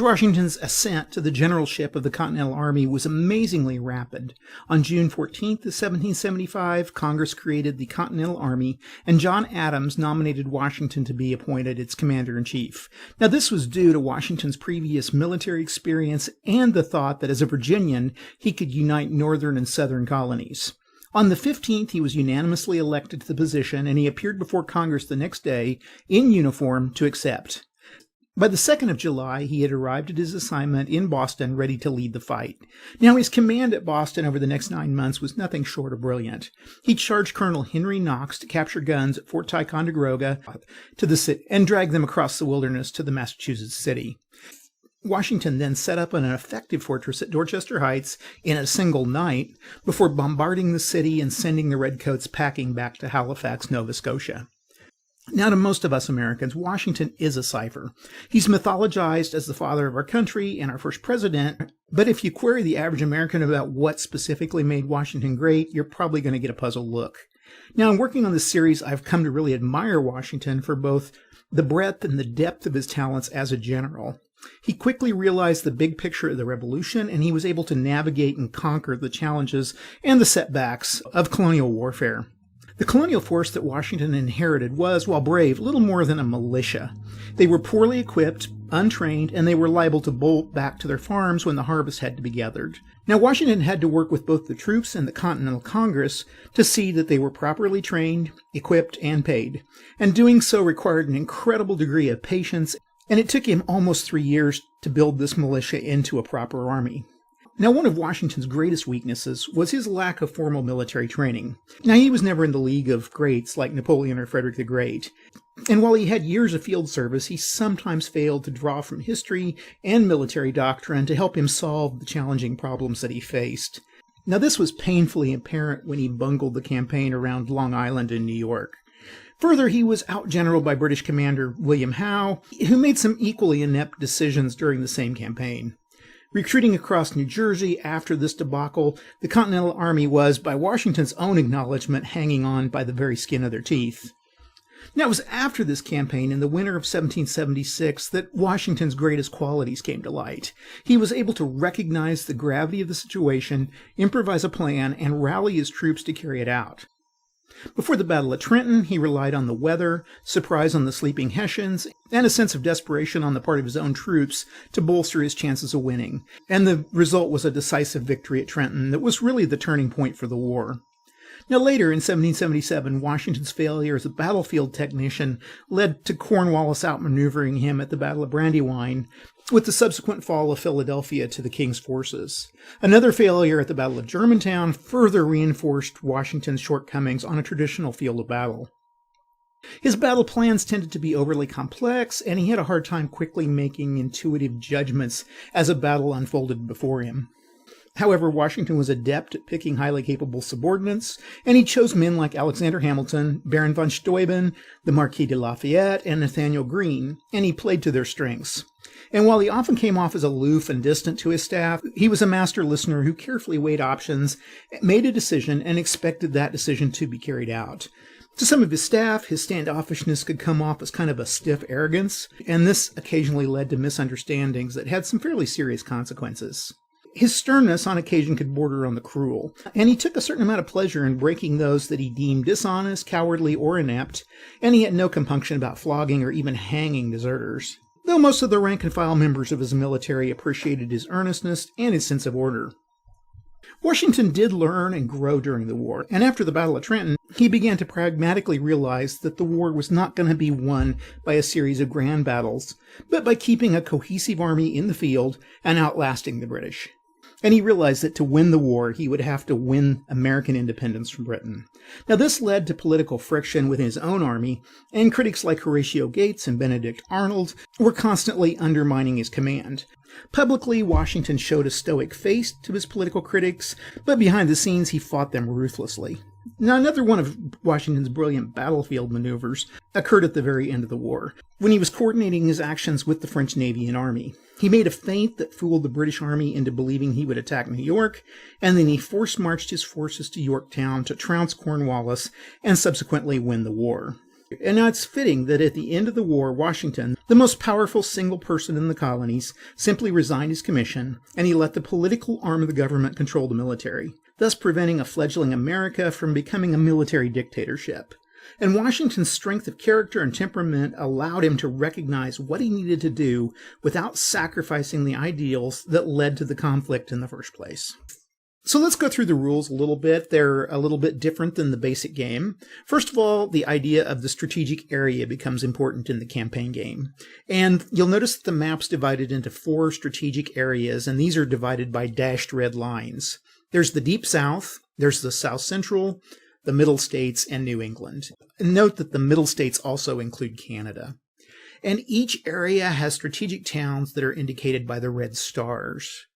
George Washington's ascent to the generalship of the Continental Army was amazingly rapid. On June 14th of 1775, Congress created the Continental Army, and John Adams nominated Washington to be appointed its commander-in-chief. Now, this was due to Washington's previous military experience and the thought that as a Virginian, he could unite northern and southern colonies. On the 15th, he was unanimously elected to the position, and he appeared before Congress the next day in uniform to accept. By the 2nd of July, he had arrived at his assignment in Boston, ready to lead the fight. Now, his command at Boston over the next 9 months was nothing short of brilliant. He charged Colonel Henry Knox to capture guns at Fort Ticonderoga to the city and drag them across the wilderness to the Massachusetts city. Washington then set up an effective fortress at Dorchester Heights in a single night before bombarding the city and sending the redcoats packing back to Halifax, Nova Scotia. Now, to most of us Americans, Washington is a cipher. He's mythologized as the father of our country and our first president, but if you query the average American about what specifically made Washington great, you're probably going to get a puzzled look. Now, in working on this series, I've come to really admire Washington for both the breadth and the depth of his talents as a general. He quickly realized the big picture of the Revolution, and he was able to navigate and conquer the challenges and the setbacks of colonial warfare. The colonial force that Washington inherited was, while brave, little more than a militia. They were poorly equipped, untrained, and they were liable to bolt back to their farms when the harvest had to be gathered. Now, Washington had to work with both the troops and the Continental Congress to see that they were properly trained, equipped, and paid. And doing so required an incredible degree of patience, and it took him almost 3 years to build this militia into a proper army. Now, one of Washington's greatest weaknesses was his lack of formal military training. Now, he was never in the league of greats like Napoleon or Frederick the Great. And while he had years of field service, he sometimes failed to draw from history and military doctrine to help him solve the challenging problems that he faced. Now, this was painfully apparent when he bungled the campaign around Long Island in New York. Further, he was outgeneraled by British commander William Howe, who made some equally inept decisions during the same campaign. Recruiting across New Jersey after this debacle, the Continental Army was, by Washington's own acknowledgement, hanging on by the very skin of their teeth. Now, it was after this campaign, in the winter of 1776, that Washington's greatest qualities came to light. He was able to recognize the gravity of the situation, improvise a plan, and rally his troops to carry it out. Before the Battle of Trenton, he relied on the weather, surprise on the sleeping Hessians, and a sense of desperation on the part of his own troops to bolster his chances of winning. And the result was a decisive victory at Trenton that was really the turning point for the war. Now, later in 1777, Washington's failure as a battlefield technician led to Cornwallis outmaneuvering him at the Battle of Brandywine, with the subsequent fall of Philadelphia to the King's forces. Another failure at the Battle of Germantown further reinforced Washington's shortcomings on a traditional field of battle. His battle plans tended to be overly complex, and he had a hard time quickly making intuitive judgments as a battle unfolded before him. However, Washington was adept at picking highly capable subordinates, and he chose men like Alexander Hamilton, Baron von Steuben, the Marquis de Lafayette, and Nathanael Greene, and he played to their strengths. And while he often came off as aloof and distant to his staff, he was a master listener who carefully weighed options, made a decision, and expected that decision to be carried out. To some of his staff, his standoffishness could come off as kind of a stiff arrogance, and this occasionally led to misunderstandings that had some fairly serious consequences. His sternness on occasion could border on the cruel, and he took a certain amount of pleasure in breaking those that he deemed dishonest, cowardly, or inept, and he had no compunction about flogging or even hanging deserters, though most of the rank-and-file members of his military appreciated his earnestness and his sense of order. Washington did learn and grow during the war, and after the Battle of Trenton, he began to pragmatically realize that the war was not going to be won by a series of grand battles, but by keeping a cohesive army in the field and outlasting the British. And he realized that to win the war, he would have to win American independence from Britain. Now, this led to political friction within his own army, and critics like Horatio Gates and Benedict Arnold were constantly undermining his command. Publicly, Washington showed a stoic face to his political critics, but behind the scenes, he fought them ruthlessly. Now, another one of Washington's brilliant battlefield maneuvers occurred at the very end of the war, when he was coordinating his actions with the French Navy and Army. He made a feint that fooled the British Army into believing he would attack New York, and then he force-marched his forces to Yorktown to trounce Cornwallis and subsequently win the war. And now it's fitting that at the end of the war, Washington, the most powerful single person in the colonies, simply resigned his commission, and he let the political arm of the government control the military, thus preventing a fledgling America from becoming a military dictatorship. And Washington's strength of character and temperament allowed him to recognize what he needed to do without sacrificing the ideals that led to the conflict in the first place. So let's go through the rules a little bit. They're a little bit different than the basic game. First of all, the idea of the strategic area becomes important in the campaign game. And you'll notice that the map's divided into 4 strategic areas, and these are divided by dashed red lines. There's the Deep South, there's the South Central, the Middle States, and New England. And note that the Middle States also include Canada. And each area has strategic towns that are indicated by the red stars.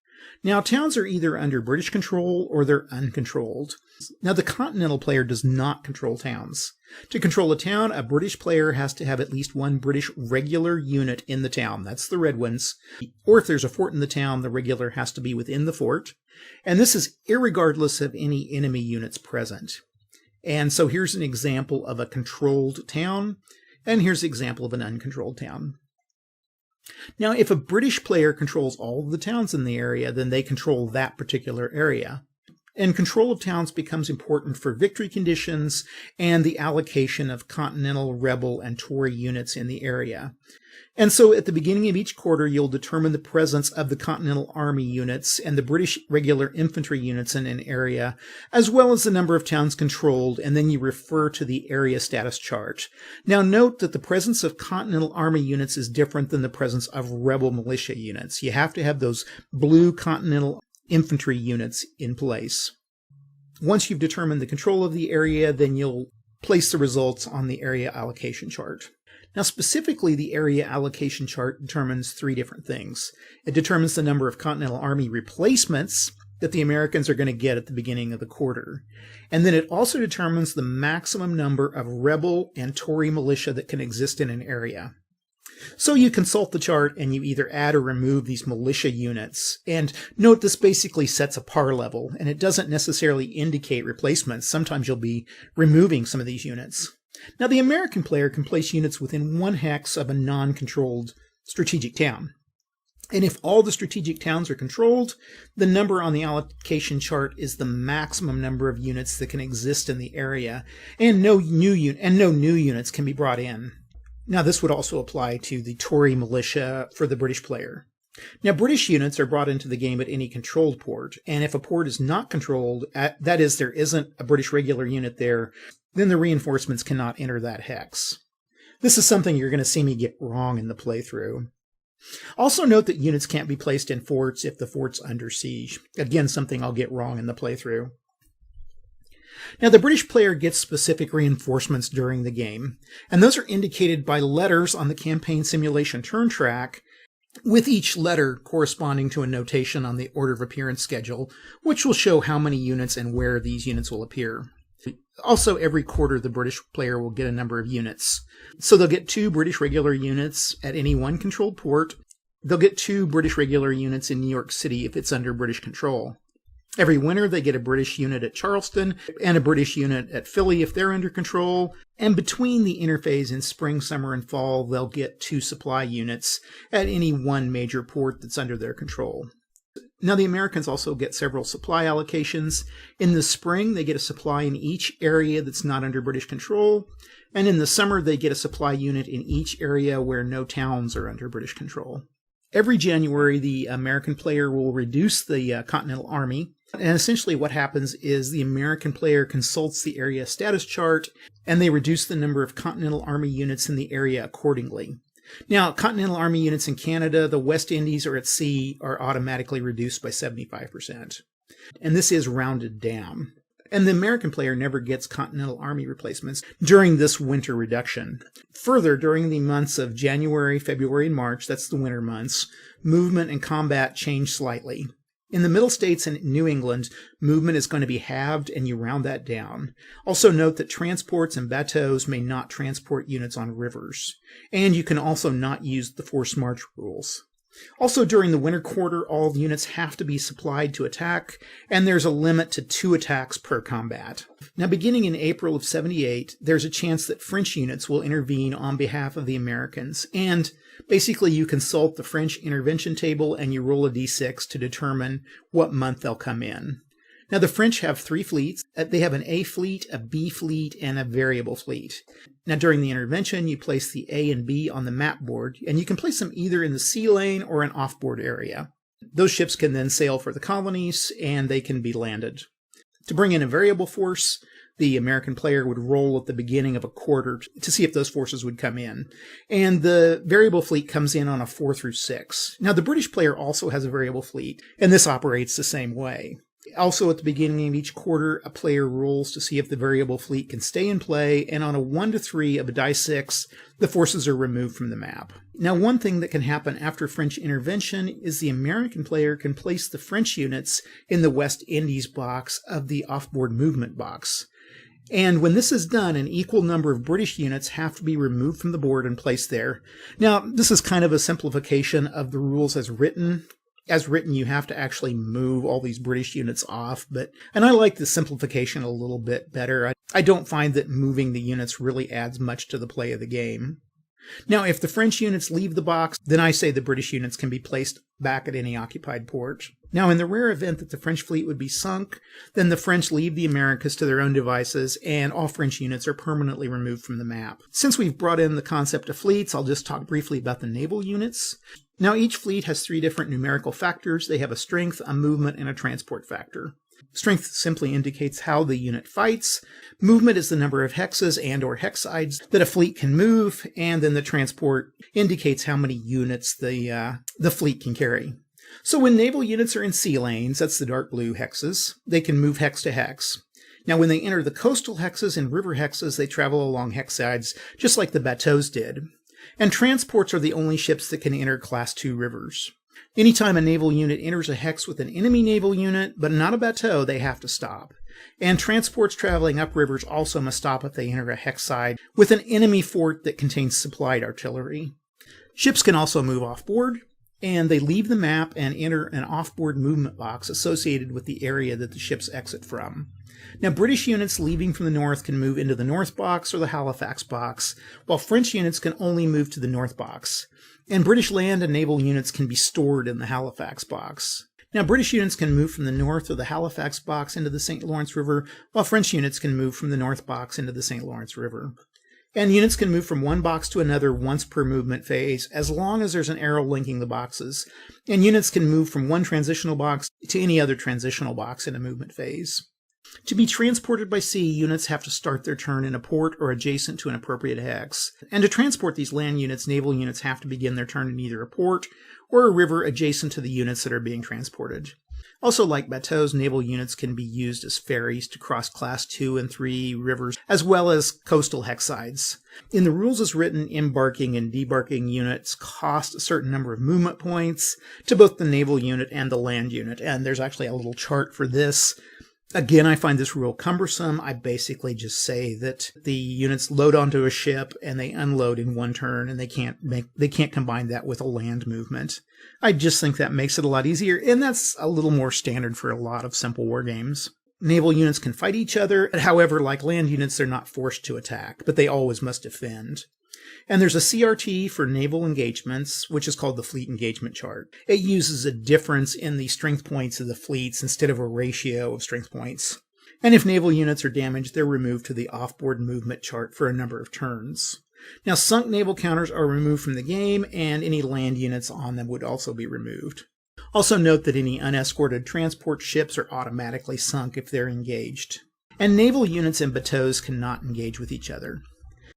Now, towns are either under British control or they're uncontrolled. Now, the Continental player does not control towns. To control a town, a British player has to have at least one British regular unit in the town. That's the red ones. Or if there's a fort in the town, the regular has to be within the fort. And this is irregardless of any enemy units present. And so here's an example of a controlled town, and here's an example of an uncontrolled town. Now, if a British player controls all of the towns in the area, then they control that particular area. And control of towns becomes important for victory conditions and the allocation of Continental, Rebel, and Tory units in the area. And so at the beginning of each quarter, you'll determine the presence of the Continental Army units and the British regular infantry units in an area, as well as the number of towns controlled, and then you refer to the area status chart. Now note that the presence of Continental Army units is different than the presence of Rebel militia units. You have to have those blue Continental infantry units in place. Once you've determined the control of the area, then you'll place the results on the area allocation chart. Now, specifically, the area allocation chart determines 3 different things. It determines the number of Continental Army replacements that the Americans are going to get at the beginning of the quarter. And then it also determines the maximum number of Rebel and Tory militia that can exist in an area. So you consult the chart and you either add or remove these militia units. And note this basically sets a par level, and it doesn't necessarily indicate replacements. Sometimes you'll be removing some of these units. Now, the American player can place units within 1 hex of a non-controlled strategic town. And if all the strategic towns are controlled, the number on the allocation chart is the maximum number of units that can exist in the area, and no new units can be brought in. Now, this would also apply to the Tory militia for the British player. Now, British units are brought into the game at any controlled port, and if a port is not controlled, that is, there isn't a British regular unit there, then the reinforcements cannot enter that hex. This is something you're going to see me get wrong in the playthrough. Also note that units can't be placed in forts if the fort's under siege. Again, something I'll get wrong in the playthrough. Now, the British player gets specific reinforcements during the game, and those are indicated by letters on the campaign simulation turn track, with each letter corresponding to a notation on the order of appearance schedule, which will show how many units and where these units will appear. Also, every quarter, the British player will get a number of units. So they'll get 2 British regular units at any one controlled port. They'll get 2 British regular units in New York City if it's under British control. Every winter, they get a British unit at Charleston and a British unit at Philly if they're under control. And between the interphase in spring, summer, and fall, they'll get 2 supply units at any one major port that's under their control. Now, the Americans also get several supply allocations. In the spring, they get a supply in each area that's not under British control. And in the summer, they get a supply unit in each area where no towns are under British control. Every January, the American player will reduce the Continental Army. And essentially what happens is the American player consults the area status chart, and they reduce the number of Continental Army units in the area accordingly. Now, Continental Army units in Canada, the West Indies, or at sea are automatically reduced by 75%. And this is rounded down. And the American player never gets Continental Army replacements during this winter reduction. Further, during the months of January, February, and March, that's the winter months, movement and combat change slightly. In the Middle States and New England, movement is going to be halved, and you round that down. Also note that transports and bateaux may not transport units on rivers. And you can also not use the forced march rules. Also, during the winter quarter, all the units have to be supplied to attack, and there's a limit to 2 attacks per combat. Now, beginning in April of 78, there's a chance that French units will intervene on behalf of the Americans, and basically you consult the French intervention table and you roll a d6 to determine what month they'll come in. Now, the French have 3 fleets. They have an A fleet, a B fleet, and a variable fleet. Now, during the intervention, you place the A and B on the map board, and you can place them either in the sea lane or an off-board area. Those ships can then sail for the colonies, and they can be landed. To bring in a variable force, the American player would roll at the beginning of a quarter to see if those forces would come in. And the variable fleet comes in on a 4 through 6. Now, the British player also has a variable fleet, and this operates the same way. Also, at the beginning of each quarter, a player rolls to see if the variable fleet can stay in play, and on a 1 to 3 of a die 6, the forces are removed from the map. Now, one thing that can happen after French intervention is the American player can place the French units in the West Indies box of the off-board movement box. And when this is done, an equal number of British units have to be removed from the board and placed there. Now, this is kind of a simplification of the rules as written. As written, you have to actually move all these British units off, and I like the simplification a little bit better. I don't find that moving the units really adds much to the play of the game. Now, if the French units leave the box, then I say the British units can be placed back at any occupied port. Now, in the rare event that the French fleet would be sunk, then the French leave the Americas to their own devices, and all French units are permanently removed from the map. Since we've brought in the concept of fleets, I'll just talk briefly about the naval units. Now, each fleet has 3 different numerical factors. They have a strength, a movement, and a transport factor. Strength simply indicates how the unit fights. Movement is the number of hexes and or hexides that a fleet can move, and then the transport indicates how many units the fleet can carry. So when naval units are in sea lanes, that's the dark blue hexes, they can move hex to hex. Now, when they enter the coastal hexes and river hexes, they travel along hexides, just like the bateaus did. And transports are the only ships that can enter Class 2 rivers. Anytime a naval unit enters a hex with an enemy naval unit, but not a bateau, they have to stop. And transports traveling up rivers also must stop if they enter a hexide with an enemy fort that contains supplied artillery. Ships can also move off-board, and they leave the map and enter an off-board movement box associated with the area that the ships exit from. Now, British units leaving from the north can move into the north box or the Halifax box, while French units can only move to the north box. And British land and naval units can be stored in the Halifax box. Now, British units can move from the north of the Halifax box into the St. Lawrence River, while French units can move from the north box into the St. Lawrence River. And units can move from one box to another once per movement phase, as long as there's an arrow linking the boxes. And units can move from one transitional box to any other transitional box in a movement phase. To be transported by sea, units have to start their turn in a port or adjacent to an appropriate hex. And to transport these land units, naval units have to begin their turn in either a port or a river adjacent to the units that are being transported. Also, like bateaus, naval units can be used as ferries to cross Class 2 and 3 rivers, as well as coastal hexides. In the rules as written, embarking and debarking units cost a certain number of movement points to both the naval unit and the land unit, and there's actually a little chart for this. Again, I find this rule cumbersome. I basically just say that the units load onto a ship and they unload in one turn, and they can't combine that with a land movement. I just think that makes it a lot easier, and that's a little more standard for a lot of simple war games. Naval units can fight each other. However, like land units, they're not forced to attack, but they always must defend. And there's a CRT for naval engagements, which is called the Fleet Engagement Chart. It uses a difference in the strength points of the fleets instead of a ratio of strength points. And if naval units are damaged, they're removed to the off-board movement chart for a number of turns. Now, sunk naval counters are removed from the game, and any land units on them would also be removed. Also note that any unescorted transport ships are automatically sunk if they're engaged. And naval units and bateaus cannot engage with each other.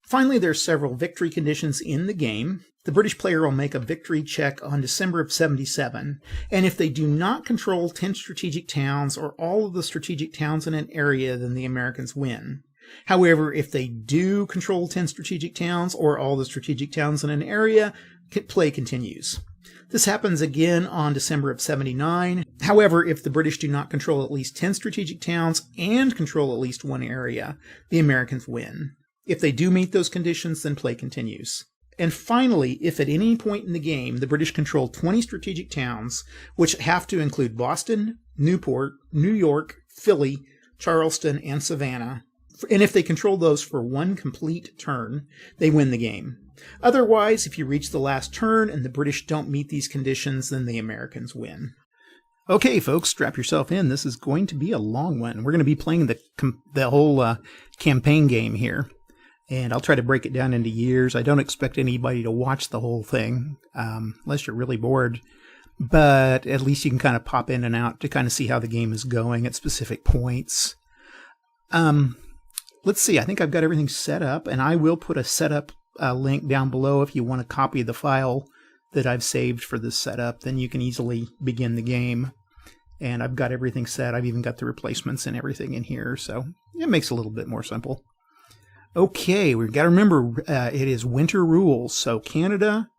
Finally, there are several victory conditions in the game. The British player will make a victory check on December of 77, and if they do not control 10 strategic towns or all of the strategic towns in an area, then the Americans win. However, if they do control 10 strategic towns or all the strategic towns in an area, play continues. This happens again on December of 79. However, if the British do not control at least 10 strategic towns and control at least one area, the Americans win. If they do meet those conditions, then play continues. And finally, if at any point in the game the British control 20 strategic towns, which have to include Boston, Newport, New York, Philly, Charleston, and Savannah, and if they control those for one complete turn, they win the game. Otherwise, if you reach the last turn and the British don't meet these conditions, then the Americans win. Okay, folks, strap yourself in. This is going to be a long one. We're going to be playing the whole campaign game here. And I'll try to break it down into years. I don't expect anybody to watch the whole thing, unless you're really bored. But at least you can kind of pop in and out to kind of see how the game is going at specific points. Let's see. I think I've got everything set up, and I will put a setup link down below if you want to copy the file that I've saved for this setup. Then you can easily begin the game. And I've got everything set. I've even got the replacements and everything in here, so it makes it a little bit more simple. Okay, we've got to remember it is winter rules. So Canada,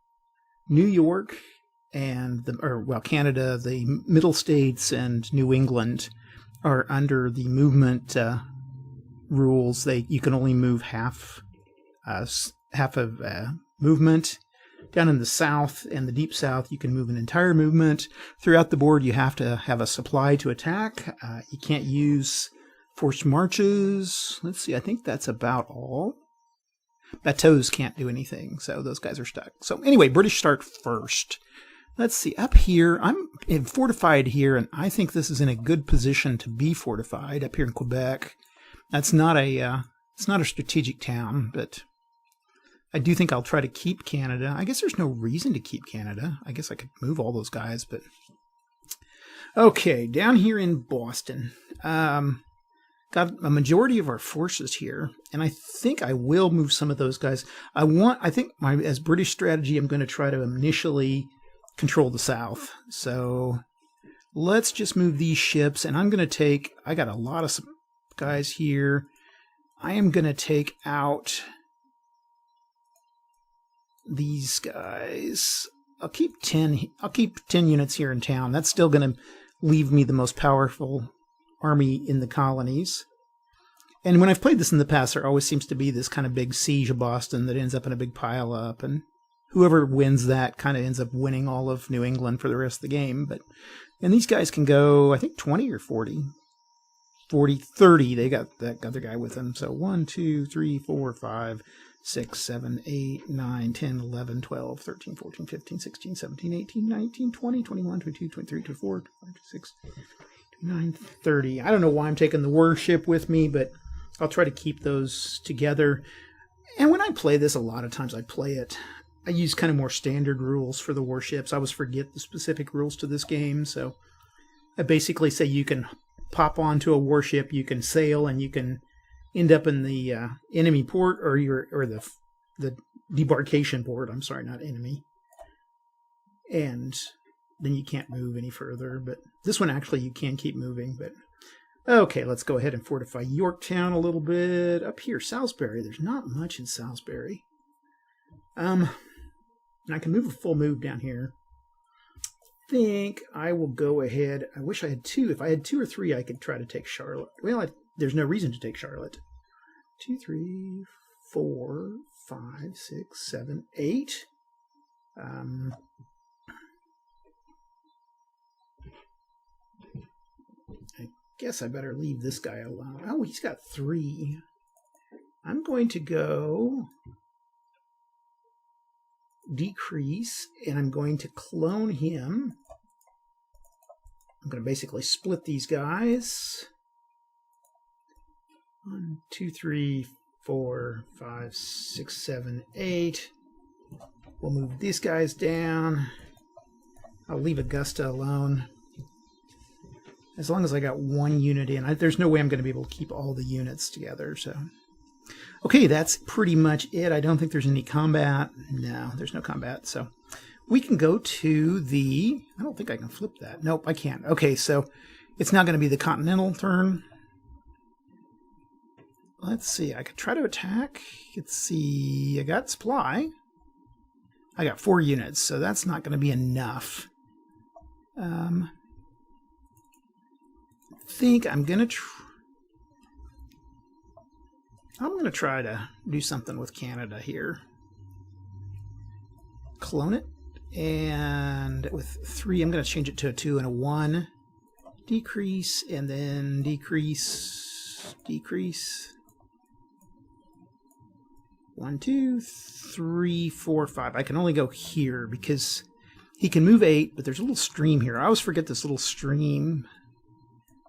New York, and Canada, the Middle States, and New England are under the movement rules. You can only move half of movement. Down in the South and the Deep South, you can move an entire movement. Throughout the board, you have to have a supply to attack. You can't use forced marches. Let's see, I think that's about all. Bateaus can't do anything, so those guys are stuck. So anyway, British start first. Let's see, up here, I'm fortified here, and I think this is in a good position to be fortified up here in Quebec. That's not it's not a strategic town, but I do think I'll try to keep Canada. I guess there's no reason to keep Canada. I guess I could move all those guys, but... Okay, down here in Boston. Got a majority of our forces here, and I think I will move some of those guys. I think as British strategy, I'm going to try to initially control the South. So let's just move these ships, and I'm going to take... I got a lot of guys here. I am going to take out these guys. I'll keep 10 units here in town. That's still going to leave me the most powerful army in the colonies. And when I've played this in the past, there always seems to be this kind of big siege of Boston that ends up in a big pile up, and whoever wins that kind of ends up winning all of New England for the rest of the game. And these guys can go, I think, 20 or 40. 30. They got that other guy with them. So 1, 2, 3, 4, 5, 6, 7, 8, 9, 10, 11, 12, 13, 14, 15, 16, 17, 18, 19, 20, 21, 22, 23, 24, 25, 26, 29, 30. I don't know why I'm taking the warship with me, but I'll try to keep those together. And when I play this, a lot of times I use kind of more standard rules for the warships. I always forget the specific rules to this game, so I basically say you can pop onto a warship, you can sail, and you can end up in the enemy port or the debarkation port. I'm sorry, not enemy. And then you can't move any further. But this one actually you can keep moving. But okay, let's go ahead and fortify Yorktown a little bit. Up here, Salisbury. There's not much in Salisbury. And I can move a full move down here. I think I will go ahead. I wish I had 2. If I had 2 or 3, I could try to take Charlotte. Well, there's no reason to take Charlotte. 2, 3, 4, 5, 6, 7, 8. I guess I better leave this guy alone. Oh, he's got 3. I'm going to go decrease, and I'm going to clone him. I'm going to basically split these guys. 1, 2, 3, 4, 5, 6, 7, 8. We'll move these guys down. I'll leave Augusta alone. As long as I got 1 unit in. There's no way I'm going to be able to keep all the units together, so... Okay, that's pretty much it. I don't think there's any combat. No, there's no combat. So we can go to the... I don't think I can flip that. Nope, I can't. Okay, so it's now going to be the Continental turn. Let's see. I could try to attack. Let's see. I got supply. I got 4 units, so that's not going to be enough. I think I'm going to try to do something with Canada here. clone it. And with 3, I'm going to change it to a 2 and a 1. Decrease, and then decrease, decrease. 1, 2, 3, 4, 5. I can only go here because he can move 8, but there's a little stream here. I always forget this little stream.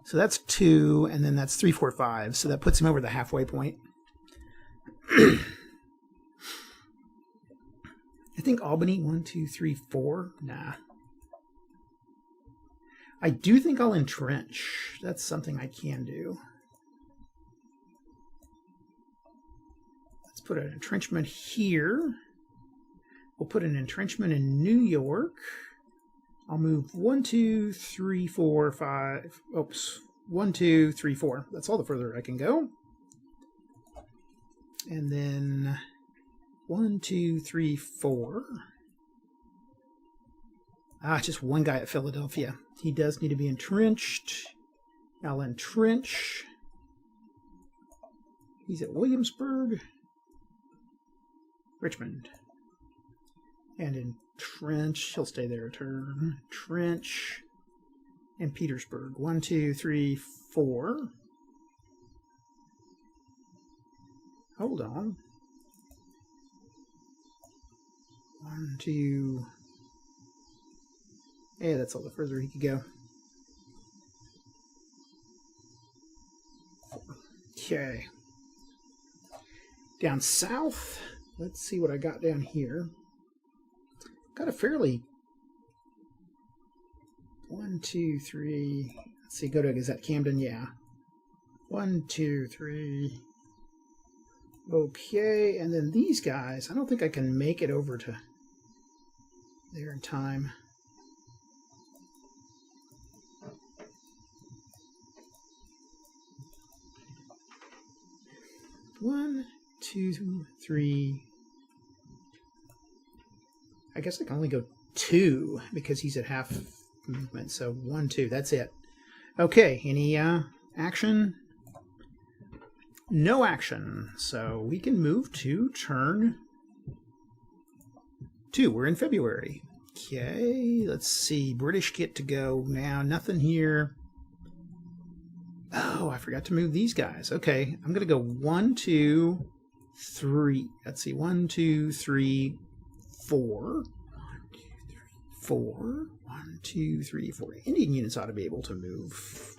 So that's 2, and then that's 3, 4, 5. So that puts him over the halfway point. I think Albany, 1, 2, 3, 4. Nah. I do think I'll entrench. That's something I can do. Let's put an entrenchment here. We'll put an entrenchment in New York. I'll move 1, 2, 3, 4, 5. Oops. 1, 2, 3, 4. That's all the further I can go. And then 1, 2, 3, 4. Just one guy at Philadelphia. He does need to be entrenched. I'll entrench. He's at Williamsburg. Richmond. And entrench. He'll stay there a turn. Trench. And Petersburg. 1, 2, 3, 4. Hold on. 1, 2. Yeah, that's all the further he could go. Okay. Down south, let's see what I got down here. Got a fairly 1, 2, 3. Let's see, go to, is that Camden? Yeah. 1, 2, 3. Okay, and then these guys, I don't think I can make it over to there in time. One, 2, 3. I guess I can only go 2 because he's at half movement. So 1, 2. That's it. Okay. Any action? No action. So we can move to turn 2. We're in February. Okay. Let's see. British get to go now. Nothing here. Oh, I forgot to move these guys. Okay, I'm going to go 1, 2, 3. Let's see, 1, 2, 3, 4. 1, 2, 3, 4. 1, 2, 3, 4. Indian units ought to be able to move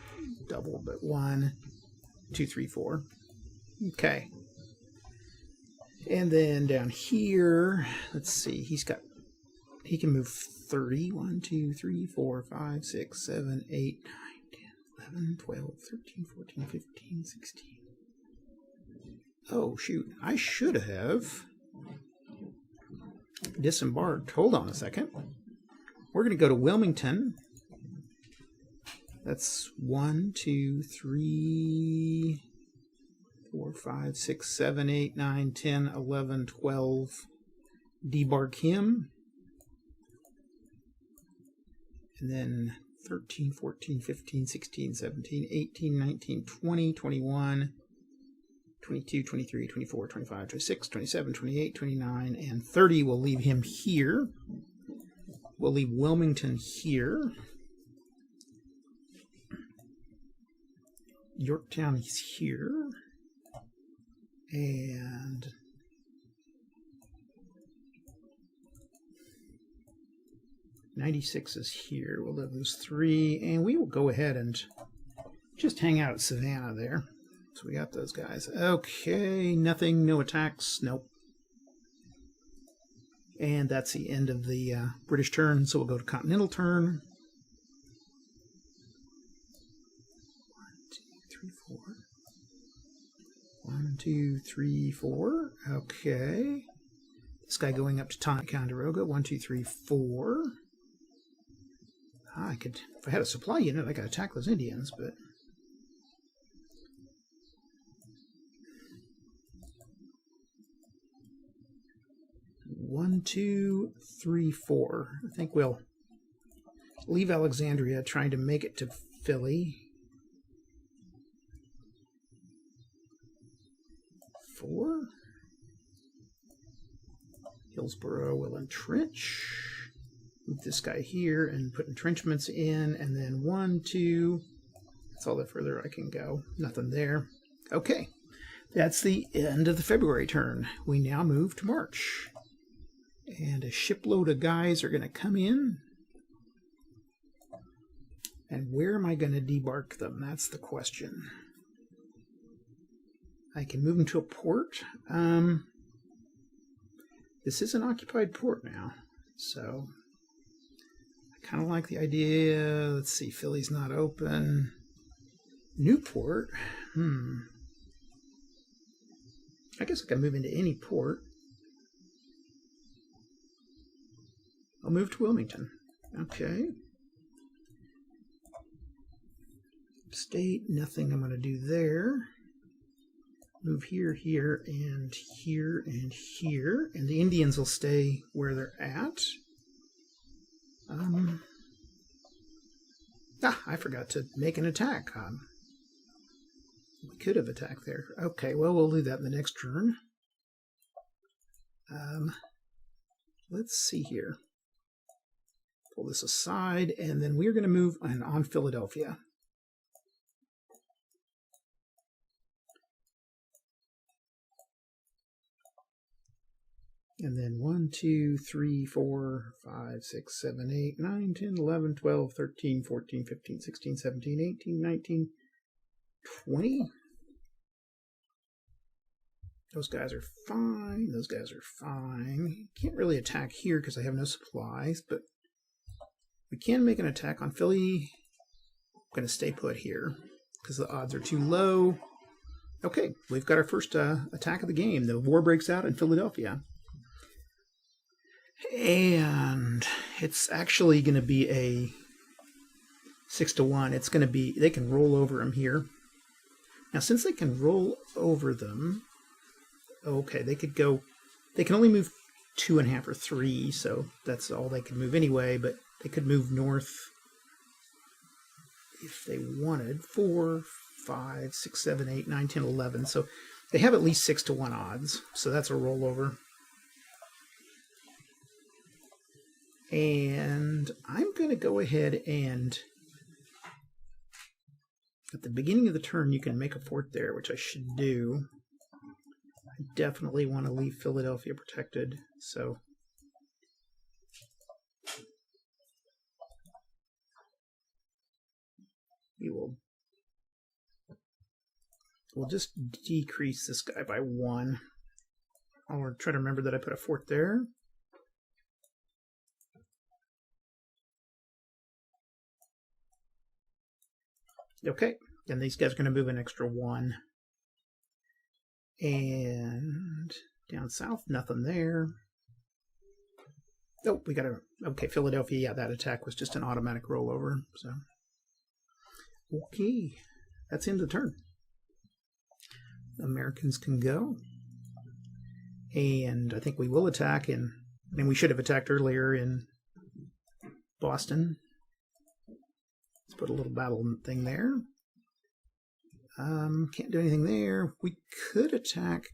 double, but 1, 2, 3, 4. Okay. And then down here, let's see, he can move 30. 1, 2, 3, 4, 5, 6, 7, 8, 9. 11, 12, 13, 14, 15, 16. Oh, shoot. I should have disembarked. Hold on a second. We're going to go to Wilmington. That's 1, 2, 3, 4, 5, 6, 7, 8, 9, 10, 11, 12. Debark him. And then 13, 14, 15, 16, 17, 18, 19, 20, 21, 22, 23, 24, 25, 26, 27, 28, 29, and 30. We'll leave him here. We'll leave Wilmington here. Yorktown is here. And 96 is here. We'll have those 3, and we will go ahead and just hang out at Savannah there. So we got those guys. Okay, nothing, no attacks, nope. And that's the end of the British turn, so we'll go to Continental turn. 1, 2, 3, 4. Okay. This guy going up to Ticonderoga. 1, 2, 3, 4. I could, if I had a supply unit, I could attack those Indians, but 1, 2, 3, 4. I think we'll leave Alexandria, trying to make it to Philly. 4. Hillsborough will entrench. Move this guy here and put entrenchments in, and then 1, 2. That's all the further I can go. Nothing there. Okay, that's the end of the February turn. We now move to March. And a shipload of guys are going to come in. And where am I going to debark them? That's the question. I can move them to a port. This is an occupied port now, so I kind of like the idea. Let's see, Philly's not open. Newport. I guess I can move into any port. I'll move to Wilmington. Okay. State, nothing I'm going to do there. Move here, here, and here, and here. And the Indians will stay where they're at. I forgot to make an attack. We could have attacked there. Okay, well, we'll do that in the next turn. Let's see here. Pull this aside, and then we're going to move on Philadelphia. And then 1, 2, 3, 4, 5, 6, 7, 8, 9, 10, 11, 12, 13, 14, 15, 16, 17, 18, 19, 20. Those guys are fine. Those guys are fine. Can't really attack here because I have no supplies, but we can make an attack on Philly. I'm going to stay put here because the odds are too low. Okay, we've got our first attack of the game. The war breaks out in Philadelphia. And it's actually going to be a 6-1. It's going to be, they can roll over them here. Now, since they can roll over them, okay, they could go, they can only move 2.5 or 3, so that's all they can move anyway, but they could move north if they wanted. 4, 5, 6, 7, 8, 9, 10, 11. So they have at least 6-1 odds, so that's a rollover. And I'm going to go ahead and, at the beginning of the turn, you can make a fort there, which I should do. I definitely want to leave Philadelphia protected, so we'll just decrease this guy by 1. I'll try to remember that I put a fort there. Okay, and these guys are going to move an extra 1. And down south, nothing there. Oh, we got to, okay, Philadelphia, yeah, that attack was just an automatic rollover, so. Okay, that's the end of the turn. The Americans can go. And I think we will attack in, I mean, we should have attacked earlier in Boston. Let's put a little battle thing there. Can't do anything there. We could attack.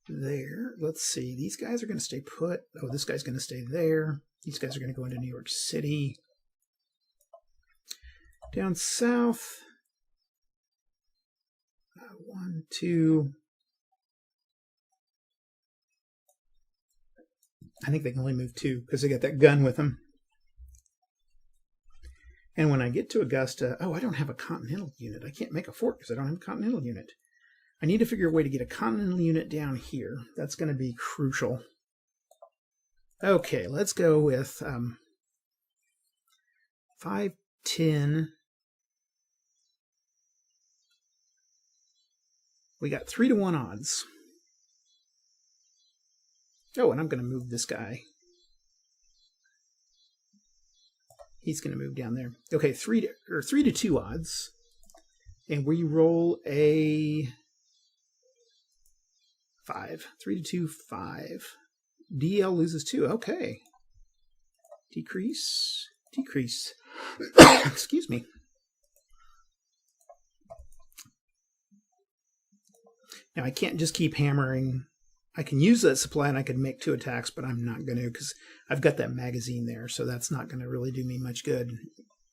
There. Let's see. These guys are going to stay put. Oh, this guy's going to stay there. These guys are going to go into New York City. Down south. 1, 2. I think they can only move 2 because they got that gun with them. And when I get to Augusta, oh, I don't have a Continental unit. I can't make a fort because I don't have a Continental unit. I need to figure a way to get a Continental unit down here. That's going to be crucial. Okay, let's go with 5, 10. We got 3-1 odds. Oh, and I'm going to move this guy. He's going to move down there. Okay, 3-2 odds. And we roll a 5. 3 to 2, 5. DL loses 2. Okay. Decrease. Decrease. Excuse me. Now, I can't just keep hammering. I can use that supply and I could make 2 attacks, but I'm not going to because I've got that magazine there, so that's not going to really do me much good.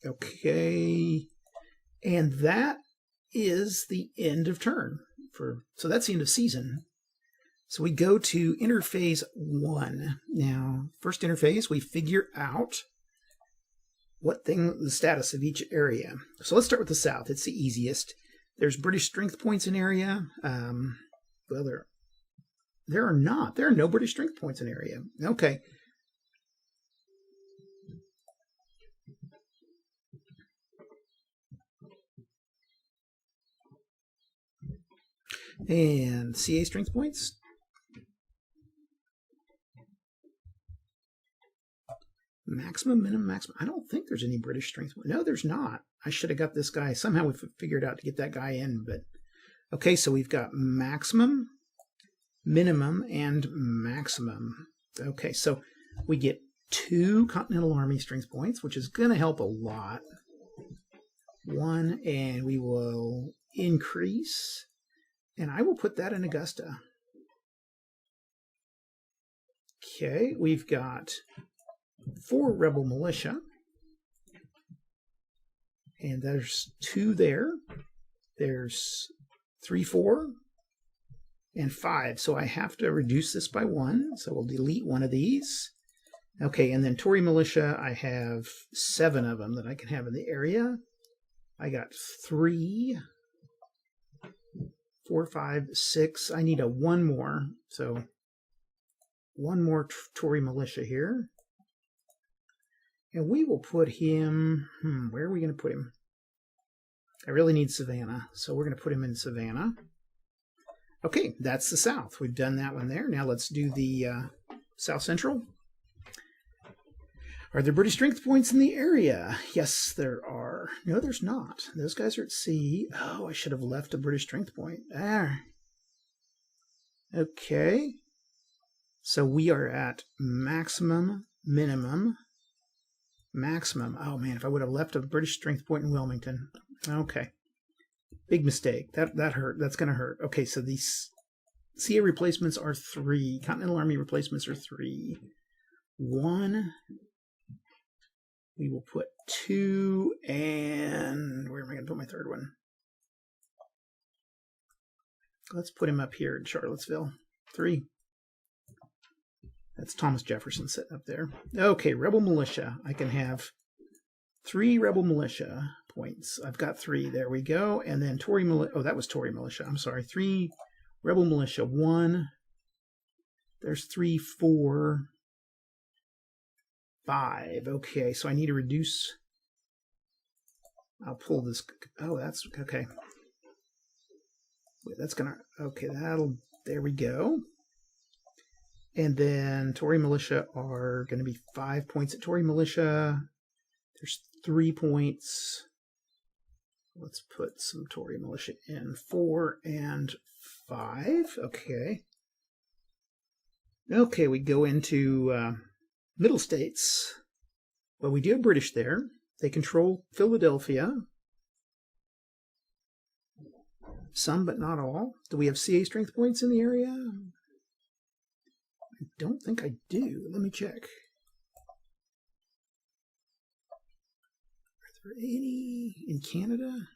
Okay. And that is the end of turn. So that's the end of season. So we go to interphase 1. Now, first interphase, we figure out the status of each area. So let's start with the south. It's the easiest. There's British strength points in area. Well, there are not. There are no British strength points in area. Okay. And CA strength points. Maximum, minimum, maximum. I don't think there's any British strength. No, there's not. I should have got this guy. Somehow we figured out to get that guy in. But okay, so we've got maximum, minimum, and maximum. Okay, so we get 2 Continental Army strength points, which is going to help a lot. 1, and we will increase. And I will put that in Augusta. Okay, we've got 4 rebel militia. And there's 2 there. There's 3, 4, and 5. So I have to reduce this by 1. So we'll delete one of these. Okay, and then Tory militia, I have 7 of them that I can have in the area. I got 3, 4, 5, 6. I need 1 more. So 1 more Tory militia here. And we will put him, where are we going to put him? I really need Savannah, so we're going to put him in Savannah. Okay, that's the south. We've done that one there. Now let's do the south central. Are there British strength points in the area? Yes, there are. No, there's not. Those guys are at sea. Oh, I should have left a British strength point. There. Okay. So we are at maximum, minimum, maximum. Oh, man, if I would have left a British strength point in Wilmington. Okay. Big mistake. That hurt. That's going to hurt. Okay, so these CA replacements are 3. Continental Army replacements are 3. 1. We will put 2, and where am I going to put my 3rd one? Let's put him up here in Charlottesville. 3. That's Thomas Jefferson sitting up there. Okay, rebel militia. I can have 3 rebel militia points. I've got 3. There we go. And then Tory militia. Oh, that was Tory militia. I'm sorry. 3 rebel militia. 1. There's 3, 4, 5. Okay, so I need to reduce. I'll pull this. Oh, that's okay. Wait, that's gonna. Okay, there we go. And then Tory militia are going to be 5 points at Tory militia. There's 3 points. Let's put some Tory militia in. 4 and 5. Okay. Okay, we go into Middle States. Well, we do have British there. They control Philadelphia. Some, but not all. Do we have CA strength points in the area? I don't think I do. Let me check. Are there any in Canada?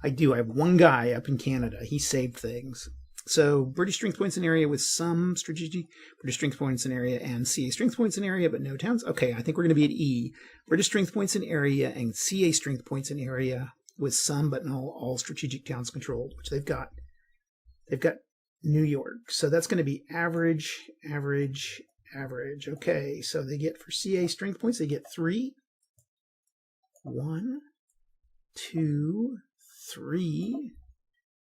I do. I have 1 guy up in Canada. He saved things. So British strength points in area with some strategic British strength points in area and CA strength points in area, but no towns. Okay, I think we're going to be at E. British strength points in area and CA strength points in area with some, but not all strategic towns controlled, which they've got. They've got New York. So that's going to be average, average, average. Okay, so they get for CA strength points, they get 3. 1, 2, 3.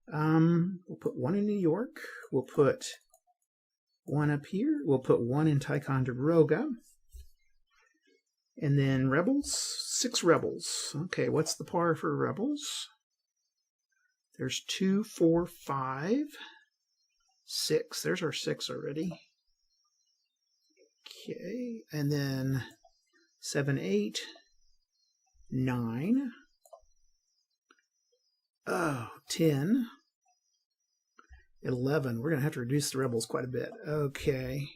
We'll put 1 in New York. We'll put 1 up here. We'll put 1 in Ticonderoga. And then rebels, 6 rebels. Okay, what's the par for rebels? There's 2, 4, 5. 6. There's our 6 already. Okay, and then 7, 8, 9. Oh, 10. 11. We're going to have to reduce the rebels quite a bit. Okay.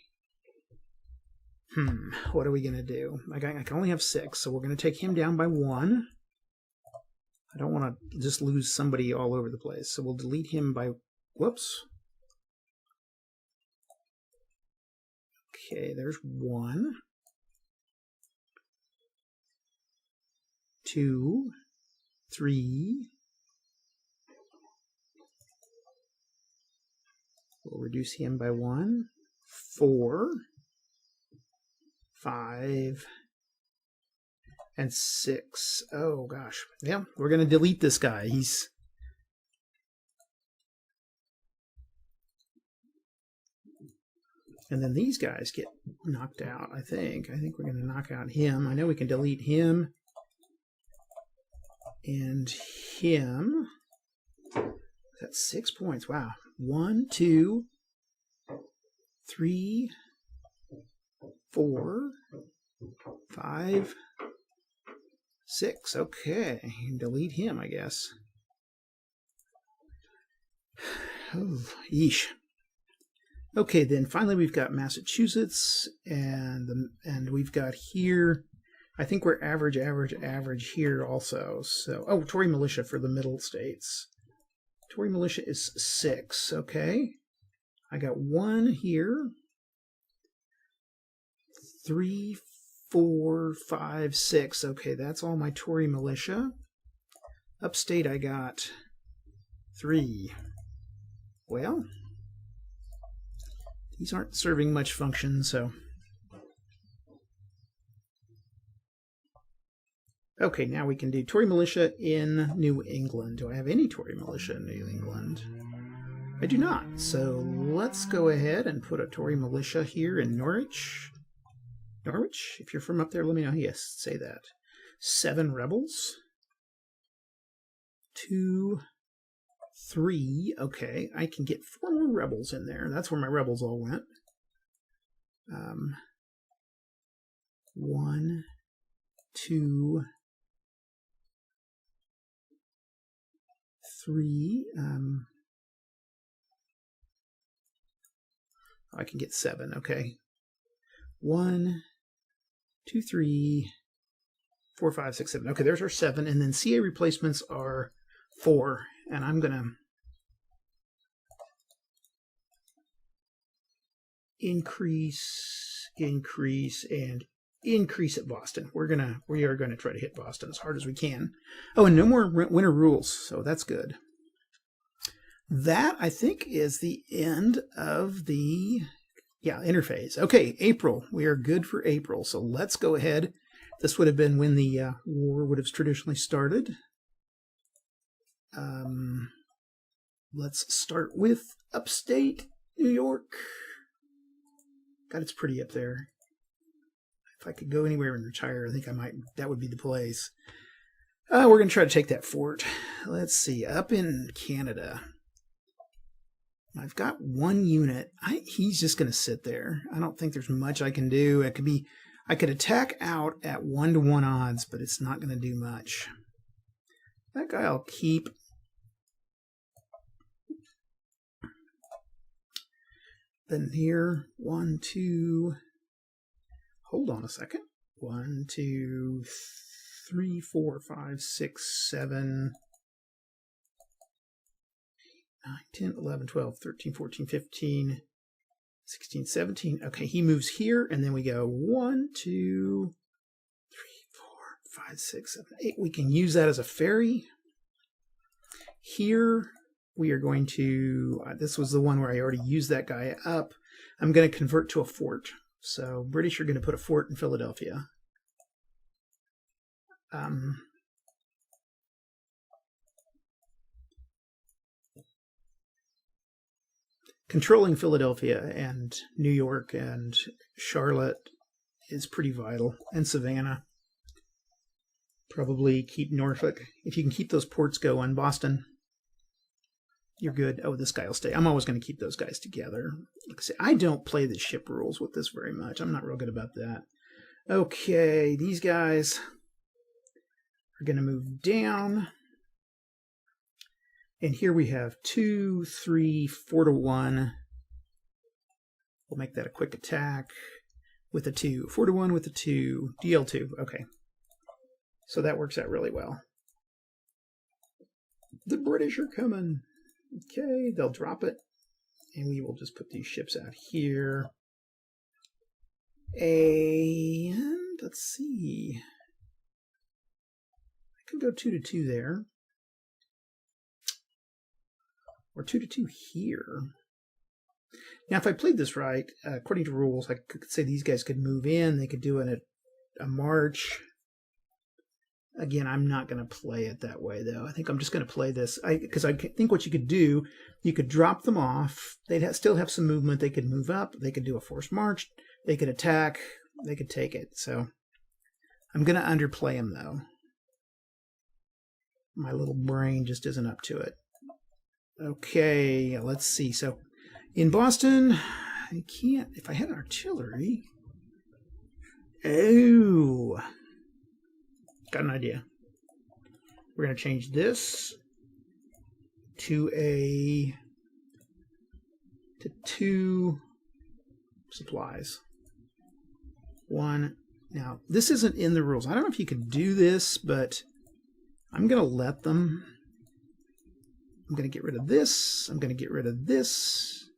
What are we going to do? I can only have 6, so we're going to take him down by 1. I don't want to just lose somebody all over the place, so we'll delete him by... Whoops. Okay, there's 1. 2, 3. We'll reduce him by 1. 4. 5. And 6. Oh, gosh. Yeah, we're going to delete this guy. And then these guys get knocked out, I think. I think we're going to knock out him. I know we can delete him. And him. That's 6 points. Wow. 1, 2, 3, 4, 5, 6. Okay. Delete him, I guess. Oh, yeesh. Okay, then finally we've got Massachusetts, and we've got here, I think we're average here also. So, oh, Tory militia for the middle states. Tory militia is 6, okay. I got 1 here. 3, 4, 5, 6. Okay, that's all my Tory militia. Upstate I got 3. Well, these aren't serving much function, so... Okay, now we can do Tory militia in New England. Do I have any Tory militia in New England? I do not. So let's go ahead and put a Tory militia here in Norwich. Norwich? If you're from up there, let me know. Yes, say that. 7 rebels. 2, 3. Okay, I can get 4 more rebels in there. That's where my rebels all went. 1, 2, 3. I can get 7. Okay. 1, 2, 3, 4, 5, 6, 7. Okay, there's our 7. And then CA replacements are 4. And I'm going to increase, and increase at Boston. We are going to try to hit Boston as hard as we can. Oh, and no more winter rules, so that's good. That, I think, is the end of the interphase. Okay, April. We are good for April, so let's go ahead. This would have been when the war would have traditionally started. Let's start with upstate New York. God, it's pretty up there. If I could go anywhere and retire, I think I might. That would be the place. We're going to try to take that fort. Let's see. Up in Canada, I've got 1 unit. He's just going to sit there. I don't think there's much I can do. I could attack out at 1-to-1 odds, but it's not going to do much. That guy I'll keep. Then here, 1, 2. Hold on a second. 1, 2, 3, 4, 5, 6, 7, 9, 10, 11, 12, 13, 14, 15, 16, 17. Okay, he moves here, and then we go 1, 2, 3, 4, 5, 6, 7, 8. We can use that as a ferry. Here, we are going to, this was the one where I already used that guy up. I'm going to convert to a fort. So British are going to put a fort in Philadelphia. Controlling Philadelphia and New York and Charlotte is pretty vital. And Savannah. Probably keep Norfolk. If you can keep those ports going. Boston. You're good. Oh, this guy will stay. I'm always going to keep those guys together. Like I say, I don't play the ship rules with this very much. I'm not real good about that. Okay, these guys are going to move down. And here we have 2, 3, 4 to 1. We'll make that a quick attack with a 2. 4 to 1 with a 2. DL2. Okay. So that works out really well. The British are coming. Okay, they'll drop it. And we will just put these ships out here. And let's see. I could go 2 to 2 there. Or 2 to 2 here. Now, if I played this right, according to rules, I could say these guys could move in. They could do a march. Again, I'm not going to play it that way, though. I think I'm just going to play this. Because I think what you could do, you could drop them off. They'd still have some movement. They could move up. They could do a forced march. They could attack. They could take it. So I'm going to underplay them, though. My little brain just isn't up to it. Okay, let's see. So in Boston, I can't, if I had artillery. Oh, got an idea. We're going to change this to 2 supplies. 1. Now, this isn't in the rules. I don't know if you can do this, but I'm going to let them. I'm going to get rid of this. I'm going to get rid of this.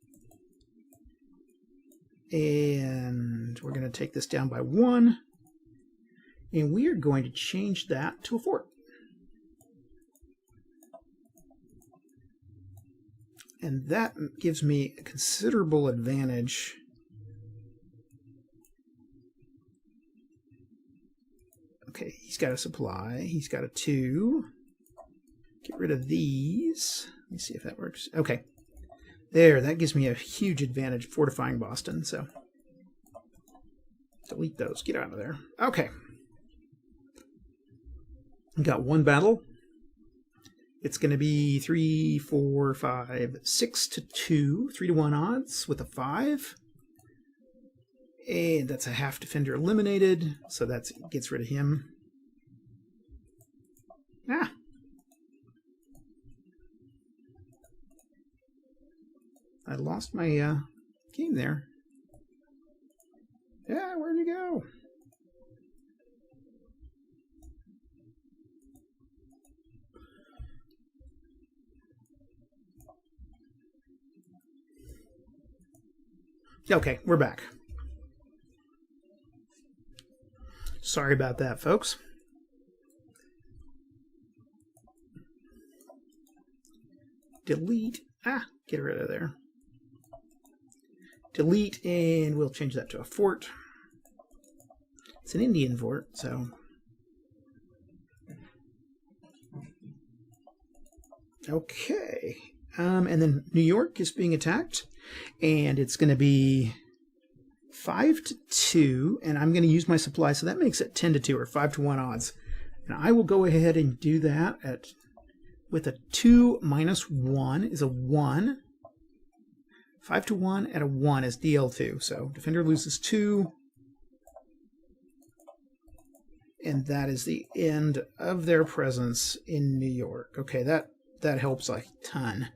And we're going to take this down by 1. And we are going to change that to a fort. And that gives me a considerable advantage. Okay, he's got a supply. He's got a 2. Get rid of these. Let me see if that works. Okay. There, that gives me a huge advantage fortifying Boston, so delete those. Get out of there. Okay. We got 1 battle. It's going to be 3, 4, 5, 6 to 2. 3 to 1 odds with a 5. And that's a half defender eliminated, so that gets rid of him. Ah. I lost my game there. Yeah, where'd you go? Okay, we're back. Sorry about that, folks. Delete. Ah, get rid of there. Delete, and we'll change that to a fort. It's an Indian fort, so. Okay. And then New York is being attacked, and it's going to be 5 to 2, and I'm going to use my supply, so that makes it 10 to 2, or 5 to 1 odds. And I will go ahead and do that with a 2 minus 1 is a 1. 5 to 1 at a 1 is DL2. So defender loses 2. And that is the end of their presence in New York. Okay, that helps a ton.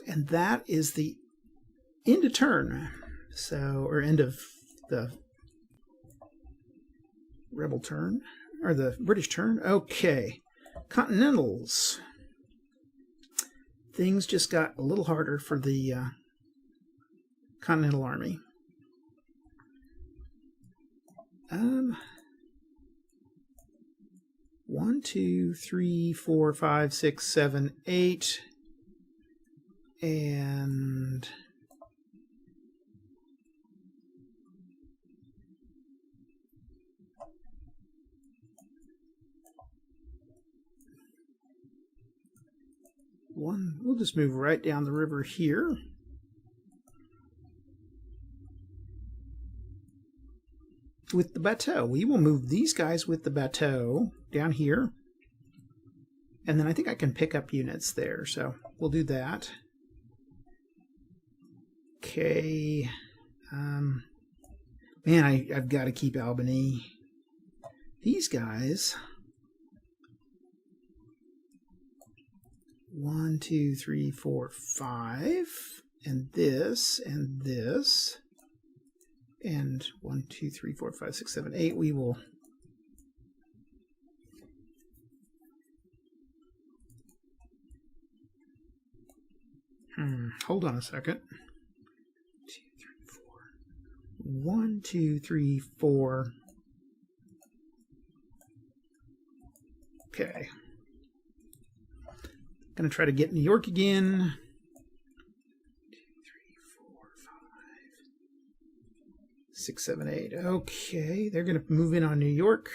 And that is the end of turn. So, or end of the rebel turn, or the British turn. Okay, Continentals. Things just got a little harder for the Continental Army. 1, 2, 3, 4, 5, 6, 7, 8, and one. We'll just move right down the river here. With the bateau. We will move these guys with the bateau down here. And then I think I can pick up units there, so we'll do that. Okay. Man, I've got to keep Albany. These guys. 1, 2, 3, 4, 5. And this, and this. And 1, 2, 3, 4, 5, 6, 7, 8. We will... Hold on a second. 1, 2, 3, 4. Okay. Gonna try to get New York again. 2, 3, 4, 5, 6, 7, 8. Okay, they're gonna move in on New York.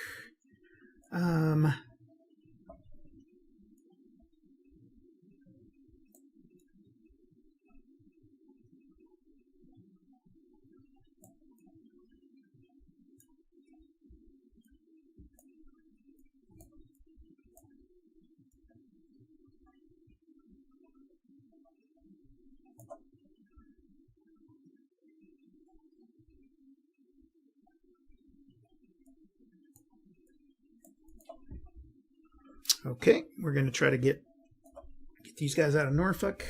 Okay, we're going to try to get these guys out of Norfolk.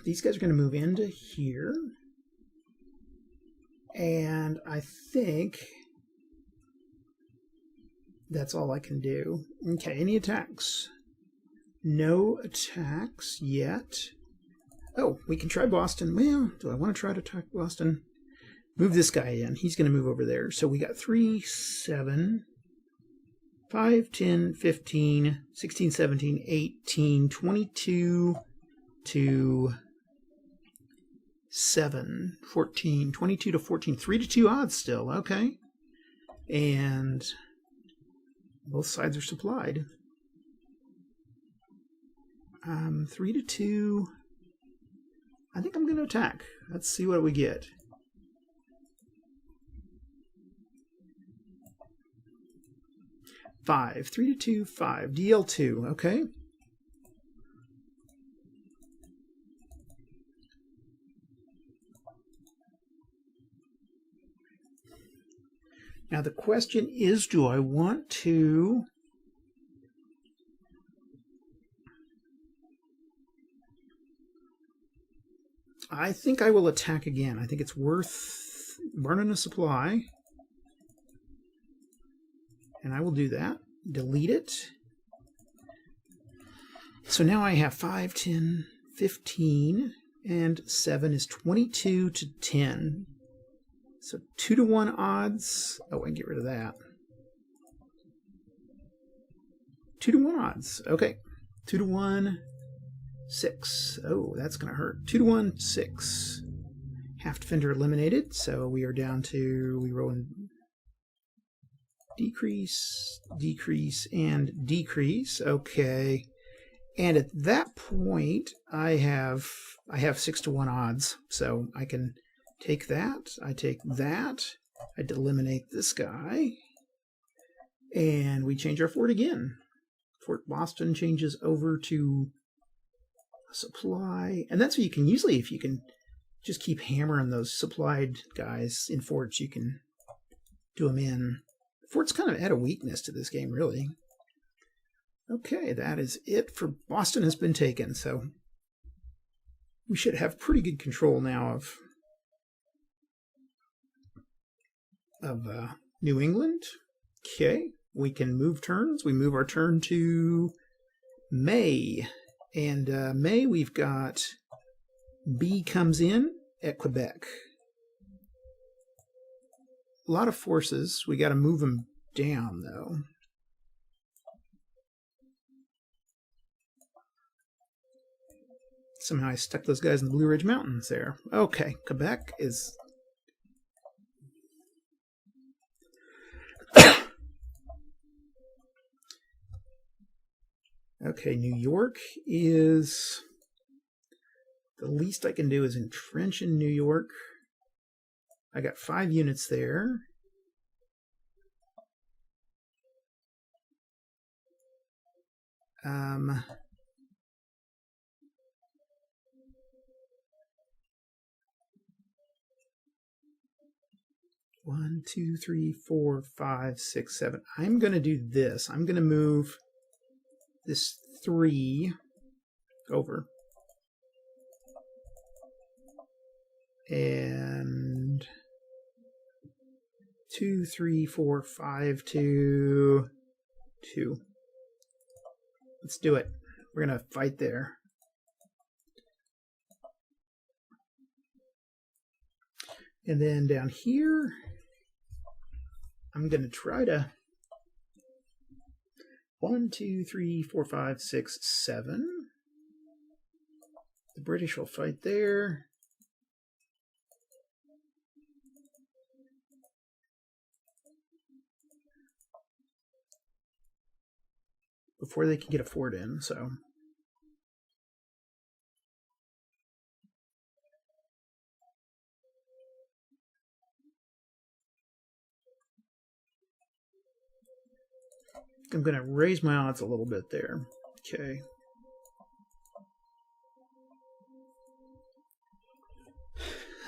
These guys are going to move into here. And I think that's all I can do. Okay, any attacks? No attacks yet. Oh, we can try Boston. Well, do I want to try to attack Boston? Move this guy in. He's going to move over there. So we got 3, 7... 5, 10, 15, 16, 17, 18, 22 to 7, 14, 22 to 14. 3 to 2 odds still. Okay. And both sides are supplied. 3 to 2. I think I'm going to attack. Let's see what we get. 5. 3 to 2, 5. DL2. Okay. Now the question is, do I want to... I think I will attack again. I think it's worth burning a supply. And I will do that. Delete it. So now I have 5, 10, 15, and 7 is 22 to 10. So 2 to 1 odds. Oh, I can get rid of that. 2 to 1 odds. Okay. 2 to 1, 6. Oh, that's going to hurt. 2 to 1, 6. Half defender eliminated. So we are down to, we roll in decrease, decrease, and decrease. Okay. And at that point, I have 6 to 1 odds. So I can take that. I take that. I eliminate this guy. And we change our fort again. Fort Boston changes over to supply. And that's what you can usually, if you can just keep hammering those supplied guys in forts, you can do them in. Fort's kind of at a weakness to this game, really. Okay, that is it for Boston has been taken, so we should have pretty good control now of New England. Okay, we can move turns. We move our turn to May. And May, we've got B comes in at Quebec. A lot of forces. We got to move them down, though. Somehow I stuck those guys in the Blue Ridge Mountains there. Okay, Quebec is... Okay, New York is... The least I can do is entrench in New York. I got 5 units there. One, two, three, four, five, six, seven. I'm going to do this. I'm going to move this 3 over. And 2, 3, 4, 5 to 2. Let's do it. We're going to fight there. And then down here, I'm going to try to 1, 2, 3, 4, 5, 6, 7. The British will fight there. Before they can get a fort in, so. I'm going to raise my odds a little bit there. Okay.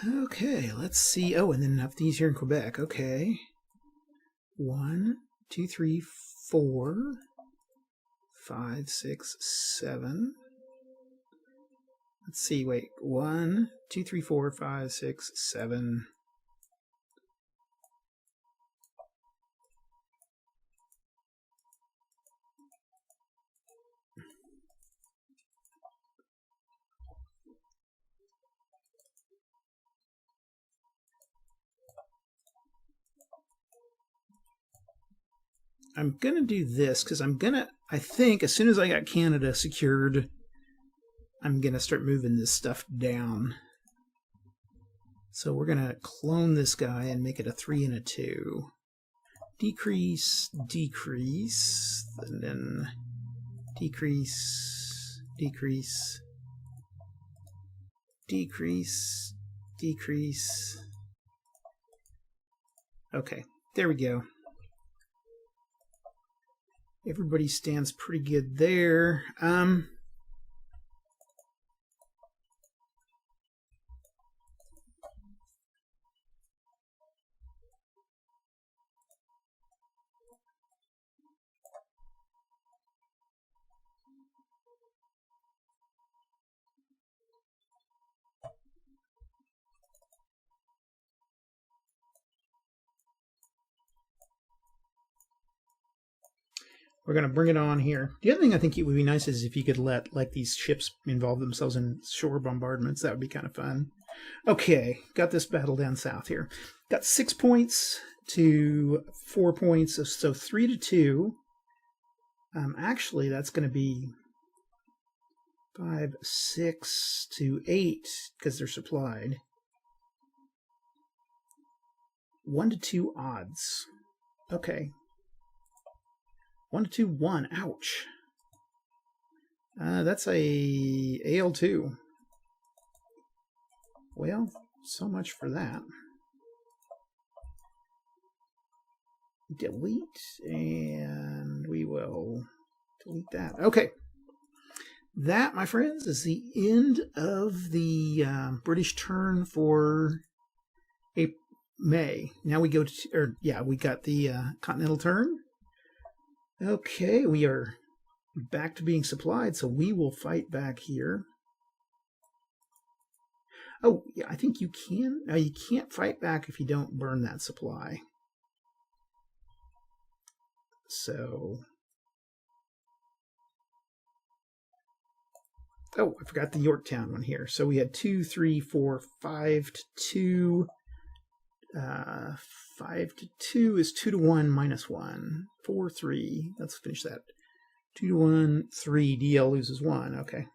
Okay, let's see. Oh, and then enough these here in Quebec. Okay. 1, 2, 3, 4, 5, 6, 7. Let's see, wait. 1, 2, 3, 4, 5, 6, 7. I'm going to do this because I think as soon as I got Canada secured, I'm going to start moving this stuff down. So we're going to clone this guy and make it a 3 and a 2. Decrease, decrease, and then decrease, decrease, decrease, decrease. Okay, there we go. Everybody stands pretty good there. We're going to bring it on here. The other thing I think it would be nice is if you could let like these ships involve themselves in shore bombardments. That would be kind of fun. Okay, got this battle down south here. Got 6 points to 4 points, so 3 to 2. Actually, that's going to be 5, 6 to 8 because they're supplied. 1 to 2 odds. Okay. 1 to 2, 1. Ouch. That's a AL2. Well, so much for that. Delete, and we will delete that. Okay. That, my friends, is the end of the British turn for May. Now we go to, we got the Continental turn. Okay, we are back to being supplied, so we will fight back here. Oh, yeah, I think you can. No, you can't fight back if you don't burn that supply. So, oh, I forgot the Yorktown one here. So we had 2, 3, 4, 5 to 2. 5 to 2 is 2 to 1 minus 1. 4, 3. Let's finish that. 2 to 1, 3. DL loses 1. Okay.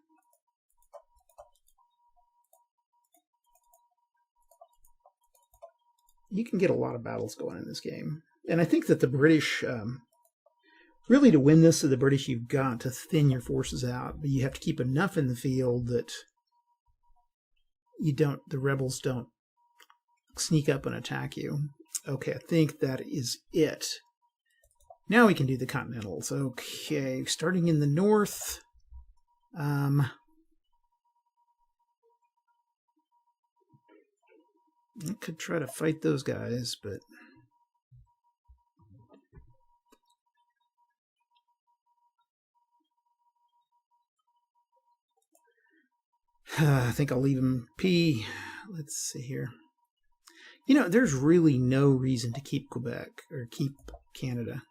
You can get a lot of battles going in this game. And I think that the British, really to win this, the British, you've got to thin your forces out. But you have to keep enough in the field that the rebels don't sneak up and attack you. Okay, I think that is it. Now we can do the Continentals. Okay, starting in the north. I could try to fight those guys, but I think I'll leave them P. Let's see here. You know, there's really no reason to keep Quebec or keep Canada.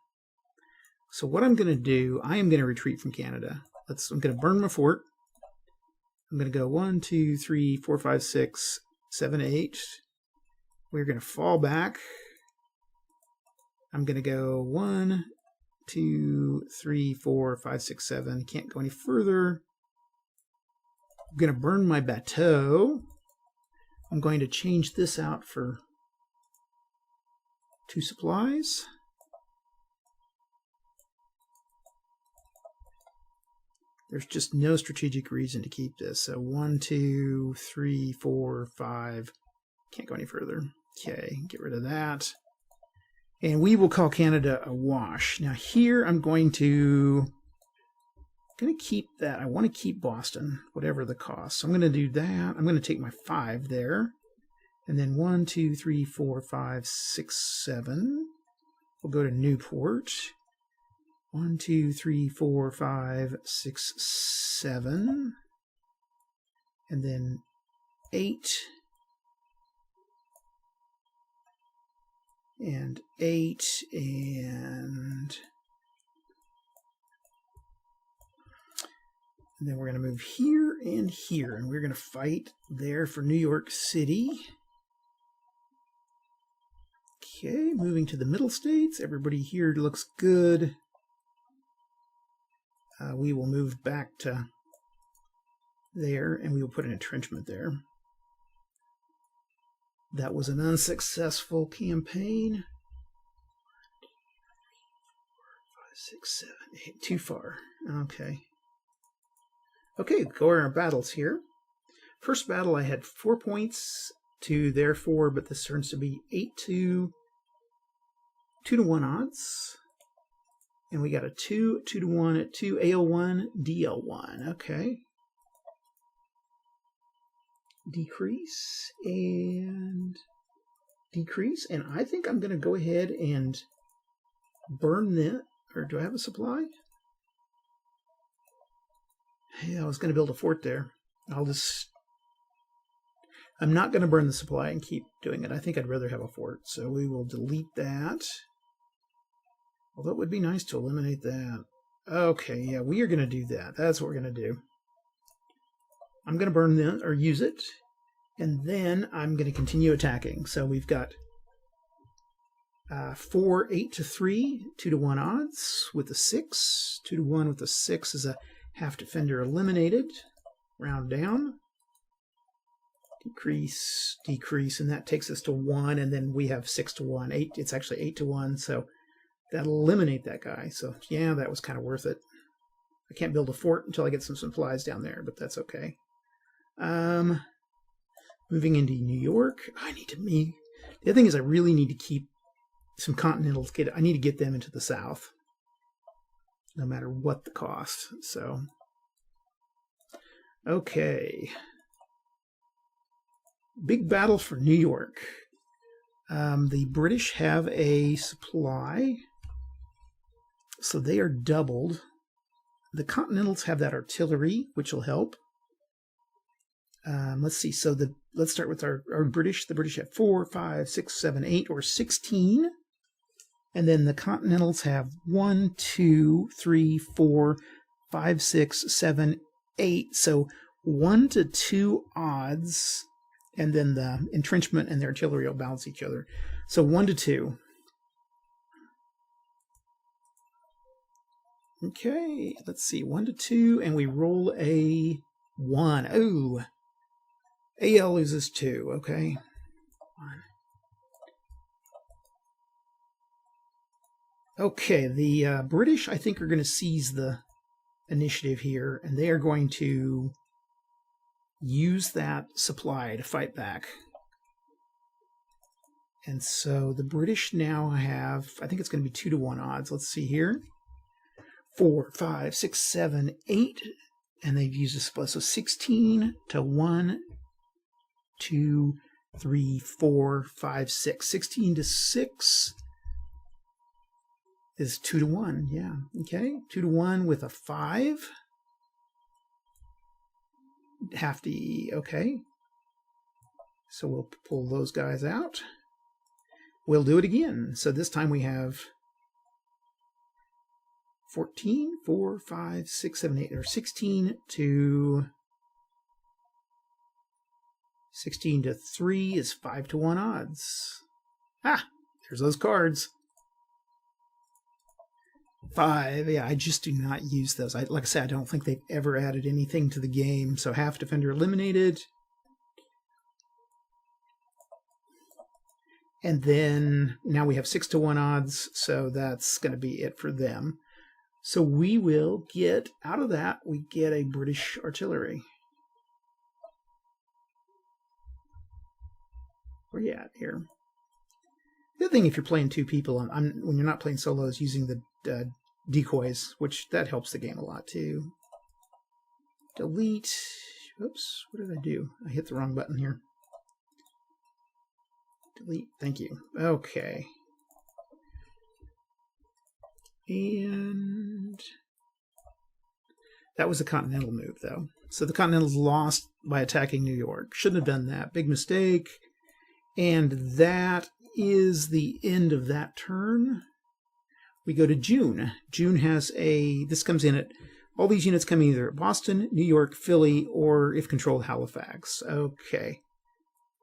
So what I'm going to do, I am going to retreat from Canada. I'm going to burn my fort. I'm going to go 1, 2, 3, 4, 5, 6, 7, 8. We're going to fall back. I'm going to go 1, 2, 3, 4, 5, 6, 7. Can't go any further. I'm going to burn my bateau. I'm going to change this out for 2 supplies. There's just no strategic reason to keep this. So 1, 2, 3, 4, 5. Can't go any further. Okay, get rid of that. And we will call Canada a wash. Now here I'm going to keep that. I want to keep Boston, whatever the cost. So I'm going to do that. I'm going to take my 5 there. And then 1, 2, 3, 4, 5, 6, 7. We'll go to Newport. 1, 2, 3, 4, 5, 6, 7. And then 8. And 8. And then we're going to move here and here. And we're going to fight there for New York City. Okay, moving to the middle states. Everybody here looks good. We will move back to there, and we will put an entrenchment there. That was an unsuccessful campaign. 5, 6, 7, 8. Too far. Okay. Okay, go over our battles here. First battle, I had 4 points to their 4, but this turns to be 8 to 2-to-1 odds. And we got a 2, 2-to-1 at 2, AL1, DL1. Okay. Decrease and decrease. And I think I'm going to go ahead and burn that. Or do I have a supply? Yeah, I was going to build a fort there. I'm not going to burn the supply and keep doing it. I think I'd rather have a fort. So we will delete that. Although it would be nice to eliminate that. Okay, yeah, we are going to do that. That's what we're going to do. I'm going to burn that, or use it. And then I'm going to continue attacking. So we've got 4, 8 to 3, 2-to-1 odds with a 6. 2-to-1 with a 6 is a half defender eliminated. Round down. Decrease, decrease, and that takes us to 1, and then we have 6-to-1. 8, it's actually 8-to-1, so that'll eliminate that guy. So yeah, that was kind of worth it. I can't build a fort until I get some supplies down there, but that's okay. Moving into New York, the other thing is I really need to keep some Continentals. I need to get them into the South, no matter what the cost. So, okay. Big battle for New York. The British have a supply, so they are doubled. The Continentals have that artillery, which will help. Let's see. So let's start with our British. The British have 4, 5, 6, 7, 8, or 16. And then the Continentals have 1, 2, 3, 4, 5, 6, 7, 8. So 1 to 2 odds. And then the entrenchment and the artillery will balance each other. So 1 to 2. Okay, let's see. 1 to 2, and we roll a 1. Oh, AL loses 2. Okay. 1. Okay, the British, I think, are going to seize the initiative here, and they are going to use that supply to fight back. And so the British now have, I think it's going to be 2-to-1 odds. Let's see here. 4, 5, 6, 7, 8. And they've used a split. So 16 to 1, 2, 3, 4, 5, 6. 16 to 6 is 2-to-1. Yeah. Okay. 2-to-1 with a 5. Hefty. Okay. So we'll pull those guys out. We'll do it again. So this time we have 14, 4, 5, 6, 7, 8, or 16 to 3 is 5-to-1 odds. Ah, there's those cards. 5, yeah, I just do not use those. Like I said, I don't think they've ever added anything to the game. So half defender eliminated. And then now we have 6-to-1 odds, so that's going to be it for them. So we will get, out of that, we get a British artillery. Where you at here? The other thing, if you're playing 2 people, when you're not playing solo, is using the decoys, which that helps the game a lot too. Delete. Oops, what did I do? I hit the wrong button here. Delete, thank you. Okay. And that was a Continental move, though. So the Continentals lost by attacking New York. Shouldn't have done that. Big mistake. And that is the end of that turn. We go to June. June has this comes in at, all these units come either at Boston, New York, Philly, or if controlled, Halifax. Okay.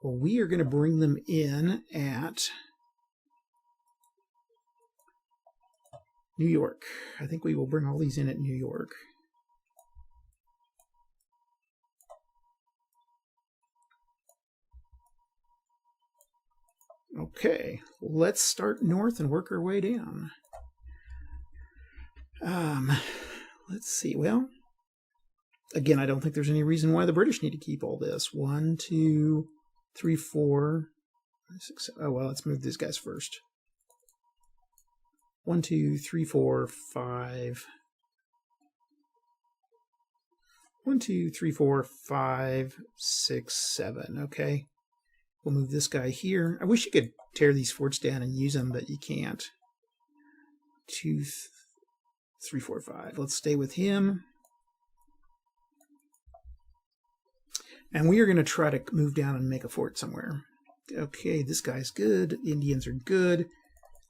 Well, we are going to bring them in at New York. I think we will bring all these in at New York. Okay, let's start north and work our way down. Let's see. Well, again, I don't think there's any reason why the British need to keep all this. 1, 2, 3, 4, 6, 7. Oh, well, let's move these guys first. 1, 2, 3, 4, 5. 1, 2, 3, 4, 5, 6, 7. Okay. We'll move this guy here. I wish you could tear these forts down and use them, but you can't. 2, 3, 4, 5. Let's stay with him. And we are going to try to move down and make a fort somewhere. Okay, this guy's good. The Indians are good.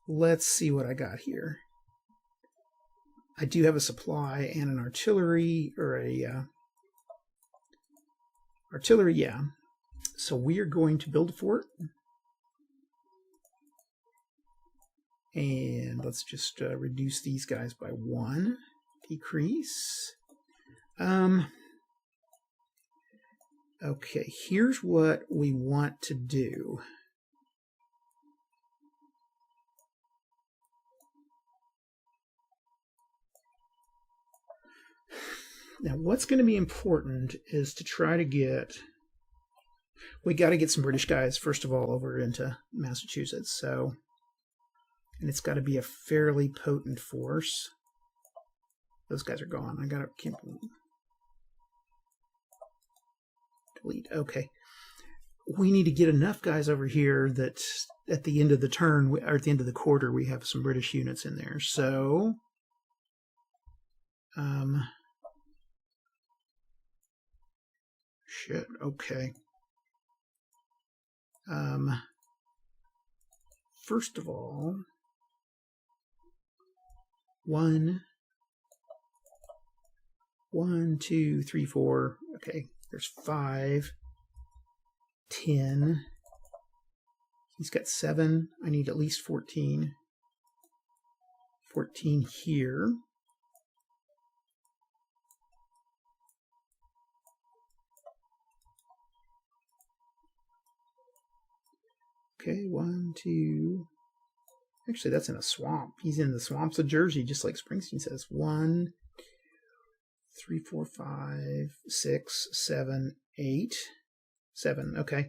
Let's see what I got here. I do have a supply and an artillery, or a artillery, yeah. So we are going to build a fort. And let's just reduce these guys by 1. Decrease. Okay, here's what we want to do. Now, what's going to be important is to try to get... We got to get some British guys, first of all, over into Massachusetts. So, and it's got to be a fairly potent force. Those guys are gone. I got to delete. Okay. We need to get enough guys over here that at the end of the turn, or at the end of the quarter, we have some British units in there. So, shit. Okay. First of all, 1, 2, 3, 4. Okay, there's 5, 10. He's got 7. I need at least 14. 14 here. Okay, 1, 2. Actually, that's in a swamp. He's in the swamps of Jersey, just like Springsteen says. 1, 3, 4, 5, 6, 7, 8. 7, okay.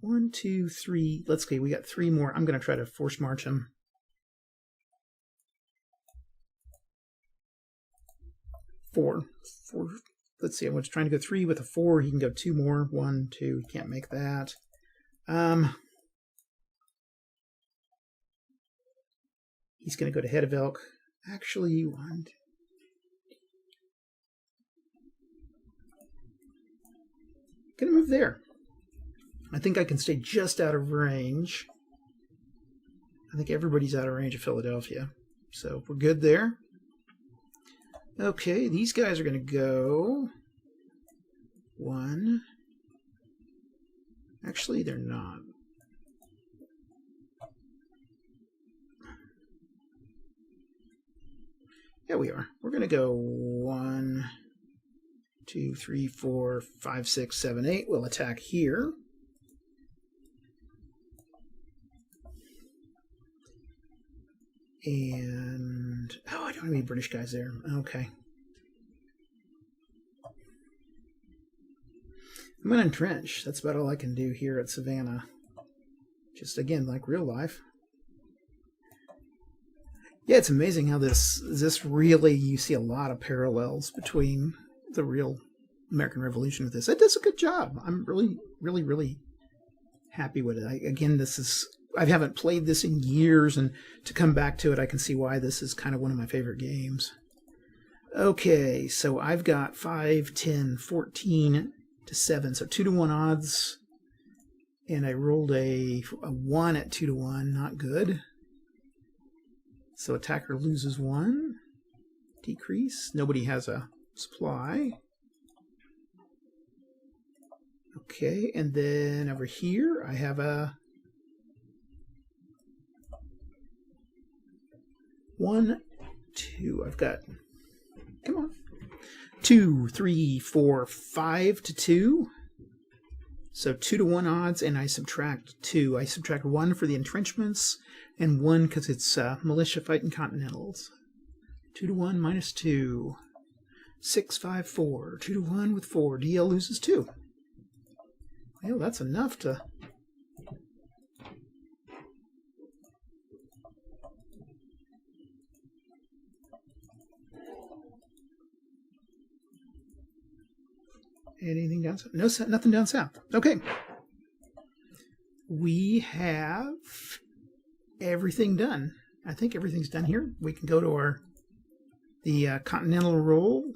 1, 2, 3. Let's see, we got 3 more. I'm going to try to force march him. 4. 4. Let's see, I was trying to go 3 with a 4. He can go 2 more. 1, 2. He can't make that. He's going to go to head of elk. Actually, 1. Going to move there. I think I can stay just out of range. I think everybody's out of range of Philadelphia. So we're good there. Okay, these guys are going to go 1. Actually, they're not. Yeah, we are. We're going to go 1, 2, 3, 4, 5, 6, 7, 8. We'll attack here. And, oh, I don't have any British guys there. Okay. I'm going to entrench. That's about all I can do here at Savannah. Just, again, like real life. Yeah, it's amazing how this really, you see a lot of parallels between the real American Revolution with this. It does a good job. I'm really, really, really happy with it. Again, I haven't played this in years, and to come back to it, I can see why this is kind of one of my favorite games. Okay, so I've got 5, 10, 14 to 7, so 2 to 1 odds, and I rolled a 1 at 2 to 1, not good. So attacker loses 1, decrease. Nobody has a supply. Okay, and then over here I have a 1, 2. I've got, come on, 2, 3, 4, 5 to 2. So 2 to 1 odds, and I subtract 2. I subtract 1 for the entrenchments, and 1 because it's militia fighting Continentals. 2 to 1 minus 2. 6, 5, 4. 2 to 1 with 4. DL loses 2. Well, that's enough to... Anything down south? No, nothing down south. Okay. We have everything done. I think everything's done here. We can go to the Continental roll.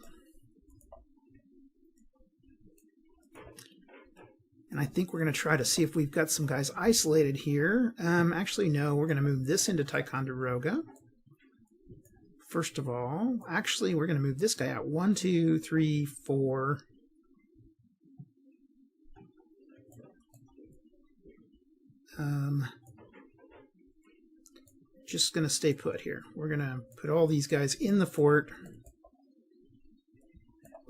And I think we're going to try to see if we've got some guys isolated here. Actually, no. We're going to move this into Ticonderoga. First of all, actually, we're going to move this guy out. 1, 2, 3, 4... just going to stay put here. We're going to put all these guys in the fort.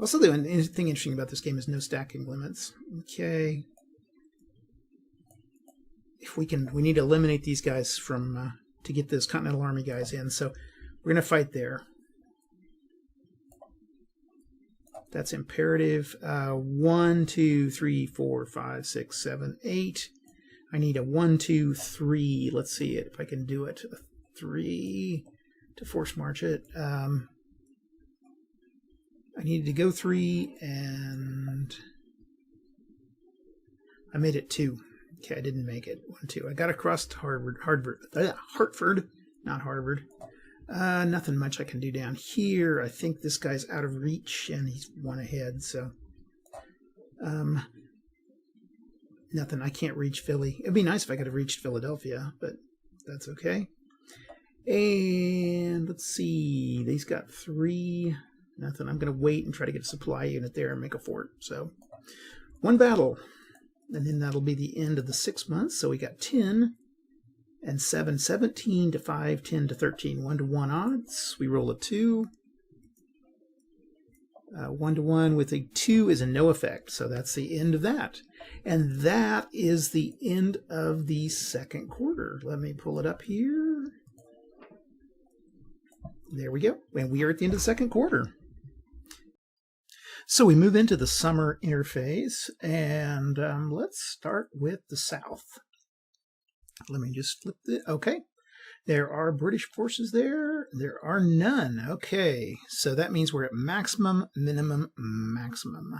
Also, the thing interesting about this game is no stacking limits. Okay. If we need to eliminate these guys from to get those Continental Army guys in. So we're going to fight there. That's imperative. 1, 2, 3, 4, 5, 6, 7, 8. I need a 1, 2, 3. Let's see if I can do it. A 3 to force march it. I needed to go 3, and I made it 2. Okay, I didn't make it. 1, 2. I got across to Hartford, not Harvard. Nothing much I can do down here. I think this guy's out of reach, and he's 1 ahead. So, nothing. I can't reach Philly. It'd be nice if I could have reached Philadelphia, but that's okay. And let's see. They's got 3. Nothing. I'm going to wait and try to get a supply unit there and make a fort. So 1 battle. And then that'll be the end of the 6 months. So we got 10 and 7, 17 to 5, 10 to 13. 1 to 1 odds. We roll a 2. 1 to 1 with a 2 is a no effect. So that's the end of that. And that is the end of the second quarter. Let me pull it up here. There we go. And we are at the end of the second quarter. So we move into the summer interphase, and let's start with the South. Let me just flip it. Okay. There are British forces there. There are none. Okay. So that means we're at maximum, minimum, maximum.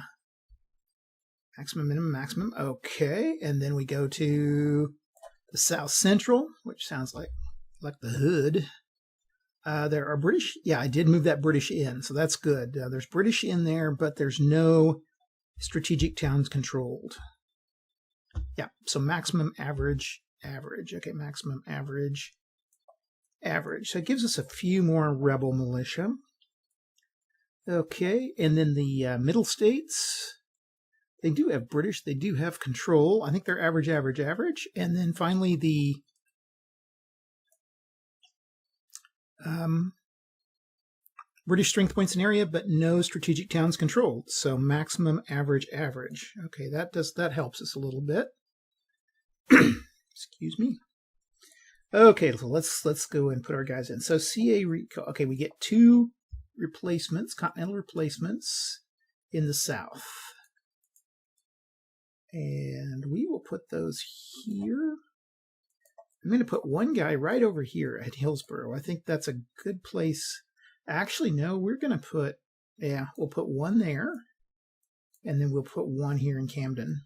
Maximum, minimum, maximum. Okay. And then we go to the South Central, which sounds like the hood. There are British. Yeah, I did move that British in, so that's good. There's British in there, but there's no strategic towns controlled. Yeah, so maximum, average, average. Okay, maximum, average, average. So it gives us a few more rebel militia. Okay, and then the middle states, they do have British. They do have control. I think they're average, average, average. And then finally the British strength points in area, but no strategic towns controlled. So maximum, average, average. Okay, that helps us a little bit. Excuse me. Okay, so let's go and put our guys in. So CA recall. Okay, we get 2 replacements, continental replacements in the south, and we will put those here. I'm going to put one guy right over here at Hillsborough. I think that's a good place. Actually, no, we're going to put, yeah, we'll put one there, and then we'll put one here in Camden.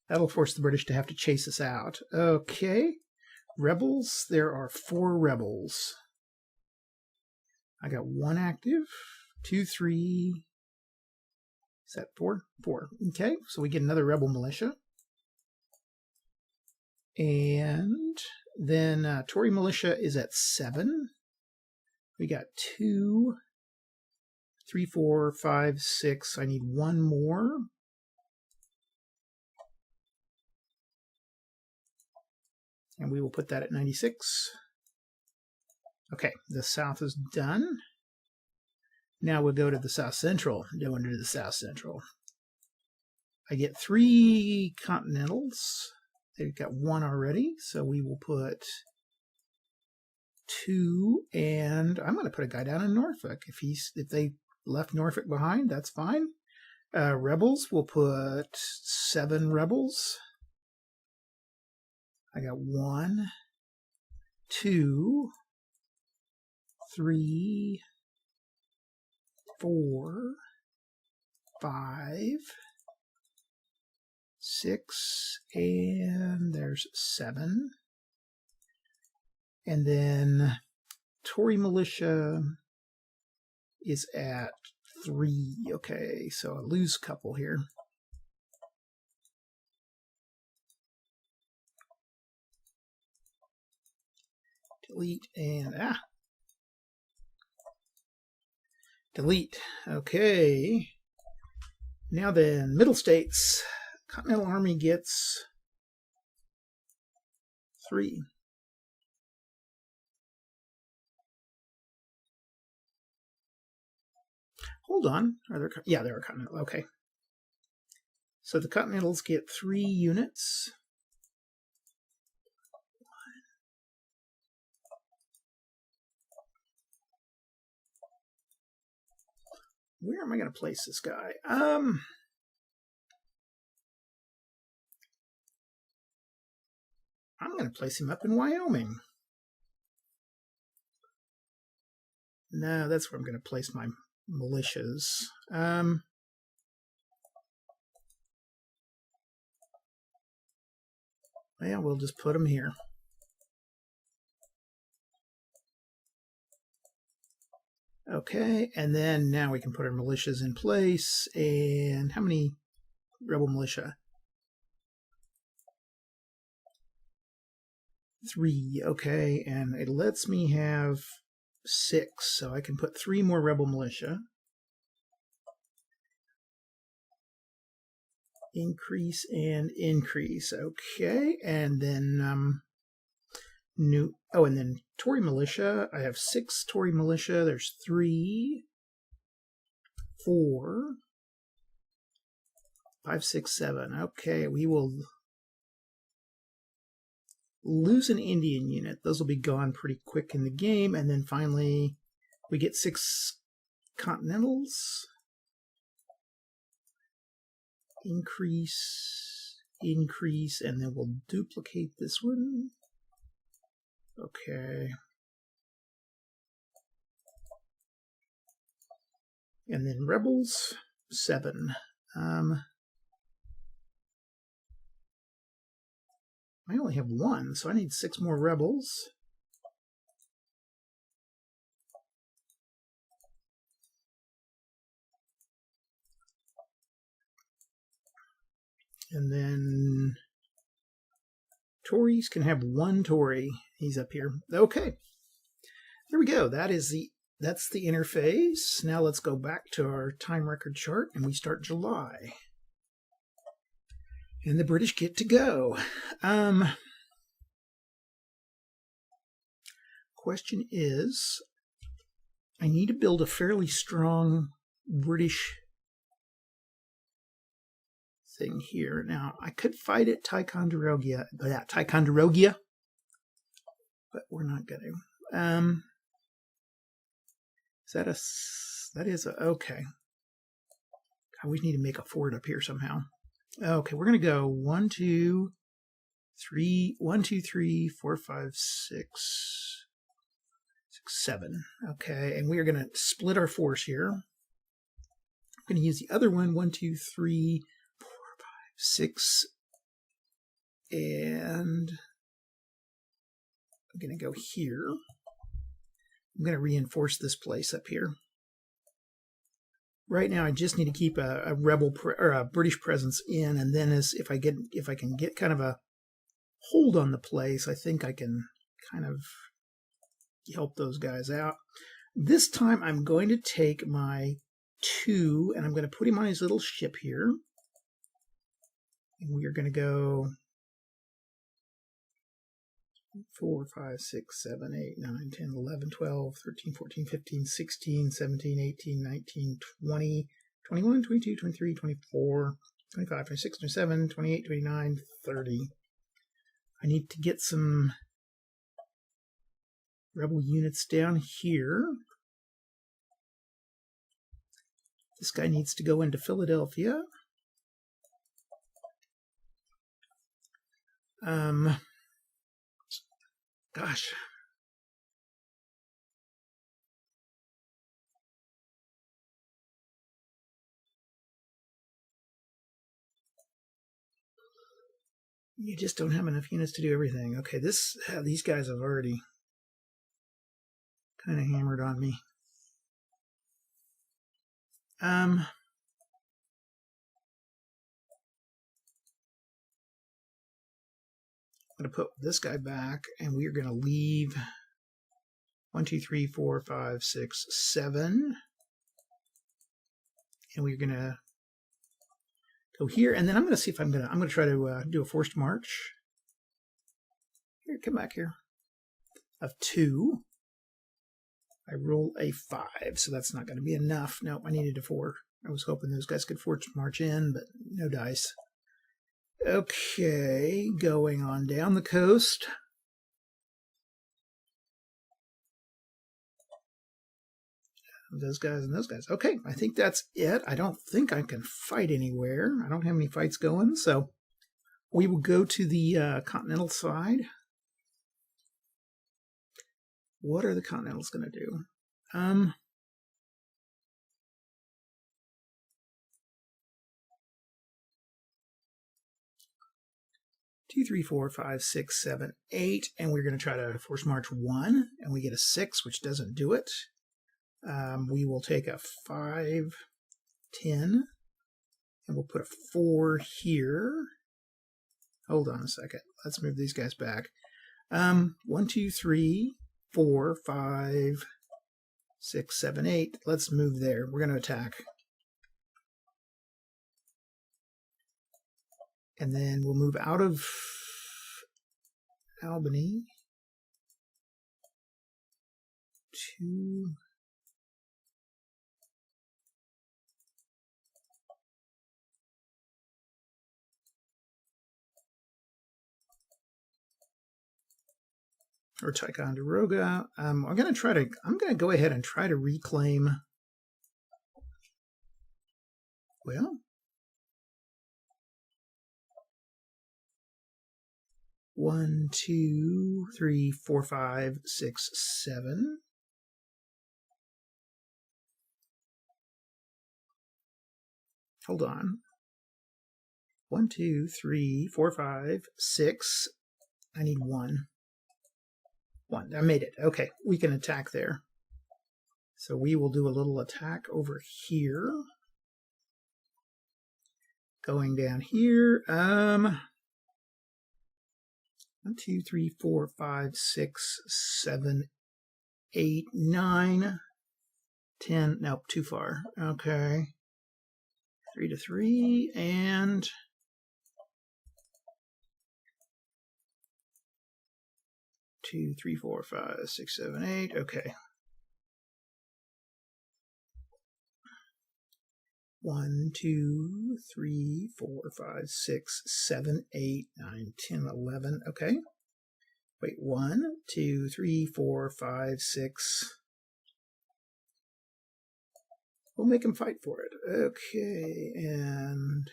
That'll force the British to have to chase us out. Okay, rebels, there are 4 rebels. I got 1 active, 2, 3, is that 4? 4, okay, so we get another rebel militia. And then Tory militia is at 7. We got 2, 3, 4, 5, 6. I need 1 more. And we will put that at 96. Okay, the south is done. Now we'll go to the South Central. Go into the South Central. I get 3 continentals. They've got 1 already, so we will put 2, and I'm going to put a guy down in Norfolk. If they left Norfolk behind, that's fine. Rebels, we'll put 7 rebels. I got 1, 2, 3, 4, 5, 6, and there's 7. And then Tory militia is at 3. Okay, so I lose a couple here. Delete and delete. Okay. Now then, Middle States. Continental Army gets 3. Hold on. Are there? Yeah, there are Continental. Okay. So the Continentals get 3 units. Where am I going to place this guy? I'm going to place him up in Wyoming. No, that's where I'm going to place my militias. Yeah, we'll just put them here. Okay, and then now we can put our militias in place. And how many rebel militia? 3, okay, and it lets me have 6, so I can put 3 more rebel militia. Increase and increase, okay, and then and then Tory militia. I have 6 Tory militia. There's 3, 4, 5, 6, 7. Okay, we will lose an Indian unit. Those will be gone pretty quick in the game. And then finally, we get 6 Continentals. increase, increase, and then we'll duplicate this one. Okay. And then rebels, 7. I only have 1, so I need 6 more rebels. And then Tories can have 1 Tory. He's up here. Okay. There we go. That's the interface. Now let's go back to our time record chart and we start July. And the British get to go. Question is, I need to build a fairly strong British thing here. Now, I could fight at Ticonderoga, but we're not going to. Okay. We need to make a fort up here somehow. Okay, we're going to go 1, 2, 3, 1, 2, 3, 4, 5, 6, 7. Okay, and we are going to split our force here. I'm going to use the other one, 1, 2, 3, 4, 5, 6, and I'm going to go here. I'm going to reinforce this place up here. Right now, I just need to keep a British presence in, and then if I can get kind of a hold on the place, I think I can kind of help those guys out. This time, I'm going to take my 2, and I'm going to put him on his little ship here, and we are going to go 4, 5, 6, 7, 8, 9, 10, 11, 12, 13, 14, 15, 16, 17, 18, 19, 20, 21, 22, 23, 24, 25, 26, 27, 28, 29, 30. I need to get some rebel units down here. This guy needs to go into Philadelphia. Gosh. You just don't have enough units to do everything. Okay, these guys have already kind of hammered on me. I'm going to put this guy back, and we are going to leave 1, 2, 3, 4, 5, 6, 7. And we're going to go here, and then I'm going to see if I'm going to try to do a forced march. Here, come back here. Of 2. I roll a 5, so that's not going to be enough. Nope, I needed a 4. I was hoping those guys could forced march in, but no dice. Okay, going on down the coast. Those guys and those guys. Okay, I think that's it. I don't think I can fight anywhere. I don't have any fights going, so we will go to the continental side. What are the Continentals going to do? 2, 3, 4, 5, 6, 7, 8, and we're going to try to force march 1, and we get a 6, which doesn't do it. We will take a 5, 10, and we'll put a 4 here. Hold on a second. Let's move these guys back. 1, 2, 3, 4, 5, 6, 7, 8. Let's move there. We're going to attack. And then we'll move out of Albany to Ticonderoga. I'm going to go ahead and try to reclaim. Well, 1, 2, 3, 4, 5, 6, 7. Hold on. 1, 2, 3, 4, 5, 6. I need 1. 1. I made it. Okay, we can attack there. So we will do a little attack over here. Going down here. 1, 2, 3, 4, 5, 6, 7, 8, 9, 10. Nope, too far. Okay. 3 to 3 and 2, 3, 4, 5, 6, 7, 8. Okay. 1, 2, 3, 4, 5, 6, 7, 8, 9, 10, 11. Okay. Wait, 1, 2, 3, 4, 5, 6. We'll make him fight for it. Okay, and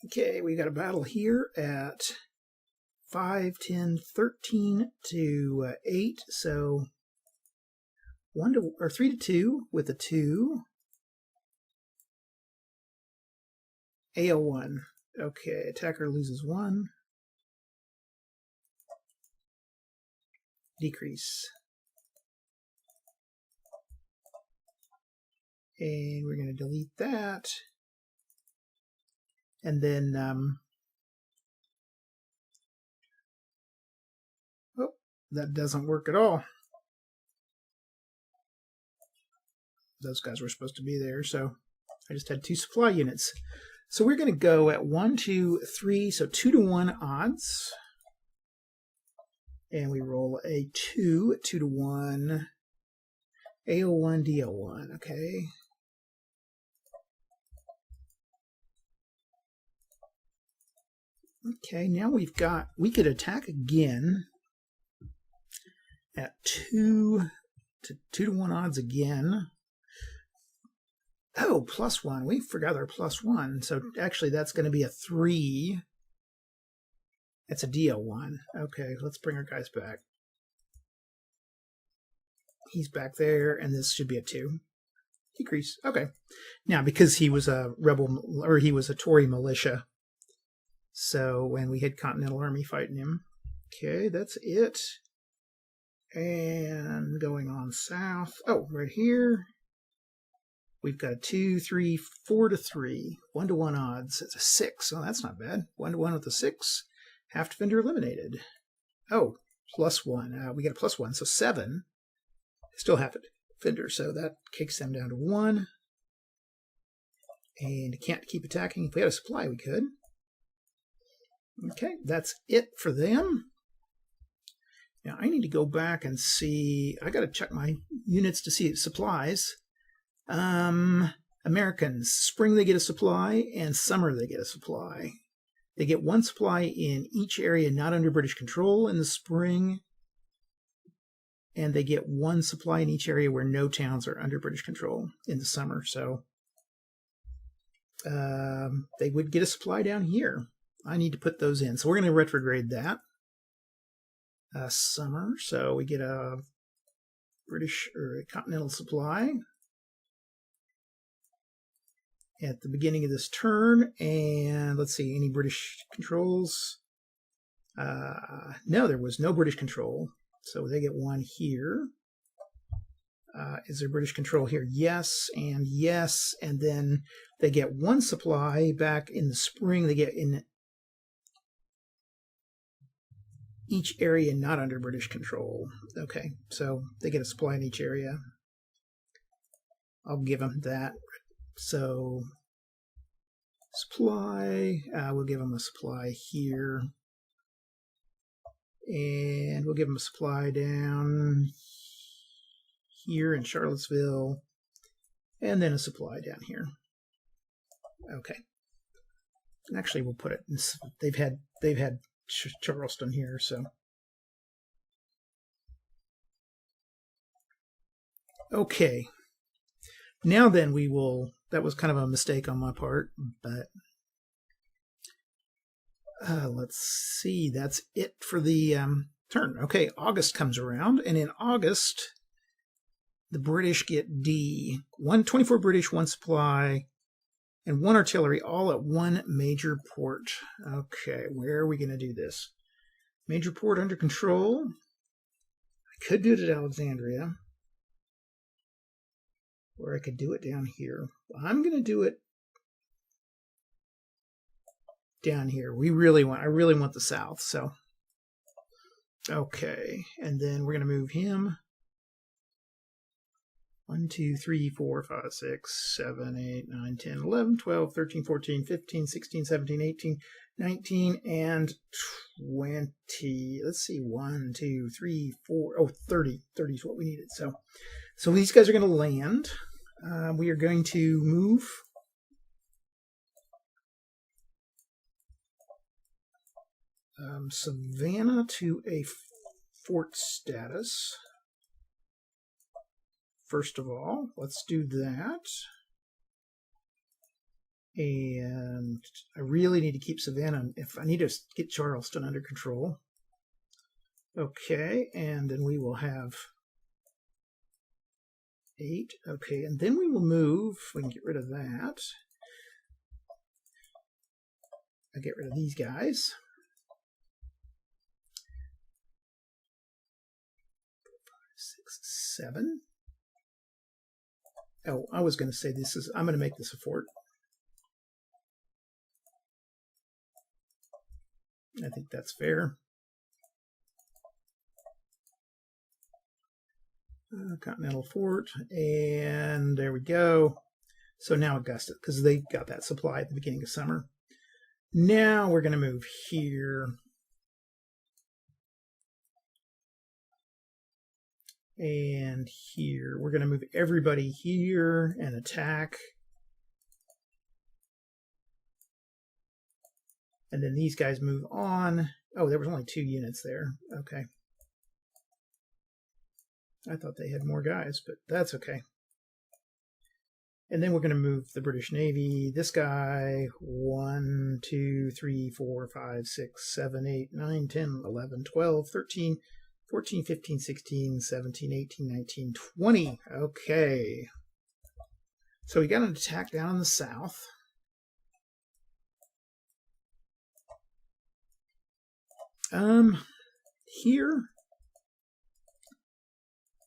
okay, we got a battle here at 5, 10, 13 to 8. So 3 to 2 with a 2. AO1. Okay, attacker loses 1. Decrease. And we're going to delete that. And then, oh, that doesn't work at all. Those guys were supposed to be there, so I just had 2 supply units. So we're going to go at 1, 2, 3, so 2 to 1 odds. And we roll a 2 at 2 to 1. AO1, DO1, okay. Okay, now we could attack again at 2 to 1 odds again. Oh, +1. We forgot our +1. So actually that's going to be a 3. It's a DO1. Okay, let's bring our guys back. He's back there, and this should be a 2. Decrease. Okay. Now, because he was a rebel, or he was a Tory militia, so when we had Continental Army fighting him. Okay, that's it. And going on south. Oh, right here. We've got a 2, 3, 4 to 3. 1 to 1 odds. It's a 6. Oh, that's not bad. 1 to 1 with a 6. Half defender eliminated. Oh, +1. We got a +1, so 7. Still half a defender, so that kicks them down to 1. And can't keep attacking. If we had a supply, we could. Okay, that's it for them. Now I need to go back and see. I got to check my units to see supplies. Americans, spring they get a supply, and summer they get a supply. They get 1 supply in each area not under British control in the spring, and they get 1 supply in each area where no towns are under British control in the summer. So they would get a supply down here. I need to put those in. So we're going to retrograde that. Summer, so we get a British or a continental supply at the beginning of this turn. And let's see, any British controls? No, there was no British control. So they get 1 here. Is there British control here? Yes, and yes. And then they get 1 supply back in the spring. They get in each area not under British control. Okay, so they get a supply in each area. I'll give them that. So supply, we'll give them a supply here. And we'll give them a supply down here in Charlottesville. And then a supply down here. Okay. Actually, we'll put it in, they've had Charleston here, so Okay. Now then we will, that was kind of a mistake on my part, but let's see, that's it for the turn. Okay, August comes around, and in August, the British get D. 124 British, 1 supply, and 1 artillery, all at 1 major port. Okay, where are we going to do this? Major port under control. I could do it at Alexandria, or I could do it down here. I'm going to do it down here. I really want the south, so. Okay, and then we're going to move him. 1, 2, 3, 4, 5, 6, 7, 8, 9, 10, 11, 12, 13, 14, 15, 16, 17, 18, 19, and 20. Let's see, 1, 2, 3, 4, oh, 30. 30 is what we needed. So these guys are going to land. We are going to move Savannah to a fort status. First of all, let's do that. And I really need to keep Savannah, if I need to get Charleston under control. Okay, and then we will have 8. Okay, and then we will move, we can get rid of that. I'll get rid of these guys. 6, 7. Oh, I was going to say I'm going to make this a fort. I think that's fair. Continental Fort, and there we go. So now Augusta, because they got that supply at the beginning of summer. Now we're going to move here. And here. We're going to move everybody here and attack. And then these guys move on. Oh, there was only 2 units there. Okay. I thought they had more guys, but that's okay. And then we're going to move the British Navy. This guy, 1, 2, 3, 4, 5, 6, 7, 8, 9, 10, 11, 12, 13, 14, 15, 16, 17, 18, 19, 20. Okay. So we got an attack down in the south. Here.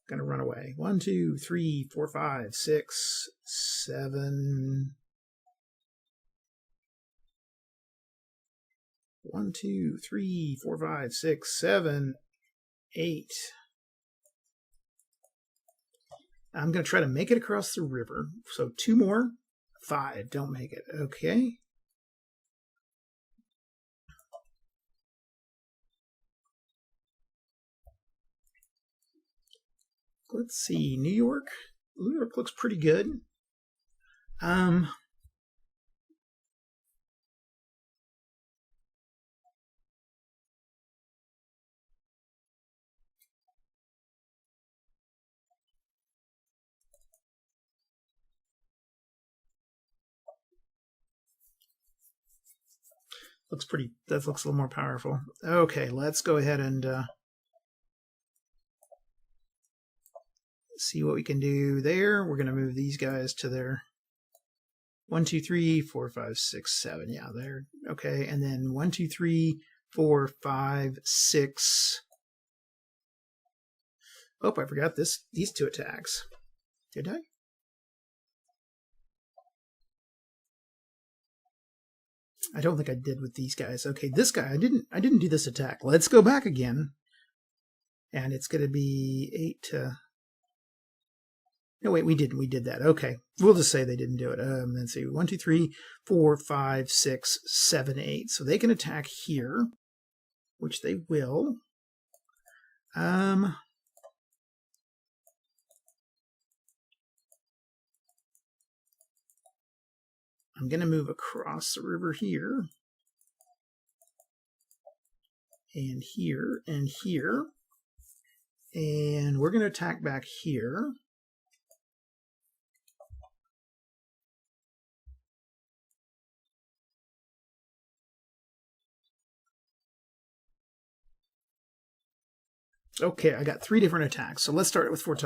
Gonna run away. 1, 2, 3, 4, 5, 6, 7. 1, 2, 3, 4, 5, 6, 7, 8. I'm going to try to make it across the river. So 2 more. 5 don't make it. Okay. Let's see. New York. New York looks pretty good. That looks a little more powerful. Okay, let's go ahead and see what we can do there. We're going to move these guys to their 1, 2, 3, 4, 5, 6, 7. Yeah, there. Okay, and then 1, 2, 3, 4, 5, 6. Oh, I forgot these 2 attacks. Did I? I don't think I did with these guys. Okay, this guy, I didn't do this attack. Let's go back again. And it's going to be 8 to... No, wait, we did that. Okay, we'll just say they didn't do it. Let's see, 1, 2, 3, 4, 5, 6, 7, 8. So they can attack here, which they will. I'm going to move across the river here, and here, and here, and we're going to attack back here. Okay, I got 3 different attacks. So let's start with Fort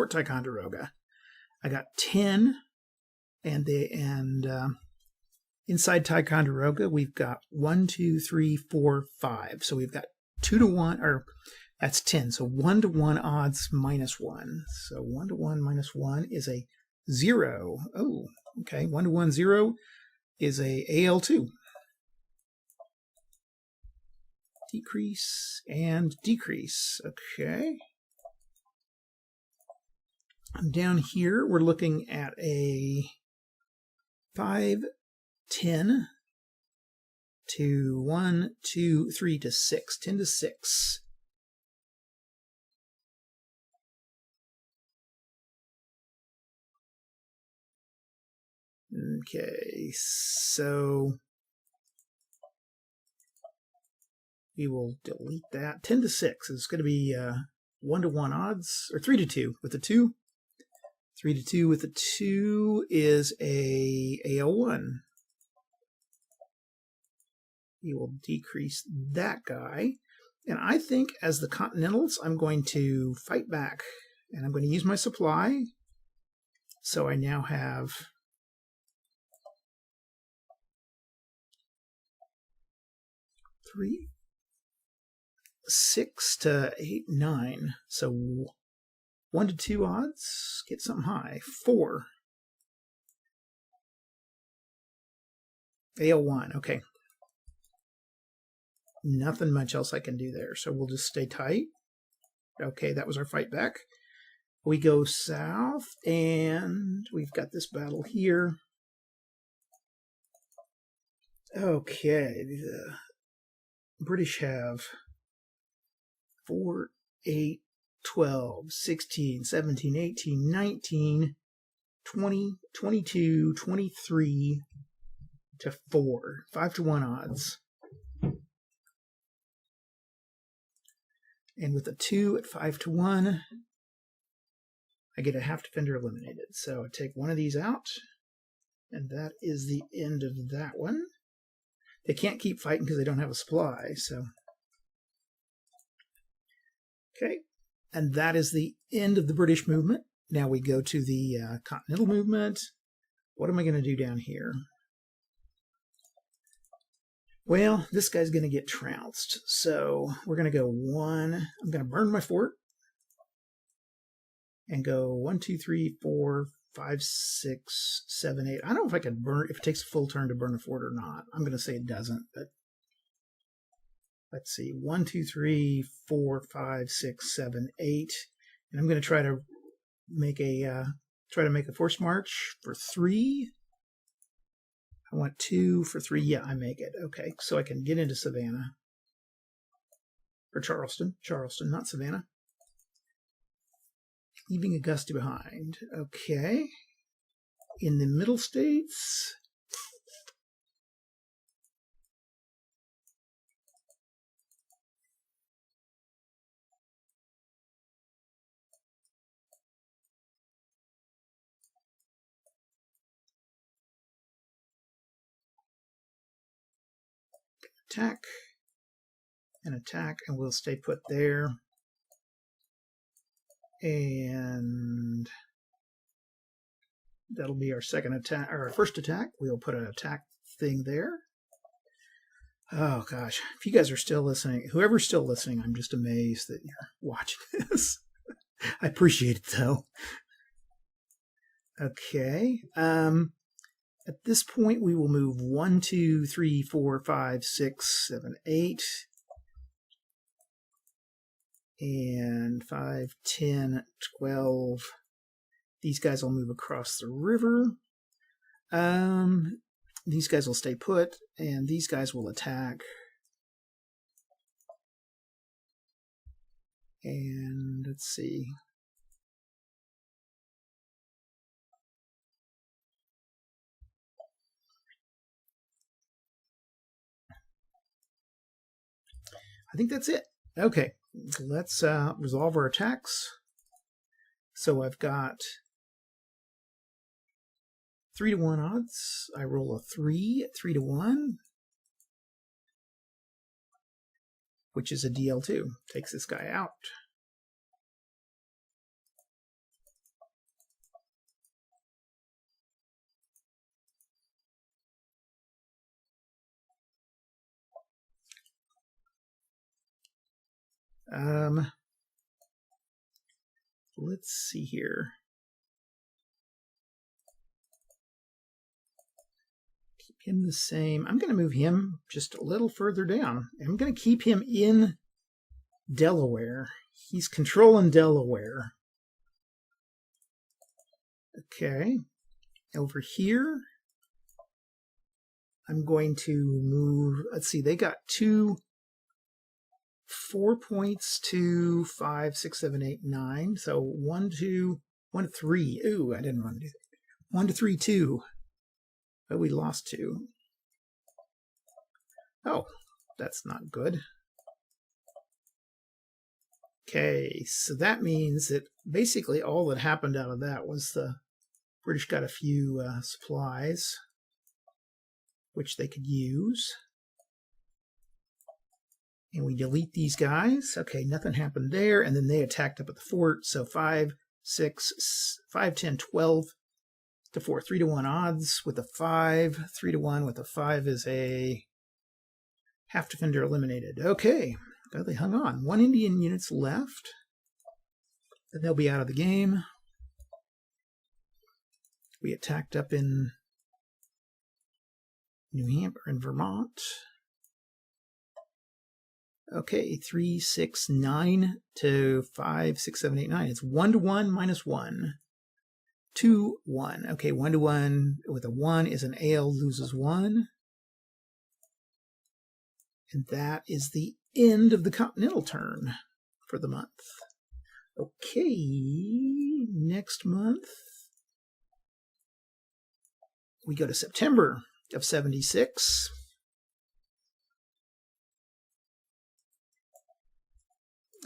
Ticonderoga. I got 10, and inside Ticonderoga we've got 1, 2, 3, 4, 5. So we've got 2 to 1, or that's 10. So 1 to 1 odds minus 1. So 1 to 1 minus 1 is a 0. Oh, okay. 1 to 1, 0 is a AL2. Decrease and decrease. Okay. Down here, we're looking at a 5, 10 to 1, 2, 3 to 6. 10 to 6. Okay, so we will delete that. 10 to 6 is going to be 1 to 1 odds, or 3 to 2 with the 2. 3 to 2 with the 2 is a AL1. We will decrease that guy. And I think as the Continentals, I'm going to fight back. And I'm going to use my supply. So I now have 3, 6 to 8, 9. So 1 to 2 odds. Get something high. 4. AL1. Okay. Nothing much else I can do there. So we'll just stay tight. Okay, that was our fight back. We go south, and we've got this battle here. Okay, the British have 4, 8, 12, 16, 17, 18, 19, 20, 22, 23 to 4. 5 to 1 odds. And with a 2 at 5 to 1, I get a half defender eliminated. So I take one of these out, and that is the end of that one. They can't keep fighting because they don't have a supply, so. Okay, and that is the end of the British movement. Now we go to the Continental movement. What am I going to do down here? Well, this guy's going to get trounced. So we're going to go 1. I'm going to burn my fort. And go 1, 2, 3, 4, 5, 6, 7, 8. I don't know if I can burn, if it takes a full turn to burn a fort or not. I'm going to say it doesn't, but let's see. 1, 2, 3, 4, 5, 6, 7, 8. And I'm going to try to make a forced march for 3. I want 2 for 3. Yeah, I make it. Okay, so I can get into Savannah. Or Charleston. Charleston, not Savannah. Leaving Augusta behind. Okay. In the middle states. Attack. And attack, and we'll stay put there. And that'll be our second attack, or our first attack. We'll put an attack thing there. Oh gosh, if you guys are still listening, whoever's still listening, I'm just amazed that you're watching this. I appreciate it though. Okay. At this point, we will move 1, 2, 3, 4, 5, 6, 7, 8. And 5, 10, 12. These guys will move across the river. These guys will stay put, and these guys will attack. And let's see. I think that's it. Okay, let's resolve our attacks. So I've got 3 to 1 odds. I roll a 3 at 3 to 1, which is a DL2. Takes this guy out. Let's see here. Keep him the same. I'm going to move him just a little further down. I'm going to keep him in Delaware. He's controlling Delaware. Okay. Over here, I'm going to move, let's see, they got 4 points, 2, 5, 6, 7, 8, 9. So 1, 2, 1, 3. Ooh, I didn't want to do that. 1, 2, 3, 2. But we lost 2. Oh, that's not good. Okay, so that means that basically all that happened out of that was the British got a few supplies, which they could use. And we delete these guys. Okay, nothing happened there. And then they attacked up at the fort. So 5, 6, 5, 10, 12 to 4. 3 to 1 odds with a 5. 3 to 1 with a 5 is a half defender eliminated. Okay, well, they hung on. 1 Indian unit's left. Then they'll be out of the game. We attacked up in New Hampshire and Vermont. Okay, 3, 6, 9 to 5, 6, 7, 8, 9. It's 1 to 1 minus 1. 2, 1. Okay, 1 to 1 with a 1 is an ale, loses 1. And that is the end of the continental turn for the month. Okay, next month we go to September of 76.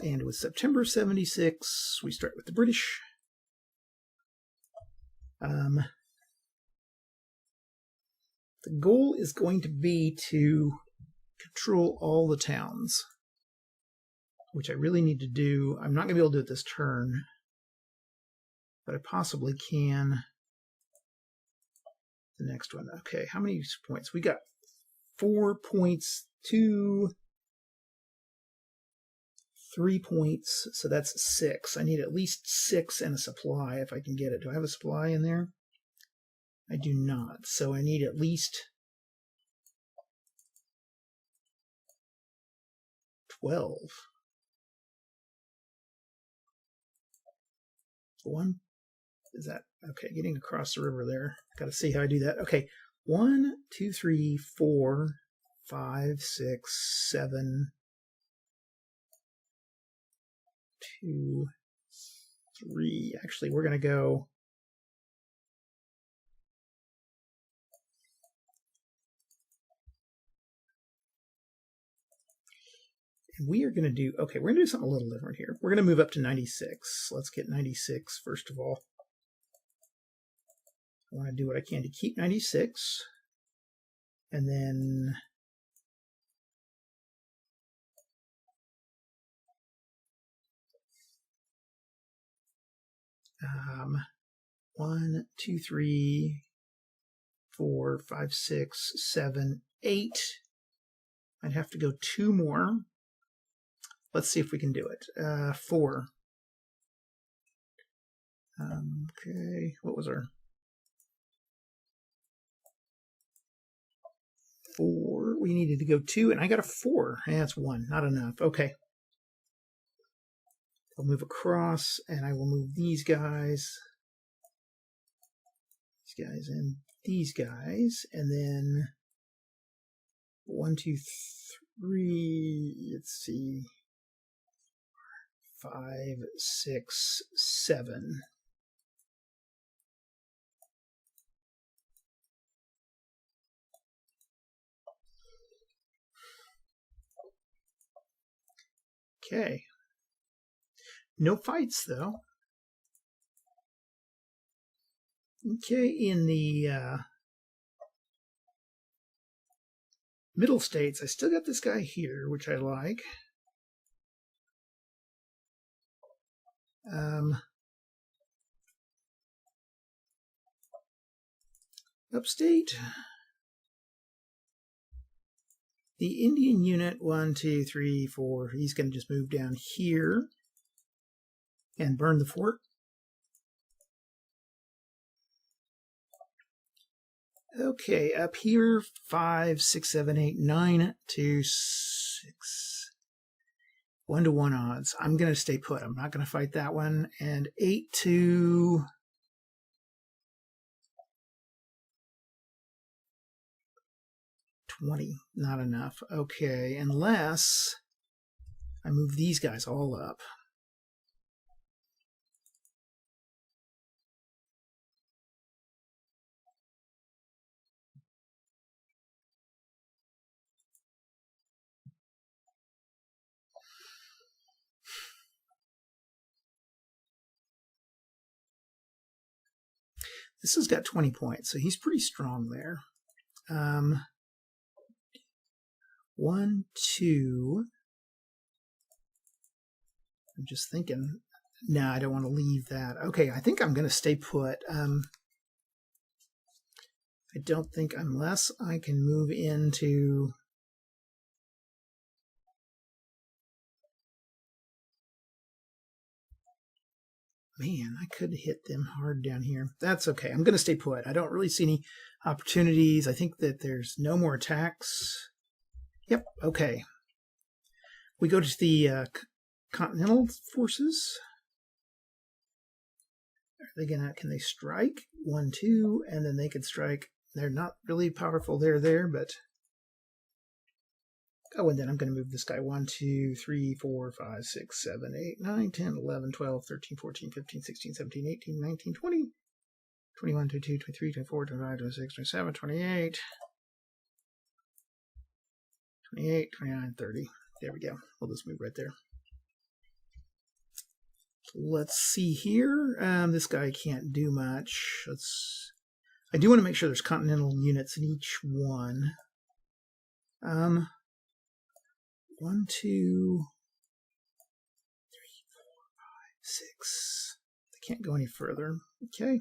And with September 76, we start with the British. The goal is going to be to control all the towns, which I really need to do. I'm not going to be able to do it this turn, but I possibly can the next one. Okay, how many points? We got 4 points, 2, 3 points, so that's 6. I need at least 6 and a supply if I can get it. Do I have a supply in there? I do not, so I need at least 12. 1? Is that okay? Getting across the river there. Got to see how I do that. Okay, 1, 2, 3, 4, 5, 6, 7, 2, 3. Actually, we're going to go. And we are going to do, okay, we're going to do something a little different here. We're going to move up to 96. Let's get 96 first of all. I want to do what I can to keep 96. And then 1, 2, 3, 4, 5, 6, 7, 8. I'd have to go 2 more. Let's see if we can do it. 4. Okay, what was our 4? We needed to go 2, and I got a 4. Yeah, that's 1, not enough. Okay. I'll move across, and I will move these guys, and these guys, and then 1, 2, 3. Let's see. 5, 6, 7. Okay. No fights, though. Okay, in the middle states, I still got this guy here, which I like. Upstate. The Indian unit, 1, 2, 3, 4, he's going to just move down here and burn the fort. Okay, up here, 5, 6, 7, 8, 9, 2, 6. 1-to-1 odds. I'm going to stay put. I'm not going to fight that one. And 8 to 20. Not enough. Okay, unless I move these guys all up. This has got 20 points, so he's pretty strong there. 1, 2. I'm just thinking, no, I don't want to leave that. Okay, I think I'm going to stay put. I don't think, unless I can move into... Man, I could hit them hard down here. That's okay. I'm going to stay put. I don't really see any opportunities. I think that there's no more attacks. Yep, okay. We go to the Continental forces. Are they gonna? Can they strike? 1, 2, and then they can strike. They're not really powerful. They're there, but... Oh, and then I'm going to move this guy 1, 2, 3, 4, 5, 6, 7, 8, 9, 10, 11, 12, 13, 14, 15, 16, 17, 18, 19, 20, 21, 22, 23, 24, 25, 26, 27, 28, 28, 29, 30. There we go. We'll just move right there. Let's see here. This guy can't do much. I do want to make sure there's continental units in each one. 1, 2, 3, 4, 5, 6. They can't go any further. Okay.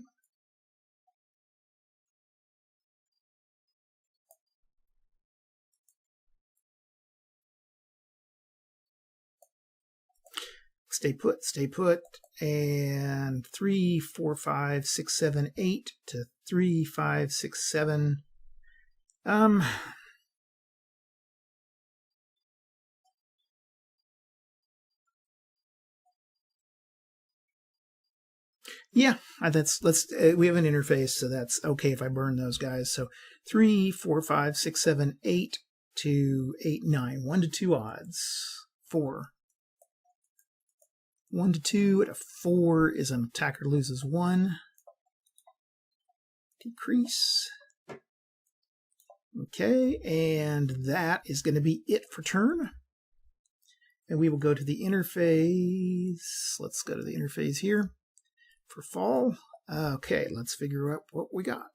Stay put, stay put. And 3, 4, 5, 6, 7, 8 to 3, 5, 6, 7. Yeah, we have an interface, so that's okay if I burn those guys. So 3, 4, 5, 6, 7, 8 to 8, 9. 1 to 2 odds. 4. 1 to 2 at a 4 is an attacker loses 1. Decrease. Okay, and that is going to be it for turn. And we will go to the interface. Let's go to the interface here for fall. Okay, let's figure out what we got.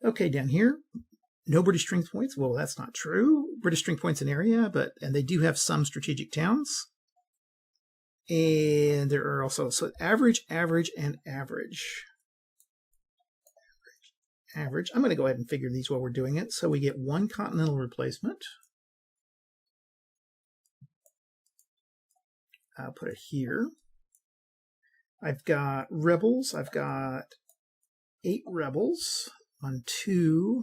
Okay, down here, no British strength points. Well, that's not true. British strength points in area, and they do have some strategic towns. And there are also, so average, average, and average. Average. I'm going to go ahead and figure these while we're doing it. So we get 1 continental replacement. I'll put it here. I've got rebels. I've got 8 rebels. 1, 2,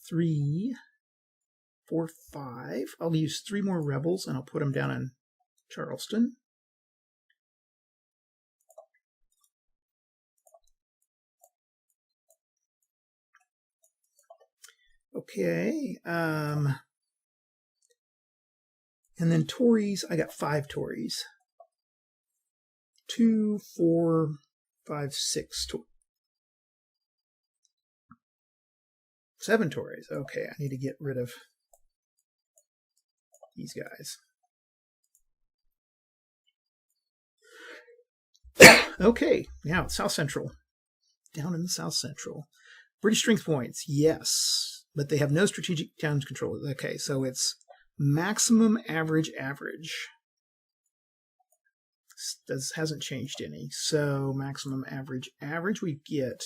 3, 4, 5. I'll use 3 more rebels and I'll put them down in Charleston. Okay. And then Tories, I got 5 Tories. 2, 4, 5, 6 Tories. 7 Tories. Okay, I need to get rid of these guys. Okay, now South Central. Down in the South Central. British strength points, yes, but they have no strategic towns control. Okay, so it's maximum average average. This hasn't changed any. So maximum average average, we get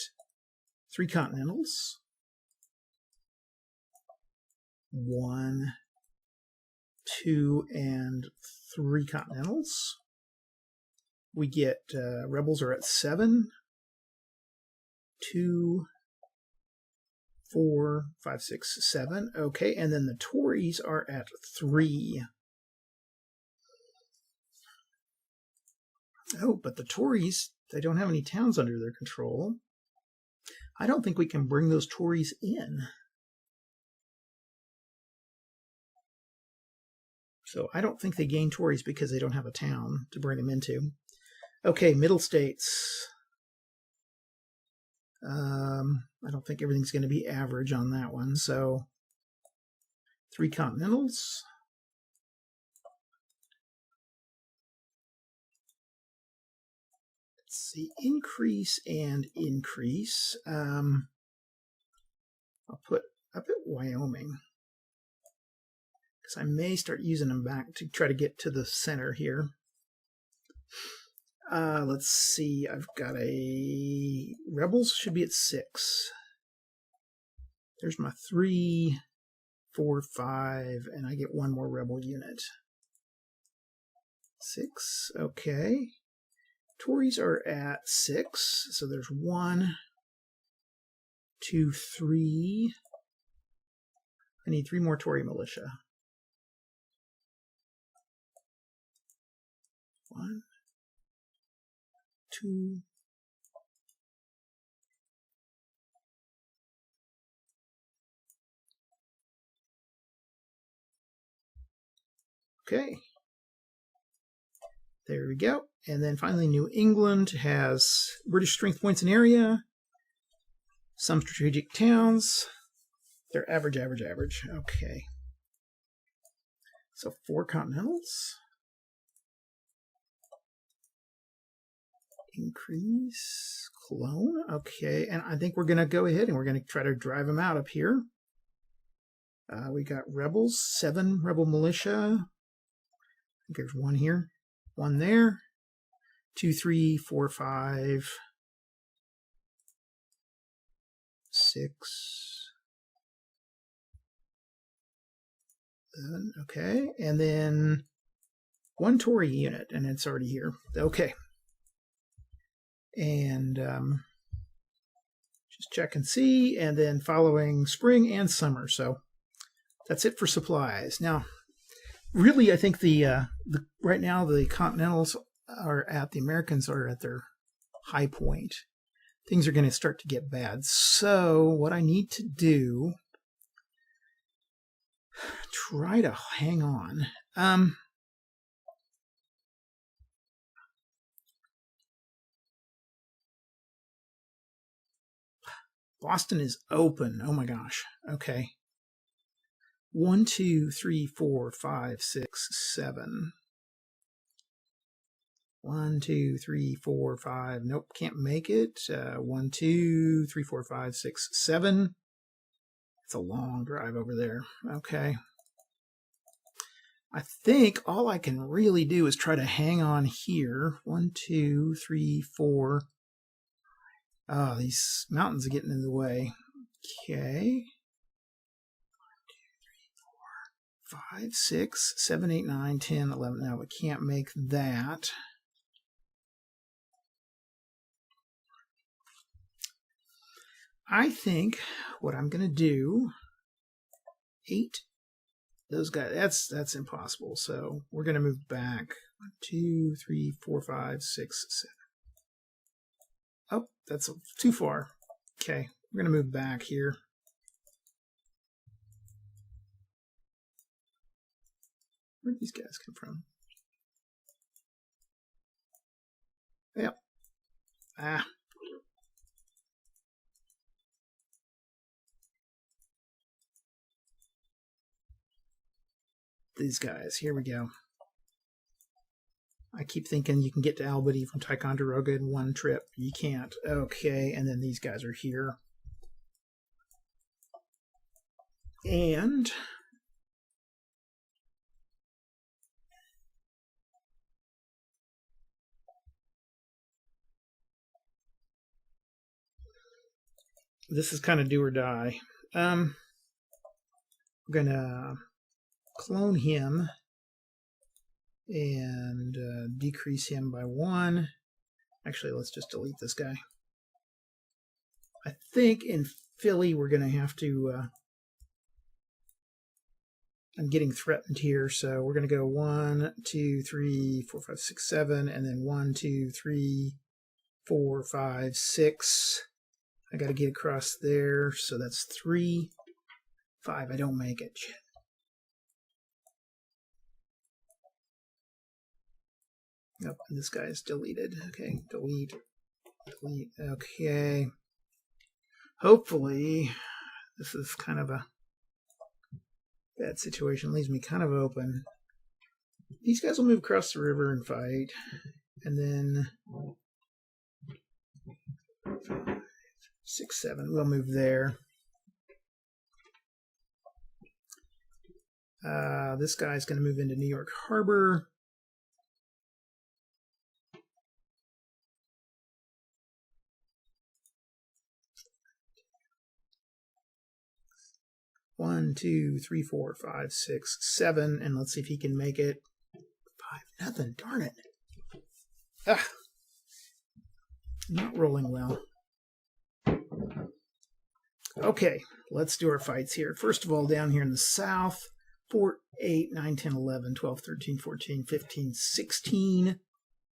3 continentals. 1, 2, and 3 continentals. We get rebels are at 7, 2, 4, 5, 6, 7. Okay, and then the Tories are at 3. Oh, but the Tories, they don't have any towns under their control. I don't think we can bring those Tories in. So I don't think they gain Tories because they don't have a town to bring them into. Okay, Middle States. I don't think everything's going to be average on that one. So 3 continentals. Let's see, increase and increase. I'll put up at Wyoming, because I may start using them back to try to get to the center here. Let's see, I've got a... Rebels should be at 6. There's my 3, 4, 5, and I get 1 more rebel unit. 6, okay. Tories are at 6, so there's 1, 2, 3. I need 3 more Tory militia. 1, 2. Okay. There we go. And then finally, New England has British strength points in area, some strategic towns. They're average, average, average. Okay. So 4 continentals. Increase, clone. Okay, and I think we're going to go ahead and we're going to try to drive them out up here. We got rebels, 7 rebel militia. I think there's 1 here, 1 there. 2, 3, 4, 5, 6, 7. Okay, and then 1 Tory unit, and it's already here. Okay. And just check and see, and then following spring and summer. So that's it for supplies. Now, really, I think the right now the Continentals the Americans are at their high point. Things are going to start to get bad. So what I need to do, try to hang on. Boston is open. Oh my gosh. Okay. 1, 2, 3, 4, 5, 6, 7. 1, 2, 3, 4, 5. Nope, can't make it. 1, 2, 3, 4, 5, 6, 7. It's a long drive over there. Okay. I think all I can really do is try to hang on here. 1, 2, 3, 4. Oh, these mountains are getting in the way. Okay. 5, 6, 7, 8, 9, 10, 11. Now we can't make that. I think what I'm going to do, 8, those guys, that's impossible. So we're going to move back. 1, 2, 3, 4, 5, 6, 7. Oh, that's too far. Okay, we're going to move back here. Where'd these guys come from? Yep. Ah. These guys. Here we go. I keep thinking you can get to Albany from Ticonderoga in 1 trip. You can't. Okay, and then these guys are here. And this is kind of do or die. We're going to clone him and decrease him by 1. Actually, let's just delete this guy. I think in Philly we're going to have to... I'm getting threatened here, so we're going to go 1, 2, 3, 4, 5, 6, 7, and then 1, 2, 3, 4, 5, 6. I got to get across there, so that's 3, 5. I don't make it. Shit. Nope, and this guy is deleted. Okay, delete. Okay. Hopefully, this is kind of a bad situation. Leaves me kind of open. These guys will move across the river and fight. And then 5, 6, 7. We'll move there. This guy's going to move into New York Harbor. One, 2, 3, 4, 5, 6, 7, and let's see if he can make it. 5, nothing. Darn it. Ah, not rolling well. Okay, let's do our fights here. First of all, down here in the south, 4, 8, 9, 10, 11, 12, 13, 14, 15, 16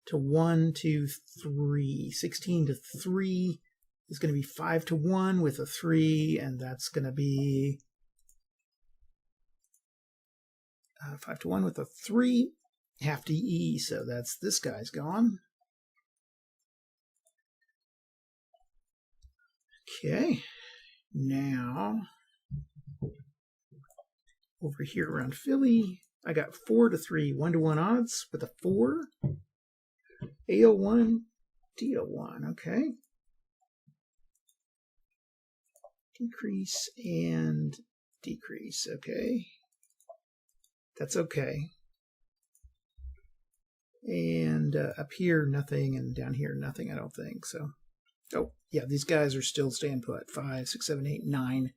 to 1, 2, 3. 16 to 3 is going to be 5 to 1 with a 3, and that's going to be 5 to 1 with a 3, half DE, so that's this guy's gone. Okay, now over here around Philly, I got 4 to 3, 1 to 1 odds with a 4. AO1, DO1, okay. Decrease and decrease, okay. That's okay. And up here, nothing, and down here, nothing, I don't think. So, oh, yeah, these guys are still staying put. 5, 6, 7, 8, 9.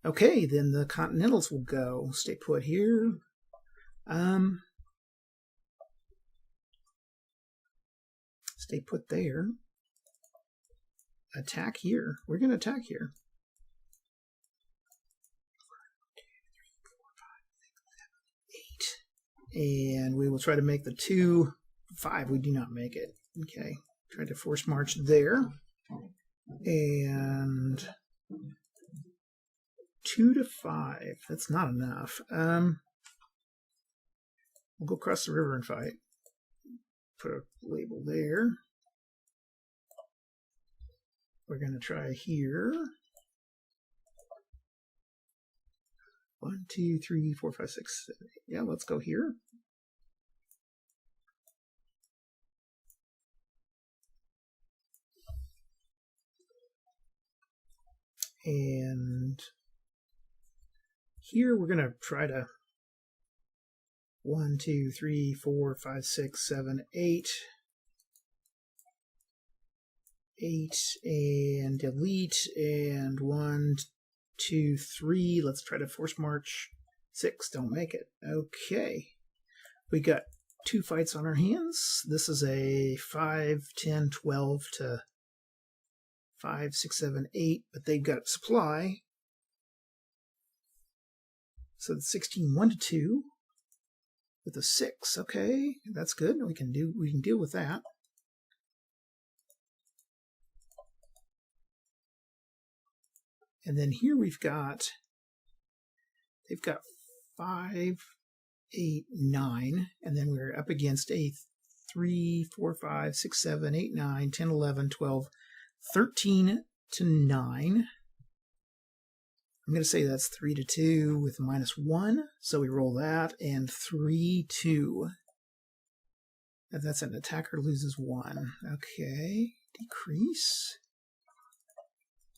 Okay, then the Continentals will go. Stay put here. Stay put there. Attack here. We're going to attack here. 8. And we will try to make the 2, 5. We do not make it. Okay. Try to force march there. And 2 to 5. That's not enough. We'll go across the river and fight. Put a label there. We're going to try here. 1, 2, 3, 4, 5, 6, 7, 8. Yeah, let's go here. And here we're going to try to 1, 2, 3, 4, 5, 6, 7, 8. 8 and delete and 1, 2, 3. Let's try to force march. 6, don't make it. Okay. We got 2 fights on our hands. This is a 5, 10, 12 to 5, 6, 7, 8, but they've got supply. So it's 16, 1 to 2 with a 6. Okay, that's good. We can deal with that. And then here they've got 5, 8, 9, and then we're up against a 3, 4, 5, 6, 7, 8, 9, 10, 11, 12, 13 to 9. I'm going to say that's 3 to 2 with -1, so we roll that, and 3, 2. And that's an attacker loses 1. Okay, decrease.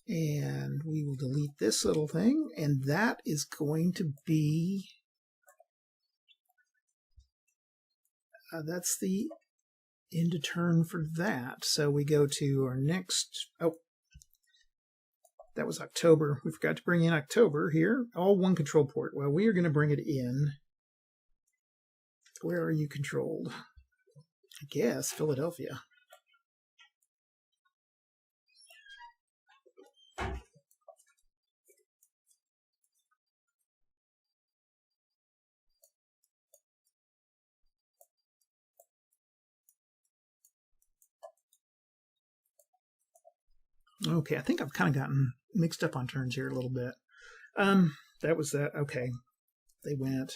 And we will delete this little thing, and that is going to be, that's the end of turn for that. So we go to our next, that was October. We forgot to bring in October here. All one control port. Well, we are going to bring it in. Where are you controlled? I guess Philadelphia. Okay, I think I've kind of gotten mixed up on turns here a little bit. That was that. Okay, they went.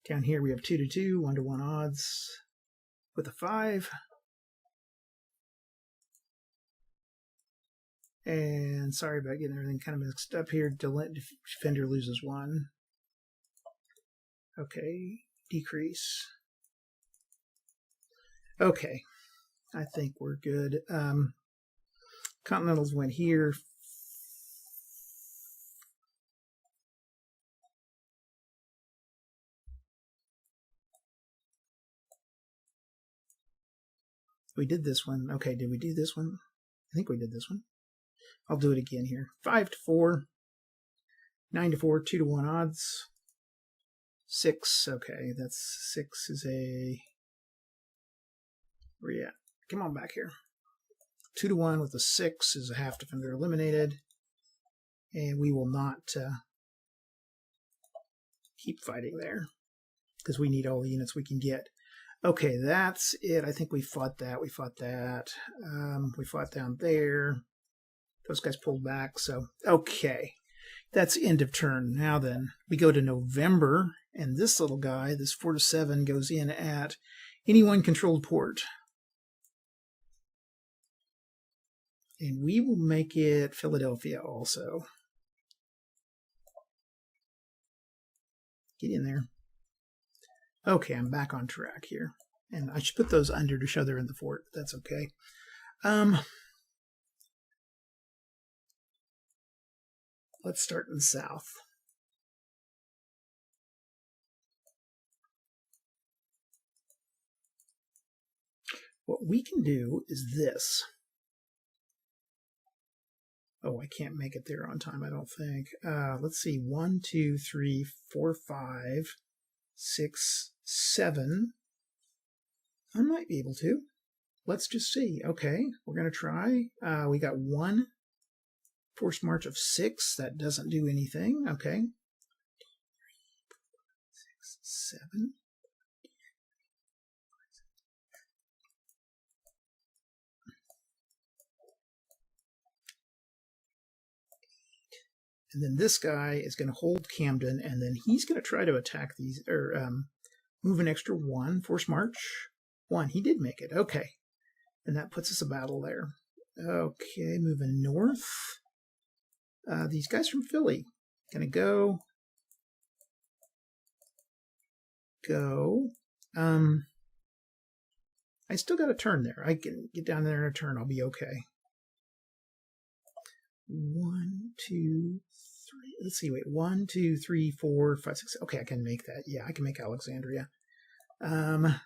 Down here we have 2-2, 1-1 odds with a 5. And sorry about getting everything kind of mixed up here. Defender loses 1. Okay, decrease. Okay, I think we're good. Continentals went here. We did this one. Okay, did we do this one? I think we did this one. I'll do it again here. 5-4, 9-4, 2-1 odds. 6. Okay, that's 6 is a. Where you at? Come on back here. 2-1 with a 6 is a half defender eliminated, and we will not keep fighting there because we need all the units we can get. Okay, that's it. I think we fought that. We fought that. We fought down there. Those guys pulled back. So, okay. That's end of turn. Now then, we go to November, and this little guy, this 4-7, goes in at any one controlled port. And we will make it Philadelphia also. Get in there. Okay, I'm back on track here. And I should put those under to show they're in the fort. That's okay. Let's start in the south. What we can do is this. Oh, I can't make it there on time, I don't think. Let's see. 1, 2, 3, 4, 5, 6, 7. I might be able to. Let's just see. Okay, we're going to try. We got 1 forced march of 6. That doesn't do anything. Okay. 6, 7. And then this guy is going to hold Camden, and then he's going to try to attack these, or move an extra 1. Force march. 1. He did make it. Okay. And that puts us a battle there. Okay, moving north. These guys from Philly. Going to go. I still got a turn there. I can get down there in a turn. I'll be okay. 1, 2, 3. Let's see. Wait. 1, 2, 3, 4, 5, 6. Okay, I can make that. Yeah, I can make Alexandria. We're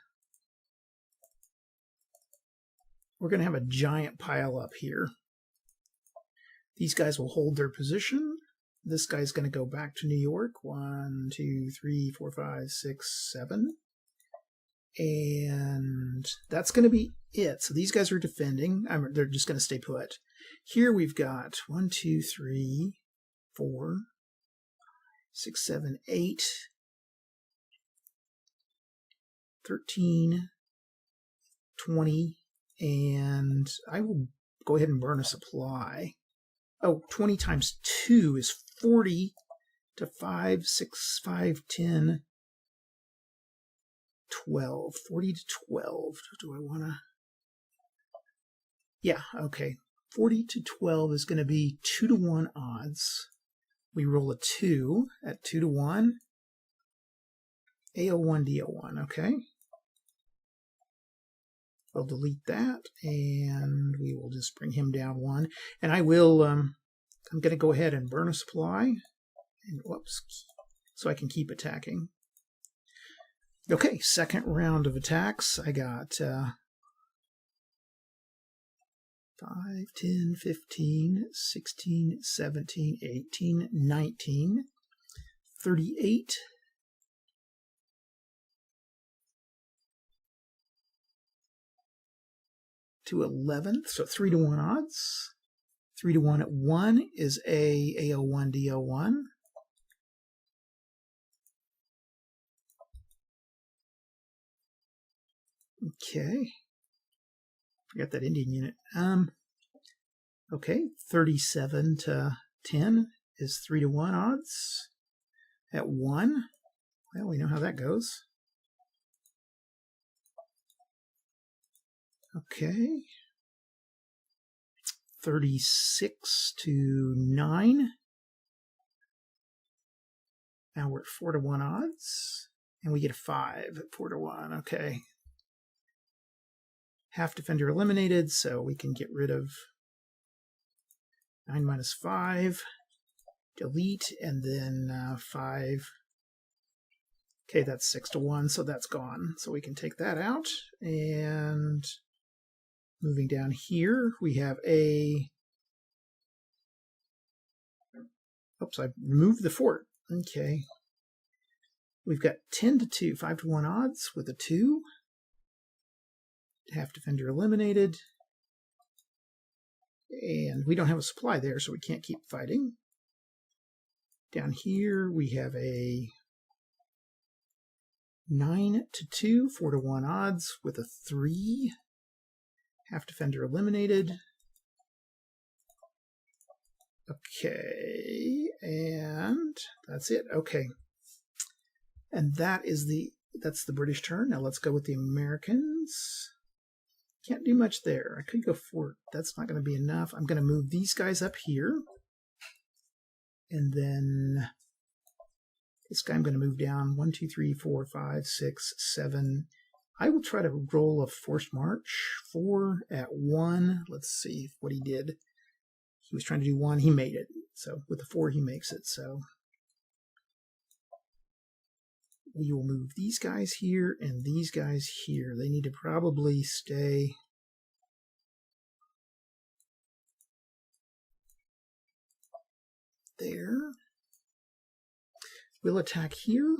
going to have a giant pile up here. These guys will hold their position. This guy's going to go back to New York. 1, 2, 3, 4, 5, 6, 7. And that's going to be it. So these guys are defending. They're just going to stay put. Here we've got 1, 2, 3, 4, 6, 7, 8, 13, 20, and I will go ahead and burn a supply. Oh, 20 times 2 is 40 to 5, 6, 5, 10, 12. 40 to 12. Do I want to? Yeah, okay. 40 to 12 is going to be 2-1 odds. We roll a 2 at 2-1. AO1, DO1, okay. We'll delete that, and we will just bring him down 1. And I will, I'm going to go ahead and burn a supply. And whoops, so I can keep attacking. Okay, second round of attacks. I got 5, 10, 15, 16, 17, 18, 19, 38, to 11th, so 3-to-1 odds. 3-to-1 at 1 is AO1, DO1. Okay. Forgot that Indian unit. Okay, 37 to 10 is 3-to-1 odds. At 1, well, we know how that goes. Okay. 36 to 9. Now we're at 4-to-1 odds. And we get a 5 at 4-to-1. Okay. Half defender eliminated, so we can get rid of 9 minus 5. Delete, and then 5. Okay, that's 6-to-1, so that's gone. So we can take that out. And moving down here, we have a... Oops, I removed the fort. Okay. We've got 10 to 2, 5-to-1 odds with a 2. Half defender eliminated. And we don't have a supply there, so we can't keep fighting. Down here, we have a 9 to 2, 4-to-1 odds with a 3. Half defender eliminated. Okay, and that's it. Okay. And that's the British turn. Now let's go with the Americans. Can't do much there. I could go fort. That's not going to be enough. I'm going to move these guys up here. And then this guy I'm going to move down 1, 2, 3, 4, 5, 6, 7. I will try to roll a forced march. 4 at 1. Let's see what he did. He was trying to do 1. He made it. So with the 4, he makes it. So we will move these guys here and these guys here. They need to probably stay there. We'll attack here.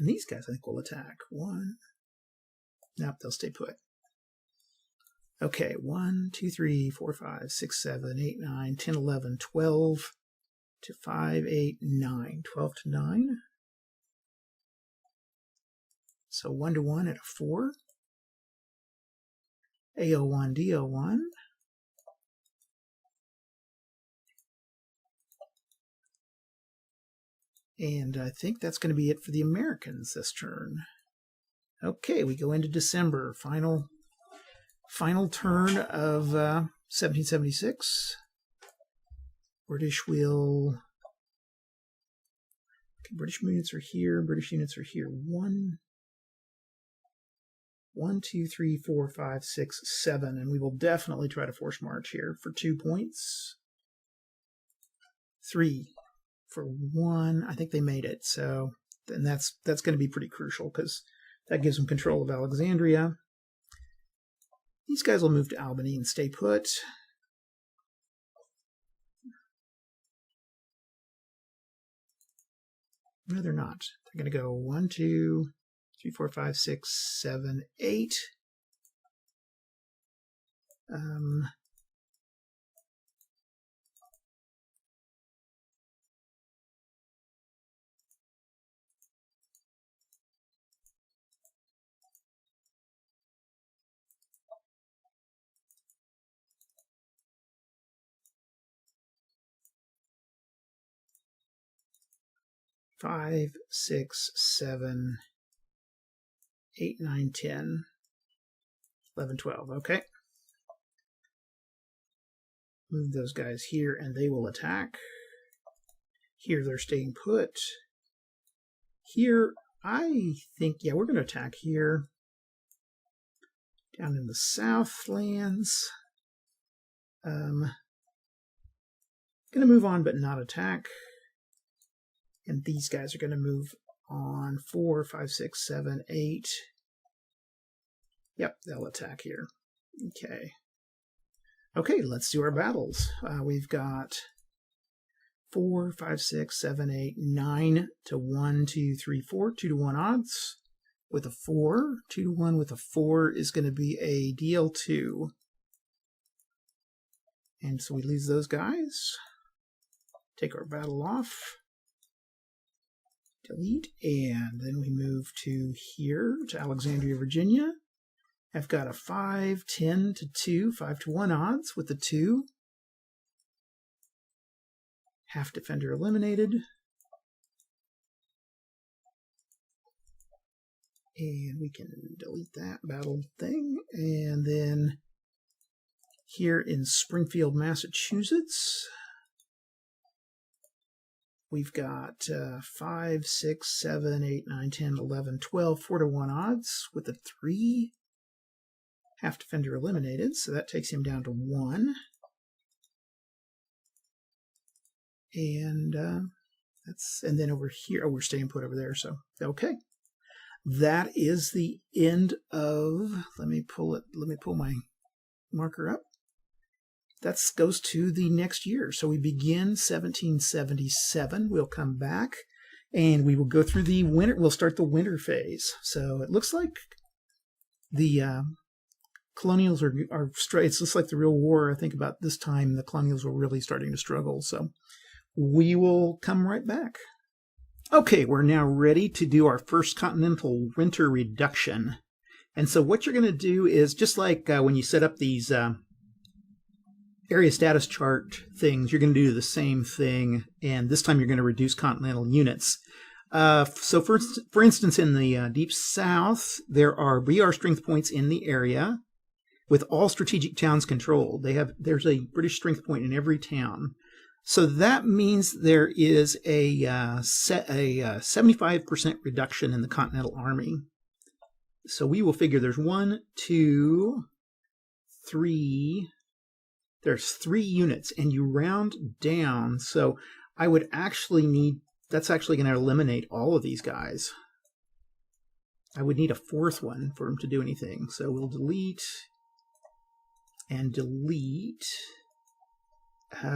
And these guys, I think, will attack. 1. Nope, they'll stay put. Okay, 1, 2, 3, 4, 5, 6, 7, 8, 9, 10, 11, 12 to 5, 8, 9. 12 to 9. So 1-to-1 at a 4. AO1, DO1. And I think that's going to be it for the Americans this turn. Okay, we go into December. Final turn of 1776. British will... Okay, British units are here. British units are here. 1, 2, 3, 4, 5, 6, 7. And we will definitely try to force march here for 2 points. 3 for 1. I think they made it. So then that's going to be pretty crucial because that gives them control of Alexandria. These guys will move to Albany and stay put. No, they're not. They're going to go 1, 2, 3, 4, 5, 6, 7, 8. 5, 6, 7, 8, 9, 10, 11, 12. Okay. Move those guys here and they will attack. Here they're staying put. Here, I think, yeah, we're going to attack here. Down in the Southlands. Going to move on but not attack. And these guys are going to move on 4, 5, 6, 7, 8. Yep, they'll attack here. Okay. Okay, let's do our battles. We've got 4, 5, 6, 7, 8, 9 to 1, 2, 3, 4, 2 to 1 odds with a 4. 2 to 1 with a 4 is going to be a DL2. And so we lose those guys. Take our battle off. Delete. And then we move to here, to Alexandria, Virginia. I've got a 5, 10 to 2, 5 to 1 odds with the 2. Half defender eliminated. And we can delete that battle thing. And then here in Springfield, Massachusetts, we've got 5, 6, 7, 8, 9, 10, 11, 12, 4 to 1 odds with a 3. Half defender eliminated, so that takes him down to 1. And and then over here, oh, we're staying put over there, so okay. That is the end of, let me pull my marker up. That goes to the next year. So we begin 1777. We'll come back and we will go through the winter. We'll start the winter phase. So it looks like the colonials are it looks like the real war. I think about this time the colonials were really starting to struggle. So we will come right back. Okay, we're now ready to do our first continental winter reduction. And so what you're going to do is just like when you set up these area status chart things, you're going to do the same thing. And this time you're going to reduce continental units. So for instance, in the Deep South, there are BR strength points in the area with all strategic towns controlled. There's a British strength point in every town. So that means there is a 75% reduction in the Continental Army. So we will figure there's 1, 2, 3. There's 3 units, and you round down. So I would actually need, that's actually going to eliminate all of these guys. I would need a 4th one for them to do anything. So we'll delete and delete.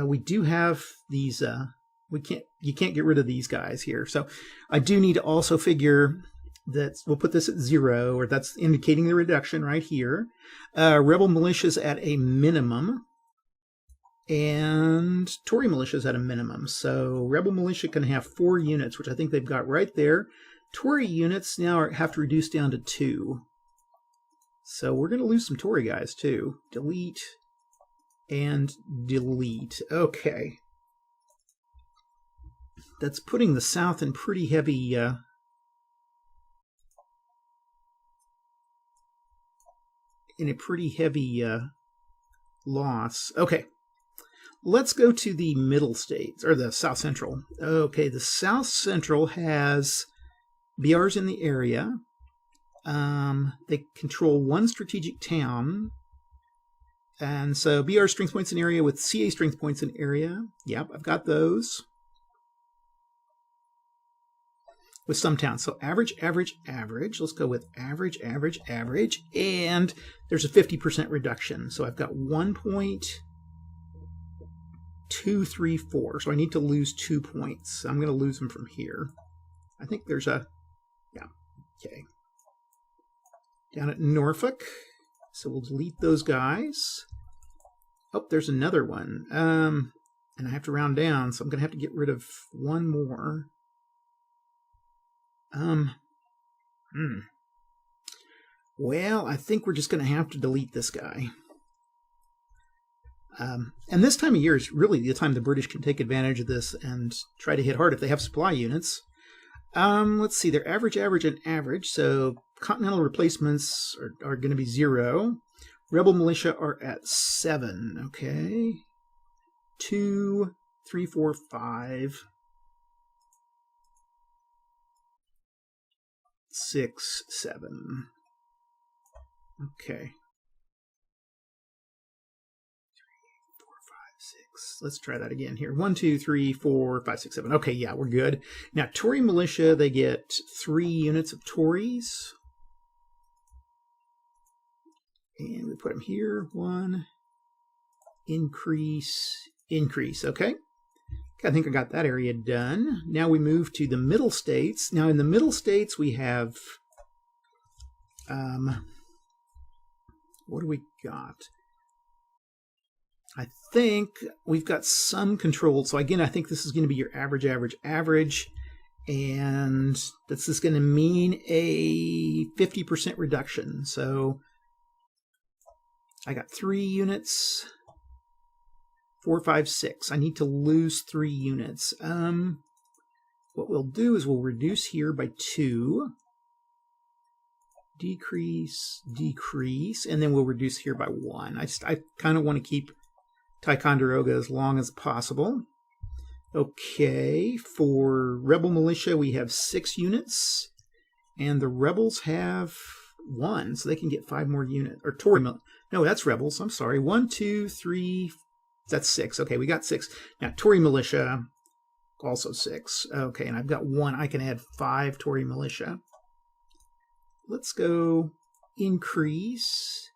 We do have these, you can't get rid of these guys here. So I do need to also figure that we'll put this at 0, or that's indicating the reduction right here. Rebel militias at a minimum, and Tory militias at a minimum. So rebel militia can have 4 units, which I think they've got right there. Tory units now have to reduce down to 2. So we're going to lose some Tory guys too. Delete and delete. Okay. That's putting the South in pretty heavy loss. Okay. Let's go to the middle states, or the South Central. Okay, the South Central has BRs in the area. They control 1 strategic town. And so BR strength points in area with CA strength points in area. Yep, I've got those. With some towns. So average, average, average. Let's go with average, average, average. And there's a 50% reduction. So I've got 1.234. So I need to lose 2 points. I'm going to lose them from here. I think there's a, yeah, okay. Down at Norfolk. So we'll delete those guys. Oh, there's another one. And I have to round down, so I'm going to have to get rid of 1 more. Well, I think we're just going to have to delete this guy. And this time of year is really the time the British can take advantage of this and try to hit hard if they have supply units. Let's see, they're average, average, and average. So continental replacements are going to be 0. Rebel militia are at 7. Okay. 2, 3, 4, 5. 6, 7. Okay. 3, 4, 5, 6, 6. Let's try that again here. 1, 2, 3, 4, 5, 6, 7. Okay, yeah, we're good. Now, Tory militia, they get 3 units of Tories. And we put them here. 1, increase, increase. Okay. I think I got that area done. Now we move to the middle states. Now in the middle states we have, what do we got? I think we've got some control. So again, I think this is going to be your average, average, average. And this is going to mean a 50% reduction. So I got 3 units. 4, 5, 6. I need to lose 3 units. What we'll do is we'll reduce here by 2. Decrease, decrease, and then we'll reduce here by 1. I kind of want to keep Ticonderoga as long as possible. Okay, for Rebel Militia we have 6 units, and the Rebels have 1, so they can get 5 more units. Or Tory Militia. No, that's Rebels. I'm sorry. 1, 2, 3. That's 6. Okay, we got 6. Now, Tory Militia, also 6. Okay, and I've got 1. I can add 5 Tory Militia. Let's go increase,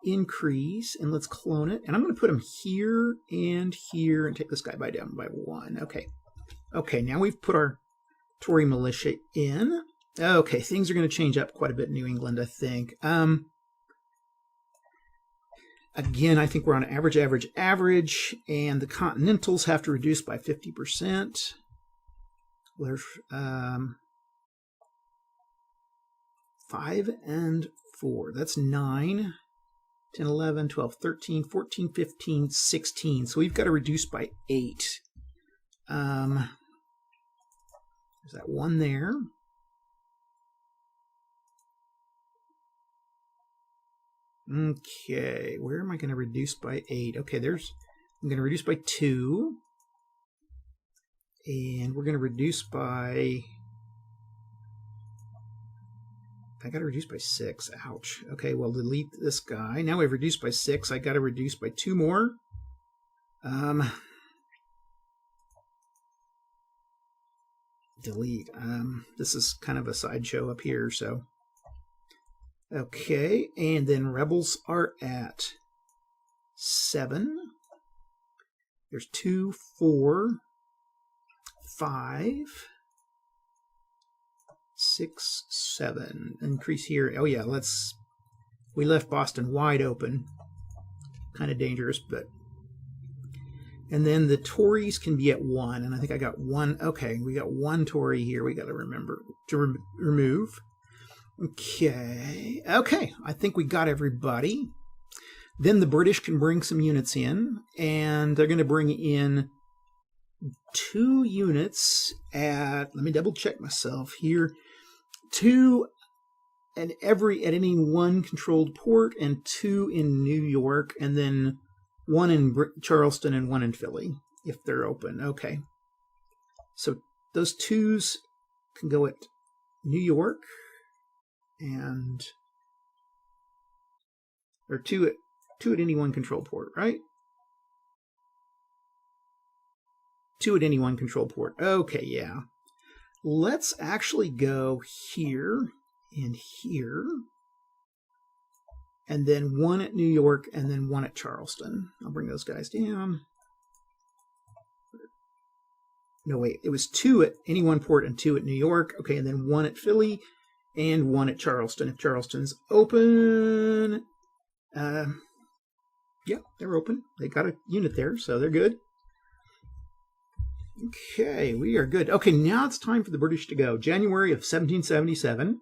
increase, and let's clone it. And I'm going to put them here and here and take this guy down by 1. Okay. Okay, now we've put our Tory Militia in. Okay, things are going to change up quite a bit in New England, I think. Again, I think we're on average, average, average, and the Continentals have to reduce by 50%. There's 5 and 4. That's 9, 10, 11, 12, 13, 14, 15, 16. So we've got to reduce by 8. There's that 1 there. Okay, where am I going to reduce by 8? Okay, I'm going to reduce by 2. And we're going to reduce by, I got to reduce by 6. Ouch. Okay, well, delete this guy. Now we've reduced by 6. I got to reduce by 2 more. Delete. This is kind of a sideshow up here, so. Okay, and then Rebels are at 7. There's 2, 4, 5, 6, 7. Increase here. Oh yeah, we left Boston wide open. Kind of dangerous, but. And then the Tories can be at 1, and I think I got 1. Okay, we got 1 Tory here. We got to remember to remove. Okay, I think we got everybody. Then the British can bring some units in, and they're going to bring in 2 units at, let me double check myself here, 2 at any one controlled port, and 2 in New York, and then 1 in Charleston and 1 in Philly, if they're open. Okay, so those 2s can go at New York, and or 2 at any one control port, right? 2 at any one control port. Okay, yeah. Let's actually go here and here, and then 1 at New York, and then 1 at Charleston. I'll bring those guys down. No, wait, it was 2 at any one port and 2 at New York. Okay, and then 1 at Philly, and 1 at Charleston. If Charleston's open, yeah, they're open. They got a unit there, so they're good. Okay, we are good. Okay, now it's time for the British to go. January of 1777.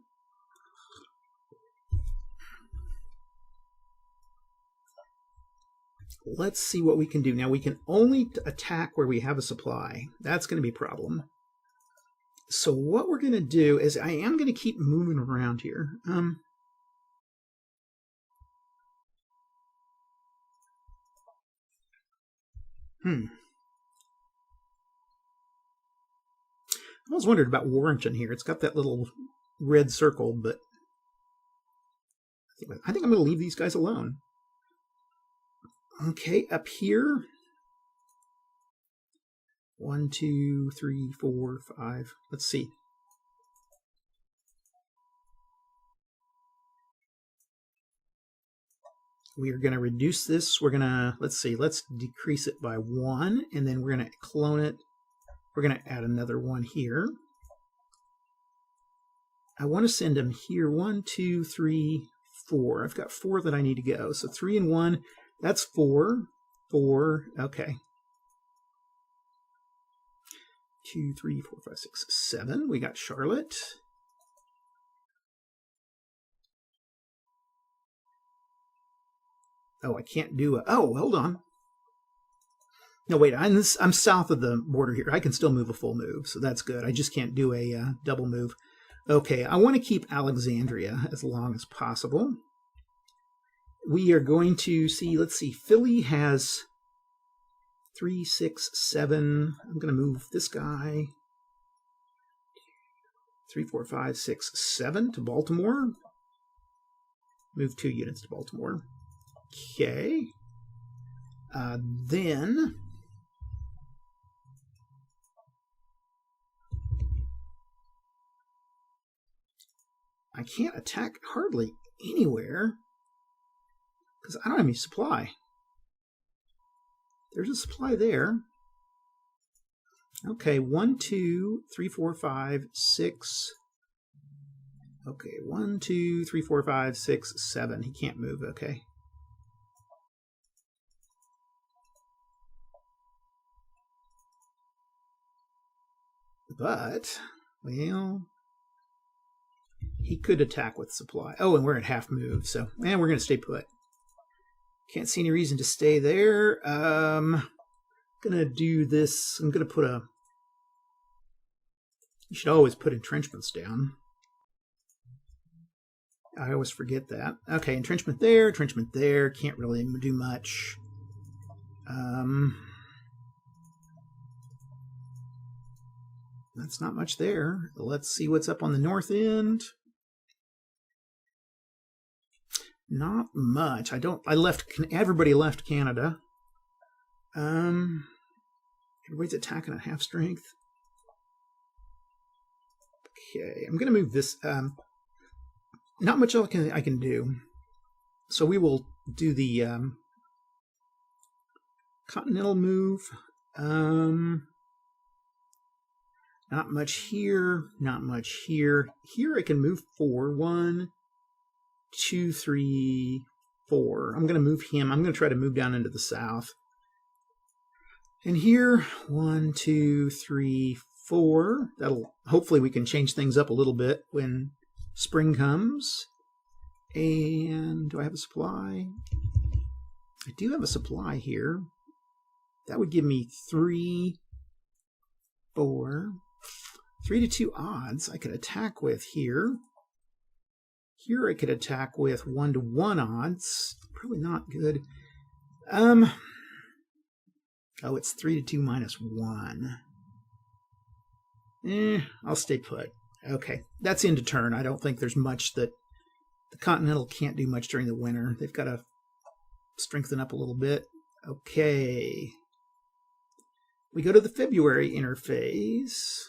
Let's see what we can do. Now, we can only attack where we have a supply. That's going to be a problem. So what we're going to do is I am going to keep moving around here. I was wondering about Warrington here. It's got that little red circle, but I think I'm going to leave these guys alone. Okay, up here, 1, 2, 3, 4, 5. Let's see. We are going to reduce this. We're going to, let's decrease it by 1, and then we're going to clone it. We're going to add another one here. I want to send them here. 1, 2, 3, 4. I've got 4 that I need to go. So 3 and 1, that's 4. 4, okay. 2, 3, 4, 5, 6, 7. We got Charlotte. Oh, I can't do a... Oh, hold on. No, wait, I'm south of the border here. I can still move a full move, so that's good. I just can't do a double move. Okay, I want to keep Alexandria as long as possible. We are going to see, let's see, Philly has 3, 6, 7. I'm going to move this guy. 3, 4, 5, 6, 7 to Baltimore. Move 2 units to Baltimore. Okay. Then I can't attack hardly anywhere because I don't have any supply. There's a supply there. Okay, 1, 2, 3, 4, 5, 6. Okay, 1, 2, 3, 4, 5, 6, 7. He can't move, okay. But, well, he could attack with supply. Oh, and we're at half move, so, we're going to stay put. Can't see any reason to stay there. I'm going to do this. I'm going to put a... You should always put entrenchments down. I always forget that. Okay, entrenchment there, can't really do much. That's not much there. Let's see what's up on the north end. Not much. Everybody left Canada. Everybody's attacking at half strength. Okay, I'm going to move this. Not much else I can do. So we will do the continental move. Not much here. Not much here. Here I can move 4. 1, 2, 3, 4. I'm going to move him. I'm going to try to move down into the south. And here, 1, 2, 3, 4. Hopefully we can change things up a little bit when spring comes. And do I have a supply? I do have a supply here. That would give me 3, 4, 3 to 2 odds I could attack with here. Here I could attack with 1 to 1 odds. Probably not good. Oh, it's 3 to 2 minus 1. I'll stay put. Okay, that's into turn. I don't think there's much that the Continental can't do much during the winter. They've got to strengthen up a little bit. Okay. We go to the February interphase.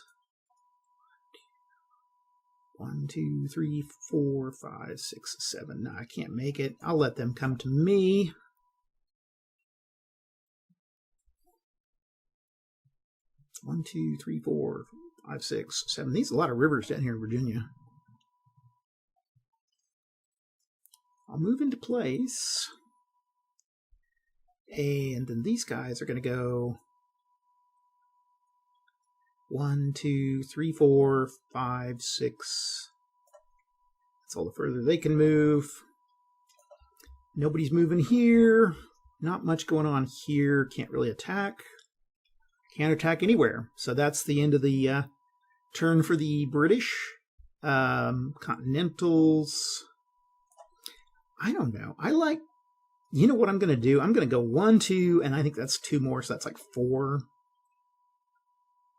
1, 2, 3, 4, 5, 6, 7. No, I can't make it. I'll let them come to me. One, 2, 3, 4, 5, 6, 7. These are a lot of rivers down here in Virginia. I'll move into place. And then these guys are going to go 1, 2, 3, 4, 5, 6. That's all the further they can move. Nobody's moving here. Not much going on here. Can't really attack. Can't attack anywhere. So that's the end of the turn for the British. Continentals. I don't know. You know what I'm going to do? I'm going to go 1, 2, and I think that's 2 more, so that's like 4.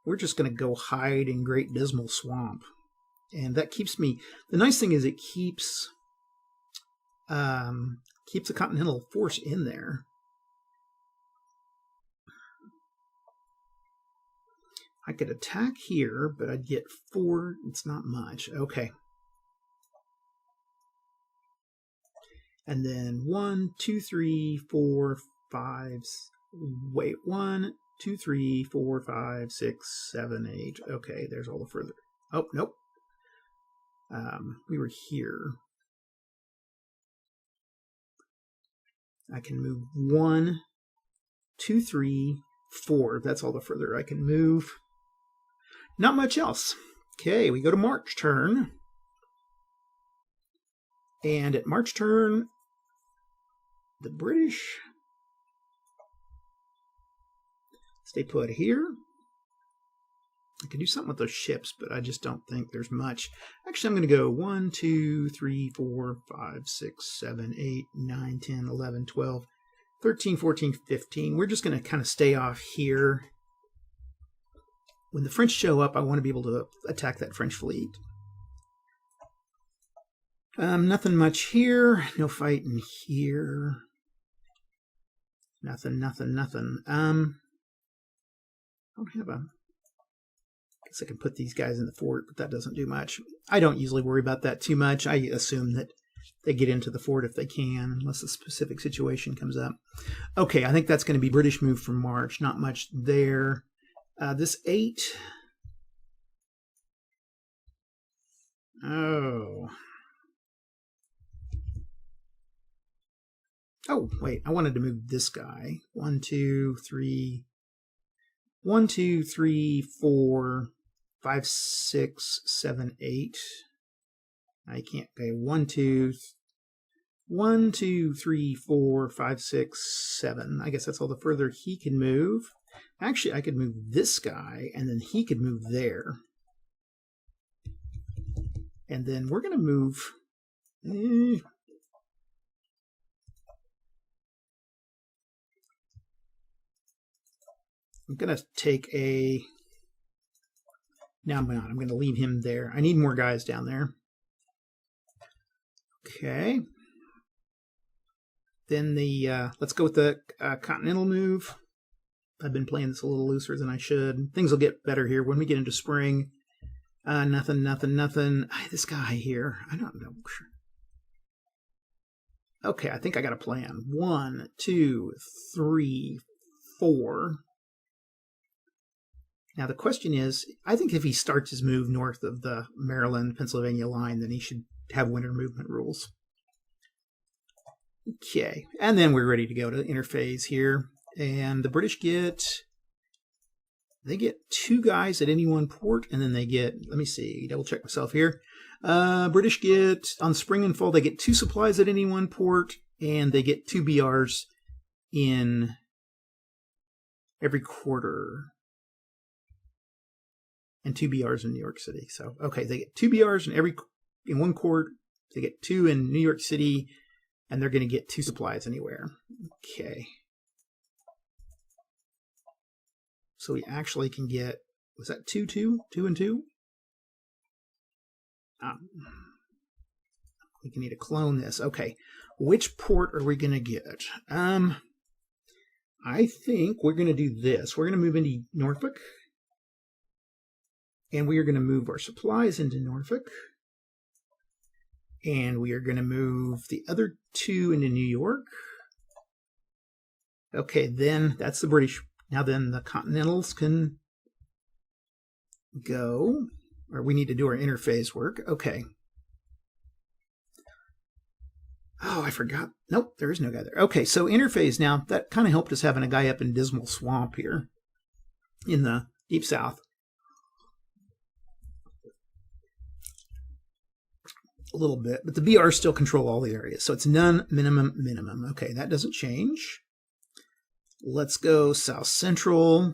We're just going to go hide in Great Dismal Swamp. And that keeps me... The nice thing is it keeps the Continental force in there. I could attack here, but I'd get 4. It's not much. Okay. And then 1, 2, 3, 4, 5. Wait, 1, 2, 3, 4, 5, 6, 7, 8. Okay, there's all the further. Oh, nope. We were here. I can move 1, 2, 3, 4. That's all the further I can move. Not much else. Okay, we go to March turn. And at March turn, the British stay put here. I can do something with those ships, but I just don't think there's much. Actually, I'm going to go 1, 2, 3, 4, 5, 6, 7, 8, 9, 10, 11, 12, 13, 14, 15. We're just going to kind of stay off here. When the French show up, I want to be able to attack that French fleet. Nothing much here. No fighting here. Nothing. I don't have a... I guess I can put these guys in the fort, but that doesn't do much. I don't usually worry about that too much. I assume that they get into the fort if they can, unless a specific situation comes up. Okay, I think that's going to be British move from March. Not much there. This 8. Oh, wait, I wanted to move this guy. 1, 2, 3. 1, 2, 3, 4, 5, 6, 7, 8. I can't. Okay, 1, 2, 3, 4, 5, 6, 7. I guess that's all the further he can move. Actually, I could move this guy, and then he could move there. And then we're going to move... I'm going to take a... No, I'm not. I'm going to leave him there. I need more guys down there. Okay. Then the... let's go with the continental move. I've been playing this a little looser than I should. Things will get better here when we get into spring. Nothing. This guy here. I don't know. Okay, I think I got a plan. 1, 2, 3, 4... Now, the question is, I think if he starts his move north of the Maryland-Pennsylvania line, then he should have winter movement rules. Okay, and then we're ready to go to interphase here. And the British they get 2 guys at any one port, and then they get, let me see, double check myself here. British get, on spring and fall, they get 2 supplies at any one port, and they get 2 BRs in every quarter. And 2 BRs in New York City. So, okay, they get 2 BRs in one quart. They get 2 in New York City, and they're going to get 2 supplies anywhere. Okay. So we actually can get, was that 2, 2? 2 and 2? We can need to clone this. Okay. Which port are we going to get? I think we're going to do this. We're going to move into Norfolk. And we are going to move our supplies into Norfolk. And we are going to move the other 2 into New York. Okay, then that's the British. Now then the Continentals can go. Or we need to do our interphase work. Okay. Oh, I forgot. Nope, there is no guy there. Okay, so interphase now. That kind of helped us having a guy up in Dismal Swamp here in the Deep South. A little bit, but the BRs still control all the areas. So it's none, minimum. Okay, that doesn't change. Let's go South Central.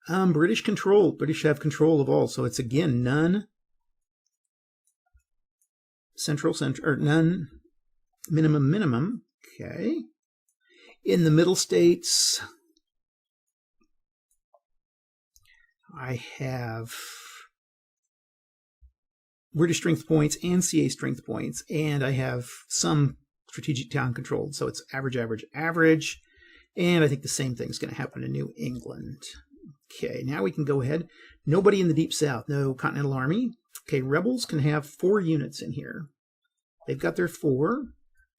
British control. British have control of all. So it's again none. Central, or none, minimum. Okay. In the middle states, I have British strength points and CA strength points, and I have some strategic town controlled. So it's average. And I think the same thing is going to happen in New England. Okay, now we can go ahead. Nobody in the Deep South. No Continental Army. Okay, rebels can have 4 units in here. They've got their 4.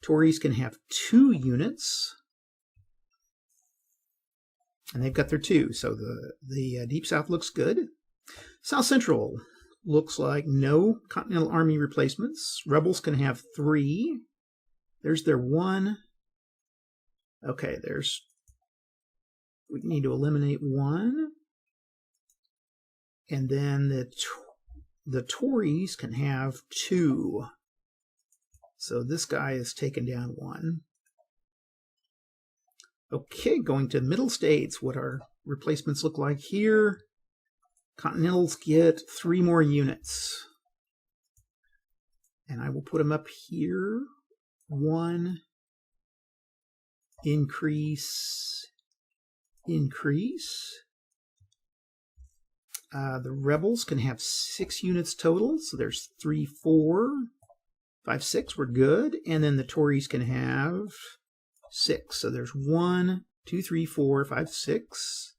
Tories can have 2 units. And they've got their 2. So the Deep South looks good. South Central looks like no Continental Army replacements. Rebels can have 3. There's their 1. Okay, we need to eliminate 1. And then the Tories can have 2. So this guy is taken down 1. Okay, going to Middle States, what our replacements look like here. Continentals get 3 more units. And I will put them up here. 1. Increase. Increase. The rebels can have 6 units total. So there's 3, 4, 5, 6. We're good. And then the Tories can have 6. So there's 1, 2, 3, 4, 5, 6.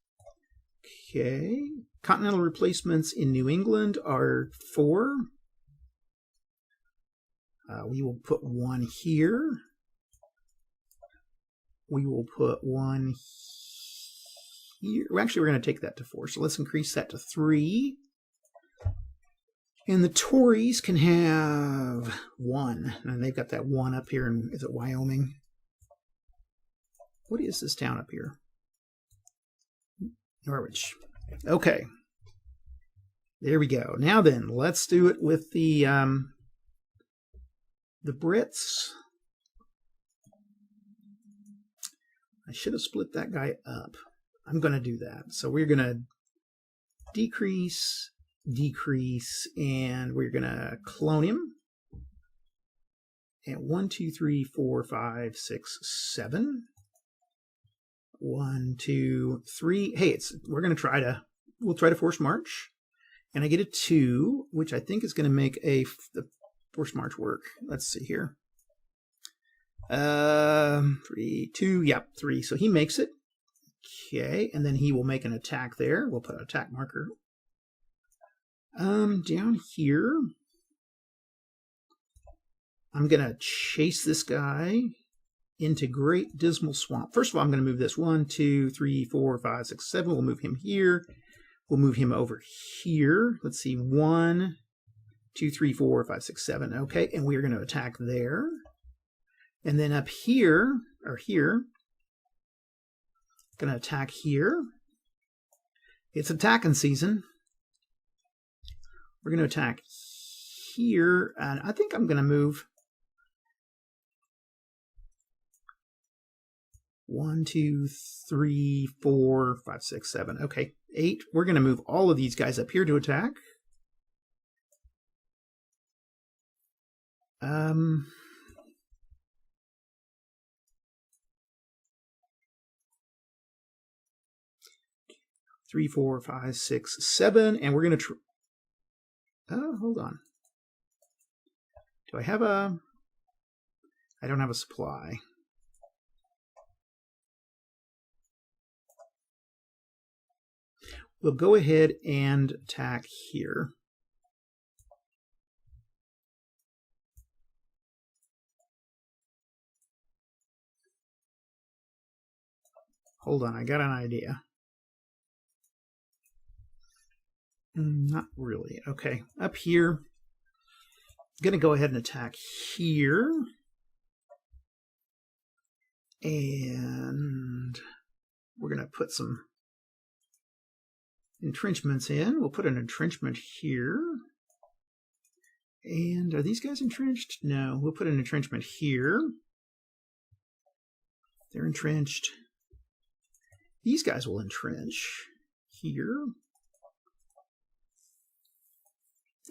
Okay. Continental replacements in New England are 4. We will put 1 here. We will put 1 here. Well, actually, we're going to take that to 4. So let's increase that to 3. And the Tories can have 1. And they've got that 1 up here in, is it Wyoming? What is this town up here? Norwich. Okay. There we go. Now then, let's do it with the Brits. I should have split that guy up. I'm going to do that. So we're going to decrease, decrease, and we're going to clone him. And 1, 2, 3, 4, 5, 6, 7. 1, 2, 3. Hey, we'll try to force march. And I get a 2, which I think is going to make the force march work. Let's see here. 3, 2, yep, 3. So he makes it. Okay, and then he will make an attack there. We'll put an attack marker. Down here, I'm going to chase this guy into Great Dismal Swamp. First of all, I'm going to move this 1, 2, 3, 4, 5, 6, 7. We'll move him here. We'll move him over here. Let's see, 1, 2, 3, 4, 5, 6, 7. Okay, and we're going to attack there. And then up here, or here, going to attack here. It's attacking season. We're going to attack here, and I think I'm going to move 1, 2, 3, 4, 5, 6, 7. Okay, 8. We're going to move all of these guys up here to attack. 3, 4, 5, 6, 7, and we're going to hold on. Do I have I don't have a supply. We'll go ahead and attack here. Hold on, I got an idea. Not really. Okay, up here, I'm going to go ahead and attack here. And we're going to put some entrenchments in. We'll put an entrenchment here. And are these guys entrenched? No, we'll put an entrenchment here. They're entrenched. These guys will entrench here.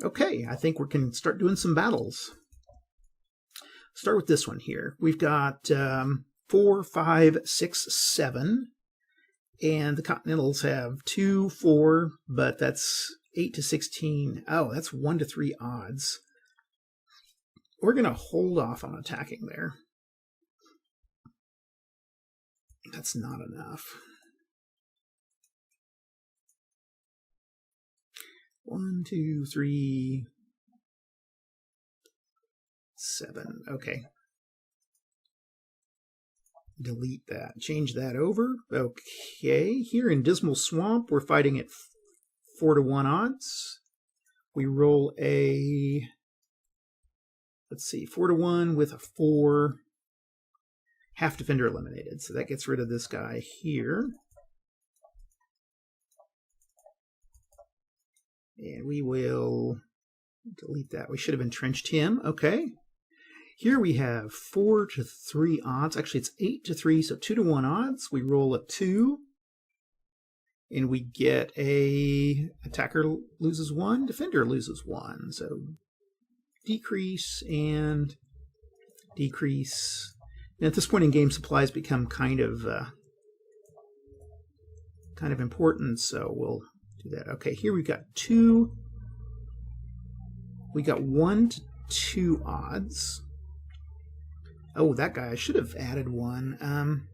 Okay, I think we can start doing some battles. Start with this one here. We've got 4, 5, 6, 7. And the Continentals have 2, 4, but that's 8 to 16. Oh, that's 1 to 3 odds. We're going to hold off on attacking there. That's not enough. 1, 2, 3, 7. Okay. Delete that. Change that over. Okay. Here in Dismal Swamp, we're fighting at 4-to-1 odds. We roll a, let's see, 4-to-1 with a 4. Half defender eliminated. So that gets rid of this guy here. And we will delete that. We should have entrenched him. Okay. Here we have 4-to-3 odds. Actually, it's 8-to-3, so 2-to-1 odds. We roll a 2. And we get a attacker loses 1, defender loses 1. So decrease and decrease. And at this point in game, supplies become kind of important, so we'll do that. Okay, here we've got 2. We got 1-to-2 odds. Oh, that guy, I should have added 1.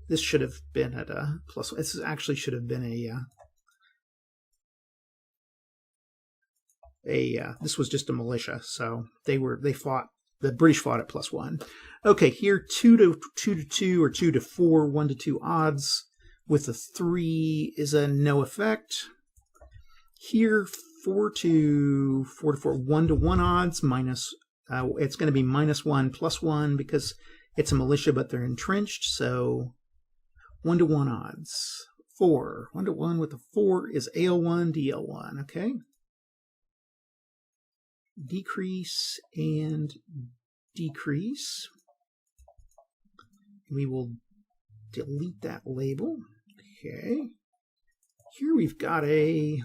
This should have been at a plus. This actually should have been this was just a militia, so they fought. The British fought at +1. Okay, here 2-to-2 or 2-to-4, 1-to-2 odds with a 3 is a no effect. Here 4-to-4, 1-to-1 odds minus. It's going to be -1 +1 because it's a militia, but they're entrenched. So 1-to-1 odds. 4. 1-to-1 with a 4 is AL1, DL1. Okay. Decrease and decrease. We will delete that label. Okay. Here we've got a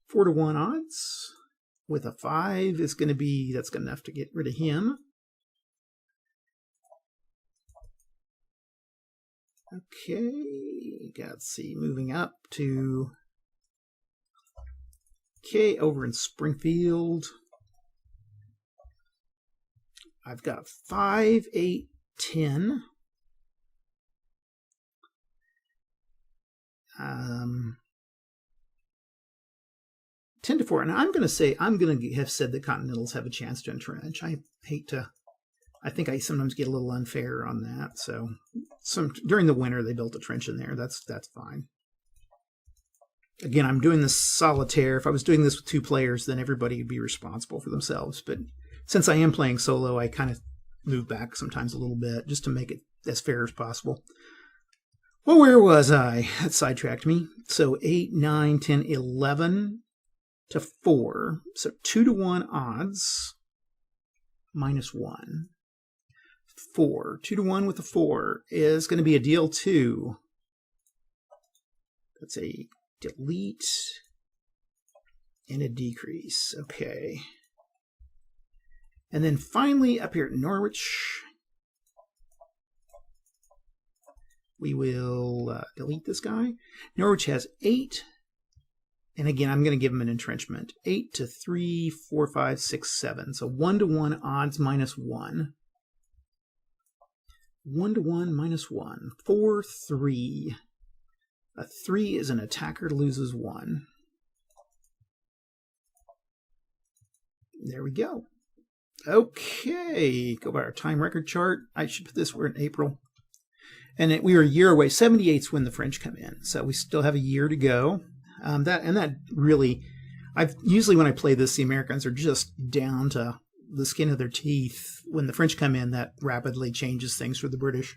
4-to-1 odds with a 5 is going to be, that's good enough to get rid of him. Okay, let's see, moving up to, okay, over in Springfield, I've got 5, 8, 10. 10-4, and I'm going to have said that Continentals have a chance to entrench. I hate to. I think I sometimes get a little unfair on that. So, during the winter they built a trench in there. That's fine. Again, I'm doing this solitaire. If I was doing this with 2 players, then everybody would be responsible for themselves. But since I am playing solo, I kind of move back sometimes a little bit just to make it as fair as possible. Well, where was I? That sidetracked me. So 8, 9, 10, 11 to 4. So 2-to-1 odds -1. 4. 2-to-1 with a 4 is going to be a deal 2. That's a delete and a decrease. Okay. And then finally up here at Norwich, we will delete this guy. Norwich has 8. And again, I'm going to give him an entrenchment. 8-to-3, 4, 5, 6, 7. So 1-to-1 odds -1. 1-to-1 -1. 4, 3. A 3 is an attacker loses 1. There we go. Okay, go by our time record chart. I should put this, we're in April. And we were a year away. 78's when the French come in. So we still have a year to go. That really, usually when I play this, the Americans are just down to the skin of their teeth. When the French come in, that rapidly changes things for the British.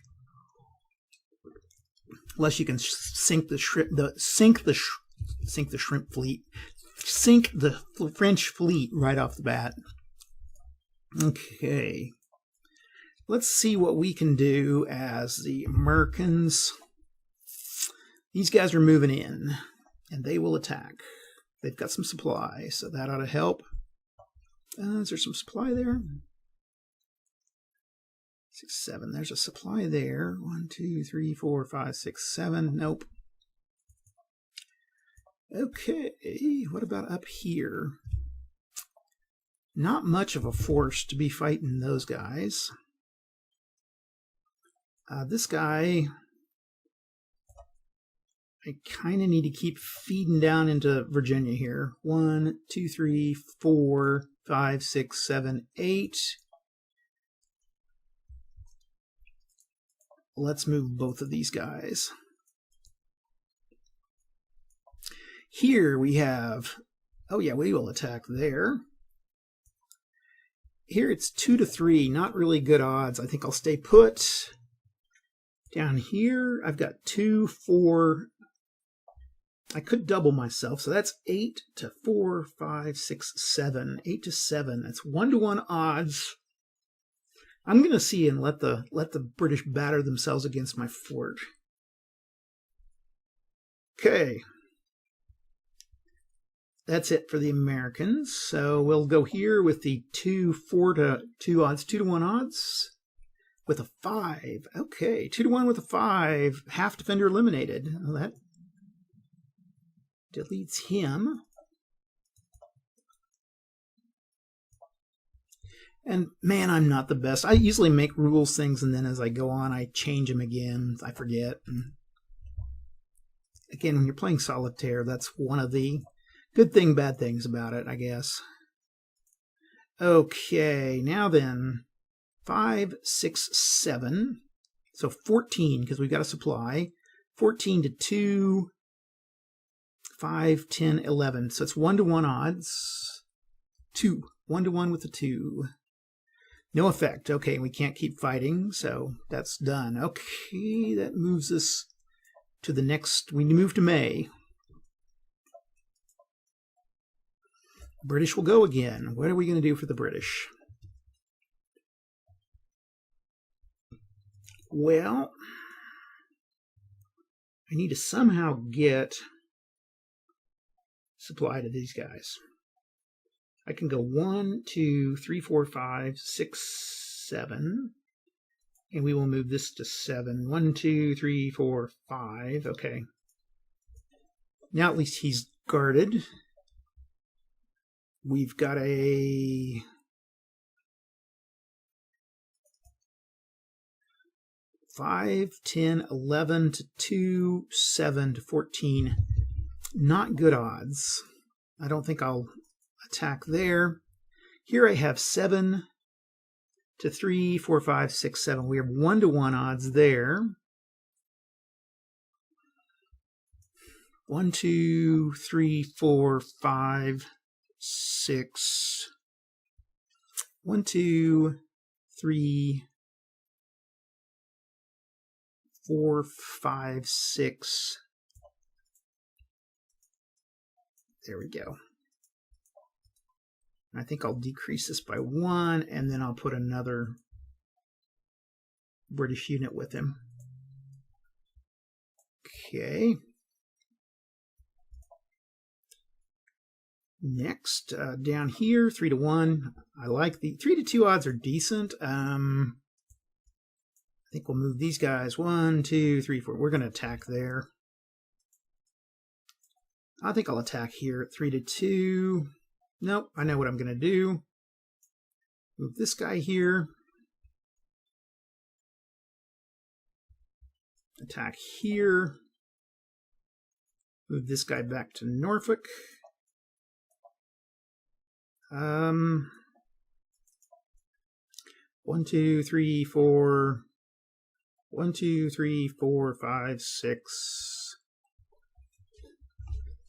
Unless you can sink the French fleet right off the bat. Okay, let's see what we can do as the Americans. These guys are moving in, and they will attack. They've got some supply, so that ought to help. Is there some supply there? 6, 7. There's a supply there. 1, 2, 3, 4, 5, 6, 7. Nope. Okay, what about up here? Not much of a force to be fighting those guys. This guy, I kind of need to keep feeding down into Virginia here. 1, 2, 3, 4, 5, 6, 7, 8. Let's move both of these guys. Here we have, oh yeah, we will attack there. Here it's 2 to 3, not really good odds. I think I'll stay put. Down here, I've got 2, 4. I could double myself, so that's 8 to 4, 5, 6, 7. 8 to 7. That's 1-to-1 odds. I'm going to see and let the British batter themselves against my fort. Okay. That's it for the Americans. So we'll go here with the 2, 4 to 2 odds, 2-to-1 odds with a 5. Okay, 2-to-1 with a 5. Half defender eliminated. Well, that deletes him. And man, I'm not the best. I usually make rules things, and then as I go on, I change them again. I forget. And again, when you're playing solitaire, that's one of the good thing, bad things about it, I guess. Okay, now then, 5, 6, 7. So 14, because we've got a supply. 14 to 2. 5, 10, 11. So it's 1-to-1 odds. 2. 1-to-1 with a 2. No effect. Okay, we can't keep fighting, so that's done. Okay, that moves us to the next. We move to May. British will go again. What are we going to do for the British? Well, I need to somehow get supply to these guys. I can go 1, 2, 3, 4, 5, 6, 7. And we will move this to 7. 1, 2, 3, 4, 5. Okay. Now at least he's guarded. We've got a 5, 10, 11 to 2, 7 to 14. Not good odds. I don't think I'll attack there. Here I have 7 to 3, 4, 5, 6, 7. We have 1-to-1 odds there. 1, 2, 3, 4, 5, 6. 1, 2, 3, 4, 5, 6. There we go. I think I'll decrease this by 1, and then I'll put another British unit with him. Okay. Next, down here, 3-to-1. I like the 3-to-2 odds are decent. I think we'll move these guys. 1, 2, 3, 4. We're going to attack there. I think I'll attack here at 3-to-2. Nope, I know what I'm going to do. Move this guy here. Attack here. Move this guy back to Norfolk. 1, 2, 3, 4. 1, 2, 3, 4, 5, 6.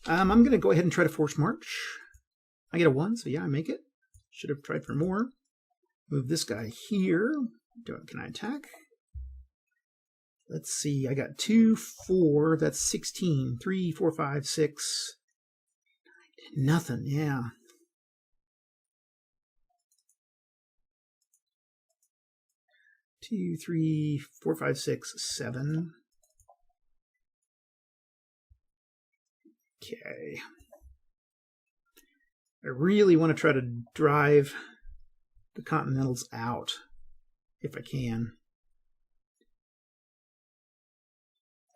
I'm going to go ahead and try to force march. I get a 1, so yeah, I make it. Should have tried for more. Move this guy here. Can I attack? Let's see. I got 2, 4. That's 16. 3, 4, 5, 6. Nothing. Yeah. 2, 3, 4, 5, 6, 7. Okay. I really want to try to drive the Continentals out, if I can.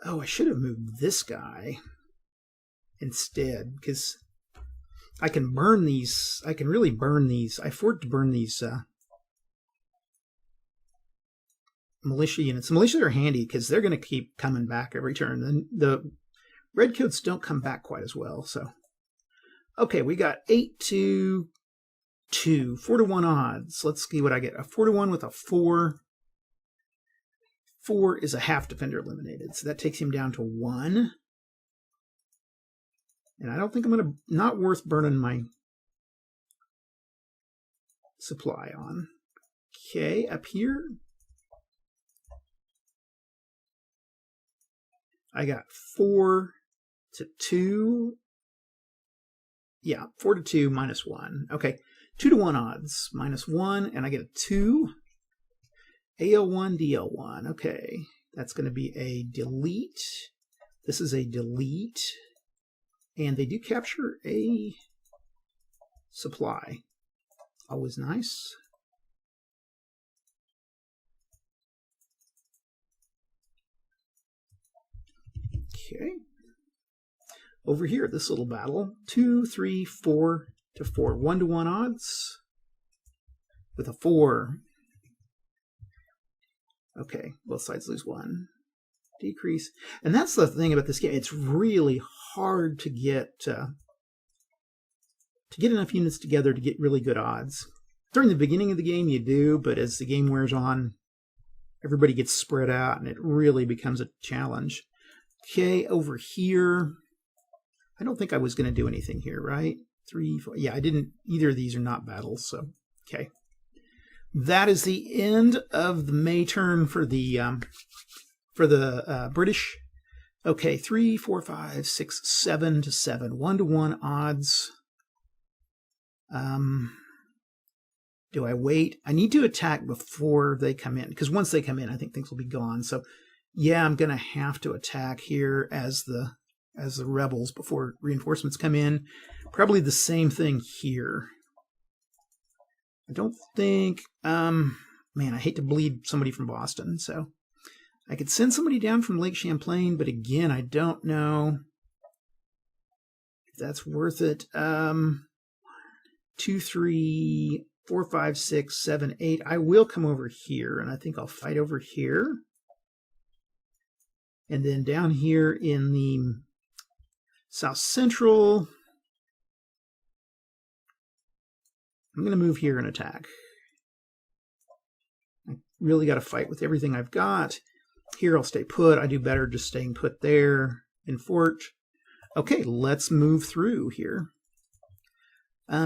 Oh, I should have moved this guy instead, because I can burn these. I can really burn these. I afford to burn these militia units. The militia are handy because they're going to keep coming back every turn. The Redcoats don't come back quite as well, so. Okay, we got 8 to 2, 4 to 1 odds. Let's see what I get. A 4 to 1 with a 4. 4 is a half defender eliminated, so that takes him down to 1. And I don't think I'm going to, not worth burning my supply on. Okay, up here, I got 4 to 2. Yeah, 4 to 2 minus 1. Okay, 2 to 1 odds, minus 1, and I get a 2. AL1, DL1. Okay, that's going to be a delete. This is a delete. And they do capture a supply. Always nice. Okay. Over here, this little battle, 2, 3, 4 to 4. 1 to 1 odds with a 4. Okay, both sides lose 1. Decrease. And that's the thing about this game. It's really hard to get enough units together to get really good odds. During the beginning of the game, you do, but as the game wears on, everybody gets spread out, and it really becomes a challenge. Okay, over here, I don't think I was going to do anything here, right? 3, 4. Yeah, I didn't. Either of these are not battles, so okay. That is the end of the May turn for the British. Okay, 3, 4, 5, 6, 7 to 7. 1 to 1 odds. Do I wait? I need to attack before they come in, because once they come in, I think things will be gone. So, yeah, I'm going to have to attack here as the rebels before reinforcements come in. Probably the same thing here. I don't think, man, I hate to bleed somebody from Boston, so I could send somebody down from Lake Champlain, but again, I don't know if that's worth it. 2, 3, 4, 5, 6, 7, 8. I will come over here, and I think I'll fight over here. And then down here in the South Central, I'm going to move here and attack. I really got to fight with everything I've got. Here I'll stay put. I do better just staying put there in fort. Okay, let's move through here.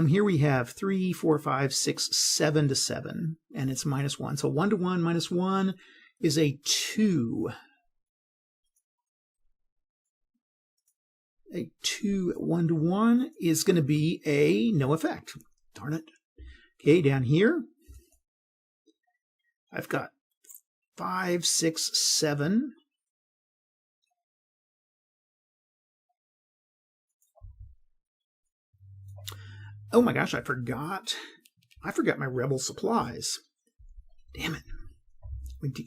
Here we have 3, 4, 5, 6, 7 to 7, and it's minus 1. So 1 to 1 minus 1 is a 2. A 2 at 1 to 1 is going to be a no effect. Darn it. Okay, down here, I've got 5, 6, 7. Oh my gosh, I forgot my rebel supplies. Damn it.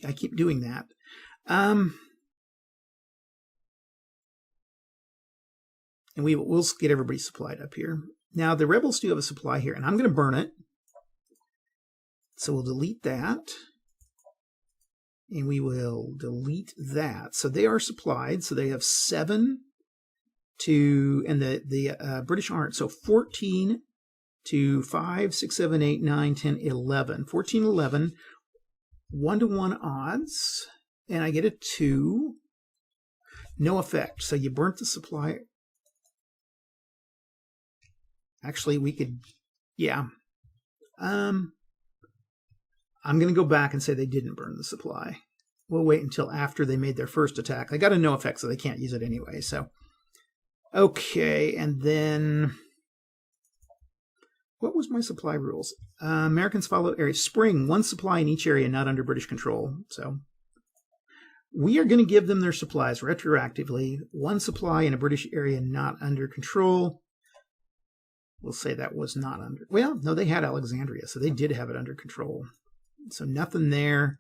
I keep doing that. And we'll get everybody supplied up here. Now, the rebels do have a supply here, and I'm going to burn it. So we'll delete that. And we will delete that. So they are supplied. So they have 7 to, and the British aren't. So 14 to 5, 6, 7, 8, 9, 10, 11. 14, 11. 1 to 1 odds. And I get a 2. No effect. So you burnt the supply. Actually, we could, yeah. I'm going to go back and say they didn't burn the supply. We'll wait until after they made their first attack. They got a no effect, so they can't use it anyway. So, okay, and then what was my supply rules? Americans follow area. Spring, 1 supply in each area not under British control. So we are going to give them their supplies retroactively. 1 supply in a British area not under control. We'll say that was not under... Well, no, they had Alexandria, so they did have it under control. So nothing there,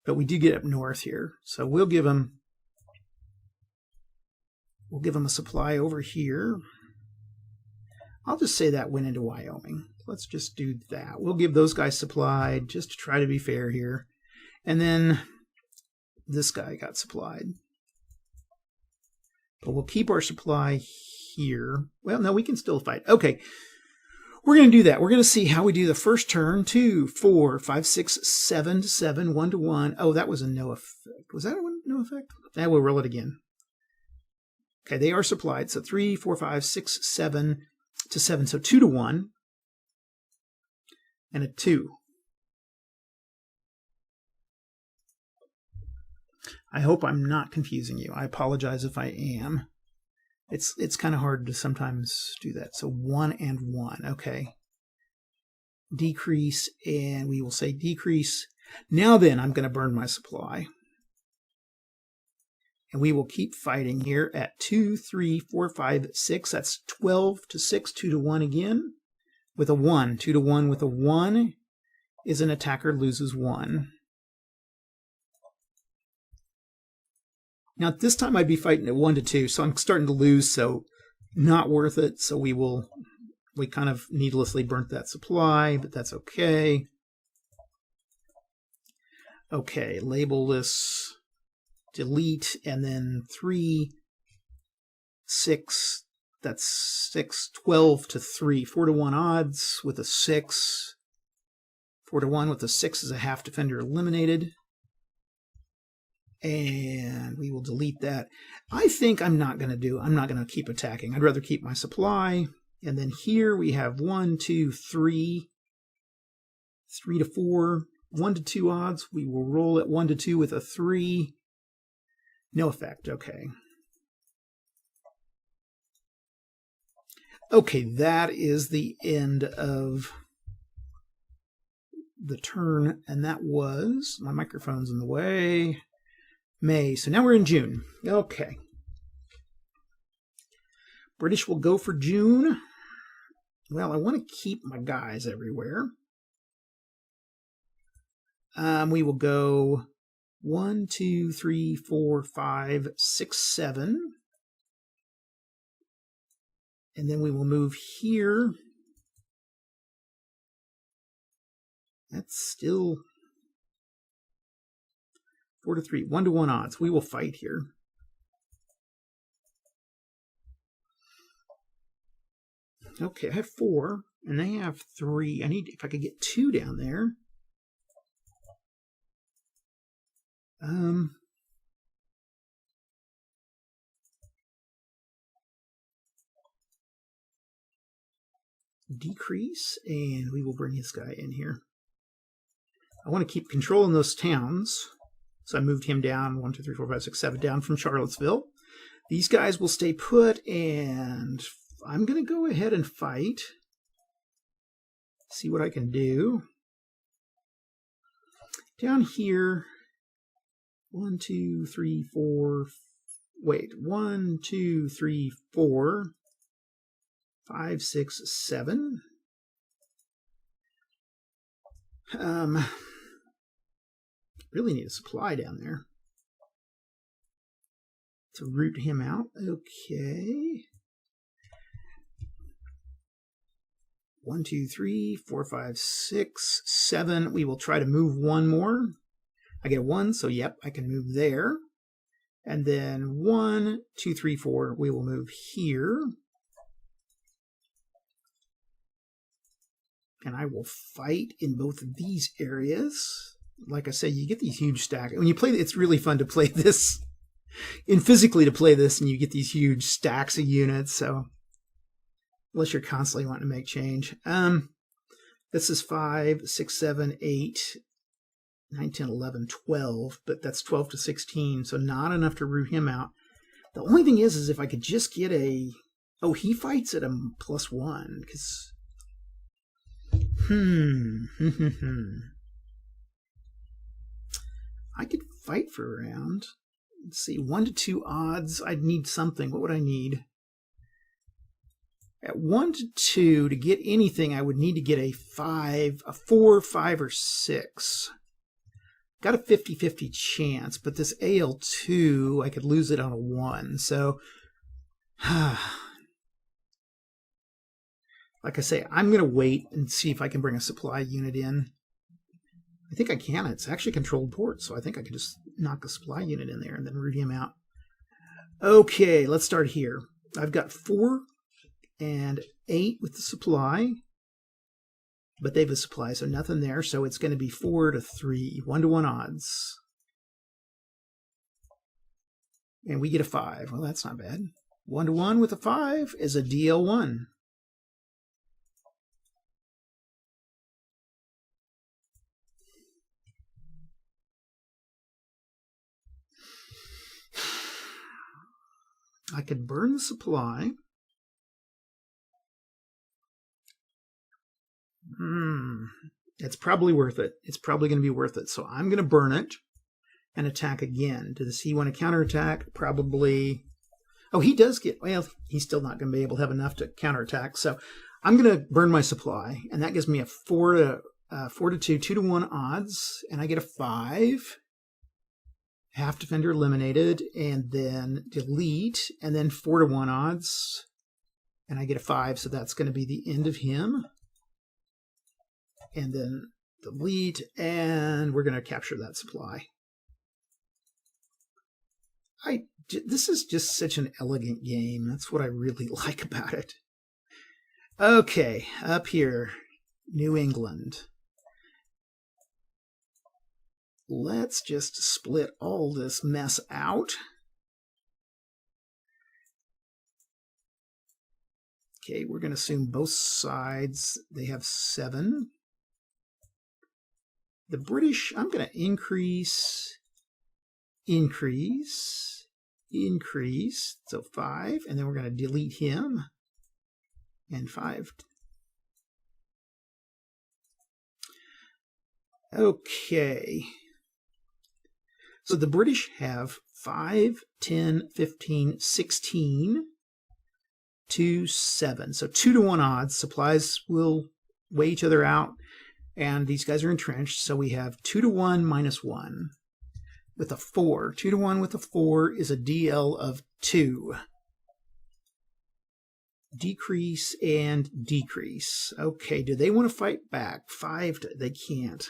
but we do get up north here. So we'll give them a supply over here. I'll just say that went into Wyoming. Let's just do that. We'll give those guys supplied just to try to be fair here. And then this guy got supplied. But we'll keep our supply here. Well, no, we can still fight. Okay. We're going to do that. We're going to see how we do the first turn. 2, 4, 5, 6, 7 to 7, 1 to 1. Oh, that was a no effect. Was that a no effect? Now we'll roll it again. Okay, they are supplied. So 3, 4, 5, 6, 7 to 7. So 2 to 1. And a 2. I hope I'm not confusing you. I apologize if I am. It's kind of hard to sometimes do that. So 1 and 1. Okay. Decrease, and we will say decrease. Now then, I'm going to burn my supply. And we will keep fighting here at 2, 3, 4, 5, 6. That's 12 to 6, 2 to 1 again. With a 1. 2 to 1 with a 1 is an attacker loses 1. Now, at this time, I'd be fighting at 1 to 2, so I'm starting to lose, so not worth it. So we kind of needlessly burnt that supply, but that's okay. Okay, label this delete, and then 3, 6, that's 6, 12 to 3, 4 to 1 odds with a 6. 4 to 1 with a 6 is a half defender eliminated. And we will delete that. I think I'm not going to keep attacking. I'd rather keep my supply. And then here we have 1, 2, 3, 3 to 4, 1 to 2 odds. We will roll at 1 to 2 with a 3. No effect. Okay. Okay, that is the end of the turn. And that was, my microphone's in the way, May. So now we're in June. Okay. British will go for June. Well, I want to keep my guys everywhere. We will go 1, 2, 3, 4, 5, 6, 7. And then we will move here. That's still 4 to 3, 1 to 1 odds. We will fight here. Okay, I have 4, and they have 3. I need, if I could get 2 down there. Decrease, and we will bring this guy in here. I want to keep controlling those towns, so I moved him down 1, 2, 3, 4, 5, 6, 7 down from Charlottesville. These guys will stay put, and I'm going to go ahead and fight. See what I can do. Down here, 1, 2, 3, 4. Wait, 1, 2, 3, 4. 5, 6, 7. Really need a supply down there to root him out. Okay. 1, 2, 3, 4, 5, 6, 7. We will try to move 1 more. I get a 1, so yep, I can move there. And then 1, 2, 3, 4. We will move here. And I will fight in both of these areas. Like I said, you get these huge stacks. When you play, it's really fun to play this, and physically to play this, and you get these huge stacks of units. So, unless you're constantly wanting to make change. This is 5, 6, 7, 8, 9, 10, 11, 12. But that's 12 to 16, so not enough to root him out. The only thing is if I could just get a... Oh, he fights at a +1, because... I could fight for a round. Let's see, 1 to 2 odds. I'd need something. What would I need? At 1 to 2, to get anything, I would need to get a 4, 5, or 6. Got a 50-50 chance, but this AL2, I could lose it on a 1. So, like I say, I'm going to wait and see if I can bring a supply unit in. I think I can. It's actually controlled port, so I think I can just knock a supply unit in there and then root him out. Okay, let's start here. I've got 4 and 8 with the supply, but they have a supply, so nothing there. So it's going to be 4 to 3, 1-to-1 odds. And we get a 5. Well, that's not bad. 1-to-1 with a 5 is a DL1. I could burn the supply. It's probably worth it. It's probably going to be worth it. So I'm going to burn it and attack again. Does he want to counterattack? Probably. Oh, he does get, well, he's still not going to be able to have enough to counterattack. So I'm going to burn my supply, and that gives me a 4 to 2, 2-to-1 odds, and I get a 5. Half defender eliminated, and then delete, and then 4-to-1 odds, and I get a 5, so that's going to be the end of him. And then delete, and we're going to capture that supply. This is just such an elegant game. That's what I really like about it. Okay, up here, New England. Let's just split all this mess out. Okay, we're going to assume both sides, they have 7. The British, I'm going to increase, so 5, and then we're going to delete him, and 5. Okay. So the British have 5, 10, 15, 16, 2, 7. So 2-to-1 odds. Supplies will weigh each other out, and these guys are entrenched. So we have 2-to-1 minus 1 with a 4. 2-to-1 with a 4 is a DL of 2. Decrease and decrease. Okay, do they want to fight back? 5, they can't.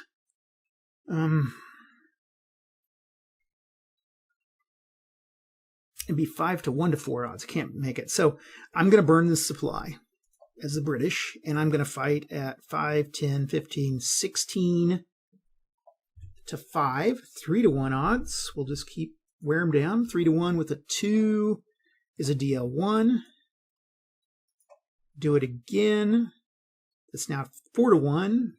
It'd be 5 to 1 to 4 odds. I can't make it. So I'm going to burn this supply as the British, and I'm going to fight at 5, 10, 15, 16 to 5. 3-to-1 odds. We'll just wear them down. 3-to-1 with a 2 is a DL1. Do it again. It's now 4-to-1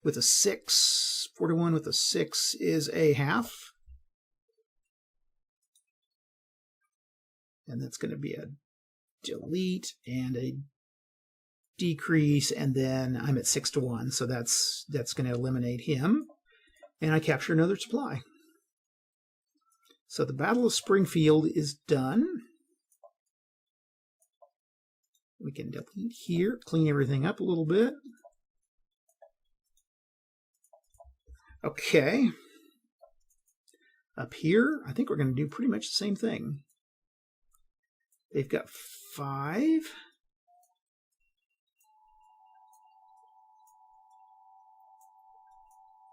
with a 6. 4-to-1 with a 6 is a half. And that's going to be a delete and a decrease, and then I'm at 6-to-1, so that's going to eliminate him. And I capture another supply. So the Battle of Springfield is done. We can delete here, clean everything up a little bit. Okay. Up here, I think we're going to do pretty much the same thing. They've got 5.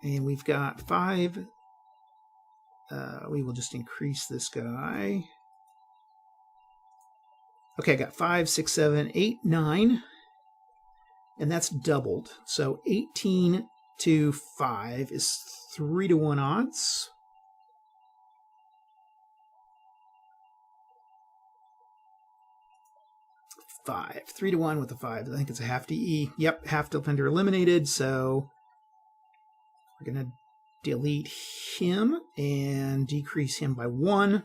And we've got 5. We will just increase this guy. Okay, I got 5, 6, 7, 8, 9. And that's doubled. So 18 to 5 is 3-to-1 odds. Five. 3-to-1 with a 5. I think it's a half DE. Yep, half defender eliminated. So we're going to delete him and decrease him by 1.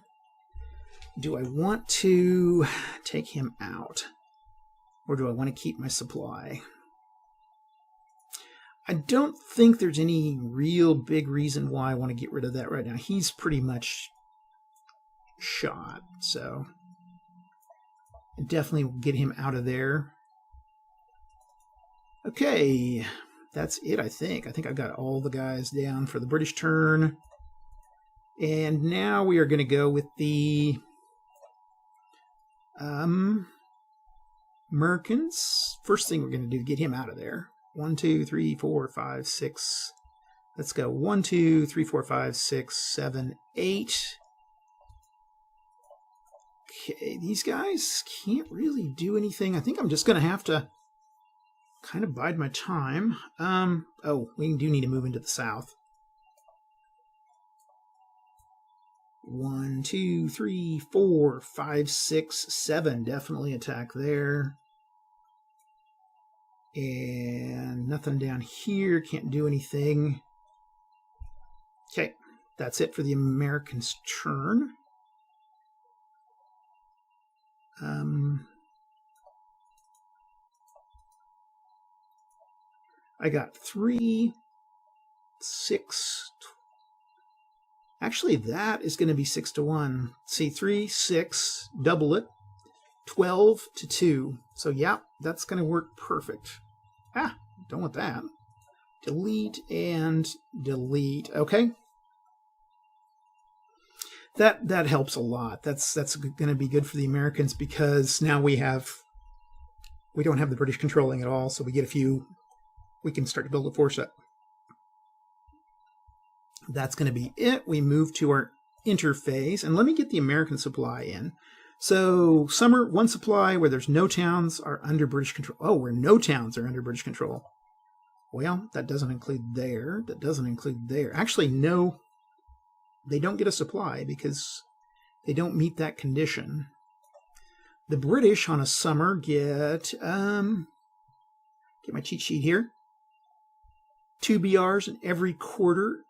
Do I want to take him out? Or do I want to keep my supply? I don't think there's any real big reason why I want to get rid of that right now. He's pretty much shot, so definitely will get him out of there. Okay, that's it, I think. I think I've got all the guys down for the British turn. And now we are going to go with the Americans. First thing we're going to do, get him out of there. 1, 2, 3, 4, 5, 6. Let's go 1, 2, 3, 4, 5, 6, 7, 8. Okay, these guys can't really do anything. I think I'm just going to have to kind of bide my time. Oh, we do need to move into the south. 1, 2, 3, 4, 5, 6, 7. Definitely attack there. And nothing down here. Can't do anything. Okay, that's it for the Americans' turn. I got 3, 6. Actually, that is going to be 6 to 1. See, 3, 6, double it, 12 to 2. So, yeah, that's going to work perfect. Ah, don't want that. Delete and delete. Okay. That helps a lot. That's going to be good for the Americans because now we don't have the British controlling at all, so we get a few. We can start to build a force up. That's going to be it. We move to our interface, and let me get the American supply in. So summer, 1 supply where there's no towns are under British control. Oh, where no towns are under British control. Well, that doesn't include there. That doesn't include there. Actually, no. They don't get a supply because they don't meet that condition. The British on a summer get my cheat sheet here. 2 BRs in every quarter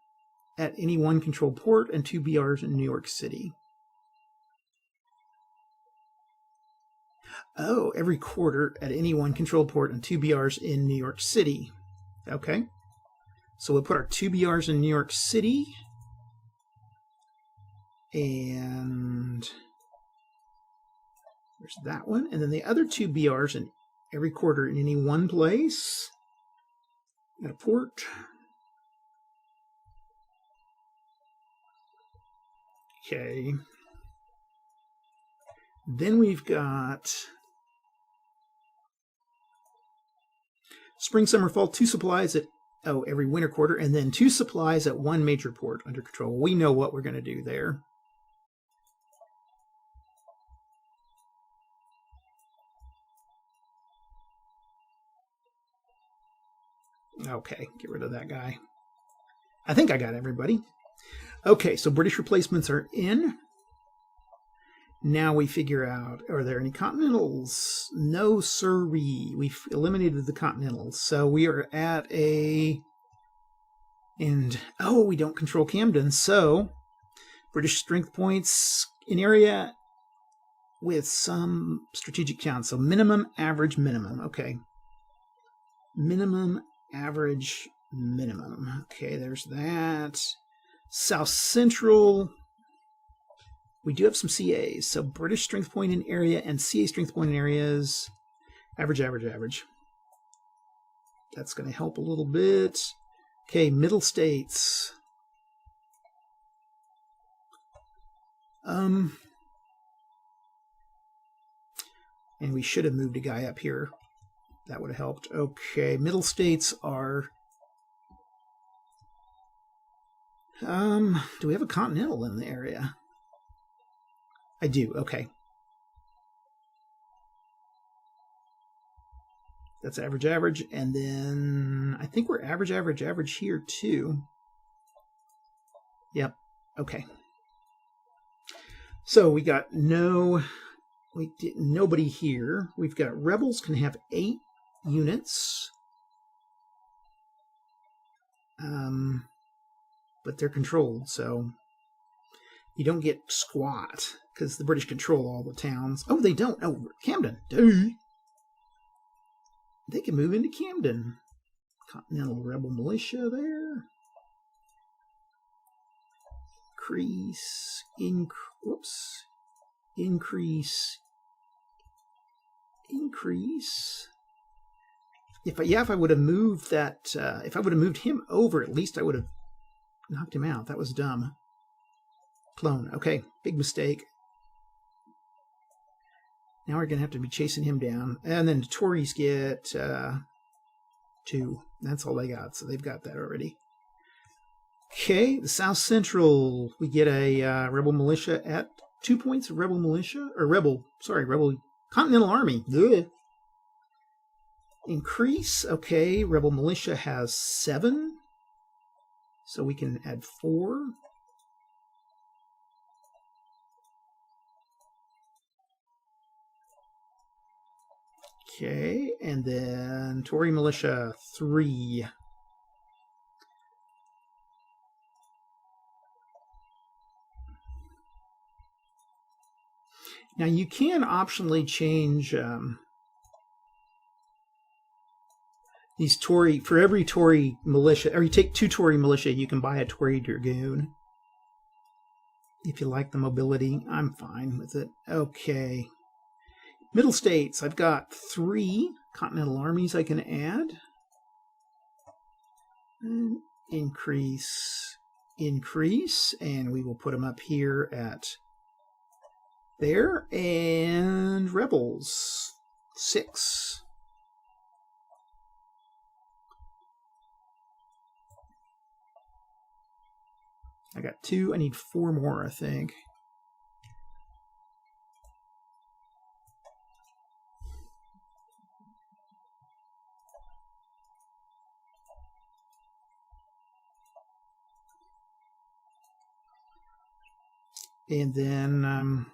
at any one controlled port and 2 BRs in New York City. Oh, every quarter at any one controlled port and 2 BRs in New York City. Okay. So we'll put our 2 BRs in New York City. And there's that one. And then the other 2 BRs in every quarter in any one place. Got a port. Okay. Then we've got spring, summer, fall, 2 supplies at every winter quarter, and then 2 supplies at 1 major port under control. We know what we're going to do there. Okay, get rid of that guy. I think I got everybody. Okay, so British replacements are in. Now we figure out, are there any continentals? No, sirree. We've eliminated the continentals. So we are at we don't control Camden. So British strength points in area with some strategic towns. So minimum, average, minimum. Okay. Minimum, average, minimum. Okay, there's that. South Central, we do have some CAs. So British strength point in area and CA strength point in areas. Average, average, average. That's going to help a little bit. Okay, middle states. And we should have moved a guy up here. That would have helped. Okay, middle states are... do we have a continental in the area? I do, okay. That's average, average, and then I think we're average, average, average here too. Yep, okay. So we got nobody here. We've got rebels can have 8 units. But they're controlled, so you don't get squat because the British control all the towns. Oh, they don't. Oh, Camden. Duh. They can move into Camden. Continental Rebel Militia there. Increase. If I would have moved that, if I would have moved him over, at least I would have knocked him out. That was dumb. Clone. Okay, big mistake. Now we're going to have to be chasing him down. And then the Tories get 2. That's all they got, so they've got that already. Okay, the South Central, we get a rebel militia at 2 points of rebel militia, or rebel Continental Army. Ugh. Increase, okay, rebel militia has 7, so we can add 4. Okay, and then Tory militia 3. Now you can optionally change these Tory, for every Tory militia, or you take 2 Tory militia, you can buy a Tory Dragoon. If you like the mobility, I'm fine with it. Okay. Middle states, I've got 3 Continental armies I can add. And increase, and we will put them up here at there. And rebels, 6. I got 2. I need 4 more, I think. And then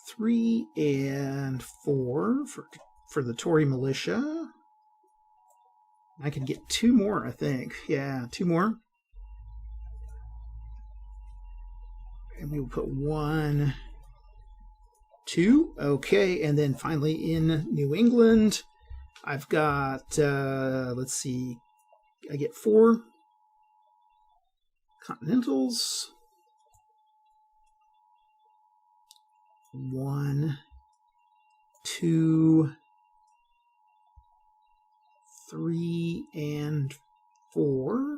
3 and 4 for the Tory militia. I can get 2 more, I think. Yeah, 2 more. And we will put 1, 2. Okay, and then finally in New England, I've got, let's see, I get 4 Continentals. 1, 2, 3, and 4.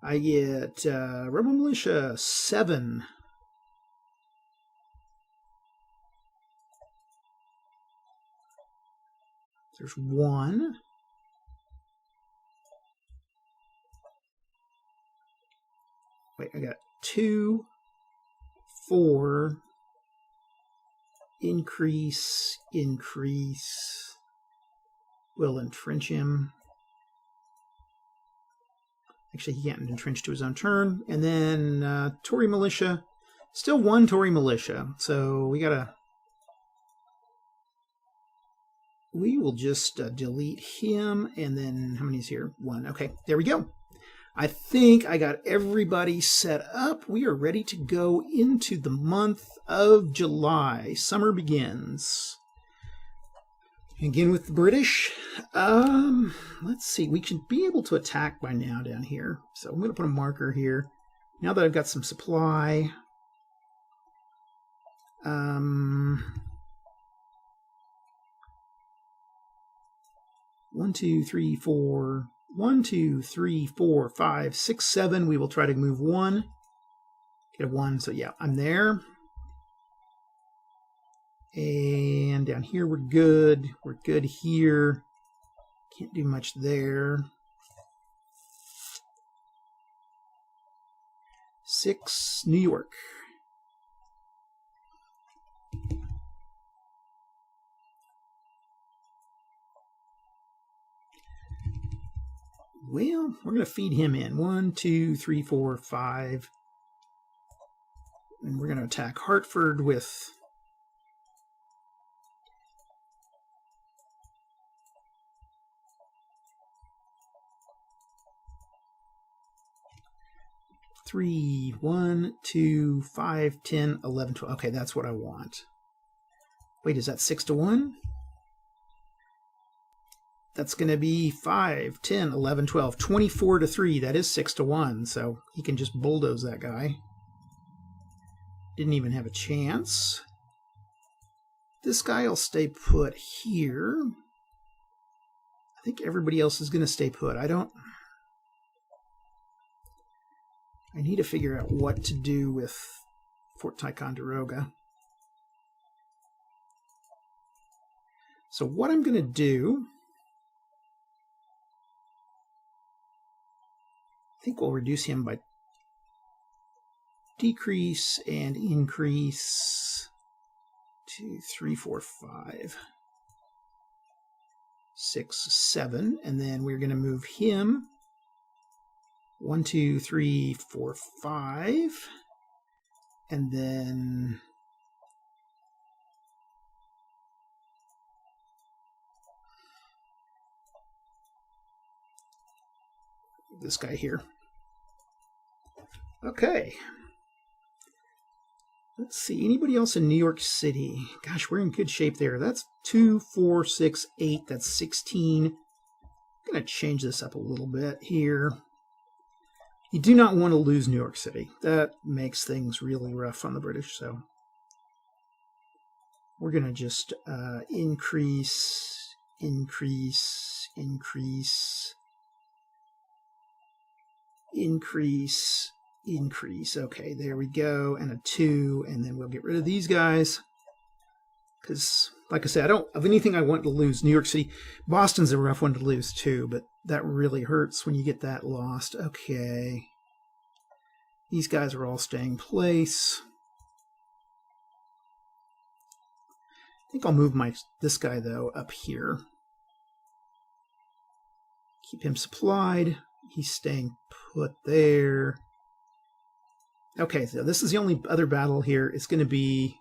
I get rebel militia 7. There's 1. Wait, I got 2, 4. Increase. We'll entrench him. Actually, he can't entrench to his own turn. And then Tory militia. Still 1 Tory militia. So we will just delete him. And then how many is here? 1. Okay, there we go. I think I got everybody set up. We are ready to go into the month of July. Summer begins. Again with the British. Let's see. We should be able to attack by now down here. So I'm going to put a marker here. Now that I've got some supply. 1, 2, 3, 4. 1, 2, 3, 4, 5, 6, 7. We will try to move 1. Get a 1. So yeah, I'm there. And down here we're good. We're good here. Can't do much there. 6, New York. Well, we're going to feed him in. 1, 2, 3, 4, 5. And we're going to attack Hartford with 3, 1, 2, 5, 10, 11, 12. Okay, that's what I want. Wait, is that 6 to 1? That's going to be 5, 10, 11, 12, 24 to 3. That is 6 to 1, so he can just bulldoze that guy. Didn't even have a chance. This guy will stay put here. I think everybody else is going to stay put. I need to figure out what to do with Fort Ticonderoga. So what I'm going to do, I think we'll reduce him by decrease and increase. 2, 3, 4, 5, 6, 7, and then we're going to move him 1, 2, 3, 4, 5, and then this guy here. Okay. Let's see, anybody else in New York City? Gosh, we're in good shape there. That's 2, 4, 6, 8. That's 16. I'm going to change this up a little bit here. You do not want to lose New York City. That makes things really rough on the British. So we're going to just increase, increase, increase, increase, increase. Okay, there we go. And a 2, and then we'll get rid of these guys. Because, like I said, I don't of anything I want to lose. New York City, Boston's a rough one to lose too, but that really hurts when you get that lost. Okay. These guys are all staying place. I think I'll move this guy, though, up here. Keep him supplied. He's staying put there. Okay, so this is the only other battle here. It's going to be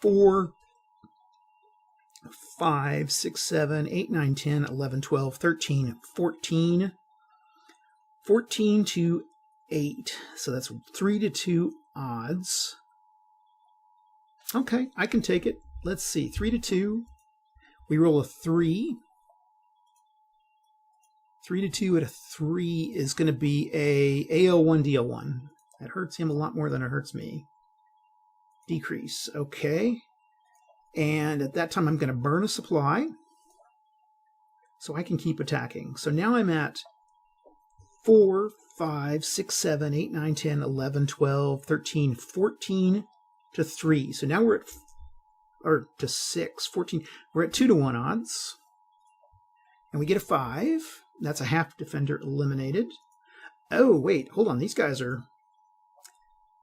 4, 5, 6, 7, 8, 9, 10, 11, 12, 13, 14. 14 to 8. So that's 3 to 2 odds. Okay, I can take it. Let's see. 3 to 2. We roll a 3. 3 to 2 at a 3 is going to be a AL1 DL1. That hurts him a lot more than it hurts me. Decrease. Okay. And at that time, I'm going to burn a supply so I can keep attacking. So now I'm at 4, 5, 6, 7, 8, 9, 10, 11, 12, 13, 14 to 3. So now we're at, or to 6, 14. We're at 2 to 1 odds. And we get a 5. That's a half defender eliminated. Oh, wait, hold on. These guys are,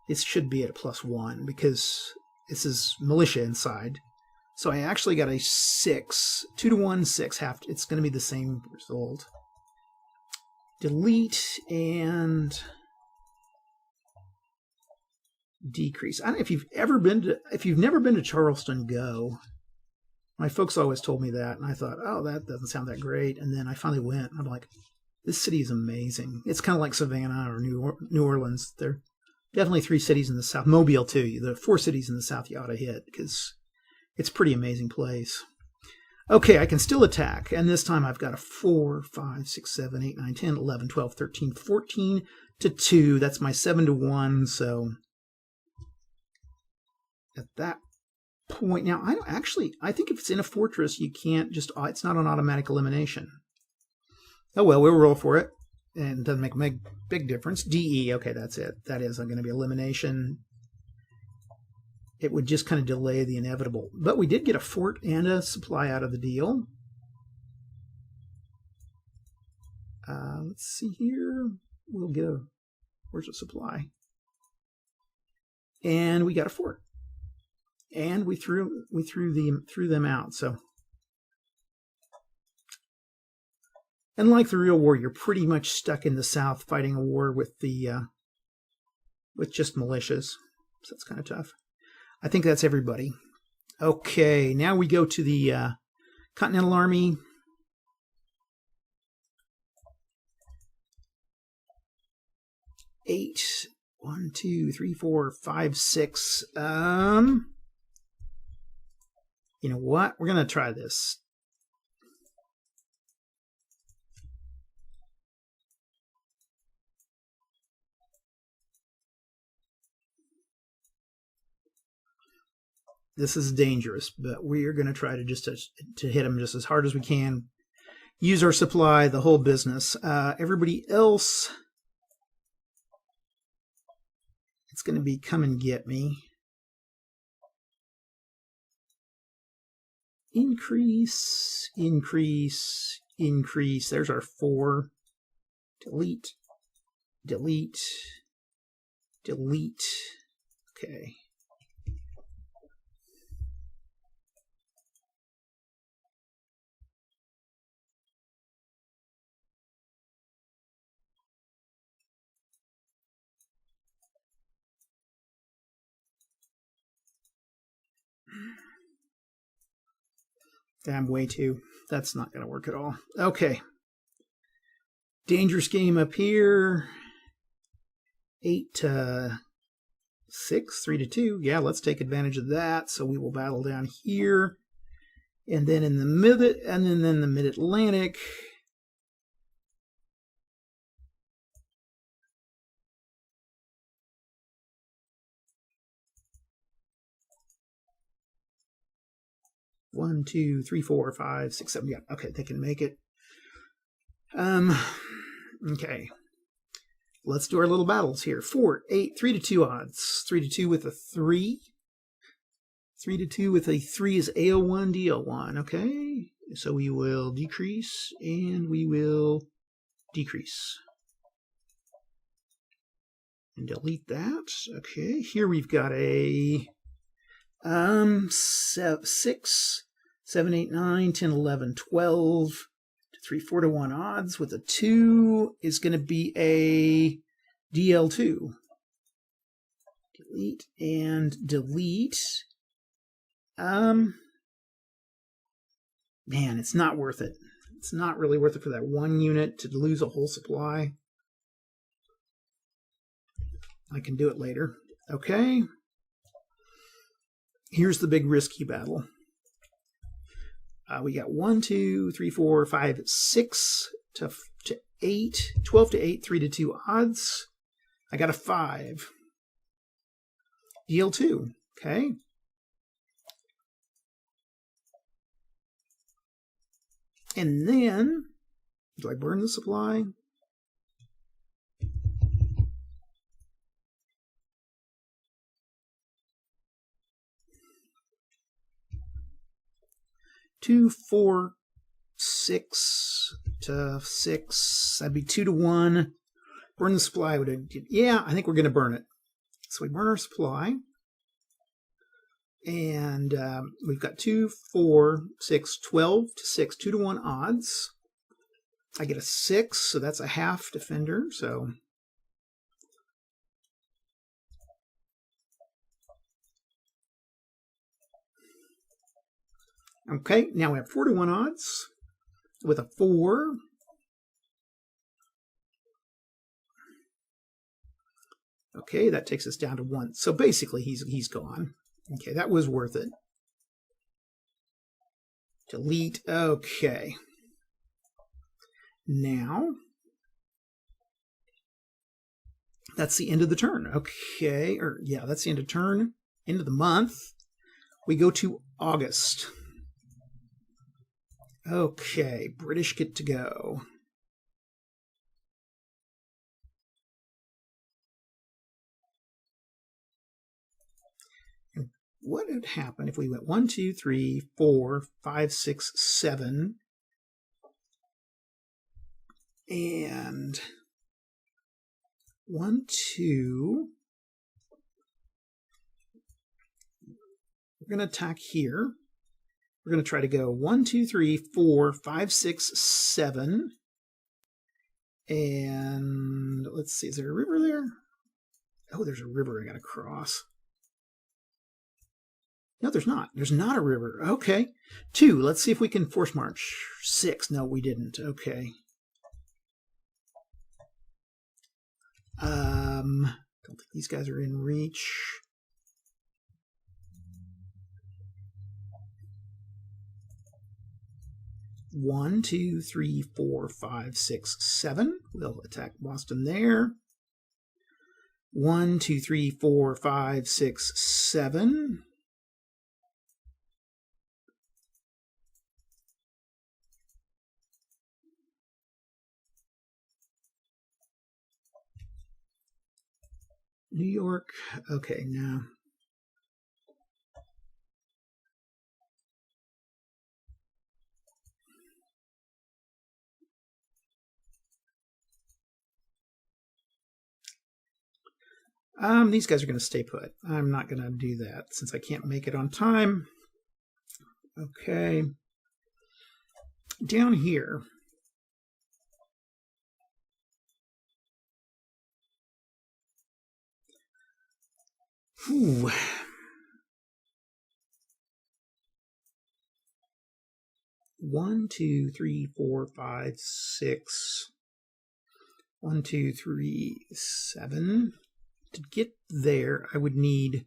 this should be at a +1 because this is militia inside. So I actually got a 6. 2 to 1, 6. It's going to be the same result. Delete and decrease. I don't know if you've ever been to, if you've never been to Charleston, go. My folks always told me that, and I thought, oh, that doesn't sound that great. And then I finally went, and I'm like, this city is amazing. It's kind of like Savannah or New Orleans. They're definitely 3 cities in the South. Mobile, too. The 4 cities in the South you ought to hit, because it's a pretty amazing place. Okay, I can still attack, and this time I've got a 4, 5, 6, 7, 8, 9, 10, 11, 12, 13, 14 to 2. That's my 7 to 1, so at that point, now, I think if it's in a fortress, you can't just, it's not an automatic elimination. Oh, well, we'll roll for it, and it doesn't make a big difference. DE, okay, that's it. That is going to be elimination. It would just kind of delay the inevitable. But we did get a fort and a supply out of the deal. Let's see here. We'll get a, where's a supply? And we got a fort. And we threw them out. So, and like the real war, you're pretty much stuck in the South fighting a war with with just militias. So that's kind of tough. I think that's everybody. Okay, now we go to the Continental Army. Eight. 1, 2, 3, 4, 5, 6. You know what? We're going to try this. This is dangerous, but we are going to try to just to hit them just as hard as we can. Use our supply, the whole business. Everybody else, it's going to be come and get me. Increase, increase, increase. There's our 4. Delete, delete, delete. Okay. Damn, way too. That's not going to work at all. Okay. Dangerous game up here. 8 to 6, 3 to 2. Yeah, let's take advantage of that. So we will battle down here. And then in the mid-Atlantic. One, 2, 3, 4, 5, 6, 7. Yeah, okay, they can make it. Okay. Let's do our little battles here. 4, 8, 3 to 2 odds. 3 to 2 with a 3. 3 to 2 with a 3 is AL1, DL1. Okay. So we will decrease and we will decrease. And delete that. Okay. Here we've got a 6, 7, 8, 9, 10, 11, 12. 3, 4 to 1 odds with a 2 is going to be a DL2. Delete and delete. Man, it's not worth it. It's not really worth it for that 1 unit to lose a whole supply. I can do it later. Okay. Here's the big risky battle. We got 1, 2, 3, 4, 5, 6 to 8, 12 to 8, 3 to 2 odds. I got a 5. DL2. Okay. And then, do I burn the supply? Two, 4, 6 to 6. That'd be 2 to 1. Burn the supply. Yeah, I think we're going to burn it. So we burn our supply. And we've got 2, 4, 6, 12 to 6, 2 to 1 odds. I get a 6, so that's a half defender. So okay, now we have 4 to 1 odds with a 4. Okay, that takes us down to 1. So basically, he's gone. Okay, that was worth it. Delete. Okay. Now, that's the end of the turn. Okay, or yeah, that's the end of turn. End of the month. We go to August. Okay, British get to go. And what would happen if we went 1, 2, 3, 4, 5, 6, 7, and 1, 2. We're going to attack here. We're going to try to go 1, 2, 3, 4, 5, 6, 7. And let's see, is there a river there? Oh, there's a river I got to cross. No, there's not. There's not a river. Okay. 2. Let's see if we can force march. 6. No, we didn't. Okay. Don't think these guys are in reach. One, 2, 3, 4, 5, 6, 7. We'll attack Boston there. 1, 2, 3, 4, 5, 6, 7. New York. Okay, now. These guys are going to stay put. I'm not going to do that since I can't make it on time. Okay. Down here. Ooh. One, two, three, four, five, six. 1, 2, 3, 7. To get there, I would need,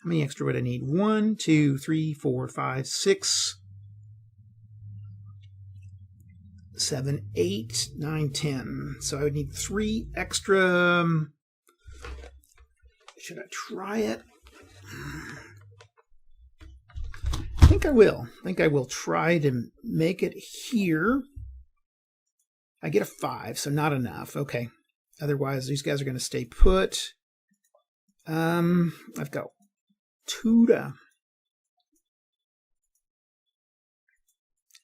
how many extra would I need? 1, 2, 3, 4, 5, 6, 7, 8, 9, 10. So I would need 3 extra. Should I try it? I think I will. I think I will try to make it here. I get a 5, so not enough. Okay. Otherwise, these guys are going to stay put. I've got 2 to... I'm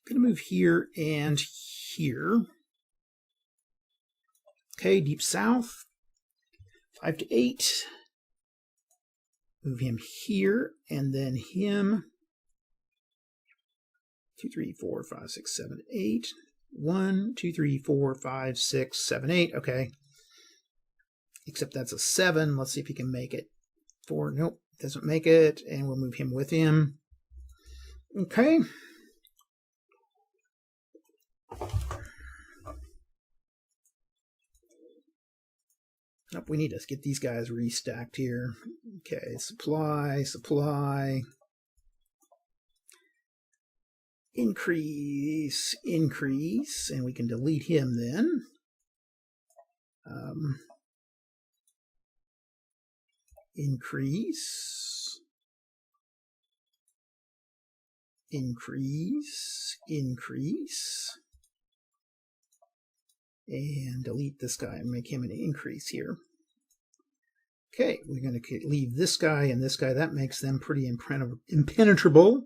going to move here and here. Okay, deep south. 5 to 8. Move him here, and then him. 2, 3, 4, 5, 6, 7, 8. 1, 2, 3, 4, 5, 6, 7, 8. Okay. Except that's a 7. Let's see if he can make it. 4. Nope. Doesn't make it. And we'll move him with him. Okay. Nope. We need to get these guys restacked here. Okay. Supply. Supply. Increase, increase, and we can delete him then. Increase, increase, increase, and delete this guy and make him an increase here. Okay, we're going to leave this guy and this guy. That makes them pretty impenetrable.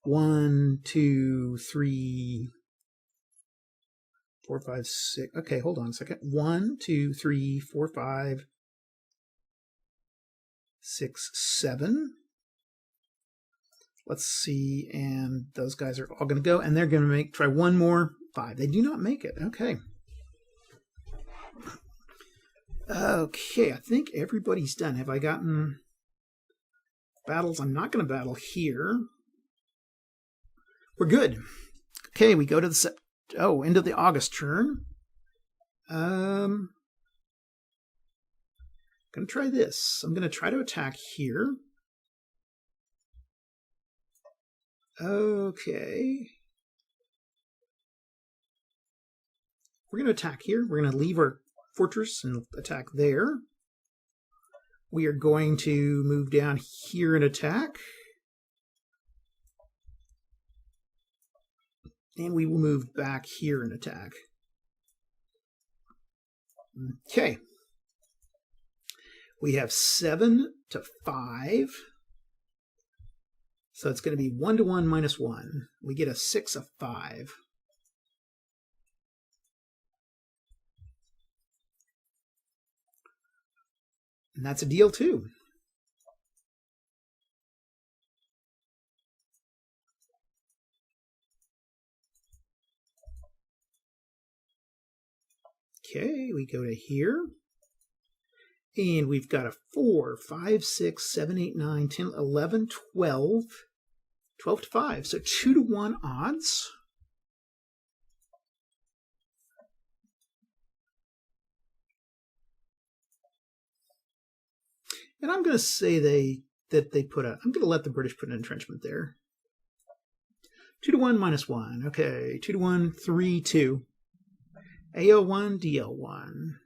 1, 2, 3, 4, 5, 6. Okay, hold on a second. 1, 2, 3, 4, 5, 6, 7. Let's see, and those guys are all going to go, and they're going to try one more. 5. They do not make it. Okay. Okay, I think everybody's done. Have I gotten battles? I'm not going to battle here. We're good. Okay, we go to the end of the August turn. I'm going to try this. I'm going to try to attack here. Okay. We're going to attack here. We're going to leave our fortress and attack there. We are going to move down here and attack. And we will move back here and attack. Okay. We have 7 to 5. So it's going to be 1 to 1 minus 1. We get a 6 of 5. And that's a deal too. Okay, we go to here. And we've got a 4, 5, 6, 7, 8, 9, 10, 11, 12. 12 to 5. So 2 to 1 odds. And I'm going to say I'm going to let the British put an entrenchment there. 2 to 1 minus 1. Okay, 2 to 1, 3, 2. AO1, DL1.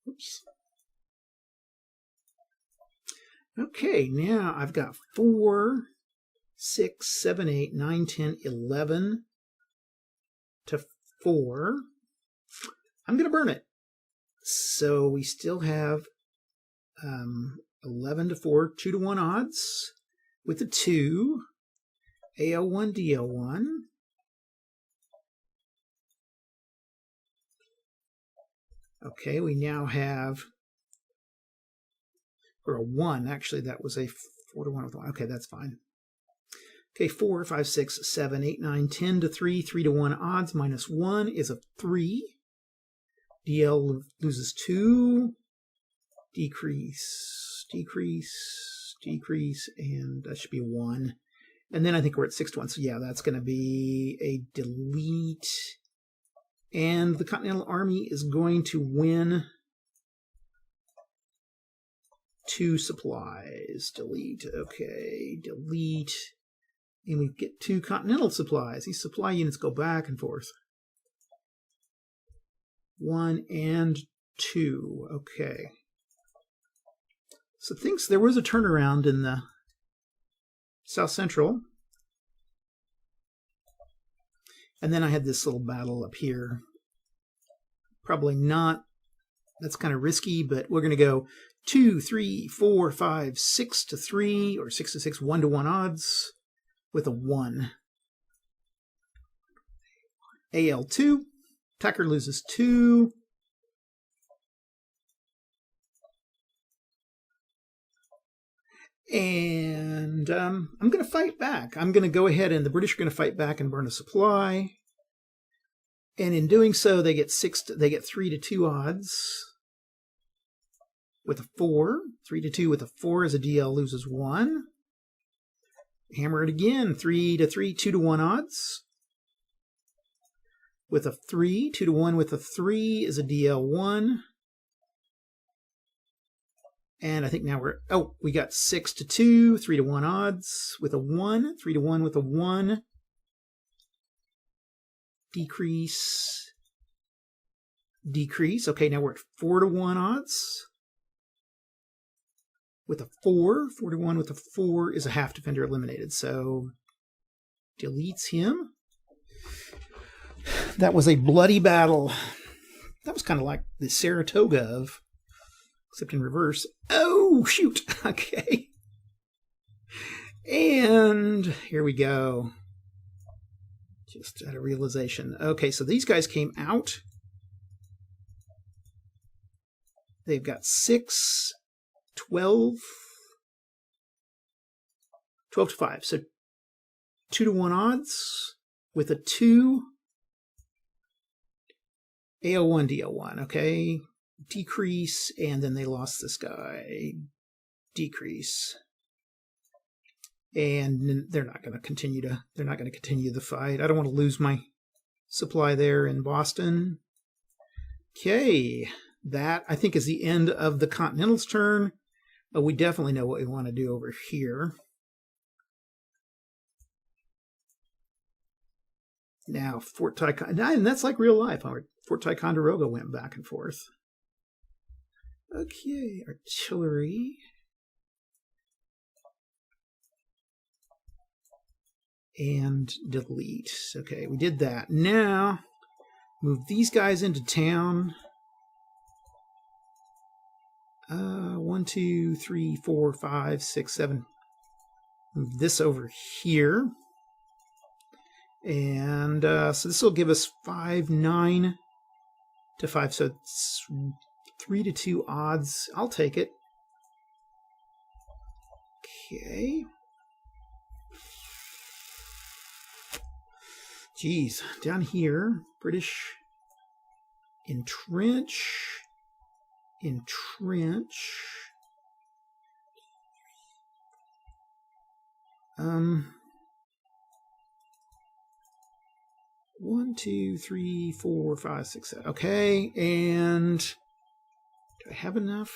Oops. Okay, now I've got 4, 6, 7, 8, 9, 10, 11 to 4. I'm going to burn it. So we still have 11 to 4, 2 to 1 odds with the 2. AL1, DL1. Okay, we now have, or a 1. Actually, that was a 4 to 1 with 1. Okay, that's fine. Okay, 4, 5, 6, 7, 8, 9, 10 to 3, 3 to 1 odds minus 1 is a 3. DL loses 2. Decrease, decrease, decrease, and that should be 1. And then I think we're at 6 to 1. So yeah, that's going to be a delete. And the Continental Army is going to win 2 supplies. Delete. Okay, delete. And we get 2 Continental supplies. These supply units go back and forth. 1 and 2. Okay. So there was a turnaround in the South Central. And then I had this little battle up here. Probably not. That's kind of risky, but we're going to go 2, 3, 4, 5, 6 to 3, or 6 to 6, 1 to 1 odds with a 1. AL2. Attacker loses 2. And I'm going to fight back. I'm going to go ahead, and the British are going to fight back and burn a supply. And in doing so, they get 3 to 2 odds with a 4. 3 to 2 with a 4 as a DL loses 1. Hammer it again. 3 to 3, 2 to 1 odds with a 3. 2 to 1 with a 3 is a DL 1. And I think now we got 6 to 2, 3 to 1 odds with a 1. 3 to 1 with a 1. Decrease. Decrease. Okay, now we're at 4 to 1 odds with a 4. 4 to 1 with a 4 is a half defender eliminated. So deletes him. That was a bloody battle. That was kind of like the Saratoga except in reverse. Oh, shoot. Okay. And here we go. Just at a realization. Okay, so these guys came out. They've got 6, 12, 12 to 5. So 2 to 1 odds with a 2. AO1, DL1. Okay. Decrease, and then they lost this guy. Decrease. And they're not going to continue the fight. I don't want to lose my supply there in Boston. Okay, that I think is the end of the Continental's turn. We definitely know what we want to do over here. Now Fort Ticonderoga, and that's like real life. Fort Ticonderoga went back and forth. Okay, artillery. And delete. Okay, we did that. Now, move these guys into town. 1, 2, 3, 4, 5, 6, 7. Move this over here. And so this will give us 5, 9 to 5. So it's 3 to 2 odds. I'll take it. Okay. Geez, down here, British entrench. 1, 2, 3, 4, 5, 6, 7. Okay, and do I have enough?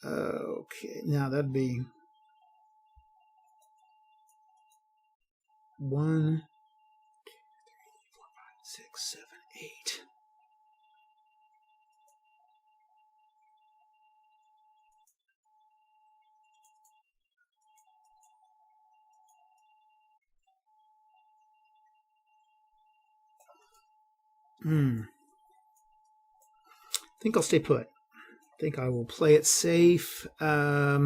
Okay, now that'd be 1, 2, 3, 4, 5, 6, 7, 8. I think I'll stay put. I think I will play it safe. I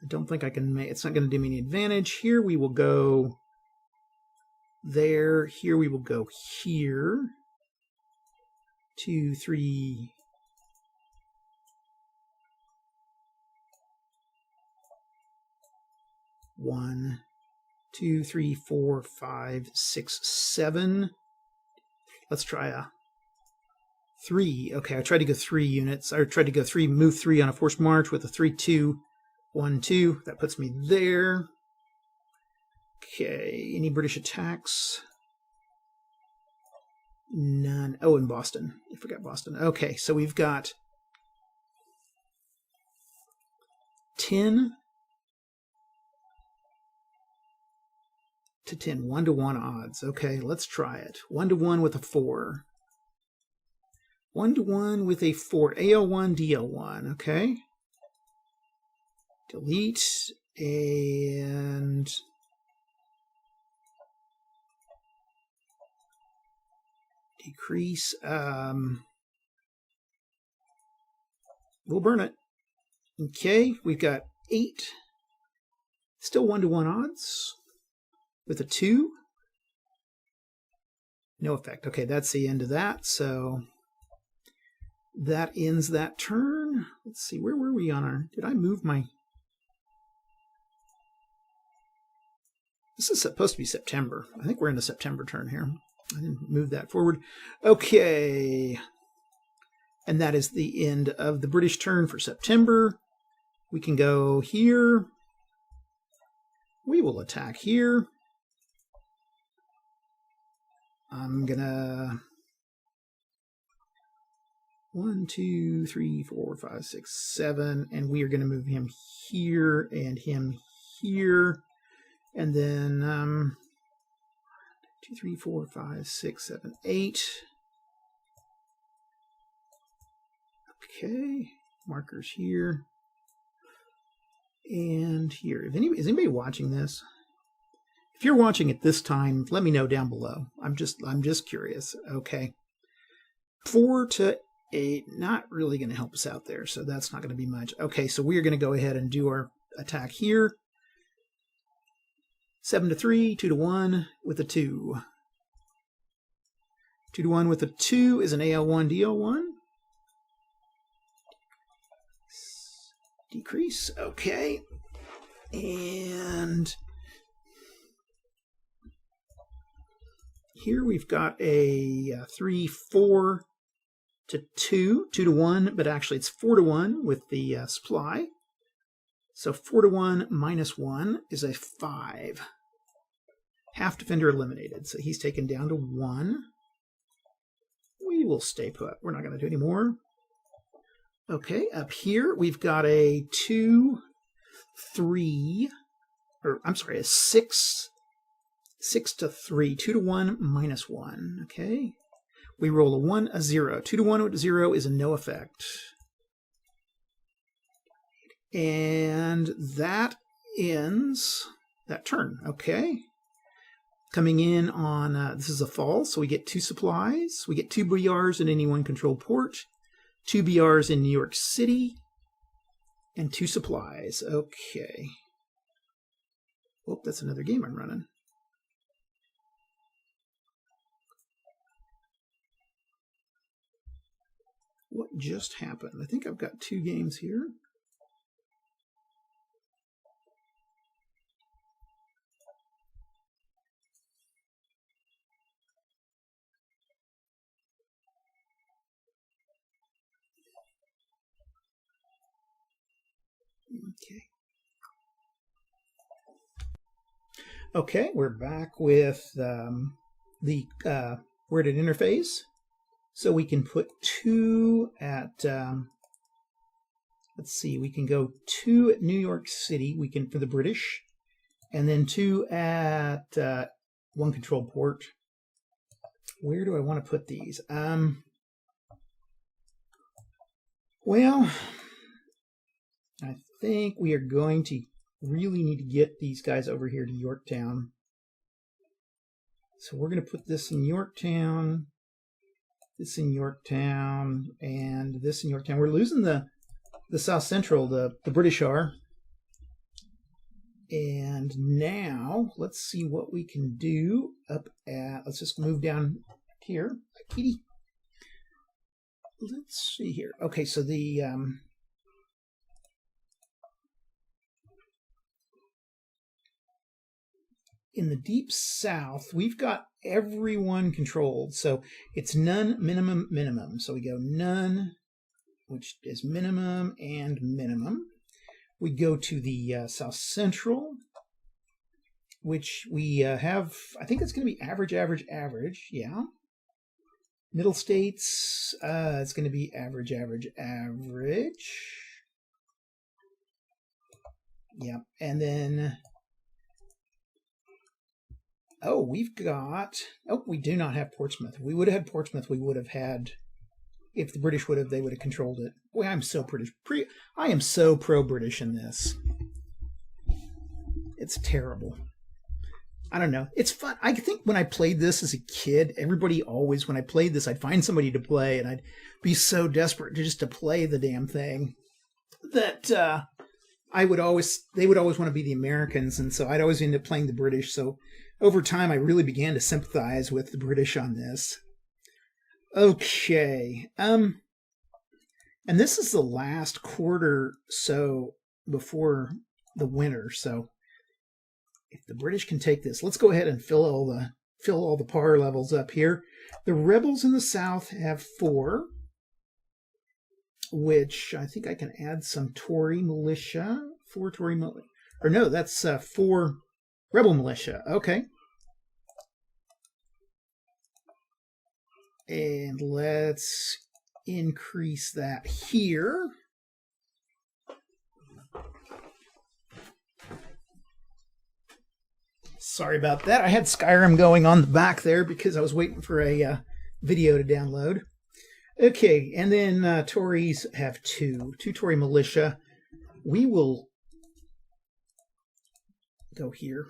don't think I can make it's not going to do me any advantage. Here we will go there. Here we will go here. 2, 3. 1, 2, 3, 4, 5, 6, 7. Let's try a 3. Okay, I tried to go 3 units. I tried to go 3, move 3 on a forced march with a 3, 2, 1, 2. That puts me there. Okay, any British attacks? None. Oh, in Boston. I forgot Boston. Okay, so we've got 10 to 10. 1-to-1 odds. Okay, let's try it. 1-to-1 with a 4. 1-to-1 with a 4. AL1, DL1. Okay. Delete and decrease. We'll burn it. Okay, we've got 8. Still 1-to-1 odds with a 2. No effect. Okay, that's the end of that. So that ends that turn. Let's see, where were we on our... Did I move my... This is supposed to be September. I think we're in the September turn here. I didn't move that forward. Okay. And that is the end of the British turn for September. We can go here. We will attack here. I'm gonna... 1, 2, 3, 4, 5, 6, 7. And we are going to move him here and him here. And then 2, 3, 4, 5, 6, 7, 8. Okay, markers here and here. Is anybody watching this? If you're watching at this time, let me know down below. I'm just curious. Okay, 4 to 8, not really going to help us out there, so that's not going to be much. Okay, so we are going to go ahead and do our attack here. 7 to 3, 2 to 1 with a 2. 2 to 1 with a 2 is an AL1, DL1. Decrease, okay. And here we've got a 3, 4 to 2, 2 to 1, but actually it's 4 to 1 with the supply. So 4 to 1 minus 1 is a 5. Half defender eliminated, so he's taken down to 1. We will stay put. We're not going to do any more. Okay, up here we've got a 2, 3, or I'm sorry, a 6, 6 to 3, 2 to 1 minus 1. Okay, we roll a 1, a 0. 2 to 1 with a 0 is a no effect. And that ends that turn. Okay. Coming in on, this is a fall, so we get 2 supplies. We get 2 BRs in any one controlled port, 2 BRs in New York City, and 2 supplies. Okay. Oh, that's another game I'm running. What just happened? I think I've got 2 games here. Okay, we're back with the worded interface. So we can put 2 at, let's see, we can go 2 at New York City, we can for the British, and then 2 at one control port. Where do I want to put these? Well, I think we are going to really need to get these guys over here to Yorktown. So we're going to put this in Yorktown, this in Yorktown, and this in Yorktown. We're losing the South Central, the British are. And now let's see what we can do up at, let's just move down here. Kitty. let's see here. Okay, so the in the deep south, we've got everyone controlled. So it's none, minimum, minimum. So we go none, which is minimum and minimum. We go to the south central, which we have, I think it's going to be average, average, average. Yeah. Middle states, it's going to be average, average, average. Yeah. And then, oh, we've got, oh, we do not have Portsmouth. If we would have had Portsmouth, we would have had, if the British would have, they would have controlled it. Boy, I'm so British. I am so pro-British in this. It's terrible. I don't know. It's fun. I think when I played this as a kid, everybody always, when I played this, I'd find somebody to play, and I'd be so desperate to play the damn thing that they would always want to be the Americans, and so I'd always end up playing the British. So over time, I really began to sympathize with the British on this. Okay. And this is the last quarter so before the winter, so if the British can take this, let's go ahead and fill all the power levels up here. The rebels in the south have 4, which I think I can add some Tory militia. 4 Tory militia. Or no, that's 4 rebel militia. Okay. And let's increase that here. Sorry about that. I had Skyrim going on the back there because I was waiting for a video to download. Okay, and then Tories have 2 Tory militia. We will go here.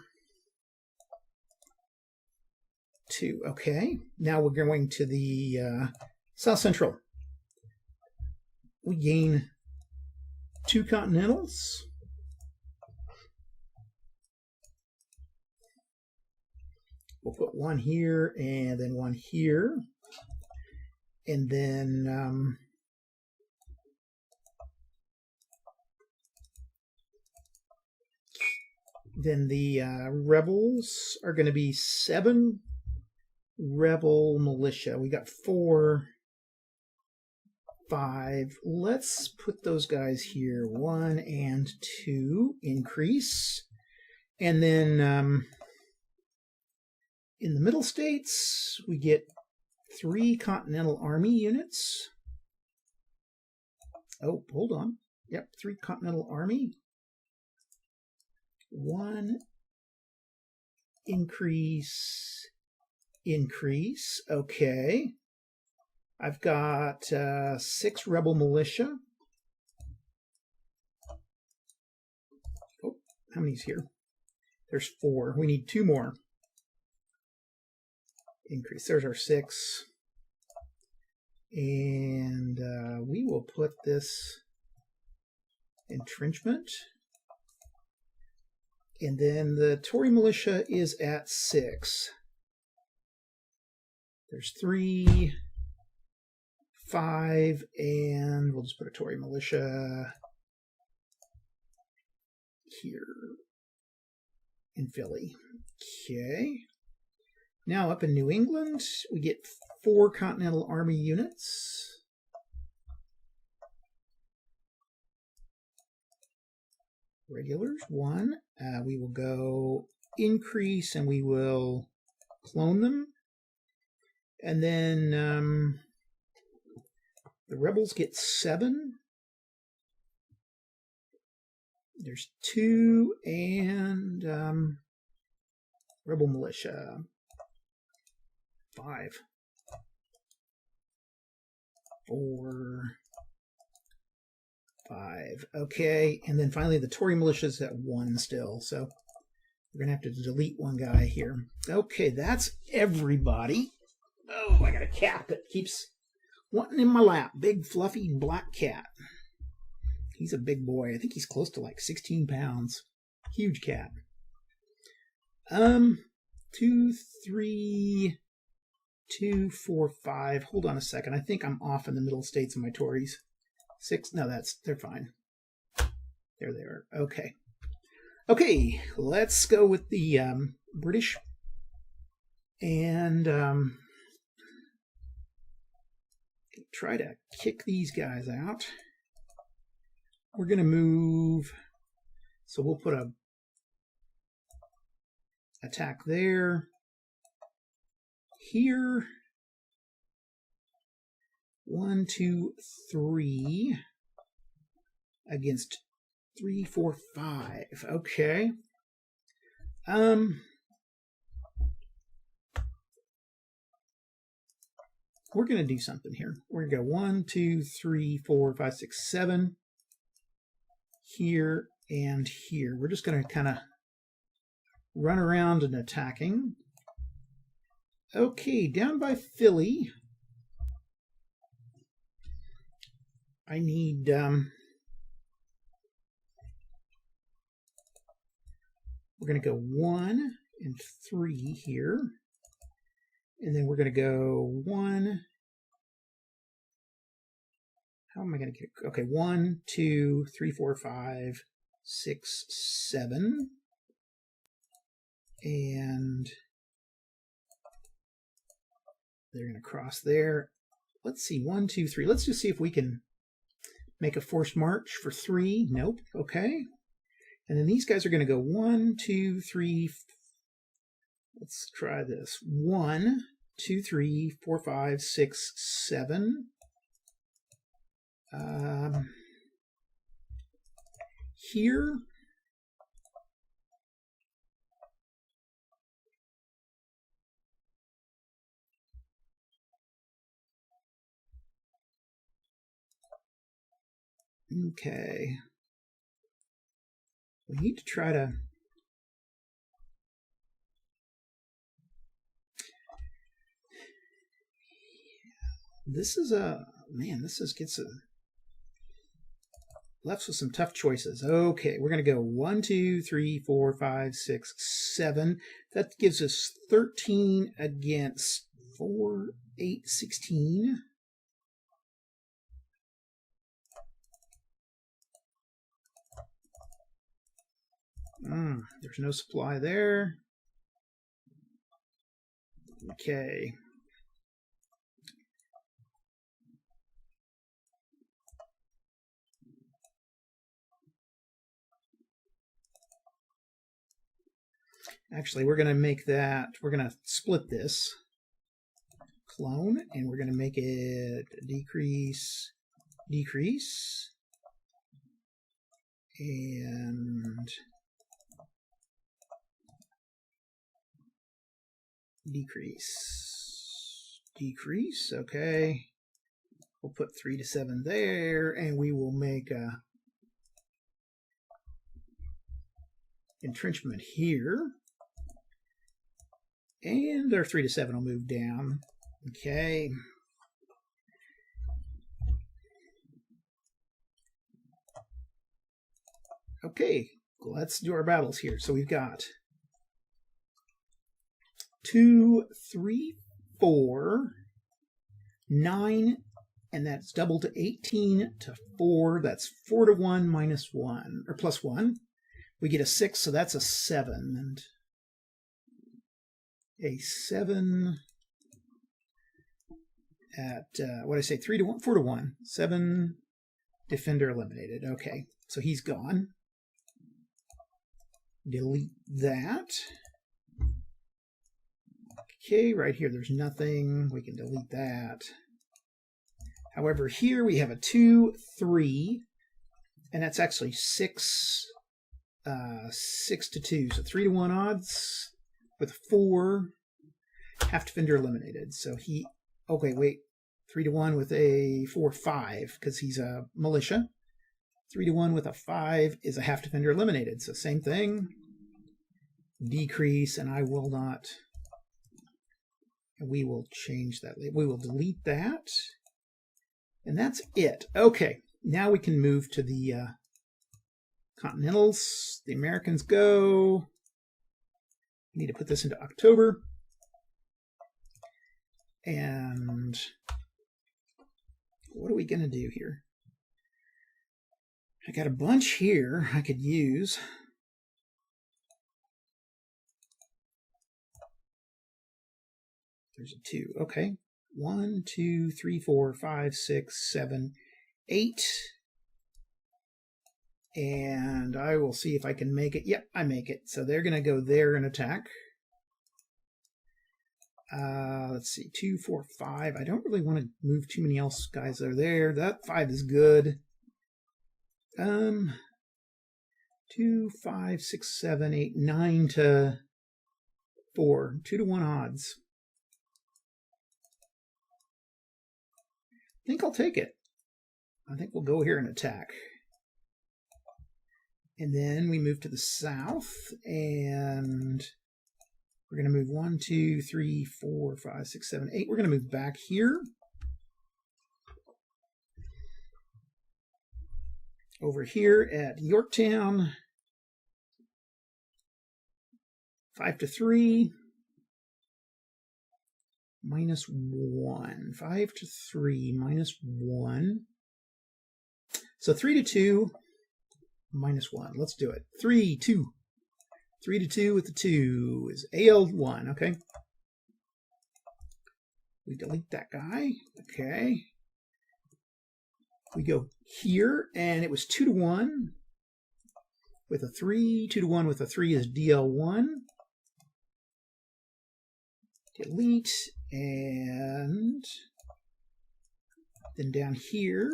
2. Okay, now we're going to the South Central. We gain 2 Continentals. We'll put 1 here and then 1 here. And then the rebels are going to be 7 rebel militia. We got 4, 5. Let's put those guys here. 1 and 2 increase. And then in the middle states, we get 3 Continental Army units. Oh, hold on. Yep, 3 Continental Army. 1 increase, increase. Okay. I've got 6 rebel militia. Oh, how many's here? There's 4. We need 2 more. Increase. There's our 6. And we will put this entrenchment. And then the Tory militia is at 6. There's 3, 5, and we'll just put a Tory militia here in Philly. Okay. Now up in New England, we get 4 Continental Army units. Regulars, 1. We will go increase and we will clone them. And then the rebels get 7. There's 2 and rebel militia. 5, 4, 5. Okay, and then finally the Tory militia is at 1 still, so we're going to have to delete 1 guy here. Okay, that's everybody. Oh, I got a cat that keeps wanting in my lap. Big, fluffy, black cat. He's a big boy. I think he's close to like 16 pounds. Huge cat. 2, 3... 2, 4, 5. Hold on a second. I think I'm off in the middle states of my Tories. 6. No, they're fine. There they are. Okay. Okay, let's go with the British. And try to kick these guys out. We're going to move. So we'll put a attack there. Here. 1, 2, 3 against 3, 4, 5. Okay. We're going to do something here. We're going to go 1, 2, 3, 4, 5, 6, 7 here and here. We're just going to kind of run around and attacking. Okay, down by Philly. I need we're going to go 1 and 3 here. And then we're going to go 1. How am I going to get? Okay, 1, 2, 3, 4, 5, 6, 7. And they're going to cross there. Let's see, 1, 2, 3. Let's just see if we can make a forced march for 3. Nope. Okay. And then these guys are going to go 1, 2, 3. Let's try this. 1, 2, 3, 4, 5, 6, 7. Here. Okay. We need to try to this is a man, this is gets a left with some tough choices. Okay, we're going to go 1, 2, 3, 4, 5, 6, 7. That gives us 13 against 4, 8, 16. There's no supply there. Okay. Actually, we're going to make that, we're going to split this clone, and we're going to make it decrease, decrease, and decrease, decrease. Okay. We'll put 3 to 7 there, and we will make a entrenchment here. And our 3 to 7 will move down. Okay. Okay, let's do our battles here. So we've got 2, 3, 4, 9, and that's double to 18 to 4. That's 4 to 1 minus 1, or plus 1. We get a 6, so that's a 7. And a 7 at, what did I say, 3 to 1, 4 to 1. 7, defender eliminated. Okay, so he's gone. Delete that. Okay, right here there's nothing. We can delete that. However, here we have a 2, 3, and that's actually 6, 6 to 2. So 3 to 1 odds with 4. Half defender eliminated. So he, okay, wait. 3 to 1 with a 4, 5, because he's a militia. 3 to 1 with a 5 is a half defender eliminated. So same thing. Decrease, and I will not. We will change that. We will delete that. And that's it. Okay, now we can move to the Continentals. The Americans go. We need to put this into October. And what are we going to do here? I got a bunch here I could use. There's a 2. Okay. 1, 2, 3, 4, 5, 6, 7, 8. And I will see if I can make it. Yep, I make it. So they're going to go there and attack. Let's see. 2, 4, 5. I don't really want to move too many else guys over there. That 5 is good. 2, 5, 6, 7, 8, 9 to 4. 2 to 1 odds. I think I'll take it. I think we'll go here and attack. And then we move to the south, and we're going to move 1, 2, 3, 4, 5, 6, 7, 8. We're going to move back here. Over here at Yorktown, 5 to 3. Minus 1. 5 to 3 minus 1. So 3 to 2 minus 1. Let's do it. 3, 2. 3 to 2 with the 2 is AL1. Okay. We delete that guy. Okay. We go here, and it was 2 to 1 with a 3. 2 to 1 with a 3 is DL1. Delete, and then down here,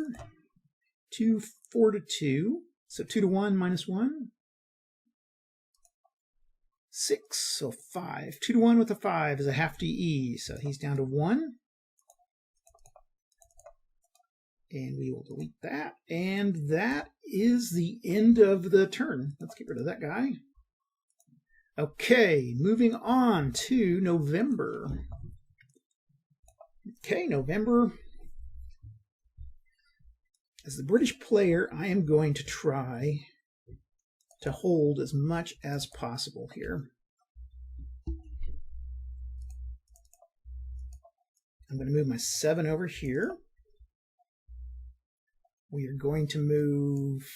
2, 4 to 2. So 2 to 1 minus 1. 6, so 5. 2 to 1 with a 5 is a half DE, so he's down to 1. And we will delete that. And that is the end of the turn. Let's get rid of that guy. Okay, moving on to November. Okay, November. As the British player, I am going to try to hold as much as possible here. I'm going to move my 7 over here. We are going to move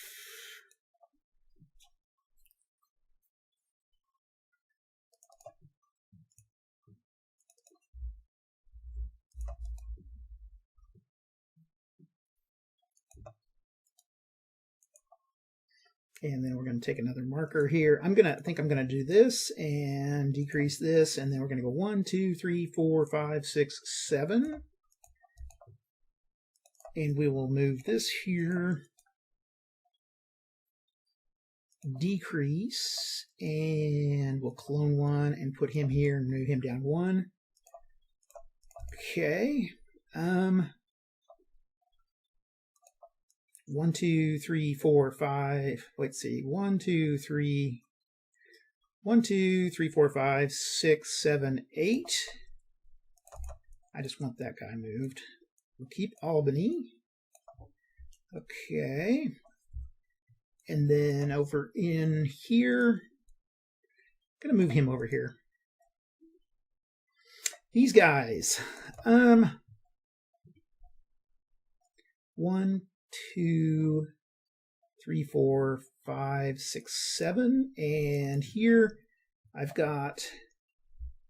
and then we're going to take another marker here. I think I'm going to do this and decrease this, and then we're going to go 1, 2, 3, 4, 5, 6, 7. And we will move this here, decrease, and we'll clone 1 and put him here and move him down 1. Okay. 1, 2, 3, 4, 5. Let's see. 1, 2, 3. 1, 2, 3, 4, 5, 6, 7, 8. I just want that guy moved. We'll keep Albany. Okay. And then over in here, I'm going to move him over here. These guys. 1, 2, 3, 4, 5, 6, 7. And here I've got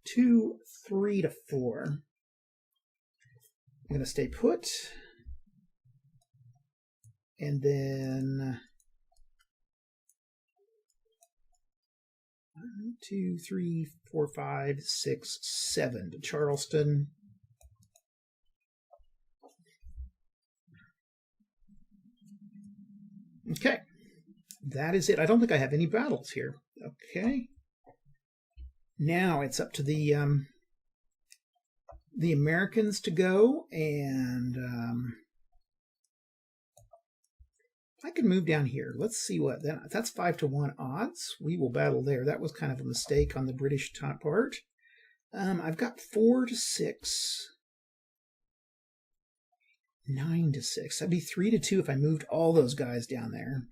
2, 3 to 4. I'm going to stay put. And then 1, 2, 3, 4, 5, 6, 7 to Charleston. Okay. That is it. I don't think I have any battles here. Okay. Now it's up to the Americans to go, and I can move down here. Let's see what that's 5 to 1 odds. We will battle there. That was kind of a mistake on the British top part. I've got 4 to 6, 9 to 6. That'd be 3 to 2 if I moved all those guys down there.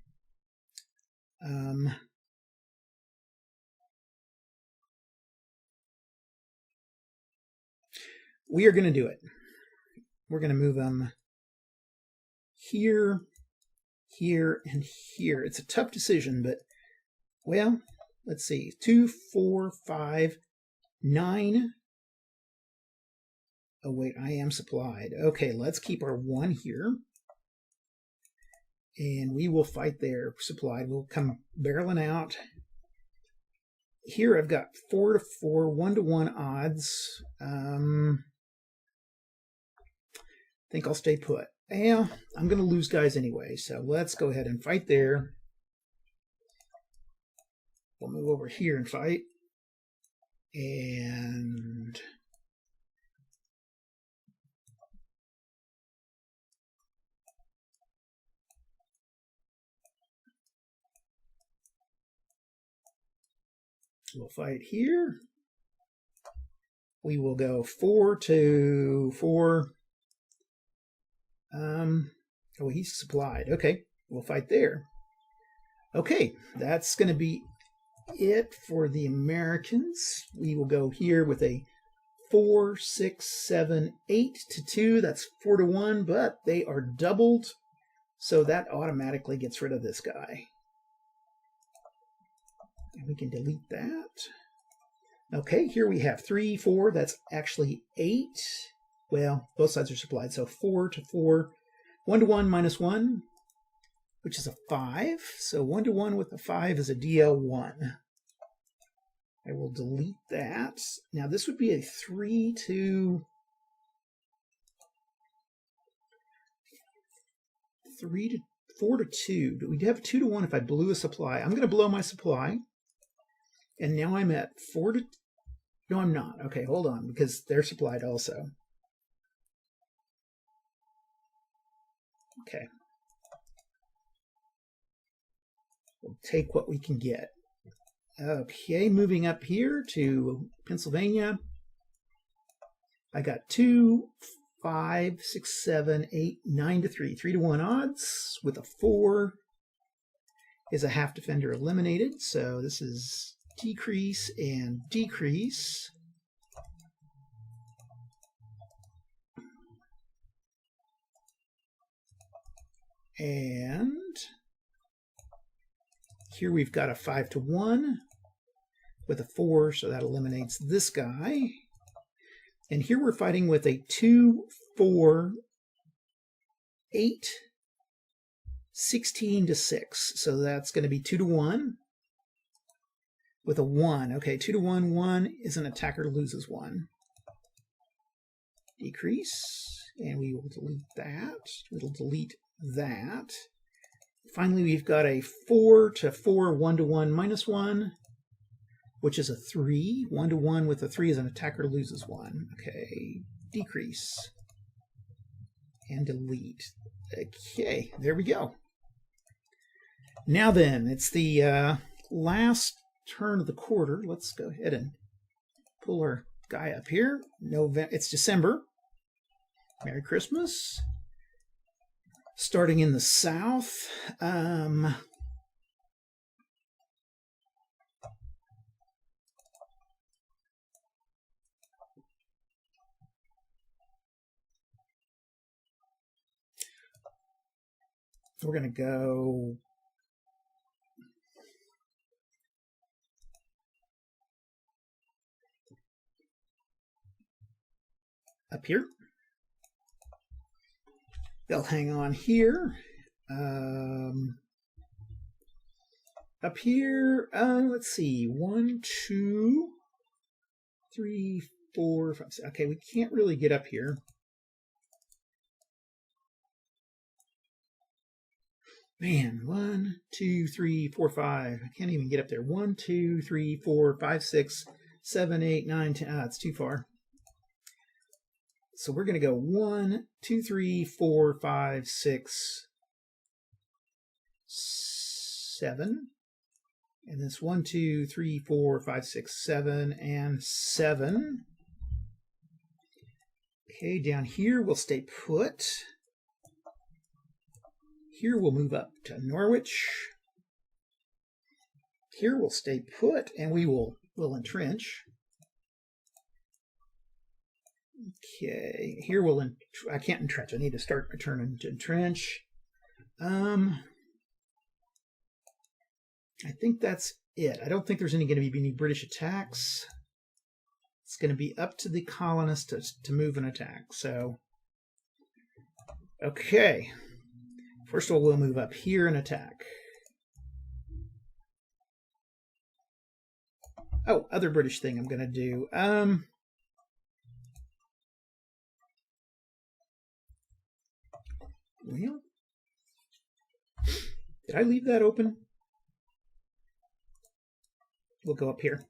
we are going to do it. We're going to move them here, here, and here. It's a tough decision, but, well, let's see. 2, 4, 5, 9. Oh, wait, I am supplied. Okay, let's keep our 1 here. And we will fight there, supplied. We'll come barreling out. Here I've got 4 to 4, 1 to 1 odds. I think I'll stay put. Yeah, I'm going to lose guys anyway, so let's go ahead and fight there. We'll move over here and fight. And we'll fight here. We will go 4 to 4. Oh, he's supplied. Okay, we'll fight there. Okay, that's going to be it for the Americans. We will go here with a 4, 6, 7, 8 to 2. That's 4 to 1, but they are doubled, so that automatically gets rid of this guy. And we can delete that. Okay, here we have 3, 4. That's actually 8. Well, both sides are supplied, so 4 to 4. 1 to 1 minus 1, which is a 5. So 1 to 1 with a 5 is a DL1. I will delete that. Now this would be a 3 to 4 to 2. We'd have 2 to 1 if I blew a supply. I'm going to blow my supply. And now I'm at 4 to... No, I'm not. Okay, hold on, because they're supplied also. Okay. We'll take what we can get. Okay, moving up here to Pennsylvania. I got 2, 5, 6, 7, 8, 9 to 3. 3 to 1 odds with a 4 is a half defender eliminated. So this is decrease and decrease. And here we've got a 5 to 1 with a 4, so that eliminates this guy. And here we're fighting with a 2, 4, 8, 16 to 6. So that's going to be 2 to 1 with a 1. Okay, 2 to 1, 1 is an attacker loses 1. Decrease, and we will delete that. It'll delete that. Finally, we've got a 4 to 4, 1 to 1 minus 1, which is a 3. 1 to 1 with a 3 is an attacker loses 1. Okay, decrease and delete. Okay, there we go. Now then, it's the last turn of the quarter. Let's go ahead and pull our guy up here. It's December. Merry Christmas. Starting in the south, we're going to go up here. They'll hang on here. Up here, let's see, 1, 2, 3, 4, 5, 6. Okay, we can't really get up here. Man, 1, 2, 3, 4, 5. I can't even get up there. 1, 2, 3, 4, 5, 6, 7, 8, 9, 10. Ah, it's too far. So we're going to go 1, 2, 3, 4, 5, 6, 7. And this 1, 2, 3, 4, 5, 6, 7, and 7. Okay, down here we'll stay put. Here we'll move up to Norwich. Here we'll stay put, and we'll entrench. Okay, here we'll, I can't entrench. I need to start returning to entrench. I think that's it. I don't think there's going to be any British attacks. It's going to be up to the colonists to move an attack. So, okay. First of all, we'll move up here and attack. Oh, other British thing I'm going to do. Well, did I leave that open? We'll go up here.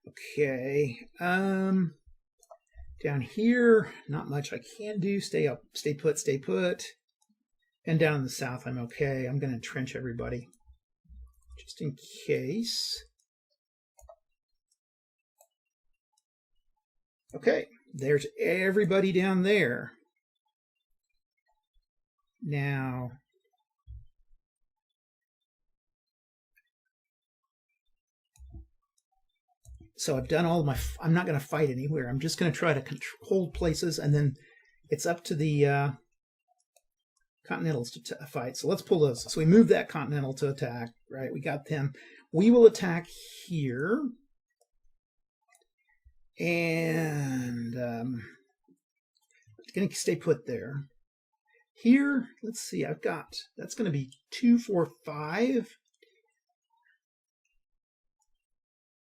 Okay. Down here, not much I can do. Stay up, stay put, stay put. And down in the south, I'm okay. I'm going to entrench everybody, just in case. Okay, there's everybody down there. Now, so I've done all my, I'm not going to fight anywhere. I'm just going to try to hold places, and then it's up to the Continentals to fight. So let's pull those. So we move that Continental to attack, right? We got them. We will attack here. And going to stay put there. Here, let's see, I've got, that's going to be 2, 4, 5.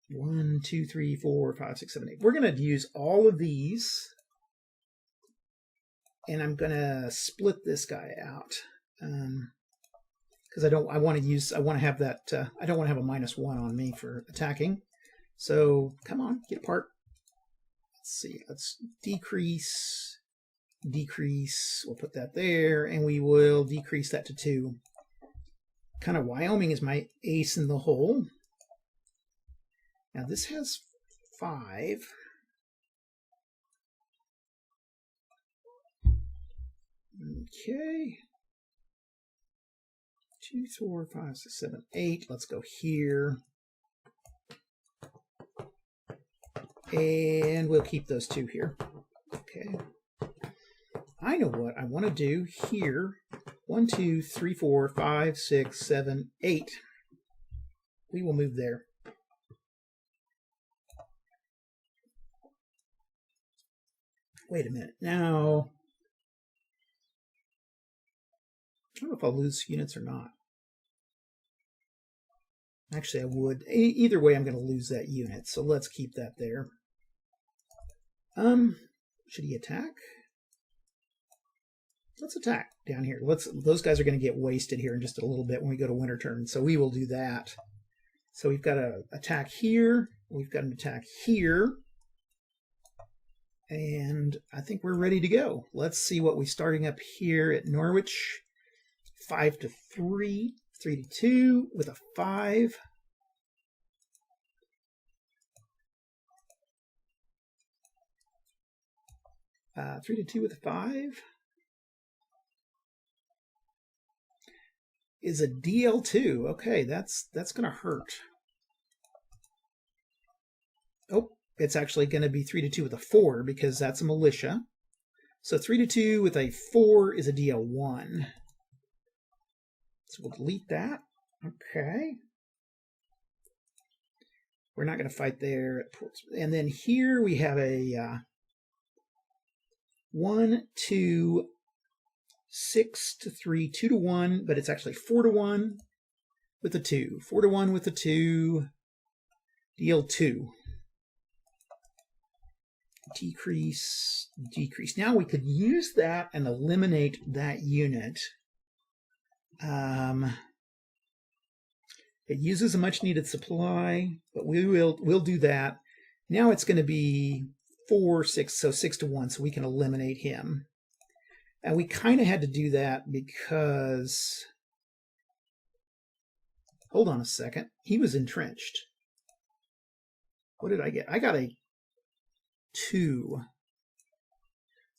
1, 2, 3, 4, 5, 6, 7, 8. We're going to use all of these. And I'm going to split this guy out. Because I want to have that, I don't want to have a -1 on me for attacking. So, come on, get apart. Let's see, let's decrease, we'll put that there, and we will decrease that to 2. Kind of Wyoming is my ace in the hole. Now this has 5. Okay. 2, 4, 5, 6, 7, 8. Let's go here. And we'll keep those 2 here. Okay. I know what I want to do here. 1, 2, 3, 4, 5, 6, 7, 8. We will move there. Wait a minute. Now, I don't know if I'll lose units or not. Actually, I would. Either way, I'm going to lose that unit, so let's keep that there. Should he attack? Let's attack down here. Those guys are going to get wasted here in just a little bit when we go to winter turn, so we will do that. So we've got an attack here. We've got an attack here. And I think we're ready to go. Let's see what we're starting up here at Norwich. 5 to 3, 3 to 2 with a 5. Uh, 3 to 2 with a 5 is a DL2. Okay, that's going to hurt. Oh, it's actually going to be 3 to 2 with a 4 because that's a militia. So 3 to 2 with a 4 is a DL1. So we'll delete that. Okay. We're not going to fight there at Portsmouth. And then here we have a 1, 2, 6 to 3, 2 to 1, but it's actually 4 to 1 with a 2. 4 to 1 with a 2. DL2. Decrease, decrease. Now we could use that and eliminate that unit. It uses a much needed supply, but we'll do that. Now it's going to be 4, 6, so 6 to 1, so we can eliminate him. And we kind of had to do that because, hold on a second, he was entrenched. What did I get? I got a 2.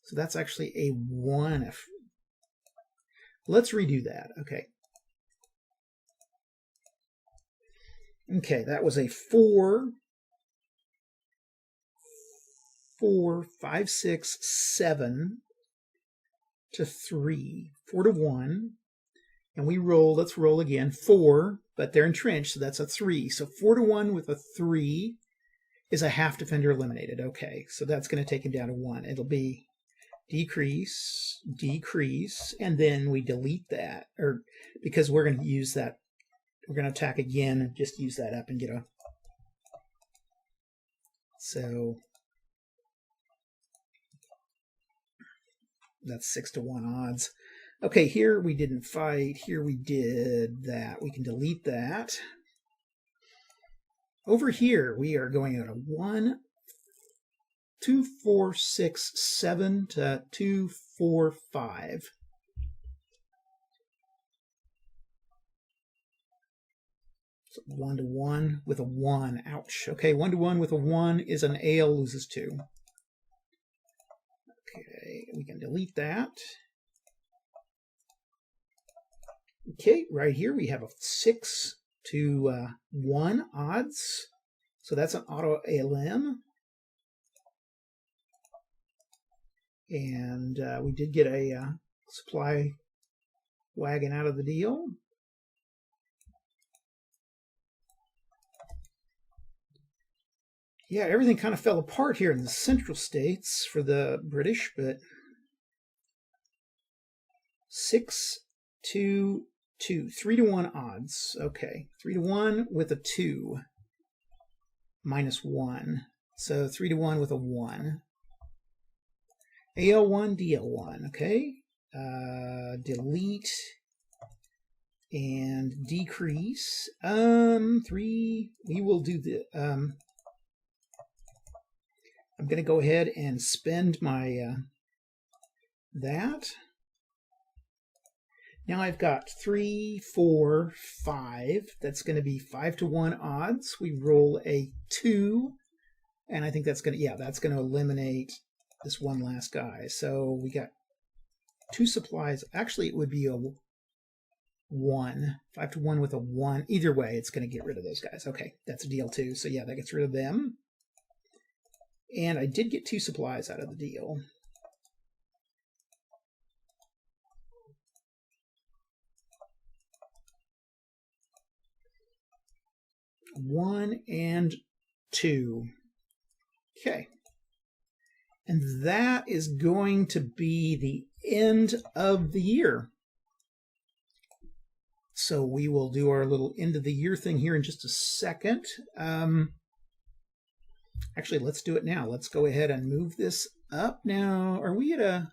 So that's actually a 1. Let's redo that. Okay. Okay, that was a 4. 4, 5, 6, 7 to 3, 4 to 1. And we roll, let's roll again, 4, but they're entrenched, so that's a 3. So 4 to 1 with a 3 is a half defender eliminated. Okay, so that's going to take him down to 1. It'll be decrease, decrease, and then we delete that, or because we're going to use that, we're going to attack again and just use that up and get a, so that's 6 to 1 odds. Okay, here we didn't fight, here we did that. We can delete that. Over here, we are going at a 1, 2, 4, 6, 7 to 2, 4, 5. So 1 to 1 with a 1. Ouch. Okay, 1 to 1 with a 1 is an AL loses 2. Okay, we can delete that. Okay, right here we have a 6 to 1 odds. So that's an auto ALM. And we did get a supply wagon out of the deal. Yeah, everything kind of fell apart here in the central states for the British, but 6 to 2, 3 to 1 odds. Okay, 3 to 1 with a 2, minus 1. So 3 to 1 with a 1. AL1, DL1, okay. Delete and decrease. 3, we will do the, I'm going to go ahead and spend my, that. Now I've got 3, 4, 5. That's going to be 5 to 1 odds. We roll a 2, and I think that's going to, yeah, that's going to eliminate this one last guy. So we got 2 supplies. Actually, it would be a 1. 5 to 1 with a 1. Either way, it's going to get rid of those guys. Okay, that's a deal too. So yeah, that gets rid of them. And I did get 2 supplies out of the deal. One and 2. Okay. And that is going to be the end of the year. So we will do our little end of the year thing here in just a second. Actually, let's do it now. Let's go ahead and move this up. Now, are we at a...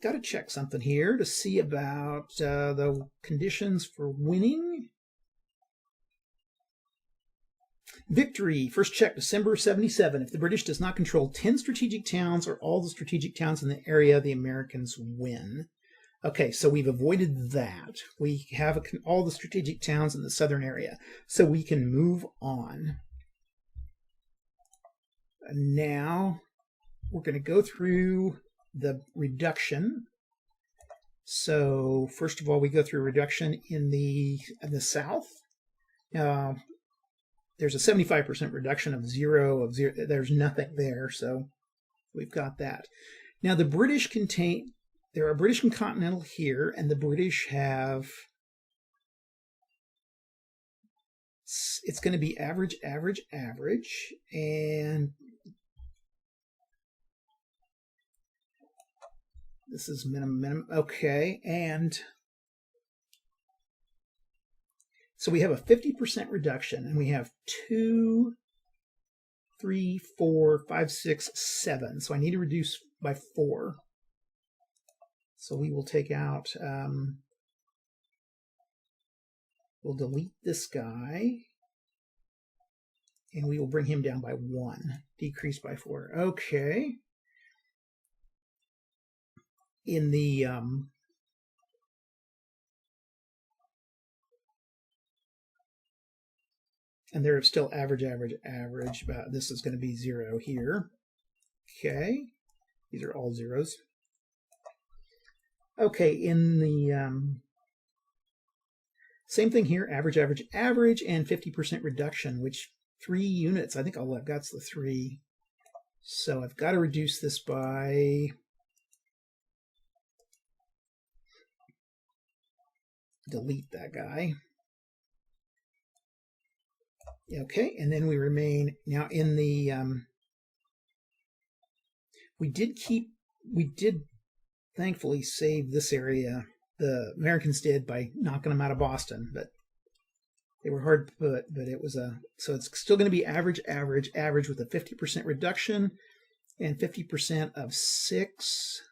Got to check something here to see about the conditions for winning. Victory. First check, December 77. If the British does not control 10 strategic towns or all the strategic towns in the area, the Americans win. Okay, so we've avoided that. We have all the strategic towns in the southern area, so we can move on. And now we're going to go through the reduction. So first of all, we go through reduction in the south. There's a 75% reduction of 0. There's nothing there, so we've got that. Now the British contain, there are British and Continental here, and the British have, it's going to be average, average, average, and this is minimum, minimum, okay, and so we have a 50% reduction, and we have 2, 3, 4, 5, 6, 7. So I need to reduce by 4. So we will take out, we'll delete this guy, and we will bring him down by 1, decrease by 4. Okay. In the, and they're still average, average, average. But this is going to be 0 here. Okay. These are all zeros. Okay, in the same thing here, average, average, average, and 50% reduction, which 3 units. I think all I've got's the 3. So I've got to reduce this by... delete that guy. Okay, and then we remain now in the... we did thankfully save this area. The Americans did by knocking them out of Boston, but they were hard to put, but it was a... So it's still going to be average with a 50% reduction, and 50% of 6,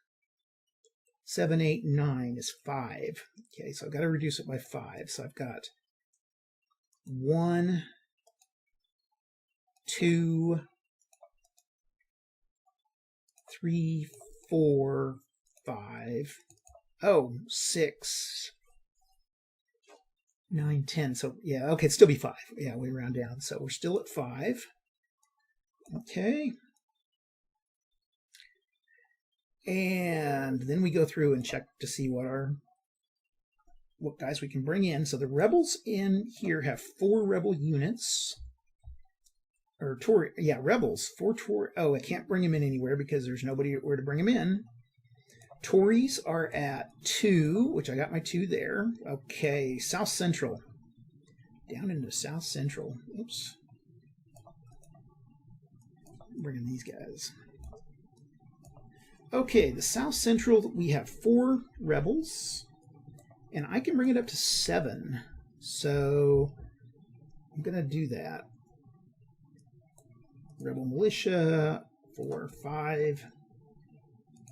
7, 8, 9 is 5. Okay, so I've got to reduce it by 5. So I've got 1, 2, 3, 4, 5. Oh, 6, 9, 10. So yeah, okay, it'd still be 5. Yeah, we round down. So we're still at 5. Okay. And then we go through and check to see what guys we can bring in. So the rebels in here have 4 rebel units. Or rebels. 4 Tories. Oh, I can't bring them in anywhere because there's nobody where to bring them in. Tories are at 2, which I got my 2 there. Okay, South Central. Down into South Central. Oops. Bringing these guys. Okay, the South Central, we have 4 rebels. And I can bring it up to 7. So I'm going to do that. Rebel militia, 4, 5,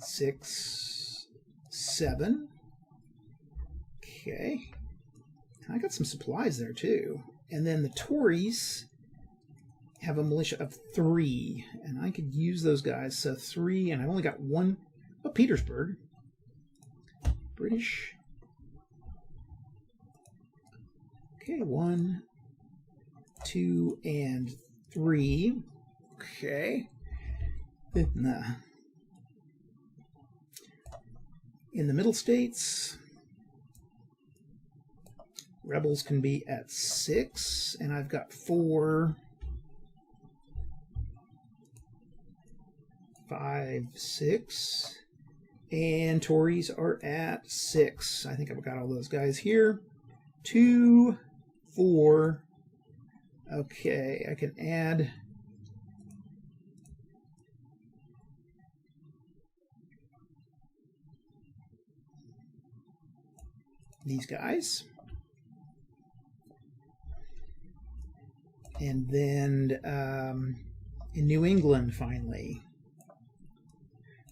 6, 7. Okay. I got some supplies there too. And then the Tories have a militia of 3. And I could use those guys. So 3, and I only got 1. Oh, Petersburg. British. Okay, 1, 2, and 3. Okay. In the Middle States, rebels can be at 6, and I've got 4, 5, 6, and Tories are at 6. I think I've got all those guys here. 2, 4. Okay, I can add these guys. And then in New England, finally,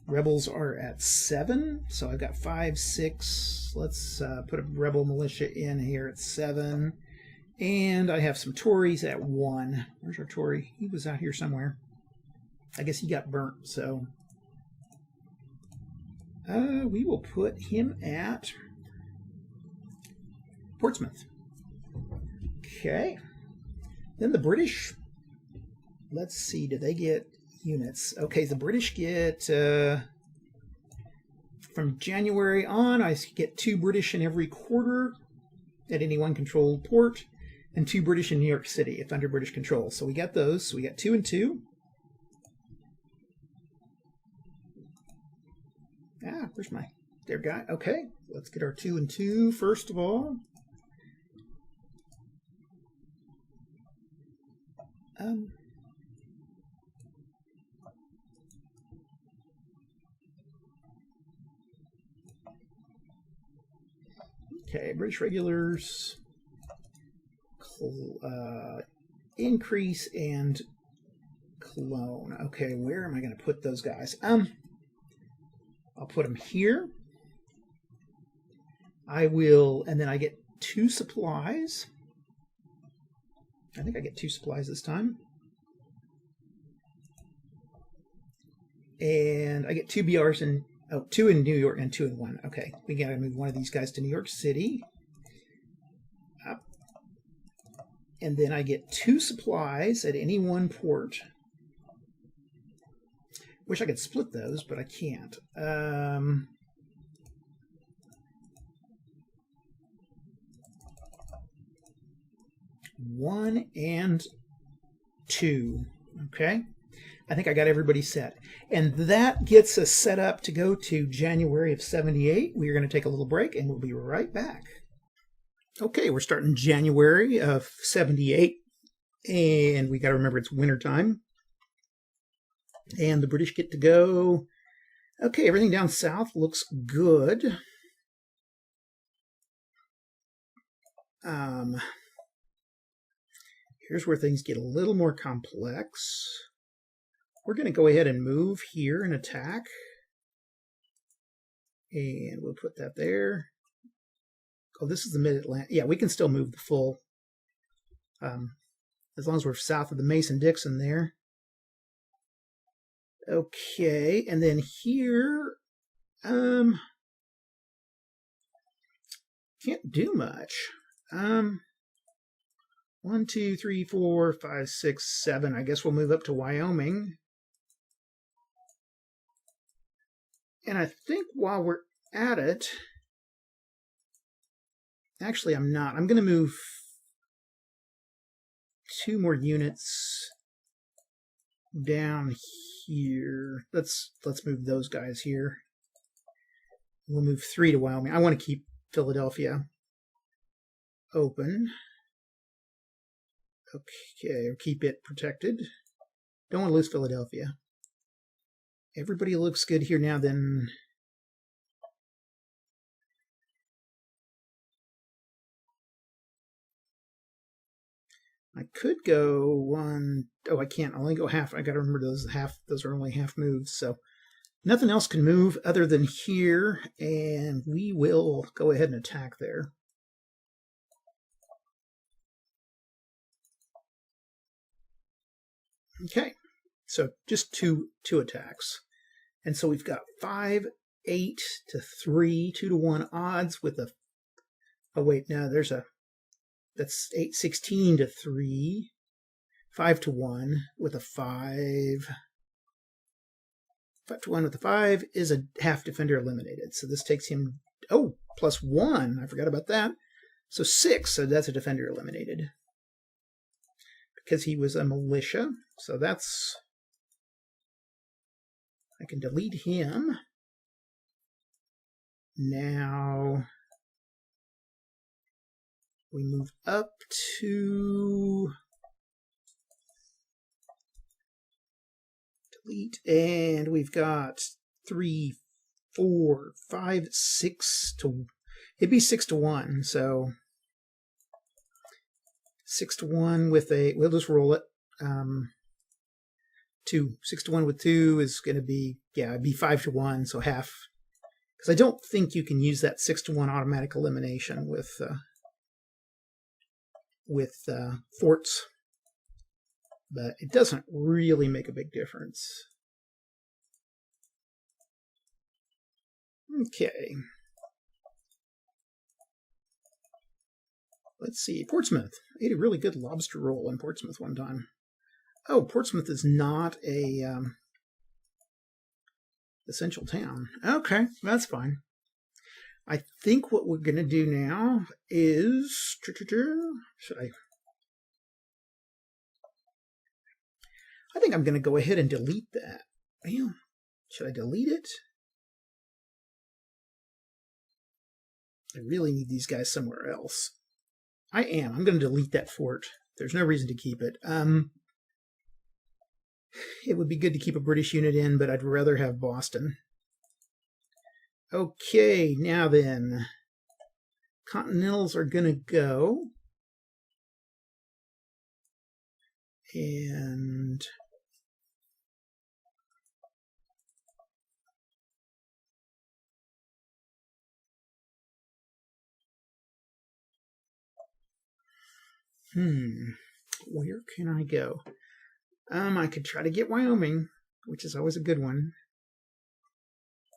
rebels are at 7. So I've got 5, 6. Let's put a rebel militia in here at 7. And I have some Tories at 1. Where's our Tory? He was out here somewhere. I guess he got burnt, so we will put him at Portsmouth. Okay. Then the British, let's see, do they get units? Okay, the British get, from January on, I get 2 British in every quarter at any one controlled port, and 2 British in New York City if under British control. So we got those. So we got 2 and 2. Where's my their guy? Okay, let's get our 2 and 2 first of all. Okay, British regulars, increase and clone. Okay, where am I going to put those guys? I'll put them here. I will, and then I get 2 supplies. I think I get 2 supplies this time. And I get 2 BRs and 2 in New York and 2 in 1. Okay, we got to move one of these guys to New York City. Up. And then I get 2 supplies at any one port. Wish I could split those, but I can't. 1 and 2. Okay? I think I got everybody set. And that gets us set up to go to January of 78. We're going to take a little break, and we'll be right back. Okay, we're starting January of 78. And we got to remember it's wintertime. And the British get to go. Okay, everything down south looks good. Here's where things get a little more complex. We're going to go ahead and move here and attack. And we'll put that there. Oh, this is the mid-Atlantic. Yeah, we can still move the full, as long as we're south of the Mason-Dixon there. Okay, and then here, can't do much. 1, 2, 3, 4, 5, 6, 7. I guess we'll move up to Wyoming. And I think while we're at it, actually I'm not. I'm going to move 2 more units down here. Let's move those guys here. We'll move 3 to Wyoming. I want to keep Philadelphia open. Okay, keep it protected. Don't want to lose Philadelphia. Everybody looks good here now, then. I could go 1. Oh, I can't. I'll only go half. I got to remember those half. Those are only half moves. So nothing else can move other than here, and we will go ahead and attack there. Okay, so just two attacks. And so we've got 5, 8 to 3, 2 to 1 odds with a, oh wait, no, that's 8, 16 to 3, 5 to 1 with a 5. 5 to 1 with a 5 is a half defender eliminated. So this takes him, oh, +1. I forgot about that. So 6, so that's a defender eliminated. Because he was a militia. So that's, I can delete him. Now we move up to delete, and we've got 3, 4, 5, 6 to, it'd be 6 to 1. So 6 to 1 with a, we'll just roll it. 2, 6 to 1 with 2 is going to be, yeah, it'd be 5 to 1, so half. Because I don't think you can use that 6 to 1 automatic elimination with forts, but it doesn't really make a big difference. Okay. Let's see, Portsmouth. I ate a really good lobster roll in Portsmouth one time. Oh, Portsmouth is not a essential town. Okay, that's fine. I think what we're going to do now is, I think I'm going to go ahead and delete that. Damn, should I delete it? I really need these guys somewhere else. I am. I'm going to delete that fort. There's no reason to keep it. It would be good to keep a British unit in, but I'd rather have Boston. Okay, now then. Continentals are going to go. And where can I go? I could try to get Wyoming, which is always a good one.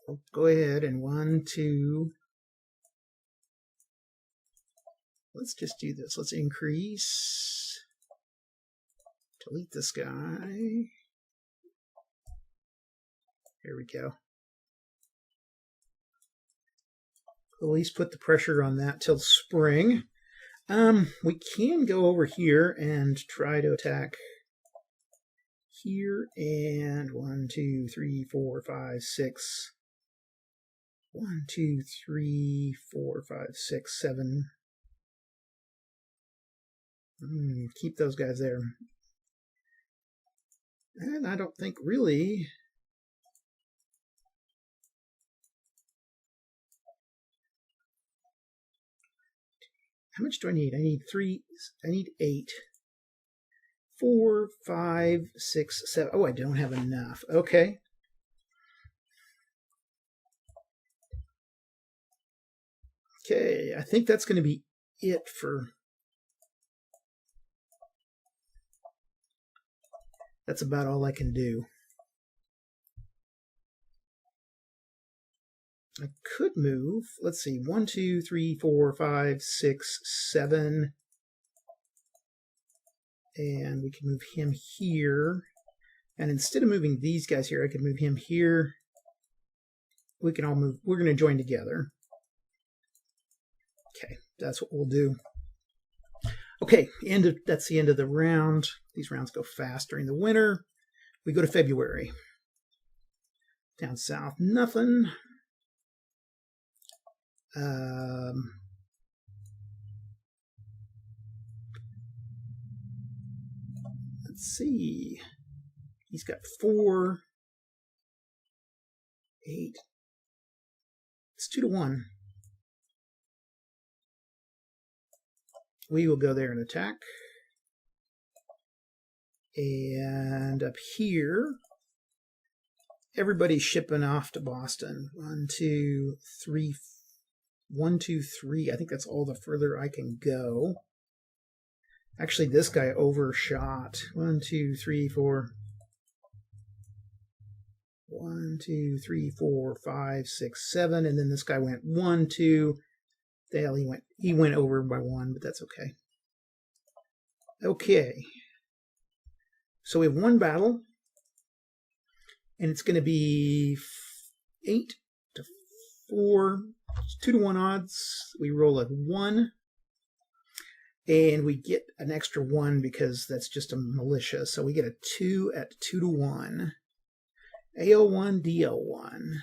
I'll go ahead and 1, 2. Let's just do this. Let's increase. Delete this guy. Here we go. At least put the pressure on that till spring. We can go over here and try to attack here, and 1, 2, 3, 4, 5, 6. 1, 2, 3, 4, 5, 6, 7. Keep those guys there. And I don't think really... How much do I need? I need 3. I need 8. 4, 5, 6, 7. Oh, I don't have enough. Okay. Okay, I think that's going to be it for... That's about all I can do. I could move, let's see, 1, 2, 3, 4, 5, 6, 7. And we can move him here. And instead of moving these guys here, I could move him here. We can all move, we're going to join together. Okay, that's what we'll do. Okay, that's the end of the round. These rounds go fast during the winter. We go to February. Down south, nothing. Let's see. He's got 4, 8. It's 2 to 1. We will go there and attack. And up here, everybody's shipping off to Boston. 1, 2, 3, 1, 2, 3. I think that's all the further I can go. Actually, this guy overshot. 1, 2, 3, 4. 1, 2, 3, 4, 5, 6, 7. And then this guy went 1, 2. The hell he went over by 1, but that's okay. Okay. So we have 1 battle. And it's going to be 8 to 4. 2 to 1 odds. We roll a 1. And we get an extra 1 because that's just a militia. So we get a 2 at 2 to 1. AL1, DL1.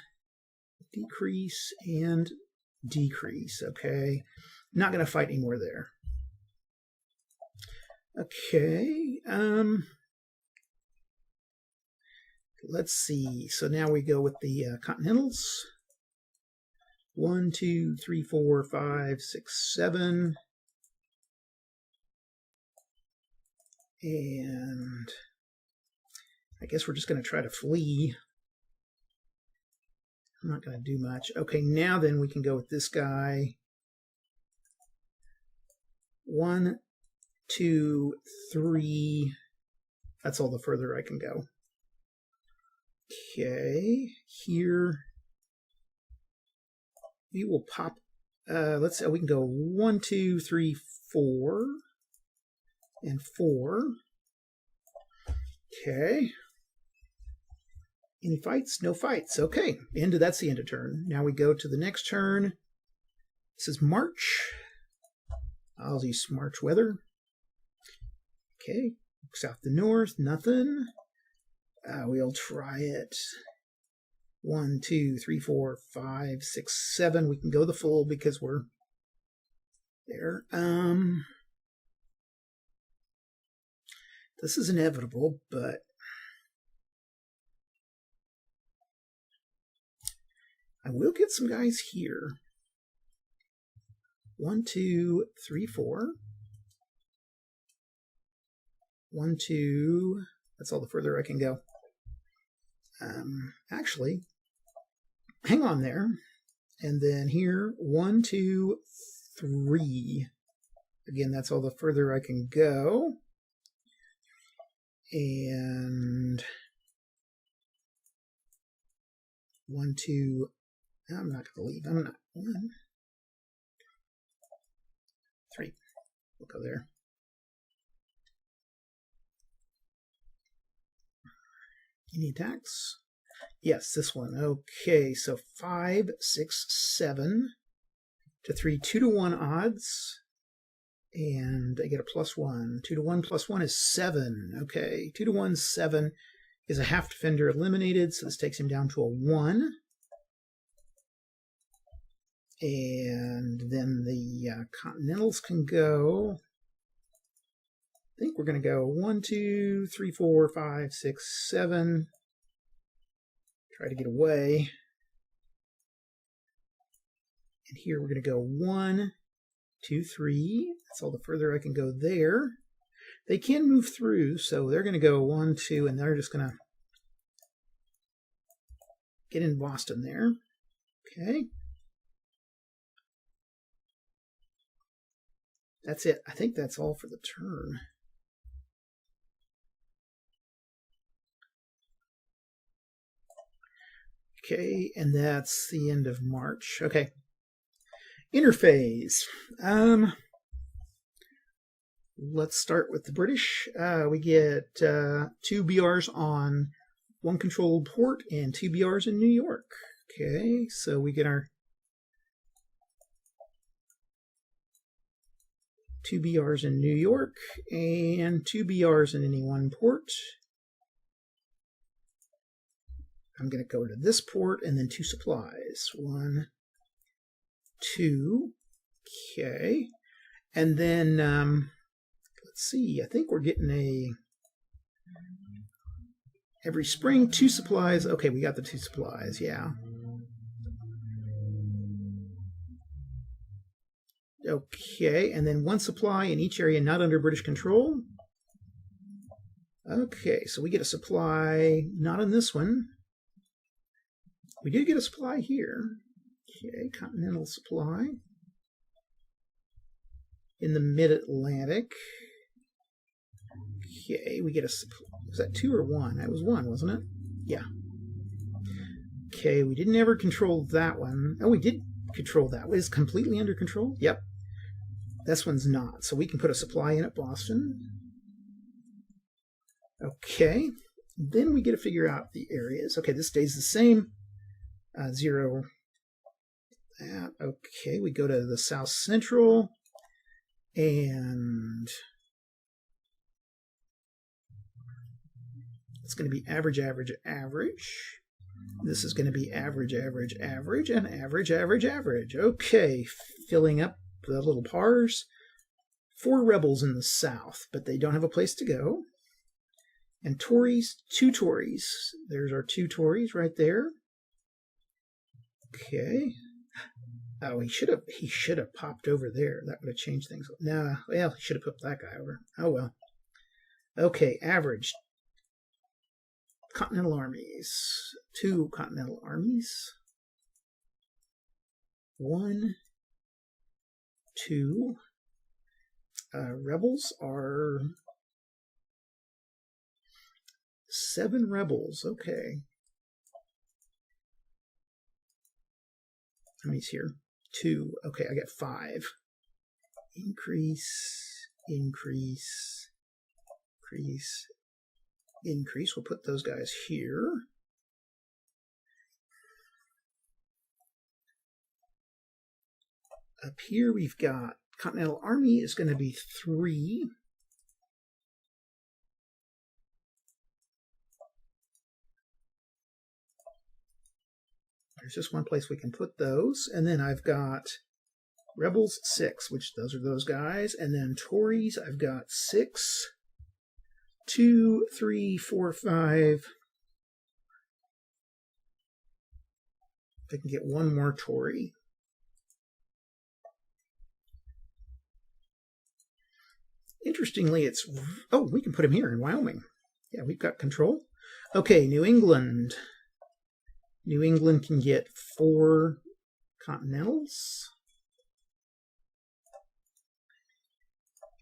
Decrease and decrease. Okay. Not going to fight anymore there. Okay. Let's see. So now we go with the Continentals. 1, 2, 3, 4, 5, 6, 7. And I guess we're just going to try to flee. I'm not going to do much. Okay, now then we can go with this guy. 1, 2, 3. That's all the further I can go. Okay, here we will pop. Let's say we can go 1, 2, 3, 4, and 4. Okay. Any fights? No fights. Okay. That's the end of turn. Now we go to the next turn. This is March. I'll use March weather. Okay. South to north, nothing. We'll try it. 1, 2, 3, 4, 5, 6, 7. We can go the full because we're there. This is inevitable, but I will get some guys here. 1, 2, 3, 4. 1, 2. That's all the further I can go. Actually, hang on there. And then here, 1, 2, 3. Again, that's all the further I can go. And 1, 2. I'm not going to leave. I'm not. 1, 3. We'll go there. Any attacks? Yes, this one. Okay, so 5, 6, 7 to 3, 2 to 1 odds. And I get a +1. 2 to 1 plus 1 is 7. Okay, 2 to 1, 7 is a half defender eliminated, so this takes him down to a 1. And then the Continentals can go. I think we're going to go 1, 2, 3, 4, 5, 6, 7. Try to get away. And here we're going to go 1, 2, 3. That's all the further I can go there. They can move through, so they're going to go 1, 2, and they're just going to get in Boston there. Okay. That's it. I think that's all for the turn. Okay, and that's the end of March. Okay. Interphase. Let's start with the British. We get 2 BRs on 1 controlled port and 2 BRs in New York. Okay, so we get our 2 BRs in New York and 2 BRs in any one port. I'm going to go to this port and then 2 supplies. 1, 2. Okay. And then, let's see, I think we're getting every spring 2 supplies. Okay, we got the 2 supplies, yeah. Okay, and then 1 supply in each area not under British control. Okay, so we get a supply, not in this one. We did get a supply here. Okay, continental supply. In the mid-Atlantic. Okay, we get a supply. Was that 2 or 1? That was 1, wasn't it? Yeah. Okay, we didn't ever control that one. Oh, we did control that. Is completely under control? Yep. This one's not. So we can put a supply in at Boston. Okay. Then we get to figure out the areas. Okay, this stays the same. 0. That. Okay, we go to the South Central. And it's going to be average, average, average. This is going to be average, average, average, and average, average, average. Okay, filling up the little pars. 4 rebels in the south, but they don't have a place to go. And Tories, 2 Tories. There's our 2 Tories right there. Okay. Oh, he should have popped over there. That would have changed things. Nah, well, he should have put that guy over. Oh well. Okay, average. Continental armies. 2 continental armies. 1, 2. Rebels are 7 rebels. Okay. How many's here? 2. Okay, I got 5. Increase, increase, increase, increase. We'll put those guys here. Up here we've got Continental Army is going to be 3. There's just one place we can put those. And then I've got Rebels 6, which those are those guys. And then Tories, I've got 6, 2, 3, 4, 5. If I can get one more Tory. Interestingly, it's... Oh, we can put him here in Wyoming. Yeah, we've got control. Okay, New England. New England can get 4 Continentals.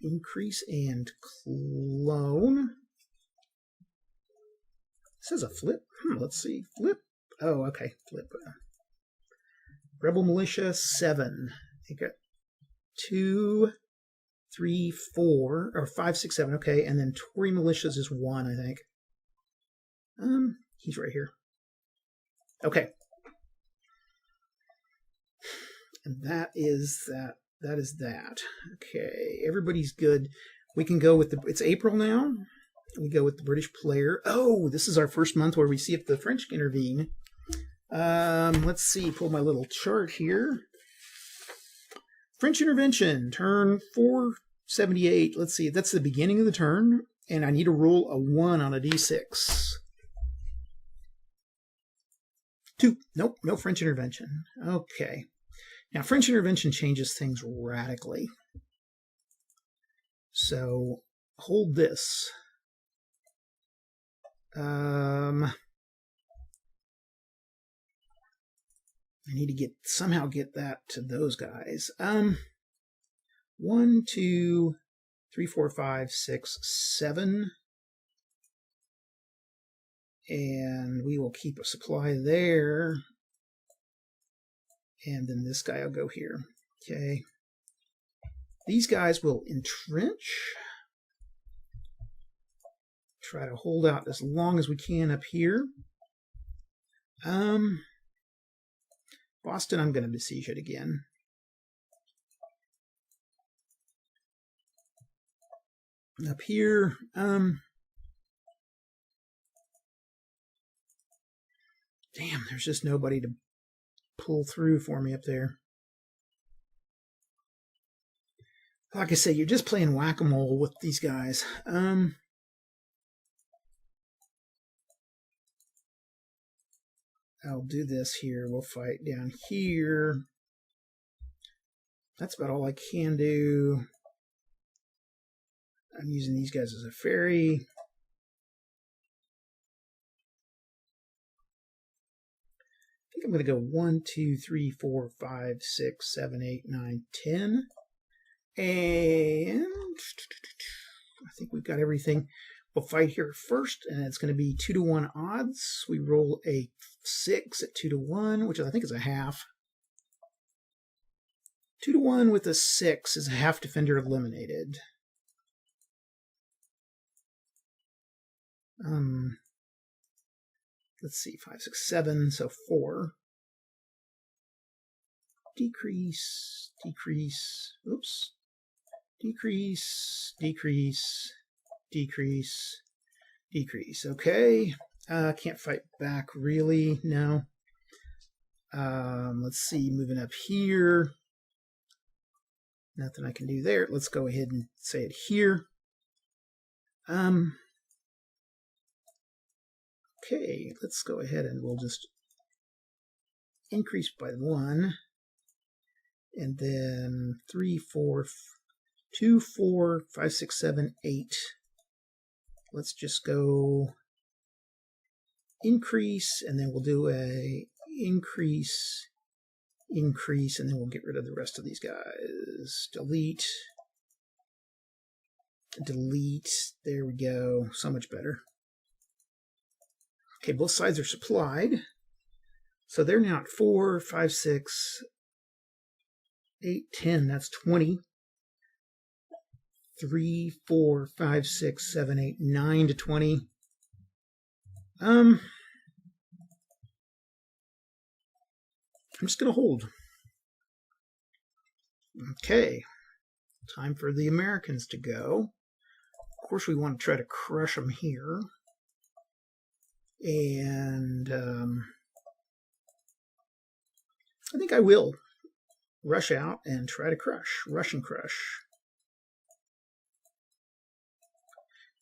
Increase and clone. It says a flip. Let's see. Flip. Oh, okay. Flip. Rebel Militia, 7. They got 2... 3, 4, or 5, 6, 7. Okay, and then Tory militias is 1, I think. He's right here. Okay. And that is that that is that. Okay, everybody's good. We can go with it's April now. We go with the British player. Oh, this is our first month where we see if the French can intervene. Let's see, pull my little chart here. French intervention, turn 478. Let's see, that's the beginning of the turn, and I need to roll a 1 on a d6. 2. Nope, no French intervention. Okay. Now, French intervention changes things radically. So, hold this. I need to somehow get that to those guys. 1, 2, 3, 4, 5, 6, 7. And we will keep a supply there. And then this guy will go here. Okay. These guys will entrench. Try to hold out as long as we can up here. Boston, I'm going to besiege it again. Up here, damn, there's just nobody to pull through for me up there. Like I said, you're just playing whack-a-mole with these guys. I'll do this here. We'll fight down here. That's about all I can do. I'm using these guys as a ferry. I think I'm going to go 1, 2, 3, 4, 5, 6, 7, 8, 9, 10. And I think we've got everything. We'll fight here first, and it's going to be 2-to-1 odds. We roll a 6 at 2-to-1, which I think is a half. 2-to-1 with a 6 is a half defender eliminated. Let's see, 5, 6, 7, so 4. Decrease, decrease, oops. Decrease, decrease, decrease, decrease. Okay. Can't fight back really, no. Let's see, moving up here. Nothing I can do there. Let's go ahead and say it here. Okay, let's go ahead and we'll just increase by 1. And then 3, 4, 2, 4, 5, 6, 7, 8. Let's just go increase, and then we'll do a increase, increase, and then we'll get rid of the rest of these guys. Delete, delete. There we go. So much better. Okay, both sides are supplied. So they're now at 4, 5, 6, 8, 10. That's 20. 3, 4, 5, 6, 7, 8, 9 to 20. I'm just going to hold. Okay. Time for the Americans to go. Of course, we want to try to crush them here. And I think I will rush out and try to crush. Rush and crush.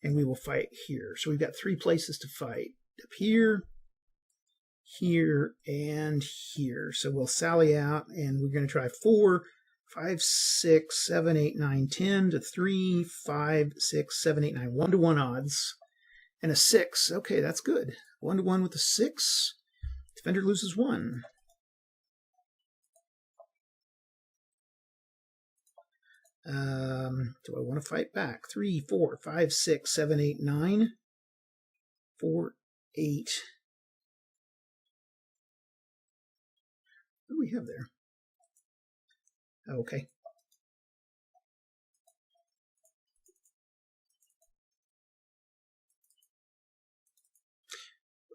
And we will fight here. So we've got 3 places to fight. Up here, here, and here. So we'll sally out, and we're going to try 4, 5, 6, 7, 8, 9, 10 to 3, 5, 6, 7, 8, 9. 1-to-1 odds. And a 6. Okay, that's good. 1-to-1 with a 6. Defender loses 1. Do I want to fight back? 3, 4, 5, 6, 7, 8, 9. 4, 8. What do we have there? Okay.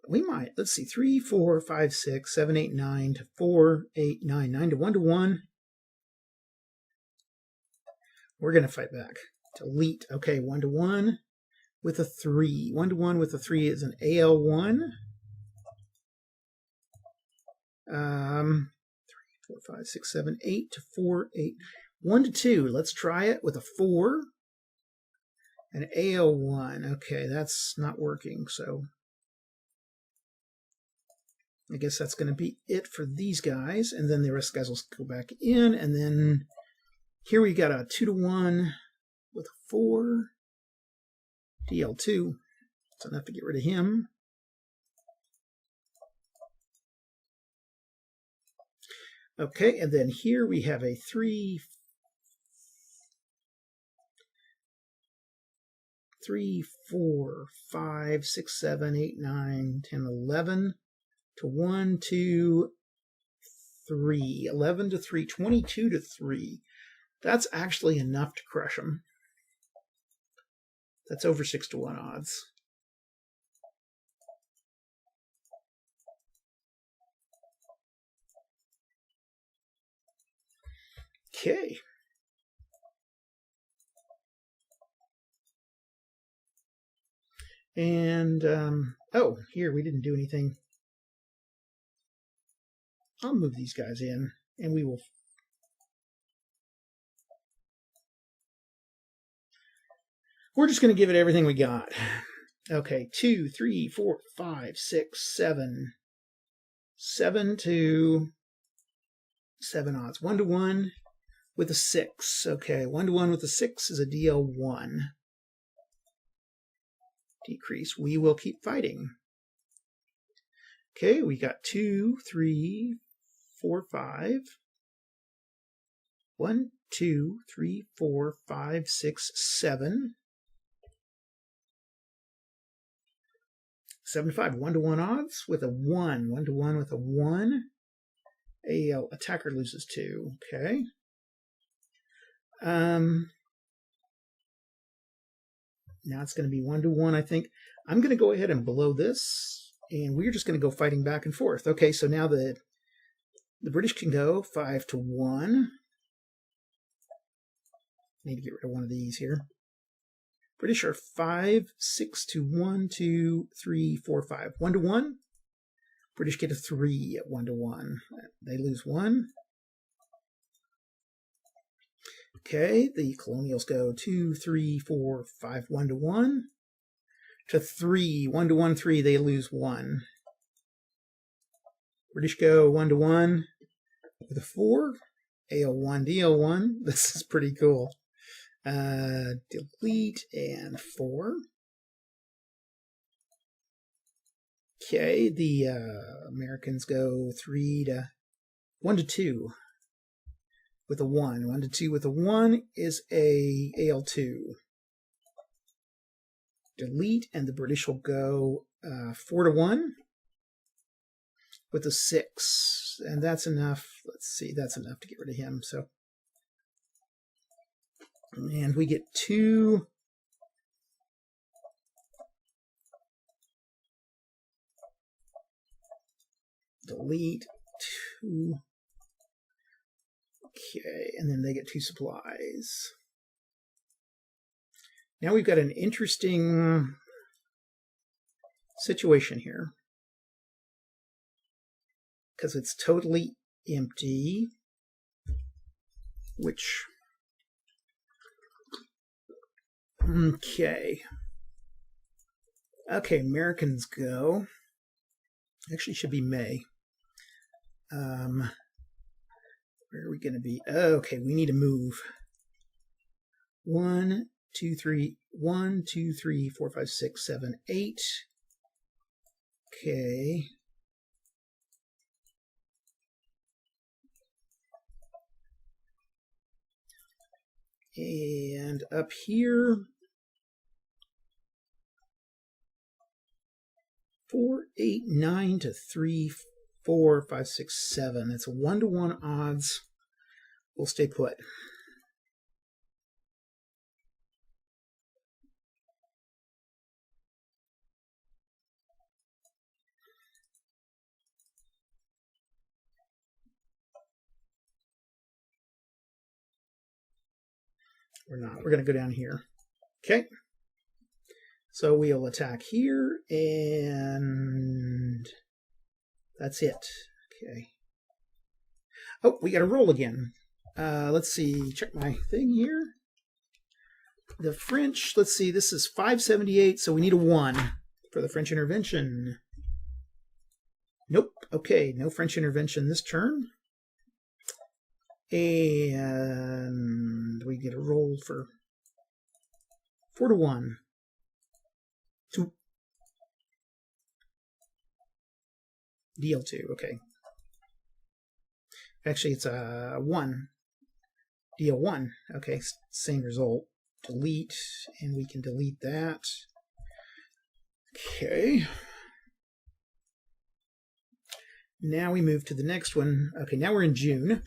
We might. Let's see. 3, 4, 5, 6, 7, 8, 9 to 4, 8, 9. 9 to 1-to-1. We're going to fight back. Delete. Okay, 1-1 with a 3. 1-1 with a 3 is an AL1. 3, 4, 5, 6, 7, 8 to 4, 8. 1-2. Let's try it with a 4. An AL1. Okay, that's not working, so I guess that's going to be it for these guys. And then the rest of the guys will go back in. And then here we got a 2-1 with a 4. DL2. That's enough to get rid of him. Okay, and then here we have a 3, 4, 5, 6, 7, 8, 9, 10, 11 to 1, 2, 3. 11 to 3, 22 to 3. That's actually enough to crush them. That's over 6-1 odds. Okay. And, oh, here, we didn't do anything. I'll move these guys in, and we will... We're just going to give it everything we got. Okay, 2, 3, 4, 5, 6, 7. 7 to 7 odds. 1-1 with a 6. Okay, 1-1 with a 6 is a DL1. Decrease. We will keep fighting. Okay, we got 2, 3, 4, 5. 1, 2, 3, 4, 5, 6, 7. 7 to 5. 1-1 odds with a 1. 1-1 with a 1. AL attacker loses 2. Okay. Now it's going to be 1-1, I think. I'm going to go ahead and blow this, and we're just going to go fighting back and forth. Okay, so now the British can go 5-1. Need to get rid of one of these here. British are 5, 6 to 1, 2, 3, 4, 5. 1-1. British get a 3 at 1-1. They lose 1. Okay, the colonials go 2, 3, 4, 5, 1-1 to 3, 1-1, 3. They lose 1. British go 1-1 with a 4. AL1, DL1. This is pretty cool. Delete and 4. Okay, the Americans go 1-2 with a 1. 1-2 with a 1 is a AL2. Delete, and the British will go 4-1 with a 6. And that's enough. Let's see, that's enough to get rid of him. So, and we get 2. Delete 2. Okay, and then they get 2 supplies. Now we've got an interesting situation here, because it's totally empty, which, okay, Americans go, actually should be May. Where are we going to be? Okay, we need to move. 1, 2, 3, 1, 2, 3, 4, 5, 6, 7, 8. Okay. And up here, 4, 8, 9 to 3, 4, 5, 6, 7. It's a 1-1 odds. We'll stay put. We're not. We're going to go down here. Okay. So we'll attack here, and that's it. Okay. Oh, we got to roll again. Let's see. Check my thing here. The French, let's see. This is 578, so we need a 1 for the French intervention. Nope. Okay, no French intervention this turn. And we get a roll for 4 to 1. 2. DL2, okay. Actually, it's a 1. DL1, okay, same result. Delete, and we can delete that. Okay. Now we move to the next one. Okay, now we're in June.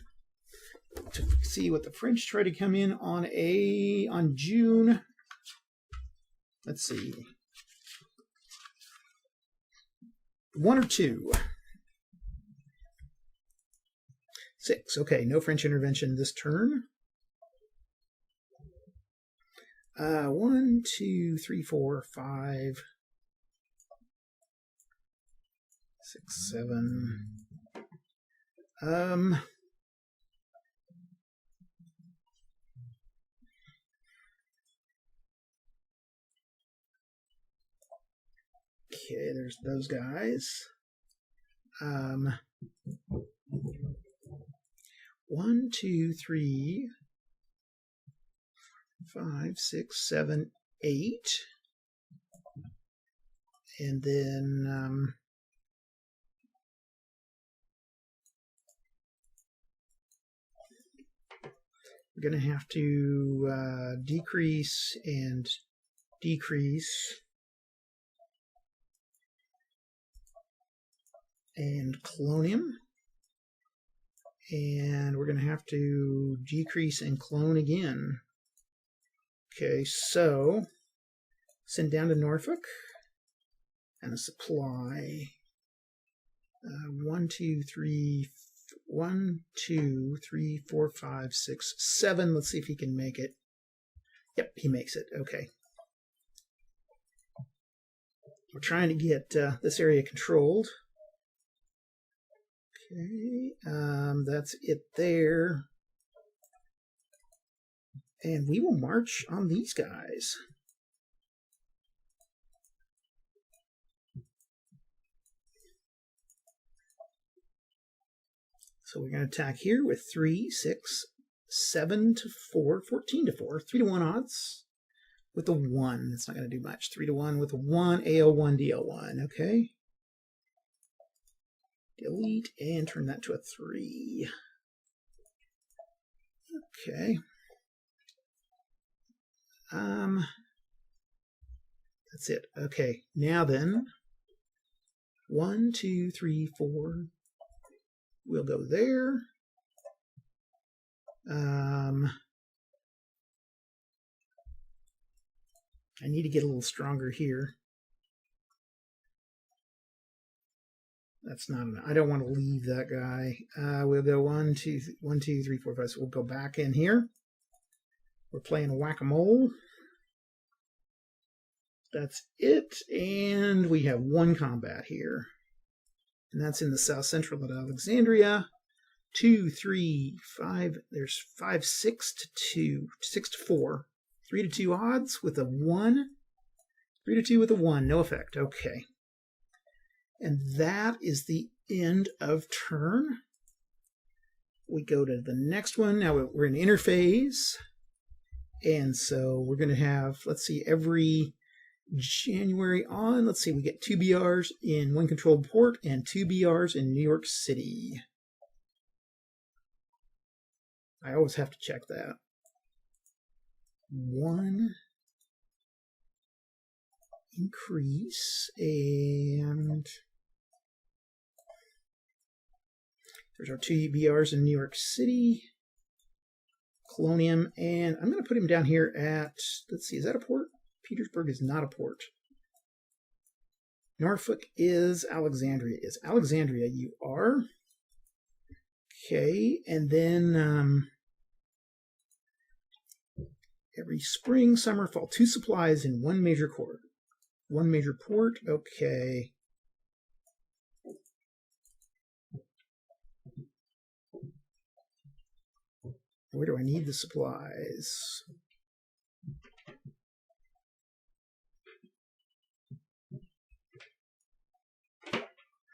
To see what the French try to come in on June. Let's see. 1 or 2. 6. Okay, no French intervention this turn. 1, 2, 3, 4, 5, 6, 7. Okay, there's those guys. 1, 2, 3, 5, 6, 7, 8. And then we're going to have to decrease and decrease and clone him. And we're going to have to decrease and clone again. Okay, so send down to Norfolk and a supply. 1, 2, 3, 1, 2, 3, 4, 5, 6, 7. Let's see if he can make it. Yep, he makes it. Okay. We're trying to get this area controlled. Okay, that's it there. And we will march on these guys. So we're going to attack here with 3, 6, 7 to 4, 14 to 4, 3 to 1 odds with a 1. That's not going to do much. 3 to 1 with a 1, AL1, DL1. Okay. Delete and turn that to a 3. Okay. That's it. Okay. Now then, 1, 2, 3, 4. We'll go there. I need to get a little stronger here. That's not enough. I don't want to leave that guy. We'll go 1, 2, 3, 4, 5. So we'll go back in here. We're playing whack-a-mole. That's it. And we have 1 combat here. And that's in the south central of Alexandria. 2, 3, 5. There's 5, 6 to 2. 6 to 4. 3 to 2 odds with a 1. 3 to 2 with a 1. No effect. Okay. And that is the end of turn. We go to the next one. Now we're in interphase. And so we're going to have, let's see, every January on, let's see, we get 2 BRs in one controlled port and 2 BRs in New York City. I always have to check that. 1 increase, and there's our 2 BRs in New York City. Colonium, and I'm going to put him down here at, let's see, is that a port? Petersburg is not a port. Norfolk is. Alexandria is. Alexandria, you are. Okay, and then Every spring, summer, fall. 2 supplies in 1 major port. 1 major port. Okay. Where do I need the supplies?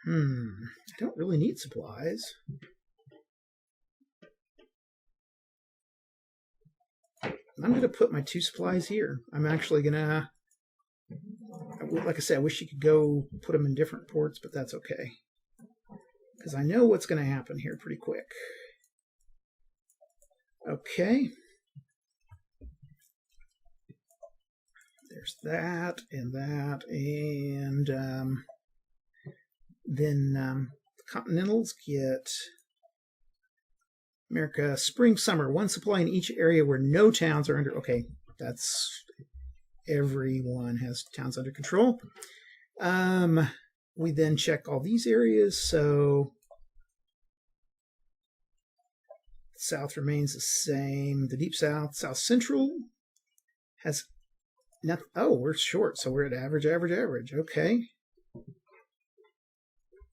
I don't really need supplies. I'm going to put my 2 supplies here. I'm actually going to, like I said, I wish you could go put them in different ports, but that's okay. Because I know what's going to happen here pretty quick. Okay. There's that, and then the Continentals get America, spring, summer, 1 supply in each area where no towns are under. Okay, that's everyone has towns under control. We then check all these areas, so South remains the same. The Deep South, South Central has nothing. Oh, we're short, so we're at average. Okay.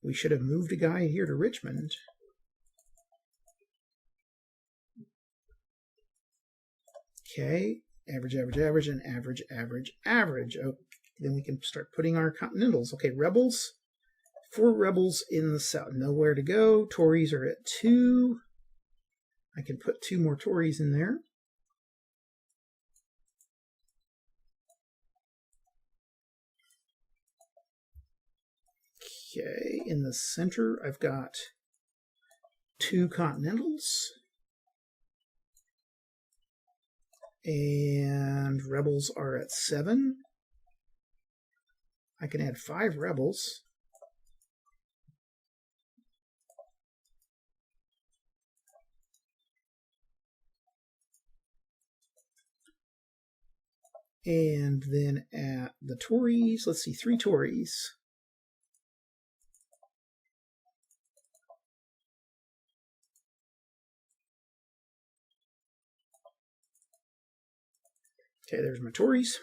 We should have moved a guy here to Richmond. Okay, average, and average. Oh, then we can start putting our Continentals. Okay, rebels. 4 rebels in the south. Nowhere to go. Tories are at 2. I can put 2 more Tories in there. Okay, in the center, I've got 2 Continentals. And rebels are at 7. I can add 5 rebels. And then at the Tories, let's see, 3 Tories. Okay, there's my Tories.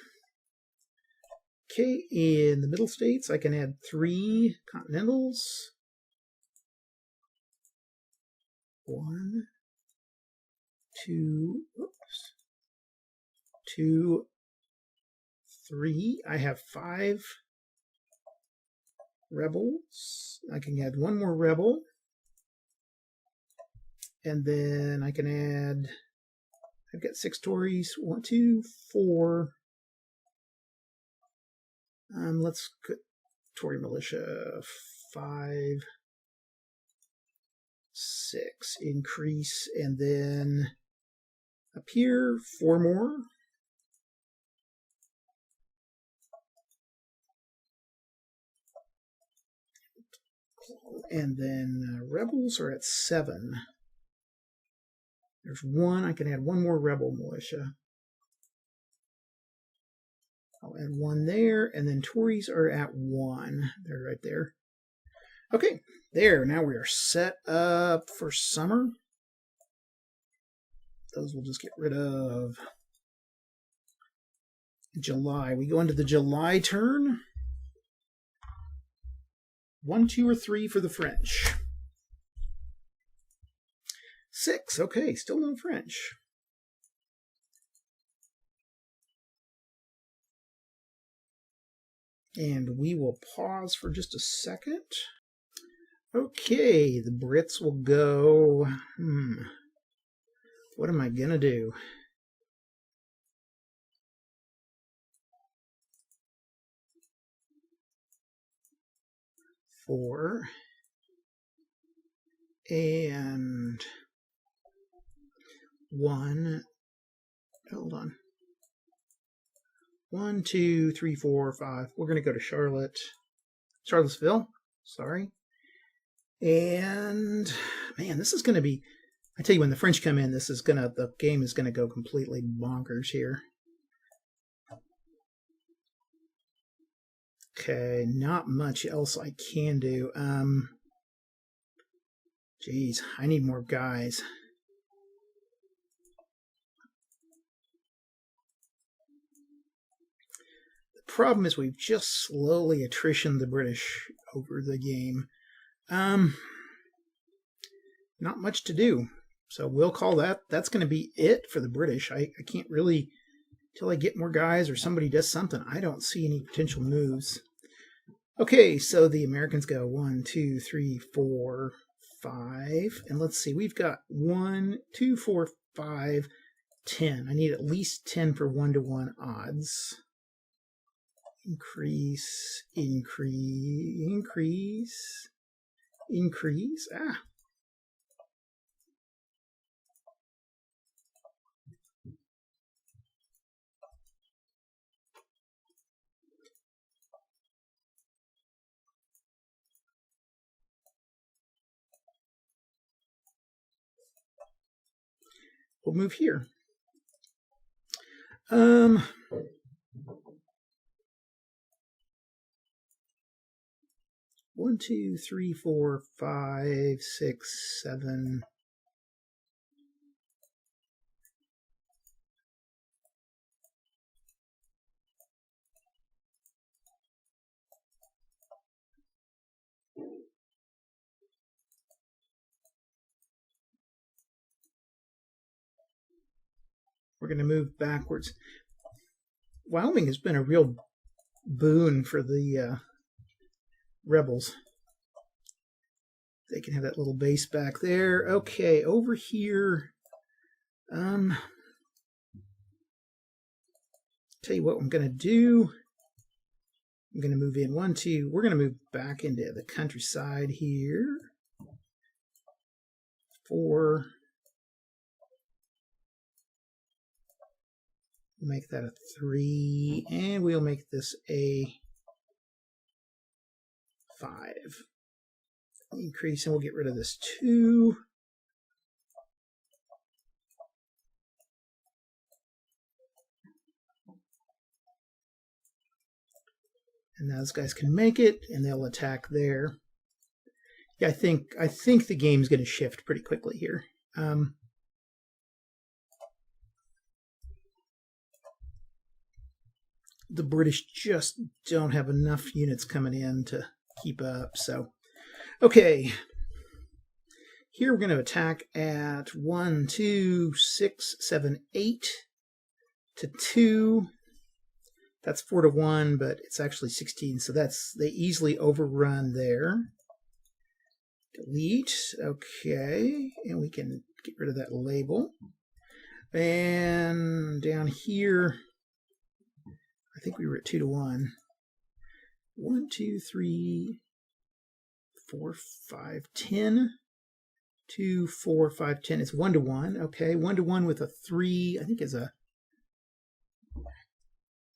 Okay, in the middle states, I can add 3 Continentals. 1, 2, oops, 2, 3. I have 5 rebels. I can add 1 more rebel. And then I can add, I've got 6 Tories. 1, 2, 4. Let's put Tory militia 5, 6. Increase, and then up here 4 more. And then rebels are at 7. There's 1. I can add 1 more rebel militia. I'll add 1 there, and then Tories are at 1. They're right there. Okay, there. Now we are set up for summer. Those we'll just get rid of. July. We go into the July turn. 1, 2, or 3 for the French. 6. Okay, still no French. And we will pause for just a second. Okay, the Brits will go. What am I going to do? Four. And 1. Hold on. 1, 2, 3, 4, 5. We're going to go to Charlottesville. Sorry. And man, this is going to be. I tell you, when the French come in, the game is going to go completely bonkers here. Okay, not much else I can do. Geez, I need more guys. problem is we've just slowly attritioned the British over the game. Not much to do. So we'll call that's going to be it for the British. I can't really, till I get more guys or somebody does something, I don't see any potential moves. Okay, so the Americans go 1, 2, 3, 4, 5. And let's see, we've got 1, 2, 4, 5, 10. I need at least 10 for 1-to-1 odds. Increase, increase, increase, increase. We'll move here. 1, 2, 3, 4, 5, 6, 7. We're going to move backwards. Wyoming has been a real boon for the rebels. They can have that little base back there. Okay, over here. Tell you what I'm going to do. I'm going to move in 1, 2. We're going to move back into the countryside here. 4. Make that a 3, and we'll make this a 5. Increase, and we'll get rid of this 2. And those guys can make it, and they'll attack there. Yeah, I think the game's going to shift pretty quickly here. The British just don't have enough units coming in to keep up. So, okay. Here we're going to attack at 1, 2, 6, 7, 8 to 2. That's 4-to-1, but it's actually 16. So they easily overrun there. Delete. Okay. And we can get rid of that label. And down here, I think we were at 2-to-1. 1, 2, 3, 4, 5, 10. 2, 4, 5, 10. It's 1-to-1. Okay, 1-to-1 with a 3. I think is a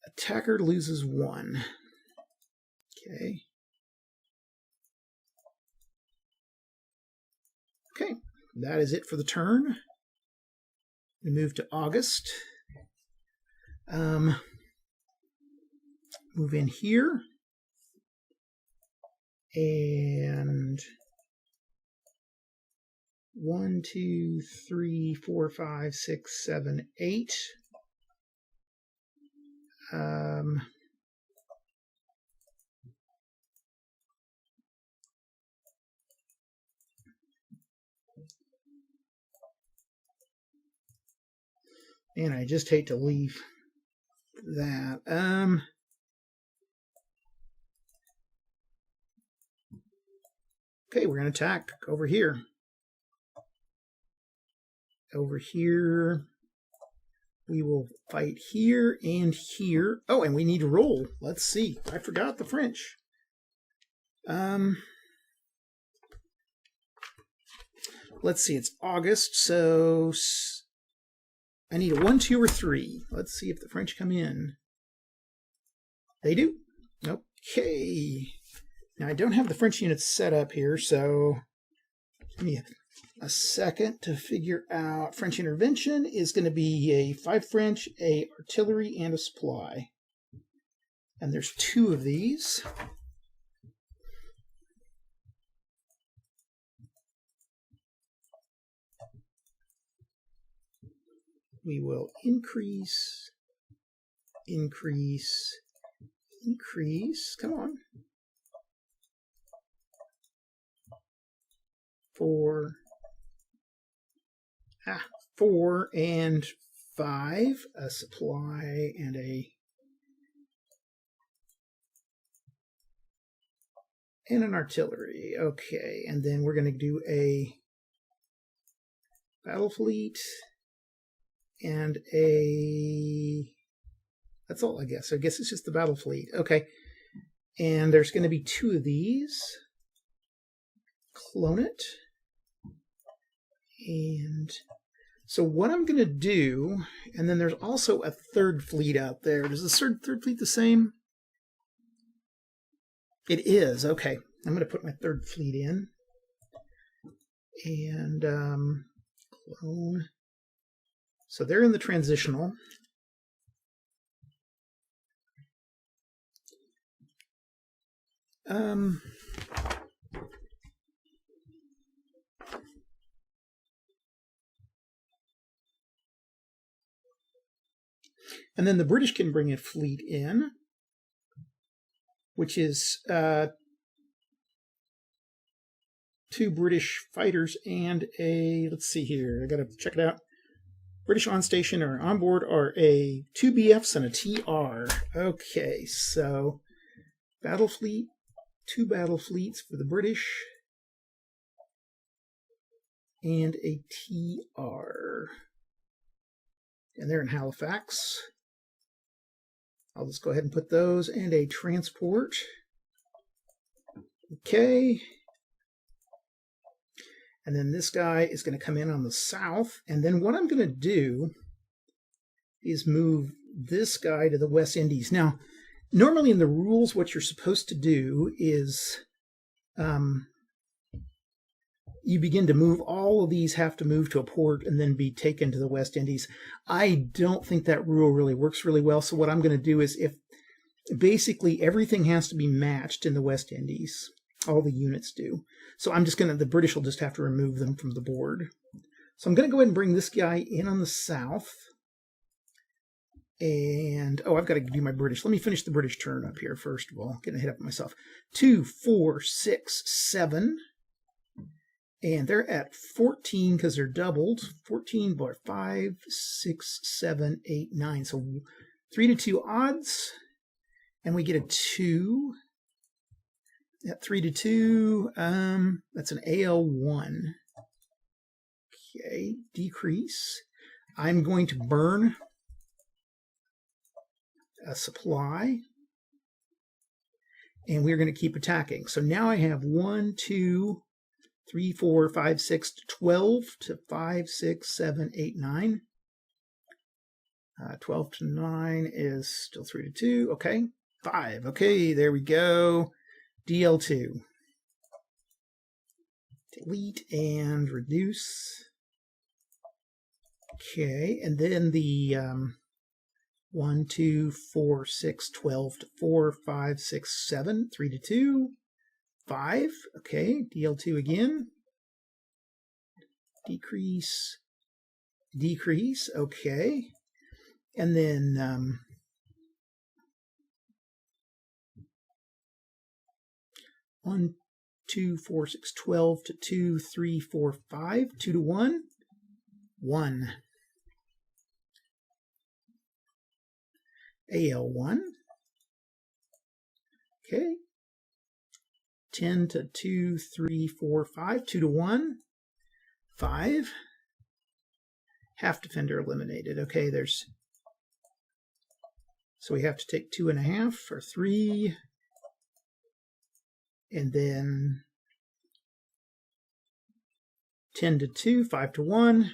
attacker loses 1. Okay. Okay, that is it for the turn. We move to August. Move in here, and 1, 2, 3, 4, 5, 6, 7, 8. And I just hate to leave that. Okay, we're going to attack over here. Over here. We will fight here and here. Oh, and we need to roll. Let's see. I forgot the French. Let's see. It's August, so I need a 1, 2, or 3. Let's see if the French come in. They do. Okay. Now, I don't have the French units set up here, so give me a second to figure out. French intervention is going to be a 5 French, a artillery, and a supply. And there's 2 of these. We will increase, increase, Decrease. Come on. 4. 4 and 5. A supply and an artillery. Okay, and then we're going to do a battle fleet and that's all, I guess. I guess it's just the battle fleet. Okay, and there's going to be 2 of these. Clone it. And so what I'm going to do, and then there's also a 3rd fleet out there. Is the 3rd fleet the same? It is. Okay. I'm going to put my 3rd fleet in. And clone. So they're in the transitional. And then the British can bring a fleet in, which is 2 British fighters and a, let's see here, I got to check it out. British on station or on board are 2 BFs and a TR. Okay, so battle fleet, 2 battle fleets for the British, and a TR. And they're in Halifax. I'll just go ahead and put those, and a transport. Okay. And then this guy is going to come in on the south. And then what I'm going to do is move this guy to the West Indies. Now, normally in the rules, what you're supposed to do is you begin to move. All of these have to move to a port and then be taken to the West Indies. I don't think that rule really works really well. So what I'm going to do is, if basically everything has to be matched in the West Indies, all the units do. So I'm just going to, the British will just have to remove them from the board. So I'm going to go ahead and bring this guy in on the south. And, oh, I've got to do my British. Let me finish the British turn up here, first of all. Getting ahead of myself. 2, 4, 6, 7. And they're at 14 because they're doubled. 14 by 5, 6, 7, 8, 9. So 3 to 2 odds. And we get a 2. At 3 to 2. That's an AL1. Okay, decrease. I'm going to burn a supply. And we're going to keep attacking. So now I have 1, 2, 3, 4, 5, 6, 12 to 5, 6, 7, 8, 9. 12 to 9 is still 3 to 2. Okay. 5. Okay, there we go. DL2. Delete and reduce. Okay, and then the 1, 2, 4, 6, 12 to 4, 5, 6, 7, 3 to 2. 5. Okay, DL2 again. Decrease. Decrease. Okay. And then 1, 2, 4, 6, 12 to 2, 3, 4, 5. 2 to 1. 1. AL1. Okay. 10 to 2, 3, 4, 5. 2 to 1. 5. Half defender eliminated. Okay, there's... So we have to take 2.5 or 3. And then 10 to 2, 5 to 1,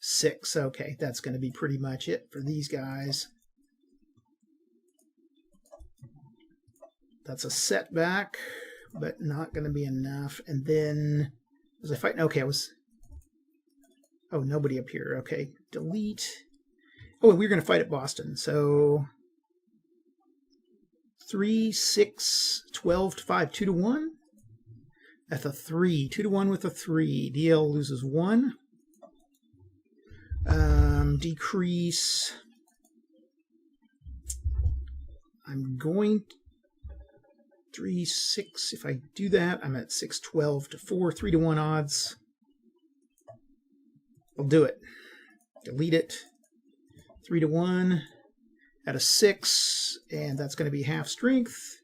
6. Okay, that's going to be pretty much it for these guys. That's a setback, but not going to be enough. And then, was I fighting? Okay, I was... Oh, nobody up here. Okay, delete. Oh, and we were going to fight at Boston. So 3, 6, 12 to 5, 2 to 1. That's a 3. 2 to 1 with a 3. DL loses 1. Decrease. I'm going 3-6. If I do that, I'm at 6-12 to 4, 3-1 odds. I'll do it. Delete it. 3-1 at a 6, and that's going to be half strength.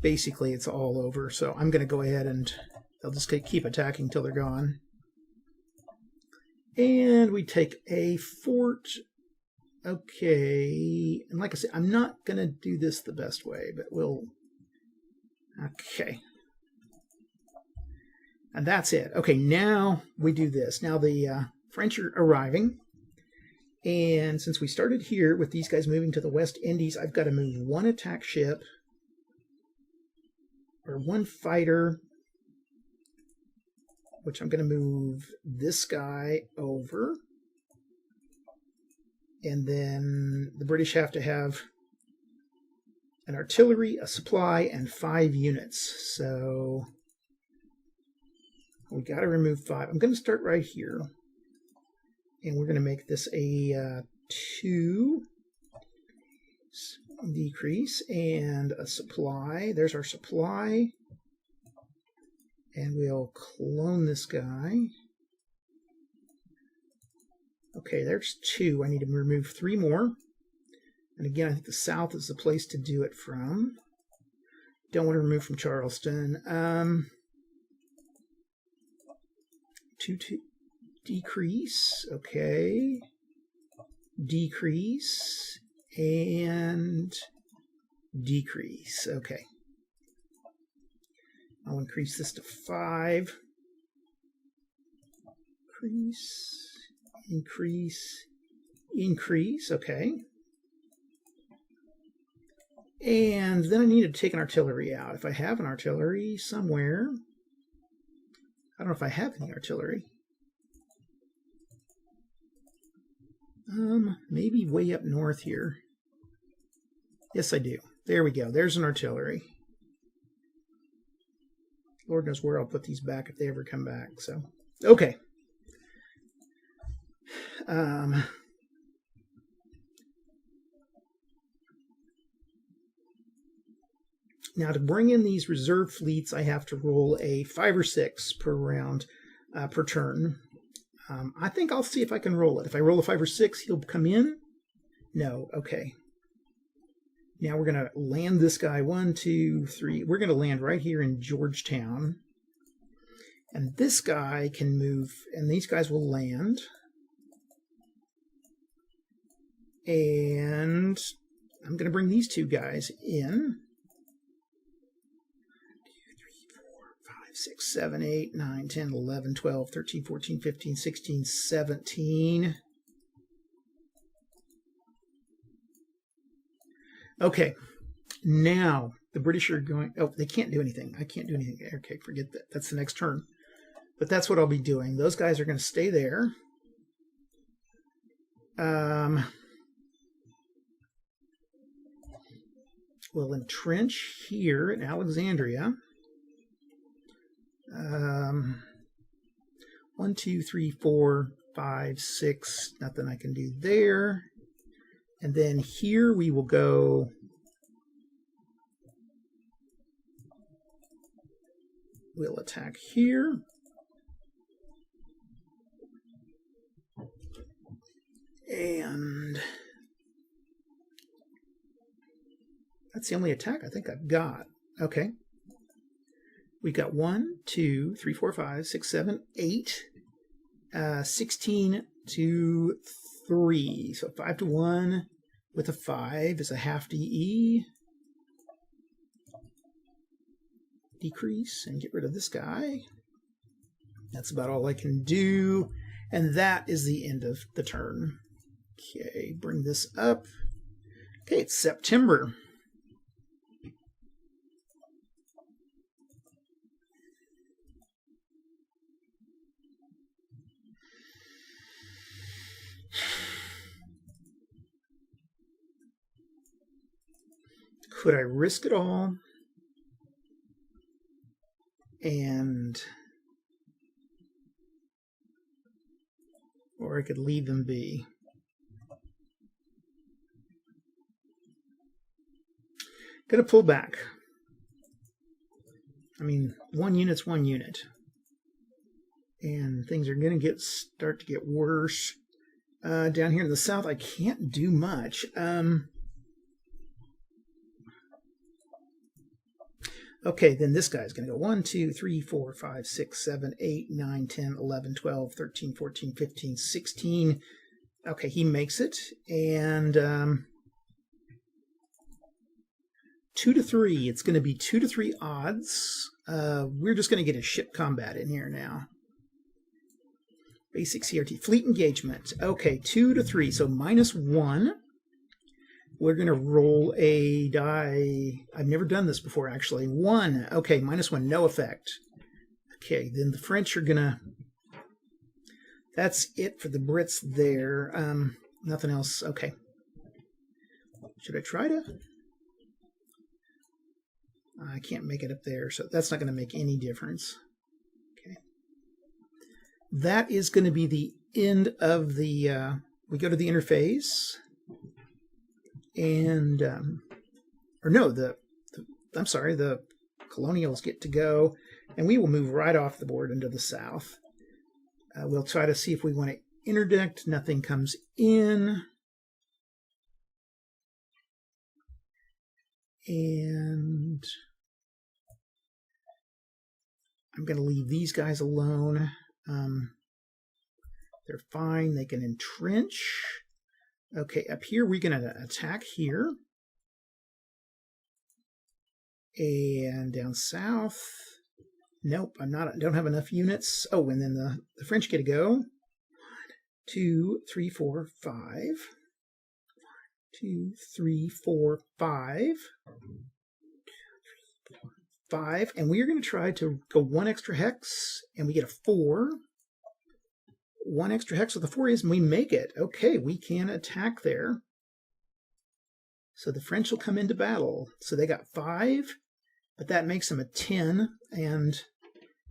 Basically, it's all over. So I'm going to go ahead and they'll just keep attacking till they're gone. And we take a fort. Okay. And like I said, I'm not going to do this the best way, but we'll... Okay. And that's it. Okay, now we do this. Now the French are arriving. And since we started here with these guys moving to the West Indies, I've got to move one attack ship or one fighter, which I'm going to move this guy over. And then the British have to have an artillery, a supply, and 5 units. So we got to remove 5. I'm going to start right here. And we're going to make this a 2 decrease and a supply. There's our supply. And we'll clone this guy. Okay, there's 2. I need to remove 3 more. And again, I think the south is the place to do it from. Don't want to remove from Charleston. 2 decrease. Okay. Decrease. And decrease. Okay. I'll increase this to 5. Increase. Increase. Okay. And then I need to take an artillery out. If I have an artillery somewhere. I don't know if I have any artillery. Maybe way up north here. Yes, I do. There we go. There's an artillery. Lord knows where I'll put these back if they ever come back. So, okay. Now, to bring in these reserve fleets, I have to roll a 5 or 6 per round, per turn. I think I'll see if I can roll it. If I roll a 5 or 6, he'll come in. No, okay. Now we're going to land this guy. 1, 2, 3. We're going to land right here in Georgetown. And this guy can move, and these guys will land. And I'm going to bring these 2 guys in. 6, 7, 8, 9, 10, 11, 12, 13, 14, 15, 16, 17. Okay, now the British are going... Oh, they can't do anything. I can't do anything. Okay, forget that. That's the next turn. But that's what I'll be doing. Those guys are going to stay there. We'll entrench here in Alexandria. 1, 2, 3, 4, 5, 6. Nothing I can do there. And then here we will go. We'll attack here. And that's the only attack I think I've got. Okay. We got 1, 2, 3, 4, 5, 6, 7, 8, 16 to 3. So 5 to 1 with a 5 is a half DE. Decrease and get rid of this guy. That's about all I can do. And that is the end of the turn. Okay, bring this up. Okay, it's September. Could I risk it all? Or I could leave them be. Gonna pull back. I mean, 1 unit's 1 unit. And things are going to start to get worse. Down here in the south, I can't do much. Okay, then this guy's going to go 1, 2, 3, 4, 5, 6, 7, 8, 9, 10, 11, 12, 13, 14, 15, 16. Okay, he makes it. And 2 to 3. It's going to be 2 to 3 odds. We're just going to get a ship combat in here now. Basic CRT. Fleet engagement. Okay, 2 to 3. So -1. We're going to roll a die. I've never done this before, actually. 1. Okay, -1. No effect. Okay, then the French are going to... That's it for the Brits there. Nothing else. Okay. Should I try to... I can't make it up there, so that's not going to make any difference. Okay. That is going to be the end of the... we go to the interface. And... or no, I'm sorry, the colonials get to go. And we will move right off the board into the south. We'll try to see if we want to interdict. Nothing comes in. And I'm going to leave these guys alone. They're fine. They can entrench. Okay, up here we're going to attack here. And down south, nope, I don't have enough units. Oh, and then the French get to go. 1, 2, 3, 4, 5. 2, 3, 4, 5. 5. And we are going to try to go 1 extra hex, and we get a 4. 1 extra hex with the 4 is, and we make it. Okay, we can attack there. So the French will come into battle. So they got 5, but that makes them a 10, and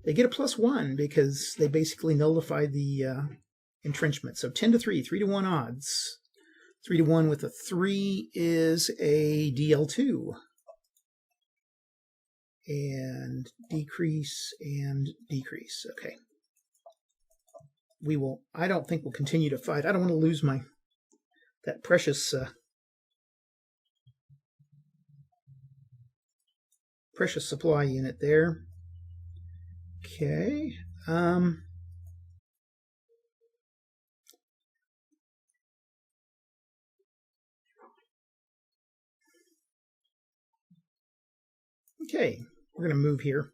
they get a +1 because they basically nullified the entrenchment. So 10 to 3, 3 to 1 odds. 3 to 1 with a 3 is a DL2. And decrease and decrease. Okay. We will, I don't think we'll continue to fight. I don't want to lose that precious precious supply unit there. Okay. Okay, we're going to move here.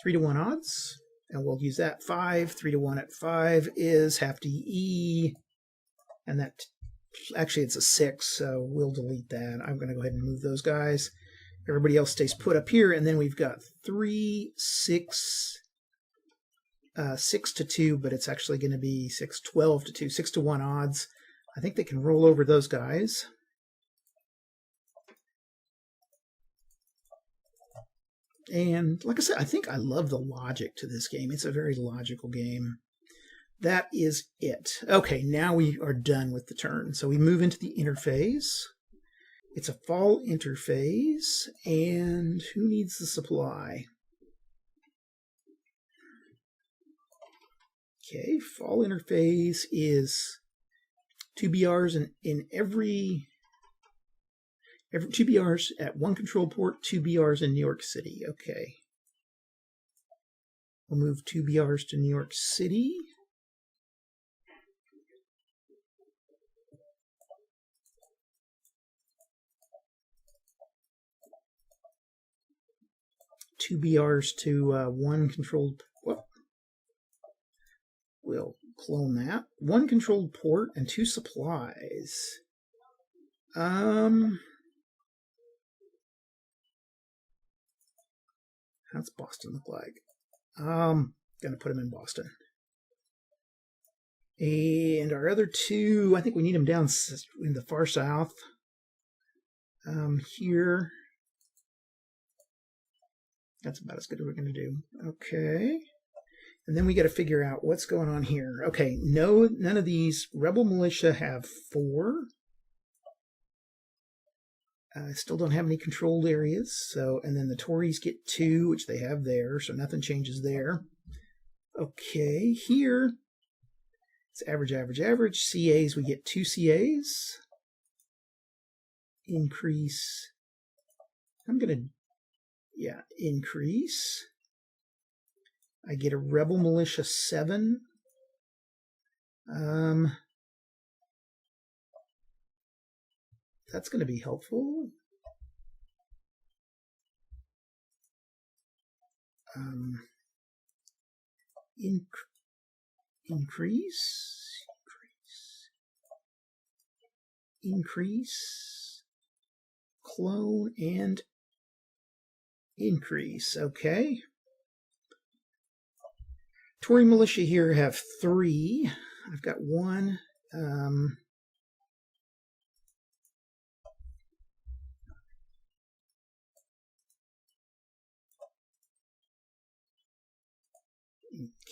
3 to 1 odds, and we'll use that. 5, 3 to 1 at 5 is half DE, and that, actually it's a 6, so we'll delete that. I'm going to go ahead and move those guys. Everybody else stays put up here, and then we've got 3, 6, 6 to 2, but it's actually going to be 6, 12 to 2, 6 to 1 odds. I think they can roll over those guys. And like I said, I think I love the logic to this game. It's a very logical game. That is it. Okay, now we are done with the turn. So we move into the interface. It's a fall interface. And who needs the supply? Okay, fall interface is 2 BRs in every 2 BRs at 1 control port, 2 BRs in New York City. Okay. We'll move 2 BRs to New York City. Two BRs to 1 controlled. Well, we'll clone that. 1 controlled port and 2 supplies. How's Boston look like? Gonna put them in Boston. And our other 2, I think we need them down in the far south. Here. That's about as good as we're gonna do. Okay. And then we got to figure out what's going on here. Okay, no, none of these. Rebel militia have 4. I still don't have any controlled areas. So, and then the Tories get 2, which they have there, so nothing changes there. Okay, here it's average, average, average. CAs, we get 2 CAs. Increase. I'm going to, yeah, increase. I get a rebel militia 7. That's going to be helpful. Increase, clone, and increase. Okay. Tory militia here have 3. I've got 1.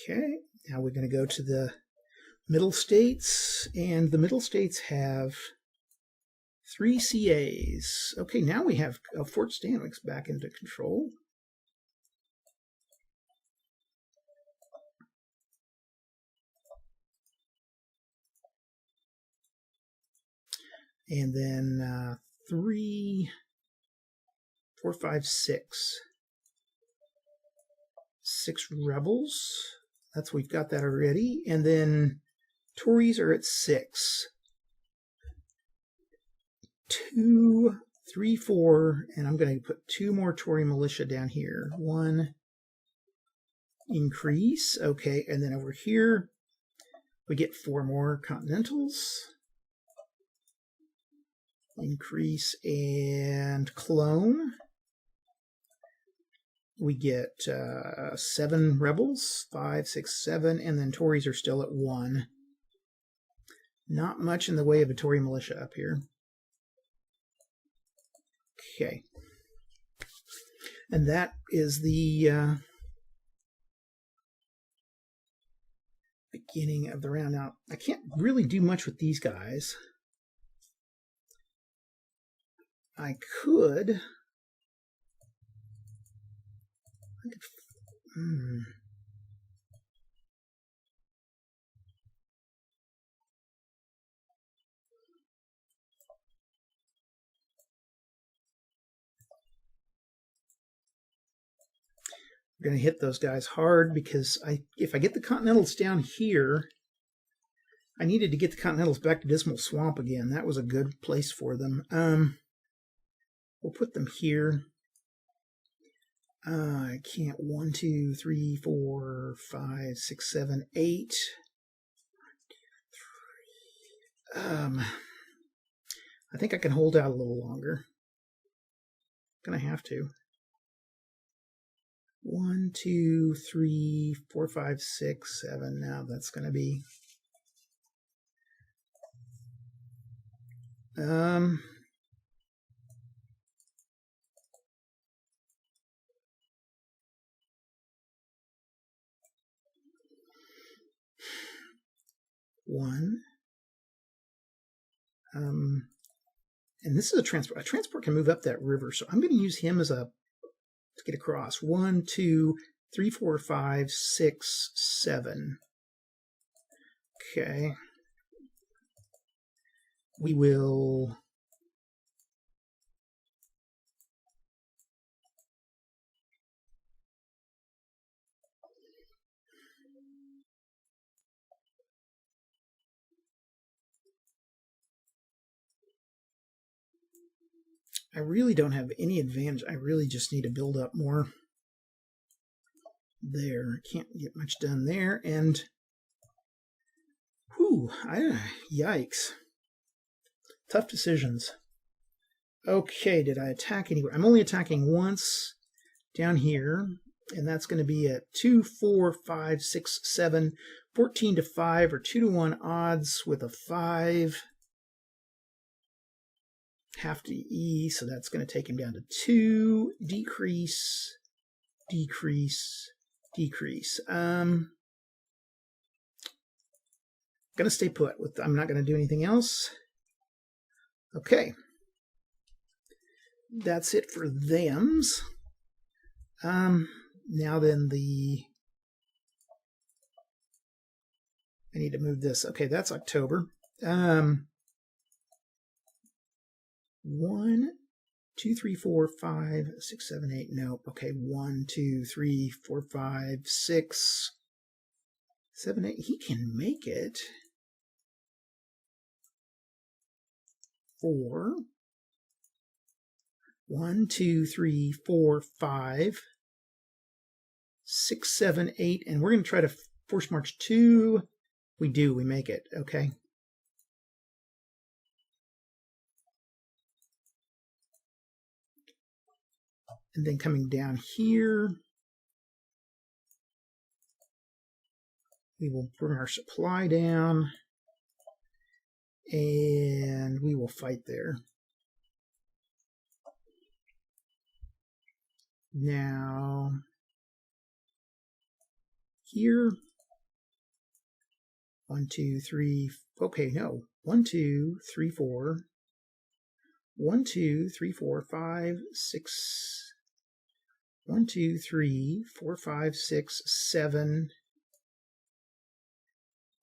Okay, now we're going to go to the middle states, and the middle states have 3 CAs. Okay, now we have Fort Stanwix back into control. And then 3, 4, 5, 6. 6 rebels. We've got that already. And then Tories are at 6. 2, 3, 4, and I'm going to put 2 more Tory militia down here. 1, increase. Okay, and then over here we get 4 more Continentals. Increase and clone. We get 7 rebels, 5, 6, 7, and then Tories are still at 1. Not much in the way of a Tory militia up here. Okay. And that is the beginning of the round. Now, I can't really do much with these guys. I could... We're going to hit those guys hard because if I get the Continentals down here, I needed to get the Continentals back to Dismal Swamp again. That was a good place for them. We'll put them here. I can't. 1, 2, 3, 4, 5, 6, 7, 8. I think I can hold out a little longer. I'm gonna have to. 1, 2, 3, 4, 5, 6, 7. Now that's gonna be 1. And this is a transport. A transport can move up that river, so I'm going to use him as to get across. 1, 2, 3, 4, 5, 6, 7. Okay. We will... I really don't have any advantage. I really just need to build up more there. Can't get much done there. And, whew, yikes. Tough decisions. Okay, did I attack anywhere? I'm only attacking once down here, and that's going to be at 2, 4, 5, 6, 7, 14 to 5, or 2 to 1 odds with a 5. Half to E, so that's going to take him down to 2. Decrease, decrease, decrease. Going to stay put. I'm not going to do anything else. Okay. that's it for thems. Now then, I need to move this. Okay, that's October. 1, 2, 3, 4, 5, 6, 7, 8. Nope. Okay, 1, 2, 3, 4, 5, 6, 7, 8. He can make it. 4. 1, 2, 3, 4, 5, 6, 7, 8. And we're going to try to force march 2. We do. We make it. Okay. And then coming down here, we will bring our supply down, and we will fight there. Now, here, 1, 2, 3, okay, no, 1, 2, 3, 4, 1, 2, 3, 4, 5, 6, 1, 2, 3, 4, 5, 6, 7.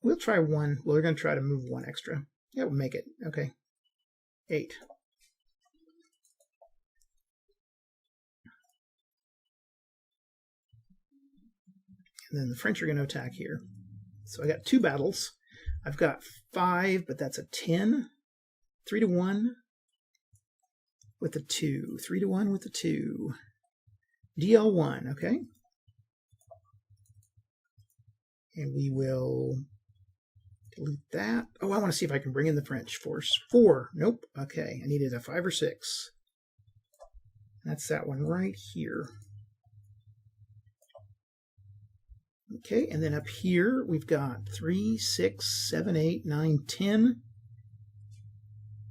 We'll try 1. We're going to try to move 1 extra. Yeah, we'll make it. Okay. 8. And then the French are going to attack here. So I got 2 battles. I've got 5, but that's a 10. 3 to 1 with a 2. 3 to 1 with a 2. DL1, okay? And we will delete that. Oh, I want to see if I can bring in the French force. 4. Nope. Okay. I needed a 5 or 6. That's that one right here. Okay, and then up here we've got 3, 6, 7, 8, 9, 10.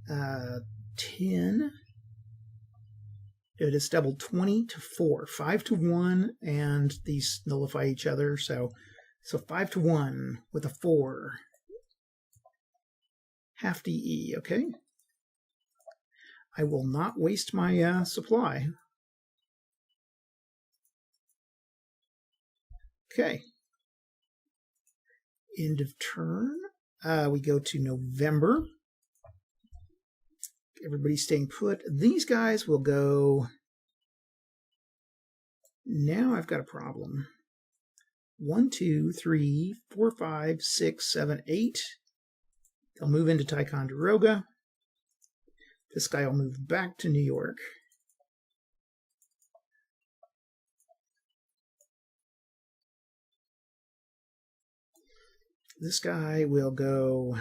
10. It is doubled 20 to 4. 5 to 1, and these nullify each other. So 5 to 1 with a 4. Half DE, okay? I will not waste my supply. Okay. End of turn. We go to November. Everybody's staying put. These guys will go. Now I've got a problem. 1, 2, 3, 4, 5, 6, 7, 8. They'll move into Ticonderoga. This guy will move back to New York. This guy will go.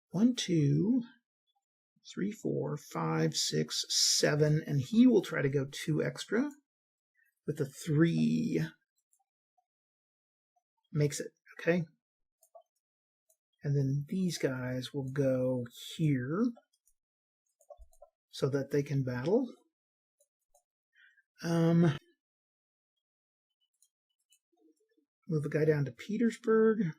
One, 2, 3, 4, 5, 6, 7, and he will try to go 2 extra with a 3. Makes it, okay? And then these guys will go here so that they can battle. Move a guy down to Petersburg.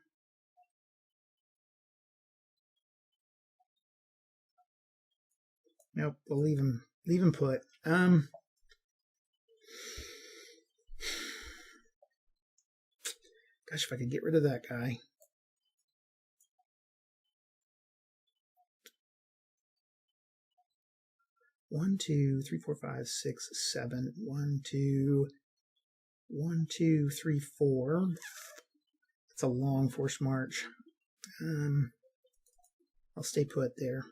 Nope, we'll leave him put. Gosh, if I could get rid of that guy. One, 2, 3, 4, 5, 6, 7. 1, 2, 1, 2, 3, 4. It's a long force march. I'll stay put there.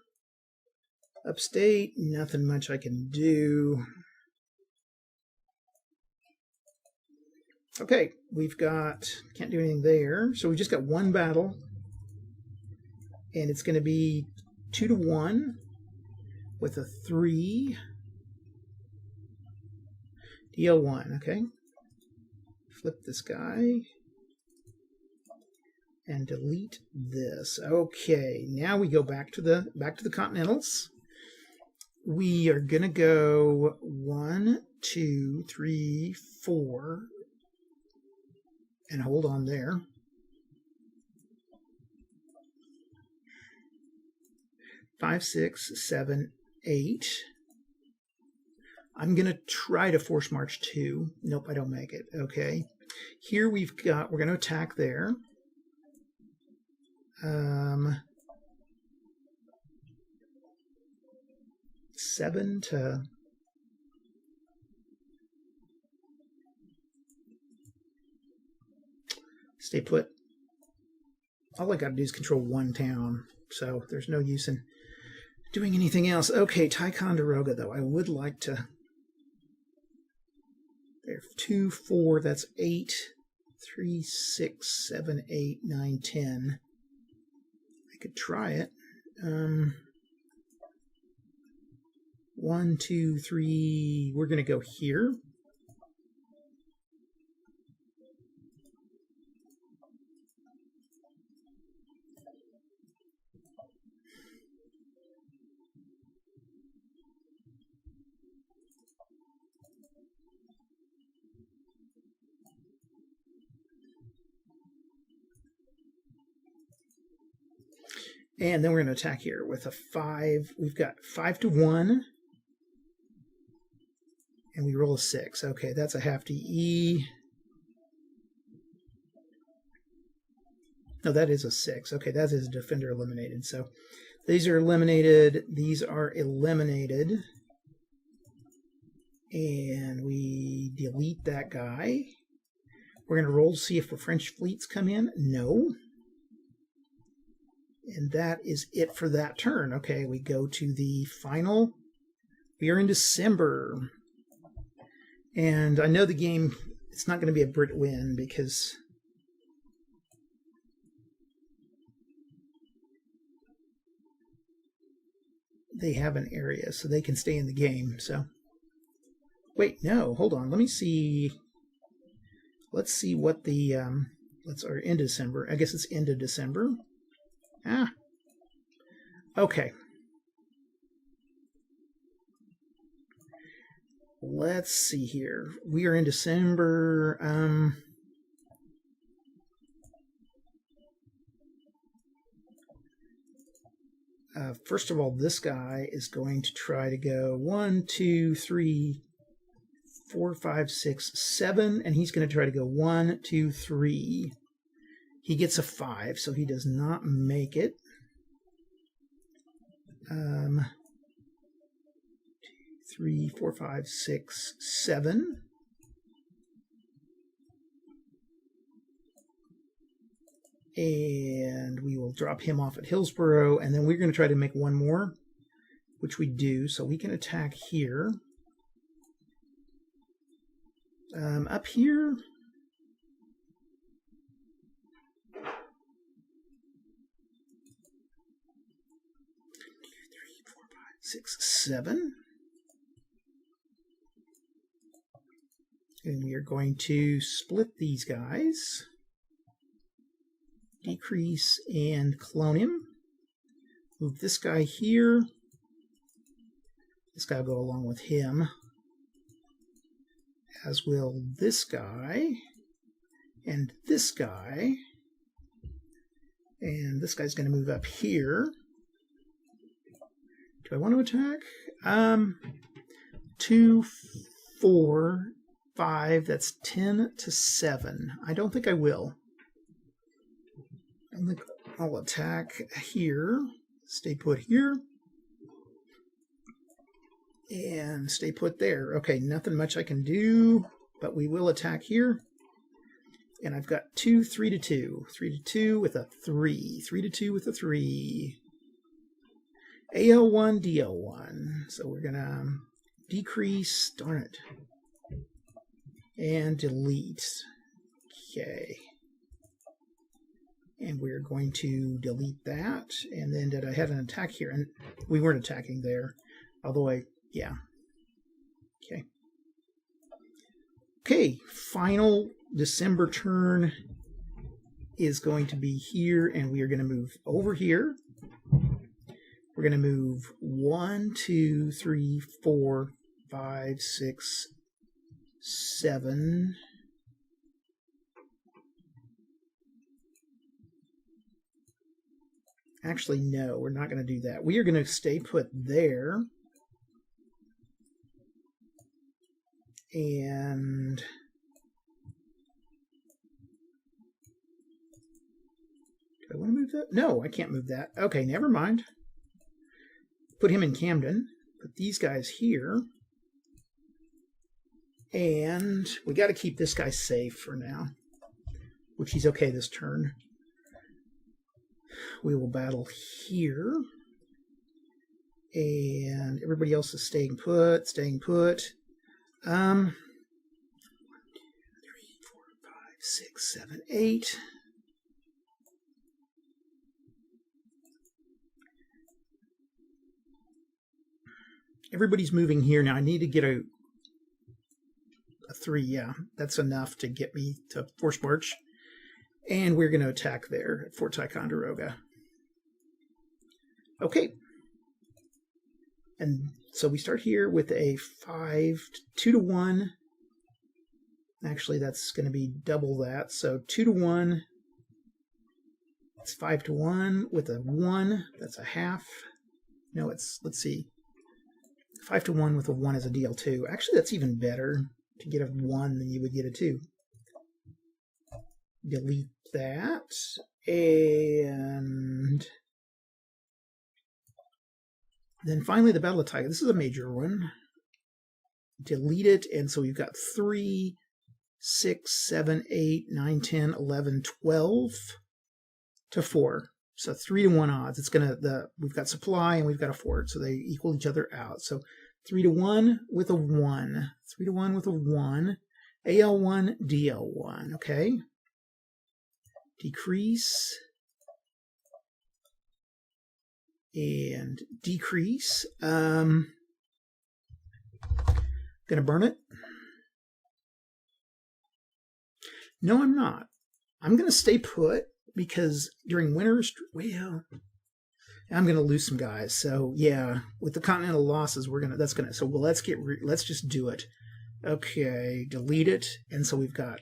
Upstate, nothing much I can do. Okay, we've got, can't do anything there. So we just got 1 battle. And it's going to be 2 to 1 with a 3. DL1, okay. Flip this guy. And delete this. Okay, now we go back to the Continentals. We are going to go 1, 2, 3, 4, and hold on there. 5, 6, 7, 8. I'm going to try to force march 2. Nope, I don't make it. Okay. Here we're going to attack there. 7 to... Stay put. All I got to do is control 1 town, so there's no use in doing anything else. Okay, Ticonderoga, though. I would like to... There, 2, 4, that's 8. 3, 6, 7, 8, 9, 10. I could try it. 1, 2, 3. We're going to go here. And then we're going to attack here with a 5. We've got 5 to 1. And we roll a 6. Okay, that's a half DE. No, that is a 6. Okay, that is a defender eliminated. So these are eliminated. These are eliminated. And we delete that guy. We're going to roll to see if the French fleets come in. No. And that is it for that turn. Okay, we go to the final. We are in December. And I know the game, it's not going to be a Brit win because they have an area, so they can stay in the game. So, wait, no, hold on. Let me see. Let's see what the, or end of December. I guess it's end of December. Ah, okay. Let's see here. We are in December. First of all, this guy is going to try to go 1, 2, 3, 4, 5, 6, 7, and he's going to try to go 1, 2, 3. He gets a 5, so he does not make it. 2, 3, 4, 5, 6, 7. And we will drop him off at Hillsborough, and then we're going to try to make one more, which we do, so we can attack here. Up here... 6, 7. And we are going to split these guys. Decrease and clone him. Move this guy here. This guy will go along with him. As will this guy. And this guy. And this guy's going to move up here. Do I want to attack? 2, 4, 5. That's 10 to 7. I don't think I will. I think I'll attack here. Stay put here. And stay put there. Okay, nothing much I can do, but we will attack here. And I've got 2, 3 to 2. 3 to 2 with a 3. 3 to 2 with a 3. AL1, DL1. So we're going to decrease, darn it, and delete. Okay. And we're going to delete that. And then did I have an attack here? And we weren't attacking there. Although yeah. Okay. Okay, final December turn is going to be here, and we are going to move over here. We're going to move 1, 2, 3, 4, 5, 6, 7. Actually, no, we're not going to do that. We are going to stay put there. And do I want to move that? No, I can't move that. Okay, never mind. Put him in Camden. Put these guys here. And we got to keep this guy safe for now, which he's okay this turn. We will battle here. And everybody else is staying put, staying put. 1, 2, 3, 4, 5, 6, 7, 8. Everybody's moving here now. I need to get a 3. Yeah, that's enough to get me to force march. And we're going to attack there at Fort Ticonderoga. Okay. And so we start here with a 2 to 1. Actually, that's going to be double that. So 2 to 1. It's 5 to 1 with a 1. That's a half. No, it's, let's see. 5 to 1 with a 1 is a DL2. Actually, that's even better to get a 1 than you would get a 2. Delete that. And then finally the Battle of Tiger. This is a major one. Delete it. And so we've got 3, 6, 7, 8, 9, 10, 11, 12 to 4. So 3 to 1 odds. It's gonna we've got supply and we've got a fort, so they equal each other out. So 3 to 1 with a 1. 3 to 1 with a 1. AL1, DL1. Okay. Decrease. And decrease. Gonna burn it. No, I'm not. I'm gonna stay put because during winter, well, I'm gonna lose some guys. So yeah, with the continental losses, let's just do it. Okay, delete it. And so we've got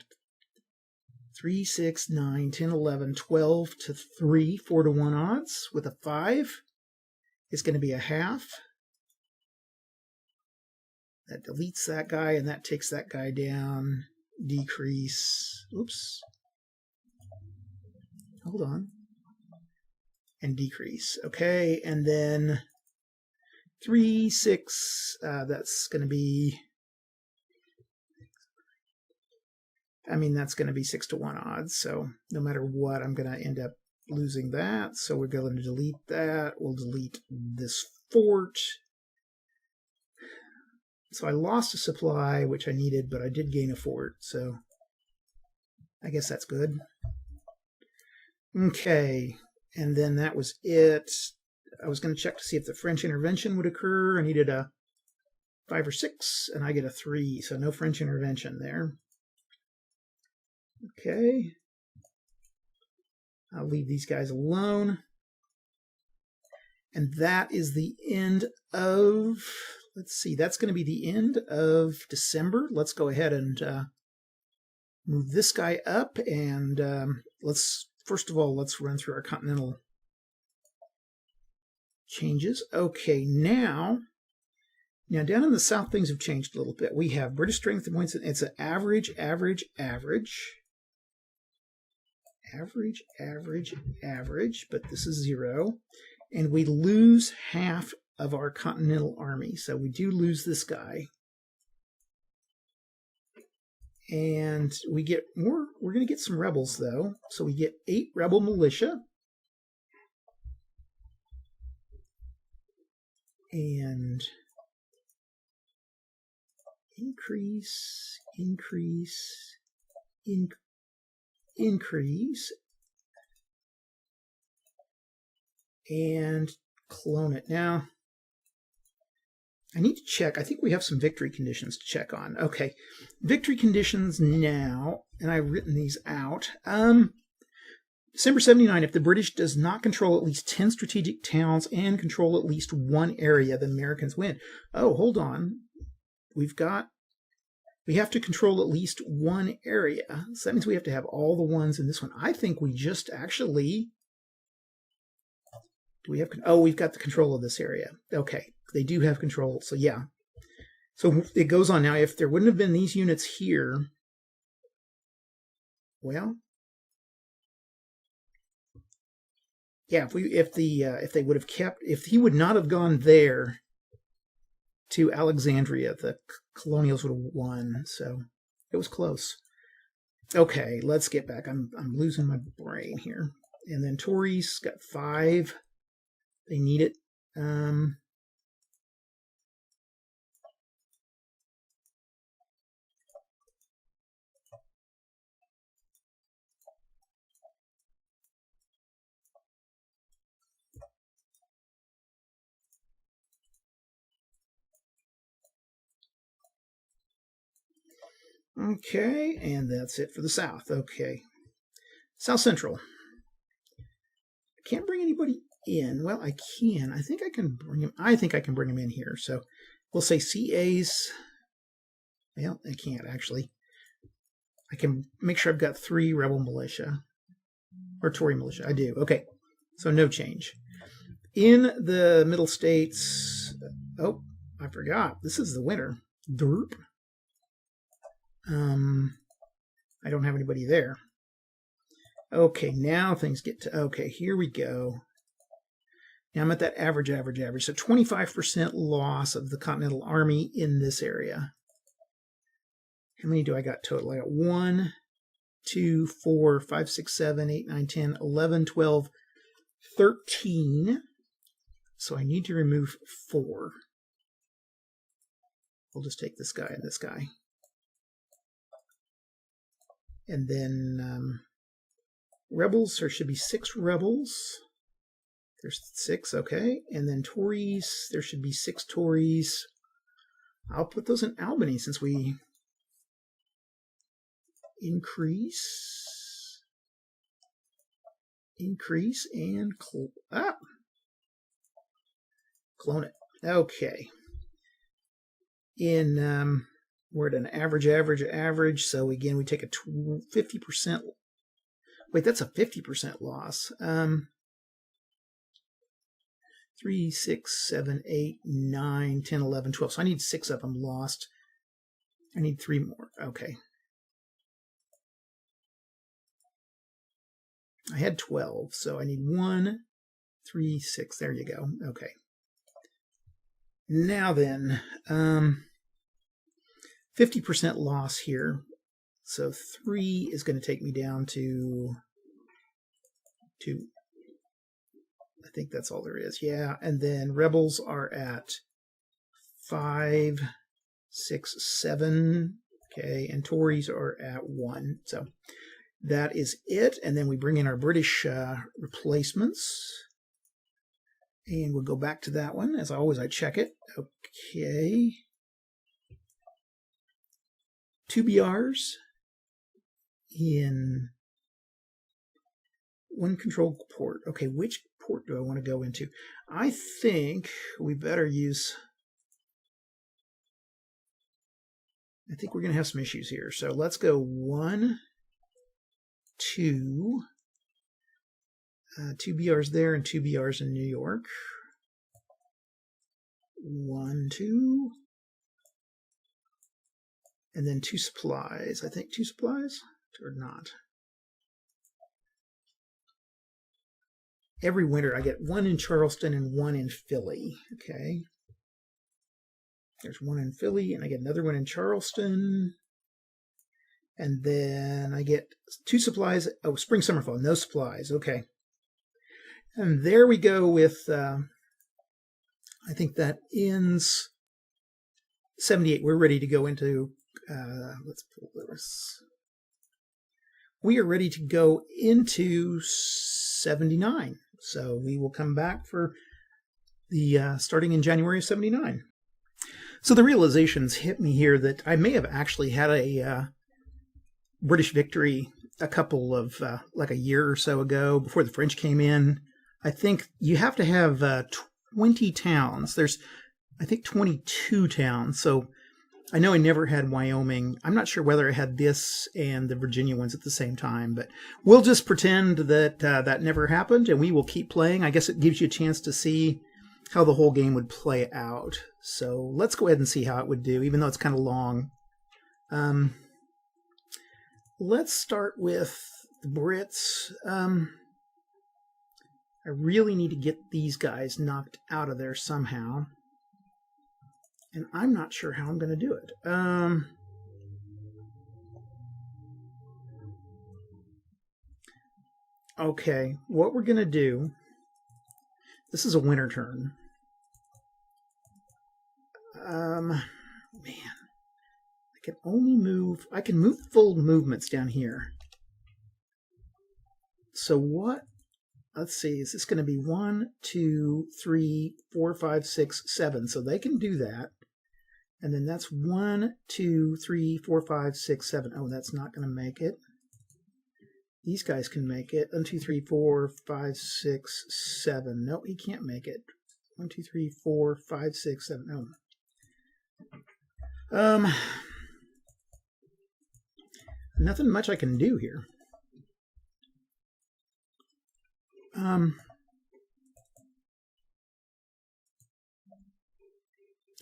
3, 6, 9, 10, 11, 12 to 3, 4 to 1 odds with a 5. It's going to be a half. That deletes that guy, and that takes that guy down. Decrease. Oops. Hold on. And decrease. Okay, and then 3, 6. That's going to be... that's going to be 6 to 1 odds. So no matter what, I'm going to end up losing that. So we're going to delete that. We'll delete this fort. So I lost a supply, which I needed, but I did gain a fort. So I guess that's good. Okay. And then that was it. I was going to check to see if the French intervention would occur. I needed a 5 or 6, and I get a 3. So no French intervention there. Okay. I'll leave these guys alone. And that is the end of, let's see, that's going to be the end of December. Let's go ahead and move this guy up. And first of all, let's run through our continental changes. Okay, now down in the south, things have changed a little bit. We have British strength points. It's an average. Average, but this is 0. And we lose half of our continental army. So we do lose this guy. And we get more. We're going to get some rebels, though. So we get 8 rebel militia. And increase. And clone it. Now, I need to check. I think we have some victory conditions to check on. Okay, victory conditions now, and I've written these out. December 79, if the British does not control at least 10 strategic towns and control at least 1 area, the Americans win. Oh, hold on. We have to control at least 1 area. So that means we have to have all the ones in this one. I think we just actually Do we have? Oh, we've got the control of this area. Okay, they do have control. So yeah. So it goes on now. If there wouldn't have been these units here, well, yeah. If they would have kept, if he would not have gone there to Alexandria, the colonials would have won. So it was close. Okay, let's get back. I'm losing my brain here. And then Tories got 5. They need it. Okay, and that's it for the South. Okay. South Central. I can't bring anybody in. Well, I can. I think I can bring him. I think I can bring him in here. So we'll say CAs. Well, I can't actually. I can make sure I've got 3 rebel militia. Or Tory militia. I do. Okay. So no change. In the Middle States. Oh, I forgot. This is the winter. Derp. I don't have anybody there. Okay, now things get to, okay, here we go. Now I'm at that average. So 25% loss of the Continental Army in this area. How many do I got total? I got 1, 2, 4, 5, 6, 7, 8, 9, 10, 11, 12, 13. So I need to remove 4. We'll just take this guy and this guy. And then rebels, there should be 6 rebels. There's 6, okay. And then Tories, there should be 6 Tories. I'll put those in Albany since we increase, and clone it. Okay. In we're at an average. So again, we take a 50%. Wait, that's a 50% loss. 3, 6, 7, 8, 9, 10, 11, 12. So I need 6 of them lost. I need 3 more. Okay. I had 12, so I need 1, 3, 6. There you go. Okay. Now then, 50% loss here. So 3 is going to take me down to 2. I think that's all there is. Yeah, and then rebels are at 5, 6, 7. Okay, and Tories are at 1. So that is it. And then we bring in our British replacements. And we'll go back to that one. As always, I check it. Okay. 2 BRs in 1 control port. Okay, which port do I want to go into? I think we better use... I think we're going to have some issues here. So let's go 1, 2... 2 BRs there and 2 BRs in New York. 1, 2... And then 2 supplies. I think 2 supplies or not. Every winter I get 1 in Charleston and 1 in Philly. Okay. There's 1 in Philly and I get another 1 in Charleston. And then I get 2 supplies. Oh, spring, summer, fall. No supplies. Okay. And there we go with, I think that ends 78. We're ready to go into... let's pull this. We are ready to go into 79. So we will come back for the starting in January of 79. So the realizations hit me here that I may have actually had a British victory a couple of, like a year or so ago before the French came in. I think you have to have 20 towns. There's, I think, 22 towns. So I know I never had Wyoming. I'm not sure whether I had this and the Virginia ones at the same time, but we'll just pretend that that never happened, and we will keep playing. I guess it gives you a chance to see how the whole game would play out. So let's go ahead and see how it would do, even though it's kind of long. Let's start with the Brits. I really need to get these guys knocked out of there somehow. And I'm not sure how I'm going to do it. Okay, what we're going to do... This is a winter turn. Man, I can only move... I can move full movements down here. So what... Let's see, is this going to be 1, 2, 3, 4, 5, 6, 7? So they can do that. And then that's 1, 2, 3, 4, 5, 6, 7. Oh, that's not going to make it. These guys can make it. 1, 2, 3, 4, 5, 6, 7. No, he can't make it. 1, 2, 3, 4, 5, 6, 7. No. Nothing much I can do here.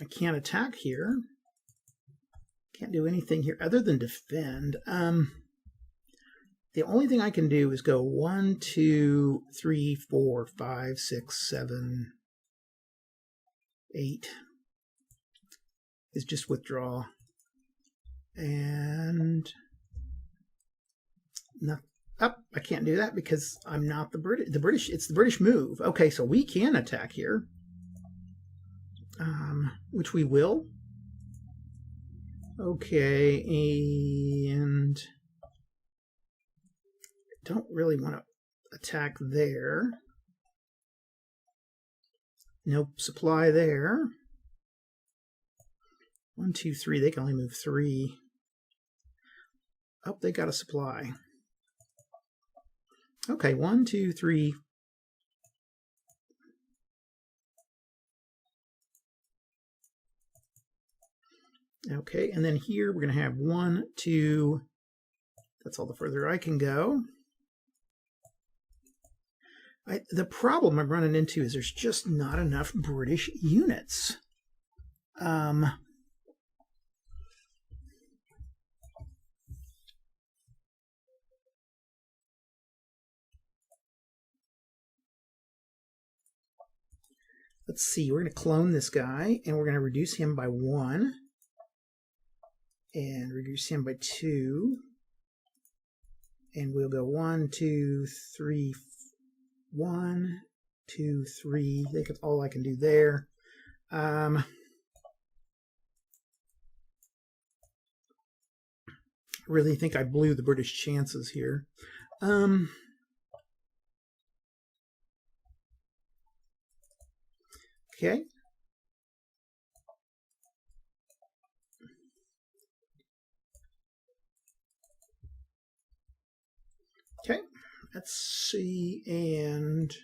I can't attack here. Can't do anything here other than defend. The only thing I can do is go 1, 2, 3, 4, 5, 6, 7, 8. Is just withdraw. And no, I can't do that because I'm not the British. It's the British move. Okay, so we can attack here. Which we will. Okay, and I don't really want to attack there. Nope, supply there. 1, 2, 3. They can only move 3. Oh, they got a supply. Okay, 1, 2, 3. Okay, and then here we're going to have 1, 2. That's all the further I can go. The problem I'm running into is there's just not enough British units. Let's see, we're going to clone this guy, and we're going to reduce him by 1. And reduce him by 2. And we'll go 1, 2, 3, 1, 2, 3. I think that's all I can do there. Really think I blew the British chances here. Okay. Okay, let's see, and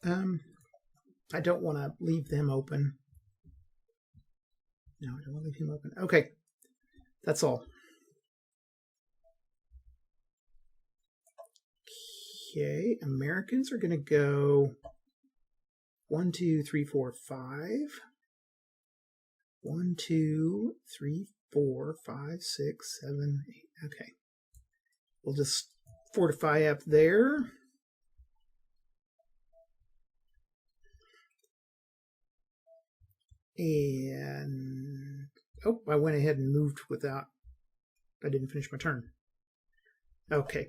I don't want to leave them open. No, I don't want to leave him open. Okay, that's all. Okay, Americans are going to go 1, 2, 3, 4, 5. 1, 2, 3, 4, 5, 6, 7, 8. Okay. We'll just fortify up there. And oh, I went ahead and moved without, I didn't finish my turn. Okay.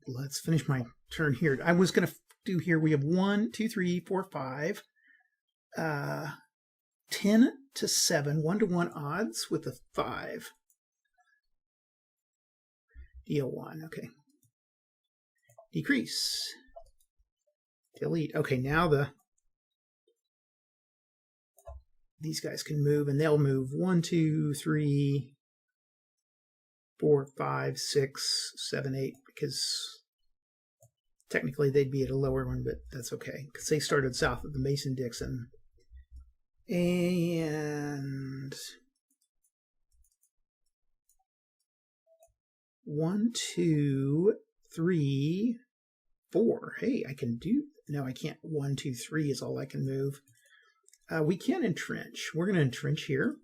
Let's finish my turn here. I was going to do here, we have 1, 2, 3, 4, 5. 10 to 7, 1-to-1 odds with a 5. Deal 1, okay. Decrease. Delete. Okay, now these guys can move, and they'll move 1, 2, 3, 4, 5, 6, 7, 8, because Technically, they'd be at a lower one, but that's okay, because they started south of the Mason-Dixon. And 1, 2, 3, 4. Hey, I can do... No, I can't. 1, 2, 3 is all I can move. We can entrench. We're going to entrench here.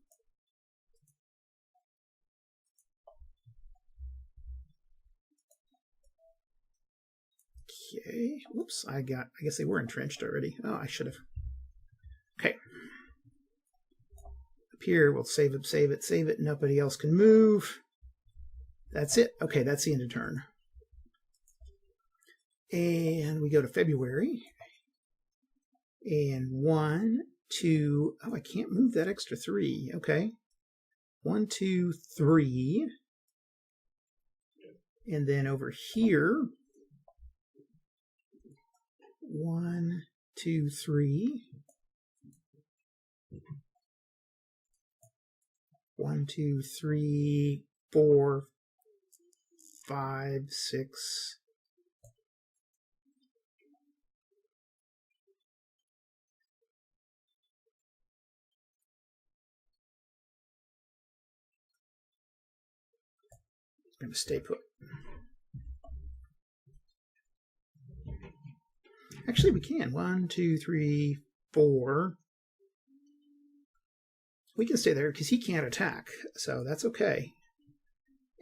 Okay. Whoops. I guess they were entrenched already. Oh, I should have. Okay. Up here, we'll save it, save it, save it. Nobody else can move. That's it. Okay, that's the end of turn. And we go to February. And 1, 2. Oh, I can't move that extra 3. Okay. 1, 2, 3. And then over here, 1, 2, 3. 1, 2, 3, 4, 5, 6. I'm going to stay put. Actually, we can. 1, 2, 3, 4. We can stay there because he can't attack, so that's okay.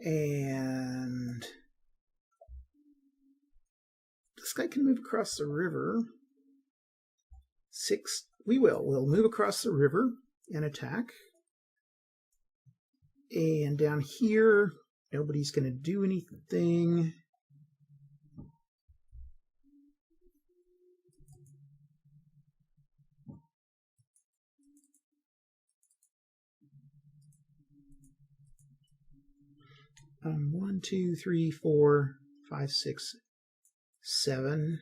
And this guy can move across the river. 6. We'll move across the river and attack. And down here, nobody's going to do anything. Um, 1, 2, 3, 4, 5, 6, 7.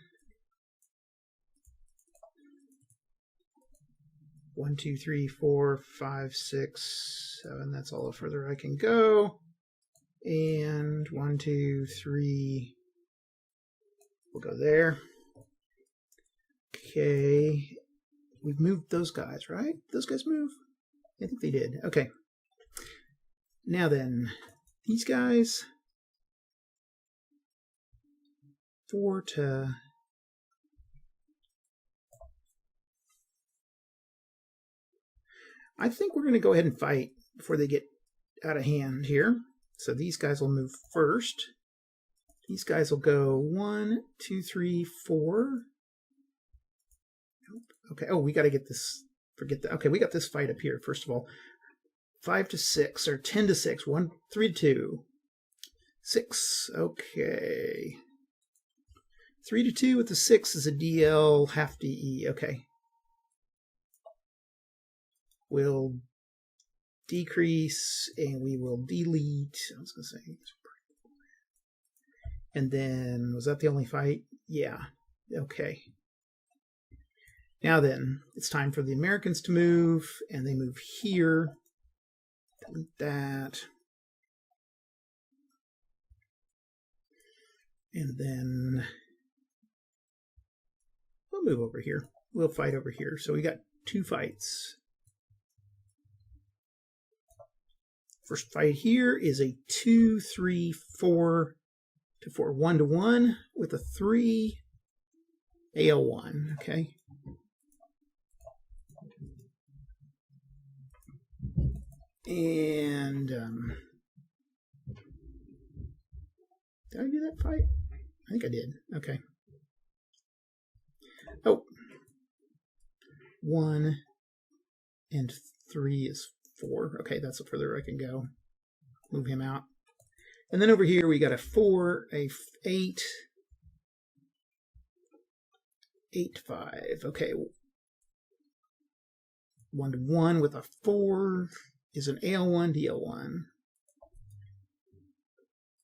1, 2, 3, 4, 5, 6, 7. That's all the further I can go. And 1, 2, 3. We'll go there. Okay. We've moved those guys, right? Those guys move? I think they did. Okay. Now then, these guys. 4 to... I think we're going to go ahead and fight before they get out of hand here. So these guys will move first. These guys will go 1, 2, 3, 4. Nope. Okay. Oh, we got to get this. Forget that. Okay, we got this fight up here, first of all. 5 to 6, or 10 to 6. 1, 3 to 2. 6. Okay. 3 to 2 with the 6 is a DL, half DE. Okay. We'll decrease and we will delete. I was going to say. And then, was that the only fight? Yeah. Okay. Now then, it's time for the Americans to move, and they move here. Delete that. And then we'll move over here. We'll fight over here. So we got 2 fights. First fight here is a 2, 3, 4 to 4. 1 to 1 with a 3. AL1. Okay. And did I do that fight? I think I did. Okay. Oh. 1 and 3 is 4. Okay, that's the further I can go. Move him out. And then over here we got a 4, a 8, 8, 5. Okay. 1 to 1 with a 4 is an AL1, DL1.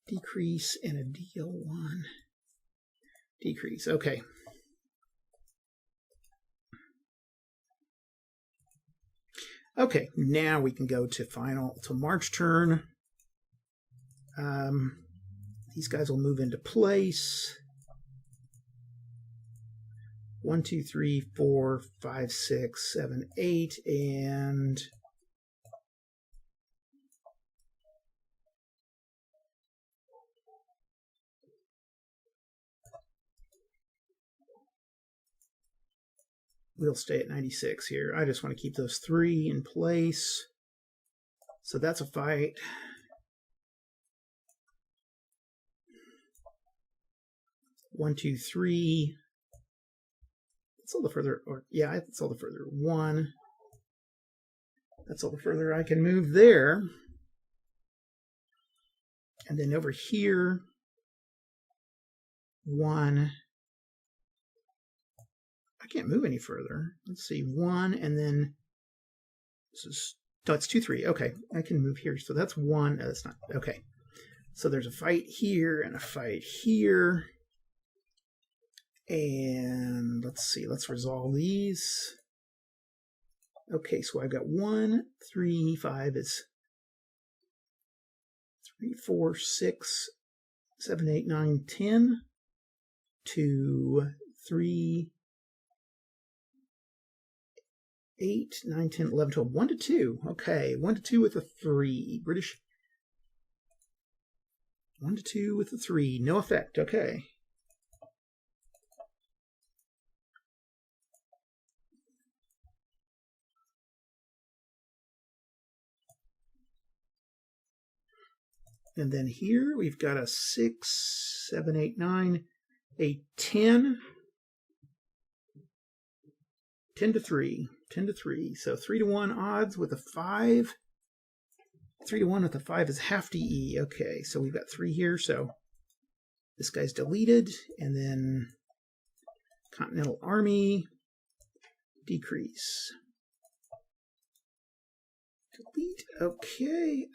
Decrease and a DL1. Decrease. Okay. Okay, now we can go to March turn. These guys will move into place. 1, 2, 3, 4, 5, 6, 7, 8, and we'll stay at 96 here. I just want to keep those 3 in place. So that's a fight. One, 2, 3. That's all the further, or yeah, that's all the further. 1. That's all the further I can move there. And then over here, 1. I can't move any further. Let's see, 1, and then this is, no, it's 2, 3. Okay, I can move here. So that's 1. No, that's not, okay. So there's a fight here and a fight here. And let's see, let's resolve these. Okay, so I've got 1, 3, 5 is 3, 4, 6, 7, 8, 9, 10. 2, 3, 8, 9, 10, 11, 12. 1 to 2. Okay, 1 to 2 with a 3. British. 1 to 2 with a 3. No effect. Okay. And then here we've got a 6, 7, 8, 9, a 10. 10 to 3. 10 to 3. So 3 to 1 odds with a 5. 3 to 1 with a 5 is half DE. Okay, so we've got 3 here. So this guy's deleted. And then Continental Army, decrease. Delete. Okay.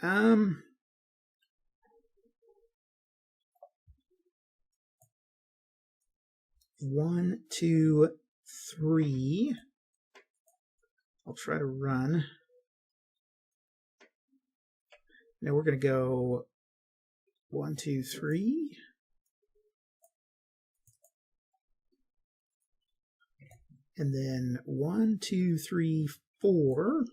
1, 2, 3. I'll try to run. Now we're going to go 1, 2, 3. And then 1, 2, 3, 4.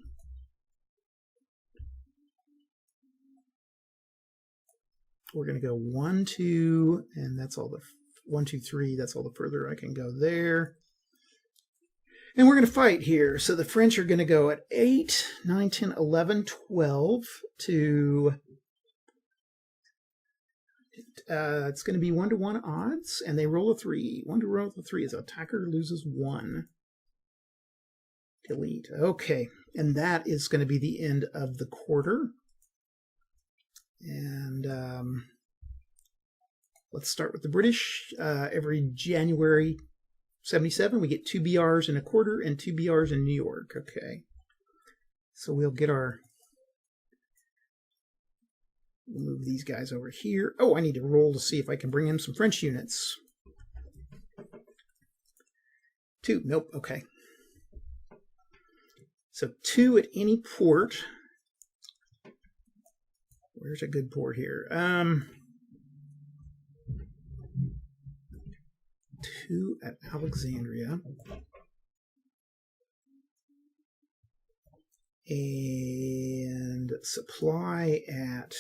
We're going to go 1, 2, and that's all the 1, 2, 3. That's all the further I can go there. And we're going to fight here. So the French are going to go at 8, 9, 10, 11, 12 to... it's going to be 1 to 1 odds, and they roll a 3. 1 to roll a 3 is attacker loses 1. Delete. Okay, and that is going to be the end of the quarter. And let's start with the British. Every January 77, we get 2 BRs in a quarter and 2 BRs in New York. Okay, so we'll get our... We'll move these guys over here. Oh, I need to roll to see if I can bring in some French units. 2. Nope. Okay. So 2 at any port. Where's a good port here? 2 at Alexandria. And supply at...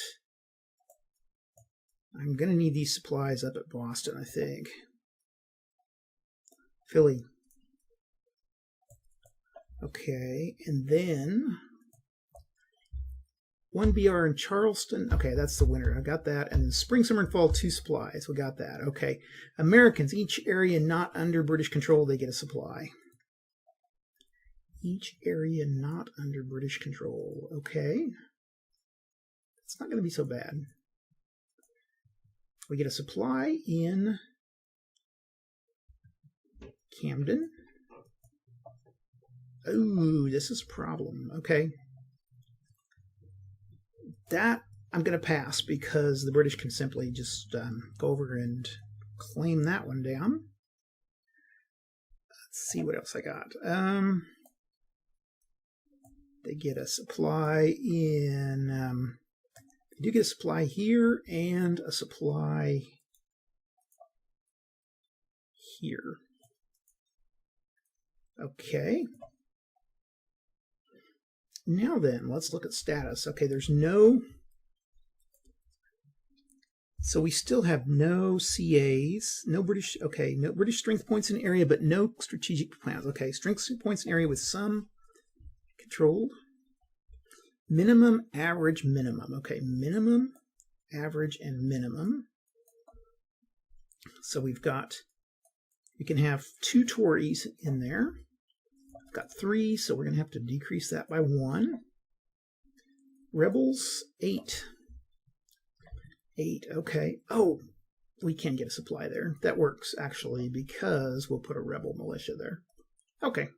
I'm going to need these supplies up at Boston, I think. Philly. Okay, and then 1 BR in Charleston. Okay, that's the winter. I got that. And then spring, summer, and fall, 2 supplies. We got that. Okay. Americans, each area not under British control, they get a supply. Each area not under British control. Okay. It's not going to be so bad. We get a supply in Camden. Oh, this is a problem. Okay. That I'm going to pass because the British can simply just go over and claim that one down. Let's see what else I got. They get a supply in... they do get a supply here and a supply here. Okay. Now then, let's look at status. Okay, there's no... So we still have no CAs, no British strength points in area, but no strategic plans. Okay, strength points in area with some controlled. Minimum, average, minimum. Okay, minimum, average, and minimum. So we can have 2 Tories in there. We've got 3, so we're going to have to decrease that by 1. Rebels, 8. 8, okay. Oh, we can get a supply there. That works, actually, because we'll put a rebel militia there. Okay.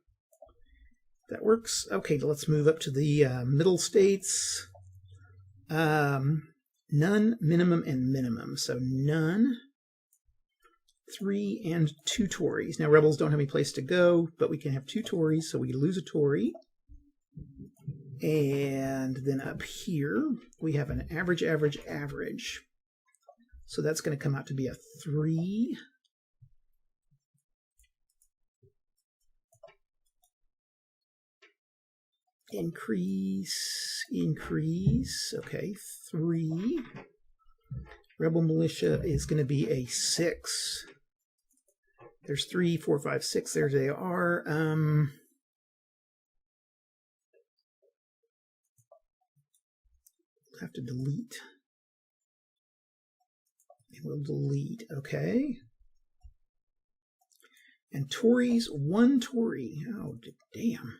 That works. Okay, let's move up to the middle states. None, minimum, and minimum. So none, 3, and 2 Tories. Now, rebels don't have any place to go, but we can have 2 Tories, so we lose a Tory. And then up here, we have an average, average, average. So that's going to come out to be a 3. Increase, increase. Okay, 3. Rebel militia is going to be a 6. There's 3, 4, 5, 6. There they are. Have to delete. And we'll delete. Okay. And Tories, 1 Tory. Oh, damn.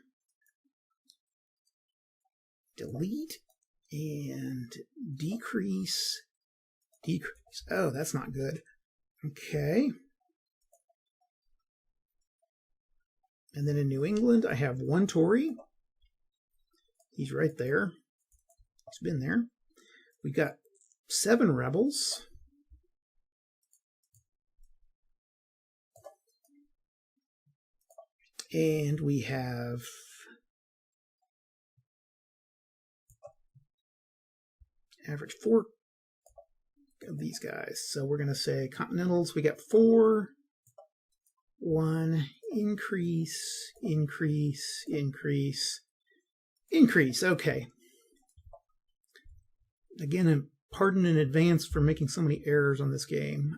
Delete and decrease. Decrease. Oh, that's not good. Okay. And then in New England, I have 1 Tory. He's right there. He's been there. We got 7 rebels. And we have average 4 of these guys. So we're going to say Continentals, we got 4, 1, increase, increase, increase, increase. Okay. Again, pardon in advance for making so many errors on this game.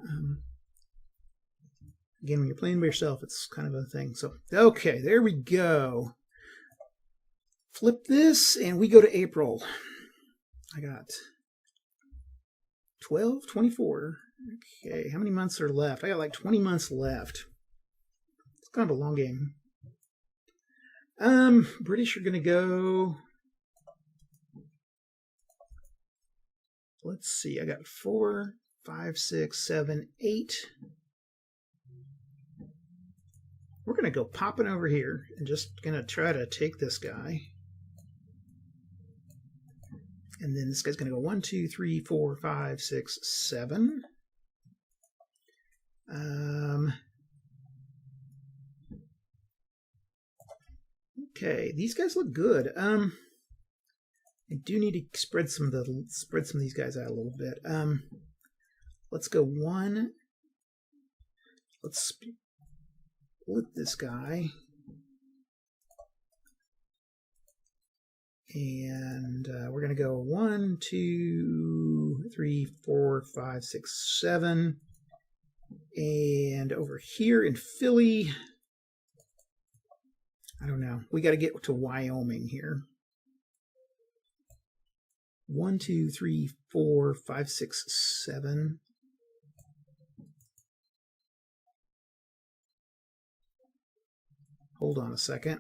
Again, when you're playing by yourself, it's kind of a thing. So, okay, there we go. Flip this, and we go to April. I got 12, 24. Okay, how many months are left? I got like 20 months left. It's kind of a long game. British are going to go... Let's see, I got 4, 5, 6, 7, 8. We're going to go popping over here and just going to try to take this guy. And then this guy's going to go 1, 2, 3, 4, 5, 6, 7. Okay, these guys look good. I do need to spread some of these guys out a little bit. Let's go 1. Let's split this guy. And we're going to go 1, 2, 3, 4, 5, 6, 7. And over here in Philly, I don't know. We got to get to Wyoming here. 1, 2, 3, 4, 5, 6, 7. Hold on a second.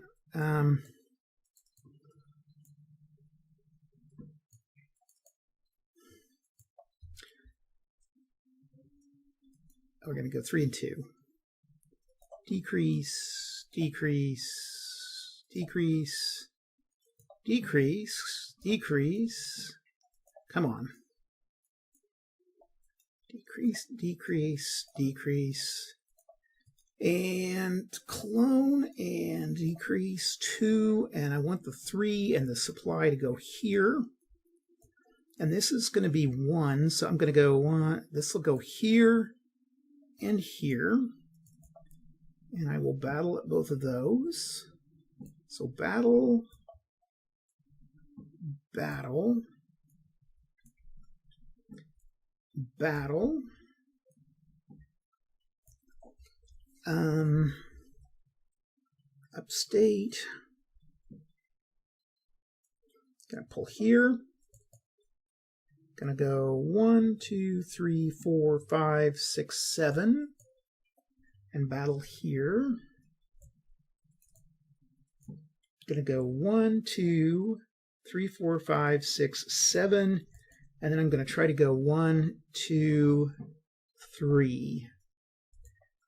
We're going to go 3 and 2. Decrease, decrease, decrease, decrease, decrease. Come on. Decrease, decrease, decrease. And clone and decrease 2. And I want the 3 and the supply to go here. And this is going to be 1. So I'm going to go 1. This will go here and here. And I will battle at both of those. So battle, battle, battle. Upstate. Gonna pull here. Gonna go 1, 2, 3, 4, 5, 6, 7. And battle here. Gonna go 1, 2, 3, 4, 5, 6, 7. And then I'm gonna try to go 1, 2, 3.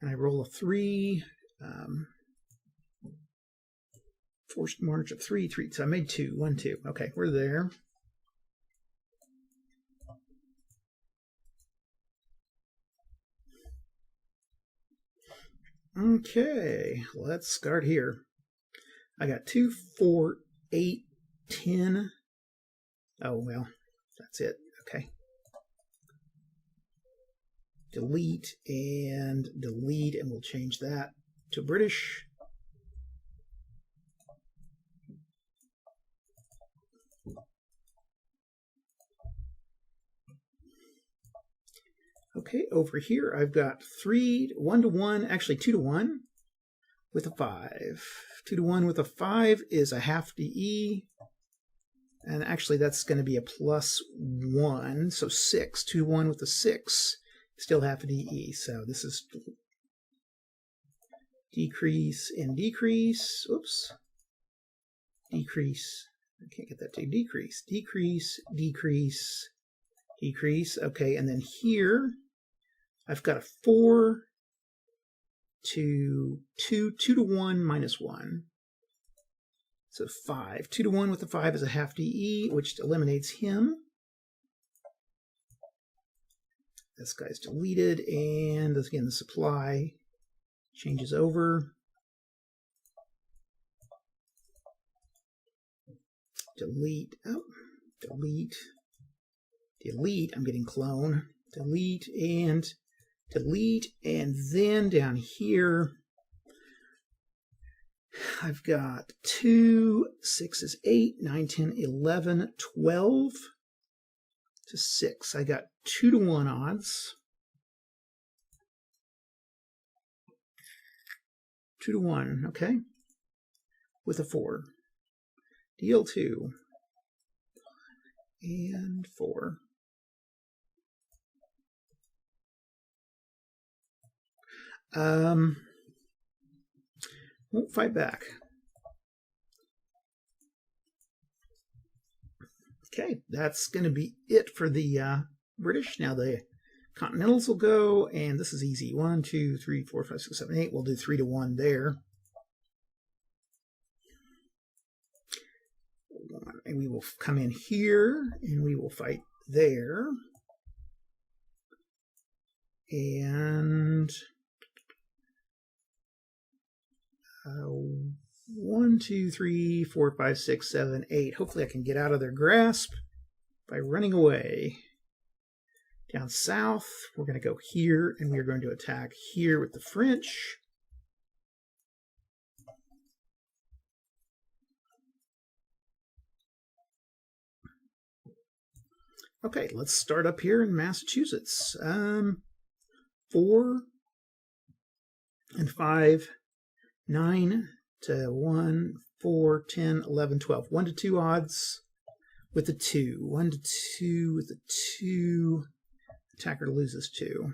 And I roll a 3. Forced march of 3, 3. So I made 2. 1, 2. Okay, we're there. Okay, let's start here. I got 2, 4, 8, 10. Oh, well, that's it. Okay. Delete, and we'll change that to British. Okay, over here I've got 1 to 1, actually 2 to 1 with a 5. 2 to 1 with a 5 is a half DE. And actually that's going to be a +1, so 6. 2 to 1 with a 6, still half a DE. So this is decrease and decrease. Oops. Decrease. I can't get that to decrease. Decrease, decrease, decrease. Okay, and then here I've got a 4 to 2, 2 to 1 minus 1. So 5. 2 to 1 with a 5 is a half DE, which eliminates him. This guy's deleted, and again, the supply changes over. Delete. Oh, delete. Delete. I'm getting clone. Delete and delete. And then down here, I've got 2, 6 is 8, 9, 10, 11, 12 to 6. I got 2 to 1 odds. 2 to 1, okay. With a 4. Deal 2. And 4. Won't fight back. Okay, that's going to be it for the British. Now the Continentals will go, and this is easy. 1, 2, 3, 4, 5, 6, 7, 8. We'll do 3 to 1 there. And we will come in here, and we will fight there. And 1, 2, 3, 4, 5, 6, 7, 8. Hopefully I can get out of their grasp by running away. Down south, we're going to go here, and we're going to attack here with the French. Okay, let's start up here in Massachusetts. 4 and 5, 9 to 1, 4, 10, 11, 12. 1 to 2 odds with a 2. 1 to 2 with a 2. Attacker loses 2.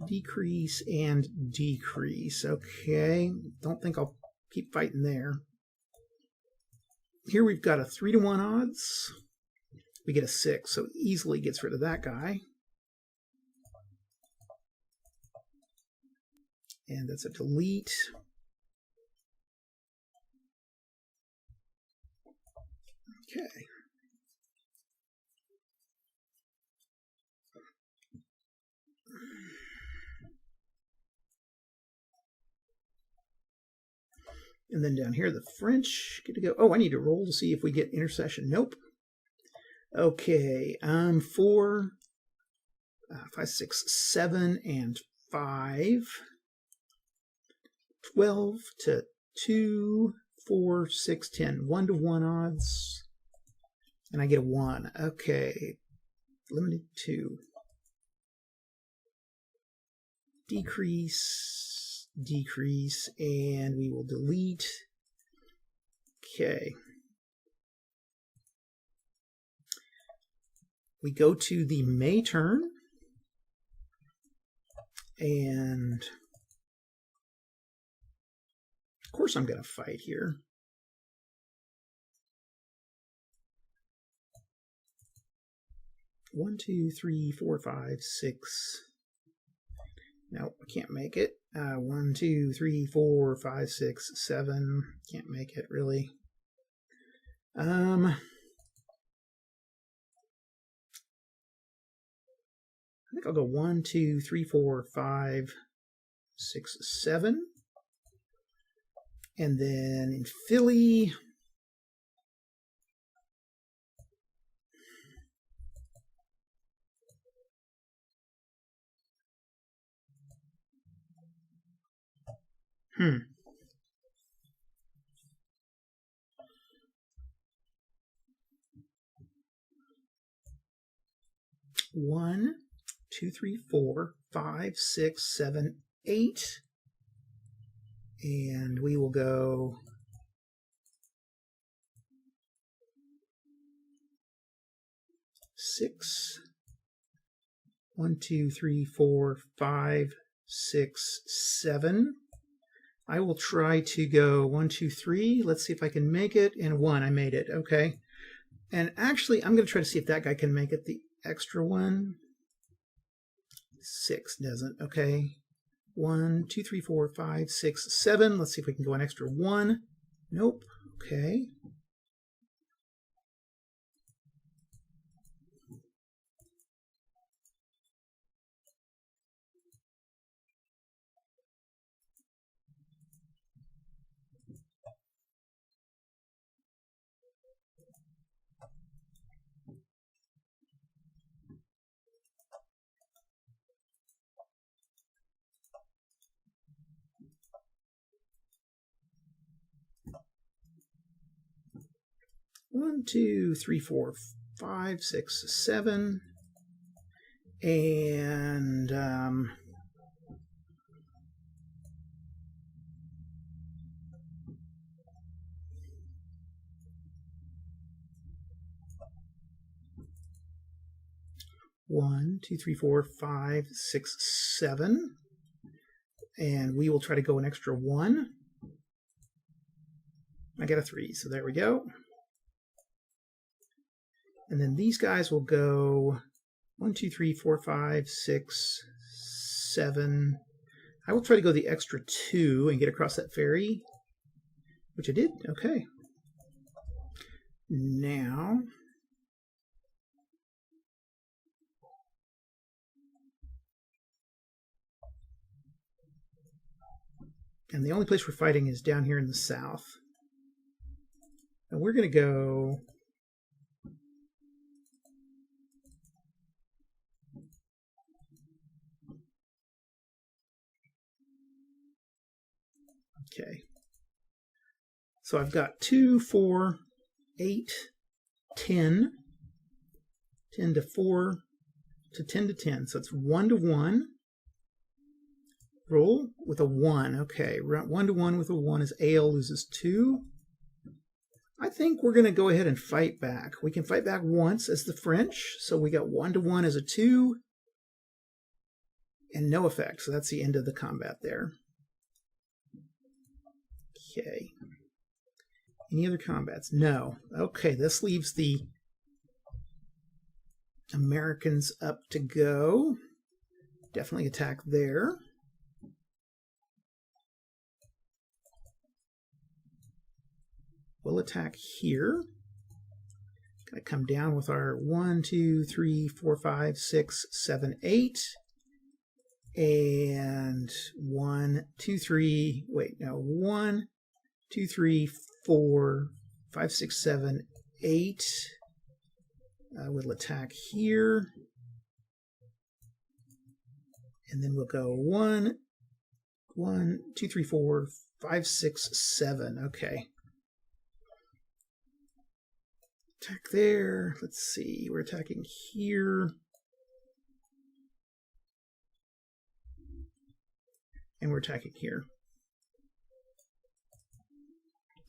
Decrease and decrease. Okay, don't think I'll keep fighting there. Here we've got a 3 to 1 odds. We get a 6, so easily gets rid of that guy. And that's a delete. Okay. And then down here, the French get to go. Oh, I need to roll to see if we get intercession. Nope. Okay, 4, 5, 6, 7, and 5, 12 to 2, 4, 6, 10. 1-to-1 odds. And I get a 1. Okay. Limited 2. Decrease, decrease, and we will delete. Okay. We go to the May turn, and of course I'm going to fight here. One, two, three, four, 5, 6. No, I can't make it. 1, 2, 3, 4, 5, 6, 7. Can't make it really. I think I'll go 1, 2, 3, 4, 5, 6, 7. And then in Philly, One, 2, 3, 4, 5, 6, 7, 8. And we will go 6. 1, 2, 3, 4, 5, 6, 7. I will try to go 1, 2, 3. Let's see if I can make it. And 1, I made it. Okay. And actually, I'm going to try to see if that guy can make it. The extra one. 6 doesn't. Okay. 1, 2, 3, 4, 5, 6, 7. Let's see if we can go an extra 1. Nope. Okay. One, 2, 3, 4, 5, 6, 7, and 1, 2, 3, 4, 5, 6, 7, and we will try to go an extra 1. I got a 3, so there we go. And then these guys will go 1, 2, 3, 4, 5, 6, 7. I will try to go the extra 2 and get across that ferry, which I did. Okay. Now, and the only place we're fighting is down here in the south. And we're going to go okay. So I've got 2, 4, 8, 10, 10 to 4 to 10 to 10. So it's 1-to-1. Roll with a 1. Okay, 1-to-1 with a 1 is AL loses 2. I think we're going to go ahead and fight back. We can fight back once as the French. So we got 1-to-1 as a 2. And no effect. So that's the end of the combat there. Okay. Any other combats? No. Okay, this leaves the Americans up to go. Definitely attack there. We'll attack here. Gonna come down with our 1, 2, 3, 4, 5, 6, 7, 8. And 1, 2, 3, wait, no, 1, 2, 3, 4, 5, 6, 7, 8. We'll attack here. And then we'll go 1, 1, 2, 3, 4, 5, 6, 7. Okay. Attack there. Let's see. We're attacking here. And we're attacking here.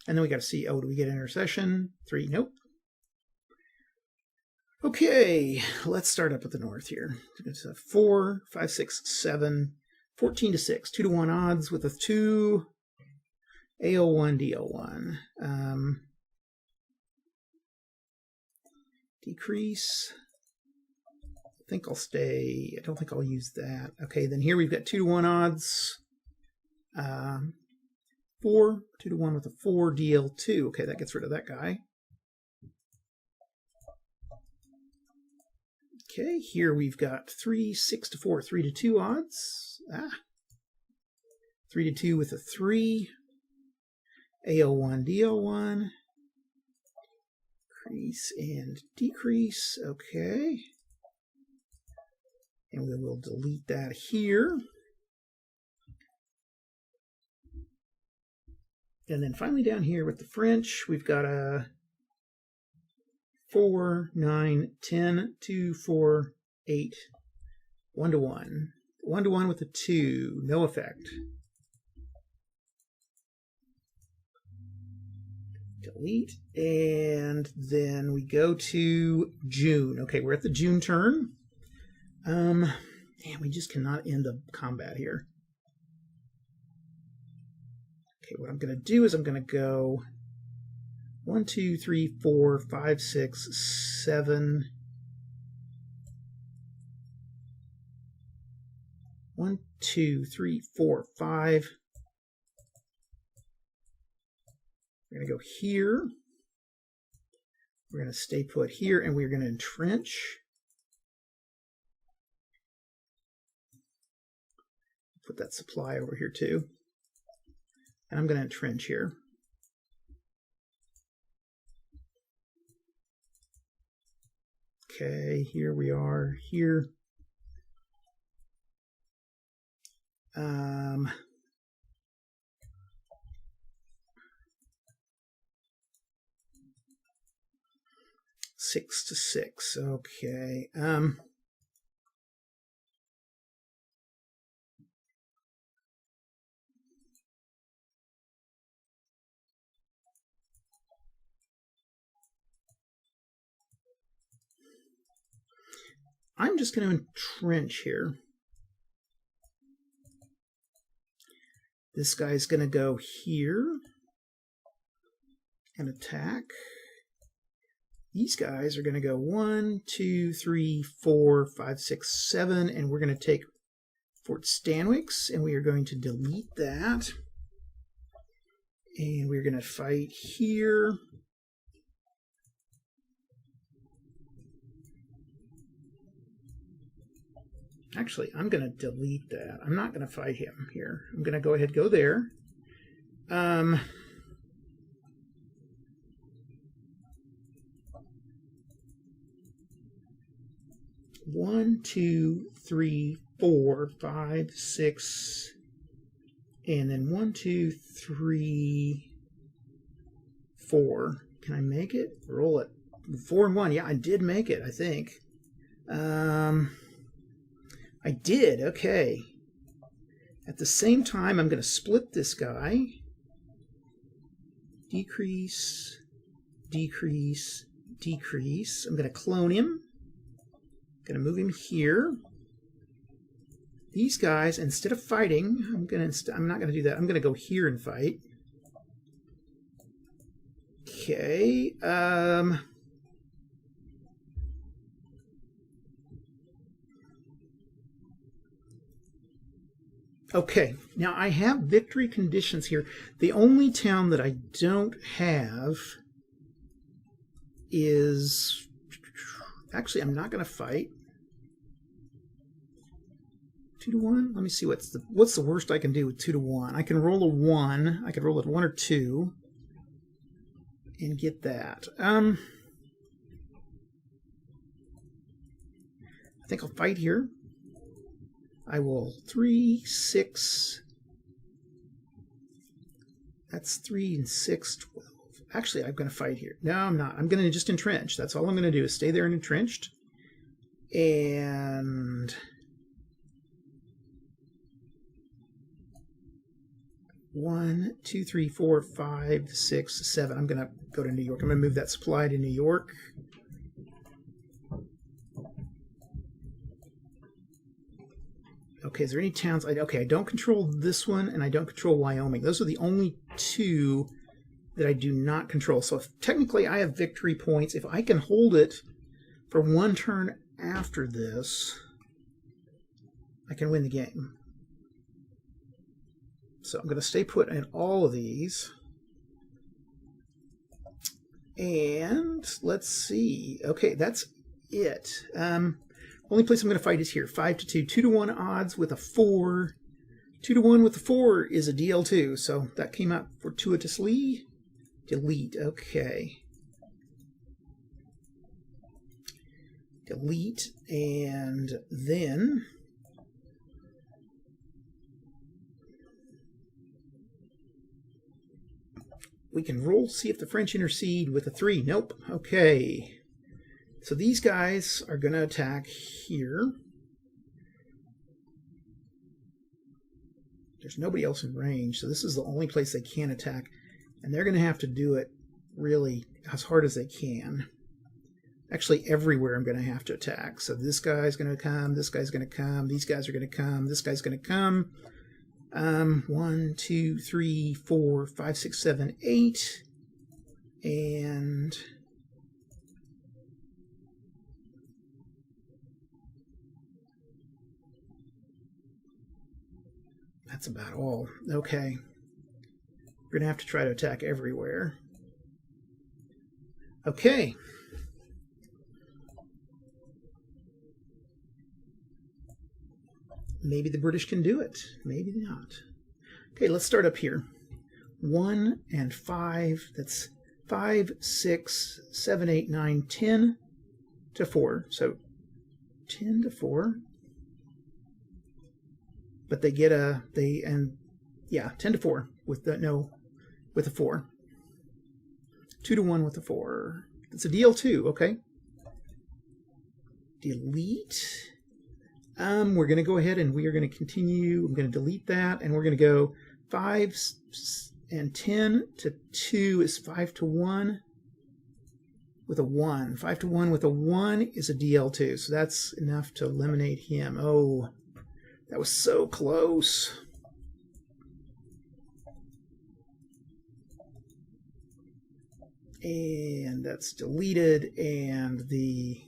And then we got to see, oh, do we get intercession? 3, nope. Okay, let's start up at the north here. It's 4, 5, 6, 7, 14 to 6. 2 to 1 odds with a 2. AL1, DL1. Decrease. I think I'll stay. I don't think I'll use that. Okay, then here we've got 2 to 1 odds. 4, 2 to 1 with a 4, DL2. Okay, that gets rid of that guy. Okay, here we've got 3, 6 to 4, 3 to 2 odds. 3 to 2 with a 3. AL1, DL1. Increase and decrease. Okay. And we will delete that here. And then finally down here with the French, we've got a 4, 9, 10, 2, 4, 8, 1 to 1. 1 to 1 with a 2, no effect. Delete, and then we go to June. Okay, we're at the June turn. Man, we just cannot end the combat here. Okay, what I'm going to do is I'm going to go 1, 2, 3, 4, 5, 6, 7. 1, 2, 3, 4, 5. We're going to go here. We're going to stay put here, and we're going to entrench. Put that supply over here too. And I'm going to entrench here. Okay, here we are, here. 6 to 6, okay. I'm just going to entrench here. This guy's going to go here and attack. These guys are going to go 1, 2, 3, 4, 5, 6, 7, and we're going to take Fort Stanwix, and we are going to delete that. And we're going to fight here. Actually, I'm going to delete that. I'm not going to fight him here. I'm going to go ahead and go there. 1, 2, 3, 4, 5, 6, and then 1, 2, 3, 4. Can I make it? Roll it. 4 and 1. Yeah, I did make it, I think. I did. Okay. At the same time, I'm going to split this guy. Decrease, decrease, decrease. I'm going to clone him. Going to move him here. These guys, instead of fighting, I'm not going to do that. I'm going to go here and fight. Okay. Okay, now I have victory conditions here. The only town that I don't have is... Actually, I'm not going to fight. 2 to 1? Let me see what's the worst I can do with 2 to 1. I can roll a 1. I could roll it 1 or 2 and get that. I think I'll fight here. I will 3, 6. That's 3 and 6, 12. Actually, I'm going to fight here. No, I'm not. I'm going to just entrench. That's all I'm going to do is stay there and entrenched. And 1, 2, 3, 4, 5, 6, 7. I'm going to go to New York. I'm going to move that supply to New York. Okay, is there any towns? Okay, I don't control this one, and I don't control Wyoming. Those are the only two that I do not control. So technically I have victory points. If I can hold it for one turn after this, I can win the game. So I'm going to stay put in all of these. And let's see. Okay, that's it. Only place I'm going to fight is here. 5 to 2. 2 to 1 odds with a 4. 2 to 1 with the 4 is a DL2. So that came out fortuitously. Delete. Okay. Delete. And then we can roll, see if the French intercede with a 3. Nope. Okay. So these guys are going to attack here. There's nobody else in range, so this is the only place they can attack. And they're going to have to do it really as hard as they can. Actually, everywhere I'm going to have to attack. So this guy's going to come, this guy's going to come, these guys are going to come, this guy's going to come. 1, 2, 3, 4, 5, 6, 7, 8. And that's about all. Okay. We're going to have to try to attack everywhere. Okay. Maybe the British can do it. Maybe not. Okay, let's start up here. 1 and 5. That's 5, 6, 7, 8, 9, 10 to 4. So 10 to 4. But they get a, 10 to 4 with the, with a 4. 2 to 1 with a 4. It's a DL2, okay. Delete. We're going to go ahead and we are going to continue. I'm going to delete that, and we're going to go 5 and 10 to 2 is 5 to 1 with a 1. 5 to 1 with a 1 is a DL2, so that's enough to eliminate him. Oh, that was so close. And that's deleted, and the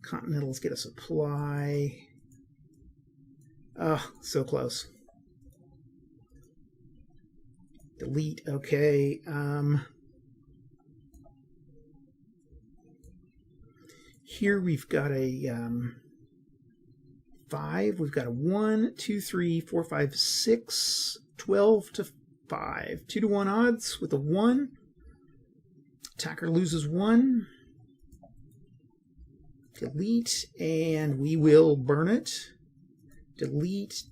Continentals get a supply. Oh, so close. Delete, okay. Here we've got a 5. We've got a 1, 2, 3, 4, 5, 6, 12 to 5. 2 to 1 odds with a 1. Attacker loses 1. Delete, and we will burn it. Delete,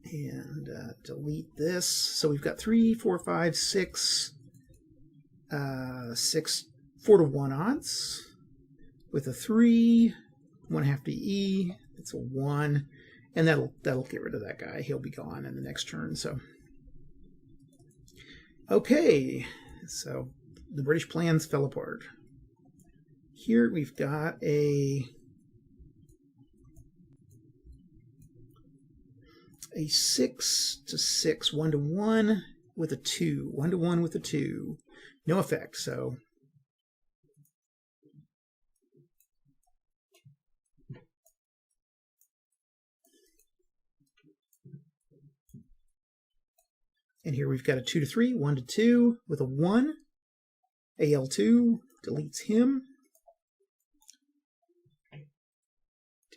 and delete this. So we've got 3, 4, 5, 6, 4 to 1 odds with a 3, 1/2 DE. It's a 1, and that'll get rid of that guy. He'll be gone in the next turn. So okay, so the British plans fell apart. Here we've got a 6 to 6, 1 to 1 with a 2. 1 to 1 with a 2. No effect, so. And here we've got a 2 to 3, 1 to 2 with a 1. AL2 deletes him.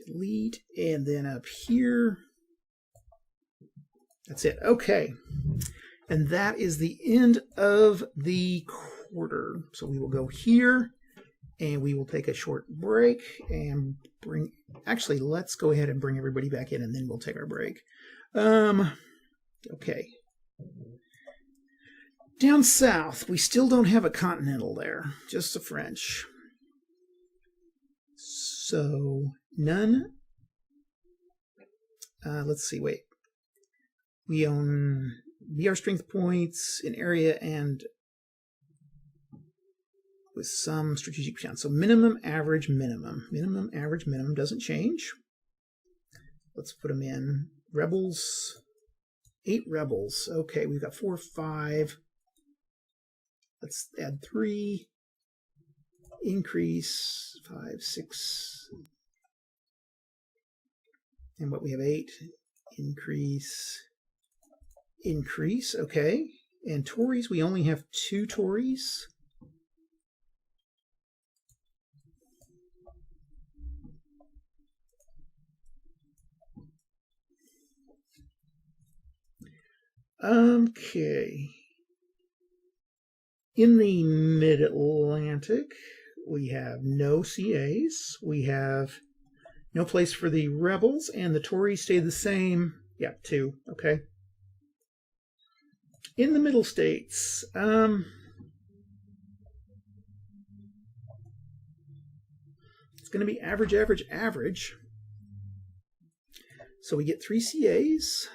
Delete, and then up here, that's it. Okay, and that is the end of the quarter. So we will go here, And we will take a short break and bring... Actually, let's go ahead and bring everybody back in, and then we'll take our break. Okay. Down south, we still don't have a continental there, just the French. So, none. Let's see, wait. We own BR strength points in area and with some strategic chance. So minimum, average, minimum. Minimum, average, minimum doesn't change. Let's put them in. Rebels, 8 rebels. Okay, we've got 4, 5. Let's add 3. Increase, 5, 6. And what we have 8. Increase, increase. Okay. And Tories, we only have 2 Tories. Okay. In the Mid-Atlantic, we have no CAs. We have no place for the rebels, and the Tories stay the same. Yeah, 2. Okay. In the Middle States, it's going to be average, average, average. So we get 3 CAs.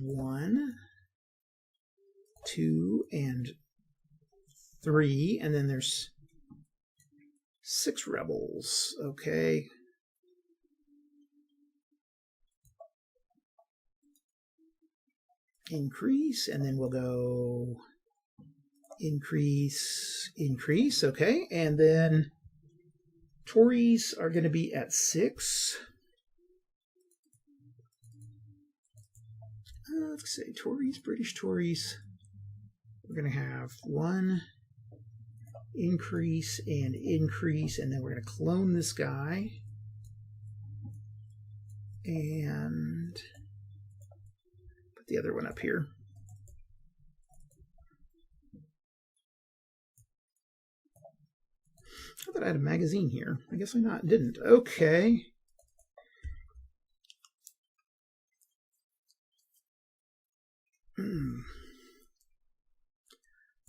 1, 2, and 3, and then there's 6 rebels. Okay. Increase, and then we'll go increase, increase. Okay, and then Tories are going to be at 6. Let's say Tories, British Tories. We're going to have 1, increase, and increase, and then we're going to clone this guy. And put the other one up here. I thought I had a magazine here. I guess I didn't. Okay.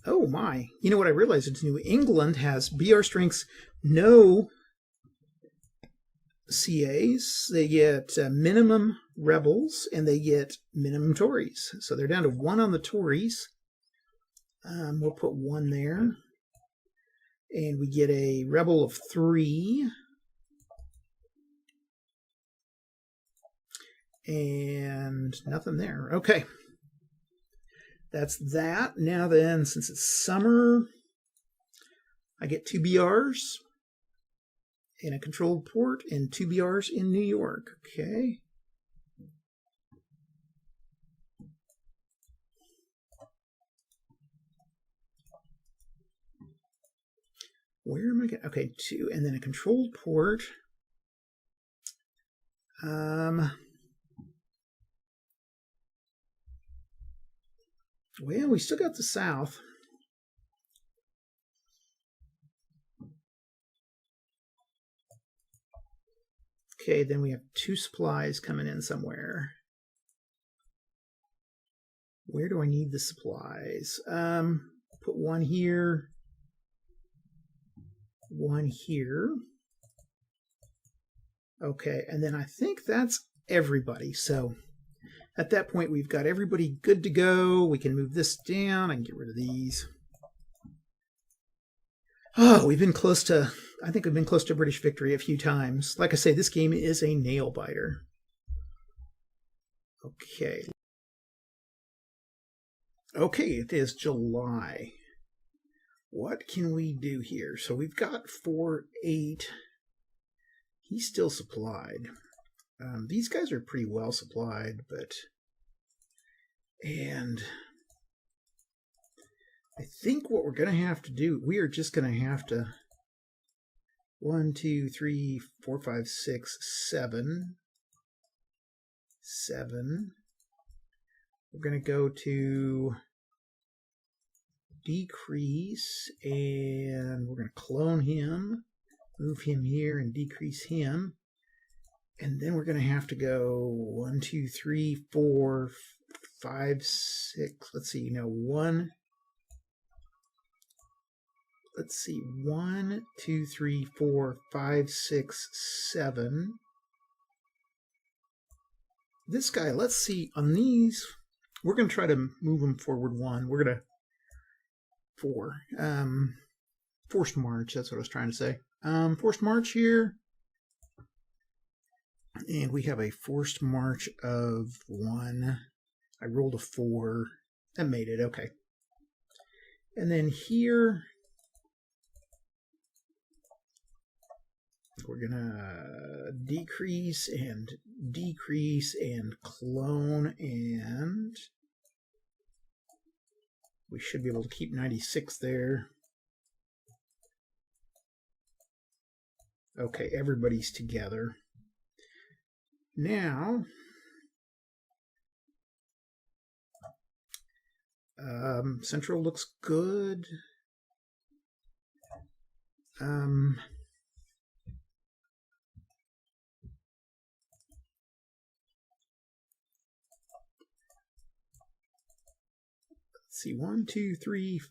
Oh my. You know what I realized is New England has BR strengths, no CAs. They get minimum rebels, and they get minimum Tories. So they're down to 1 on the Tories. We'll put 1 there. And we get a rebel of 3. And nothing there. Okay. That's that. Now then, since it's summer, I get 2 BRs in a controlled port and 2 BRs in New York. Okay. Where am I getting? Okay, 2, and then a controlled port. Well, we still got the south. Okay, then we have 2 supplies coming in somewhere. Where do I need the supplies? Put 1 here. 1 here. Okay, and then I think that's everybody. So at that point, we've got everybody good to go. We can move this down. I can get rid of these. Oh, we've been close to, I think we've been close to British victory a few times. Like I say, this game is a nail biter. Okay. Okay, it is July. What can we do here? So we've got 4, 8. He's still supplied. These guys are pretty well supplied, but... And I think what we're going to have to do, we are just going to have to 1, 2, 3, 4, 5, 6, 7. 7. We're going to go to decrease, and we're going to clone him, move him here, and decrease him. And then we're going to have to go 1, 2, 3, 4, 5, 6. Let's see, 1. Let's see, 1, 2, 3, 4, 5, 6, 7. This guy, let's see, on these, we're going to try to move him forward 1. We're going to 4. Forced march, that's what I was trying to say. Forced march here. And we have a forced march of 1. I rolled a 4. That made it, okay. And then here, we're going to decrease and clone, and we should be able to keep 96 there. Okay, everybody's together. Now, Central looks good. Let's see, 1, 2, 3,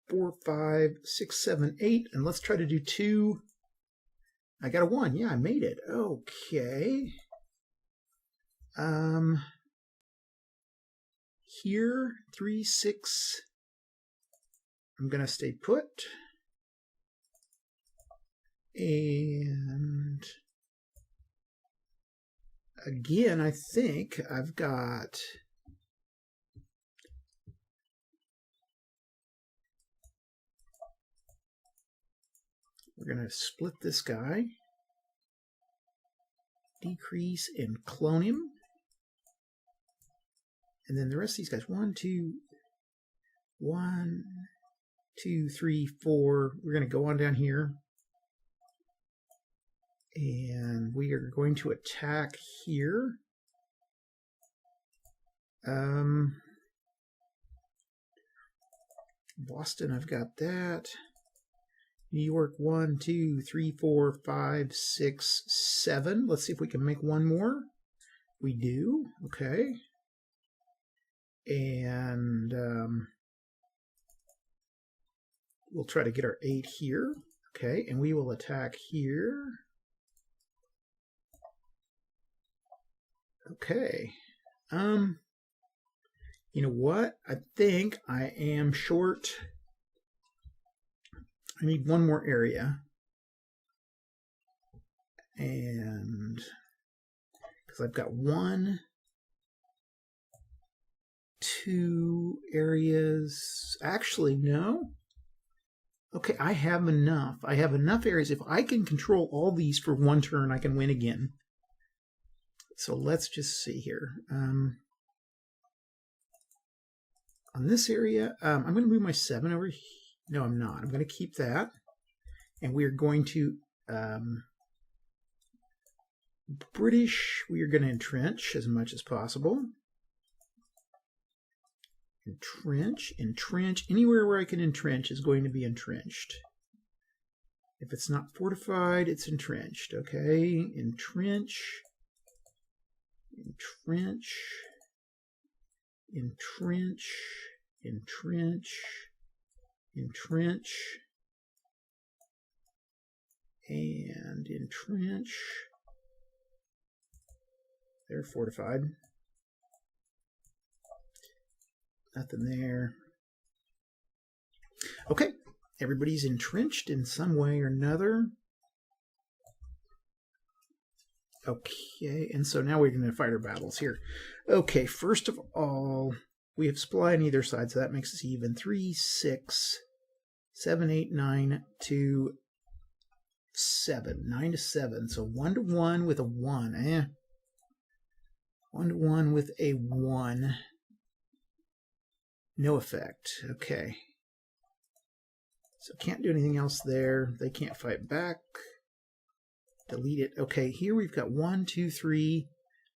4, 5, 6, 7, 8, and let's try to do 2. I got a 1. Yeah, I made it. Okay. Here, 3, 6. I'm gonna stay put. And again, I think I've got we're gonna split this guy, decrease and clone him. And then the rest of these guys, 1, 2, 3, 4. We're going to go on down here. And we are going to attack here. Boston, I've got that. New York, 1, 2, 3, 4, 5, 6, 7. Let's see if we can make one more. We do. Okay. And we'll try to get our 8 here. Okay, and we will attack here. Okay. You know what? I think I am short. I need one more area. And because I've got 1, 2 areas. Actually, no. Okay, I have enough. I have enough areas. If I can control all these for 1 turn, I can win again. So let's just see here. On this area, I'm going to move my 7 over here. No, I'm not. I'm going to keep that. And we are going to... British, we are going to entrench as much as possible. Entrench. Anywhere where I can entrench is going to be entrenched. If it's not fortified, it's entrenched. Okay, entrench. And entrench. They're fortified. Nothing there. Okay, everybody's entrenched in some way or another. Okay, and so now we're going to fight our battles here. Okay, first of all, we have supply on either side, so that makes us even. 3, 6, 7, 8, 9, 2, 7. 9 to 7. So 1 to 1 with a 1. 1 to 1 with a 1. No effect. Okay. So can't do anything else there. They can't fight back. Delete it. Okay, here we've got 1, 2, 3,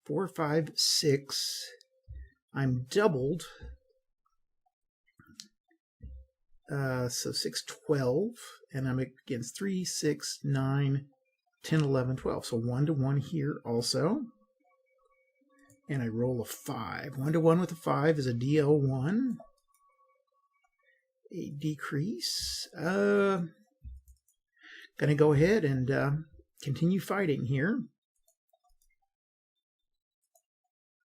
4, 5, 6. I'm doubled. So 6, 12, and I'm against 3, 6, 9, 10, 11, 12. So 1 to 1 here also. And I roll a 5. 1 to 1 with a 5 is a DL1. A decrease. Gonna go ahead and continue fighting here.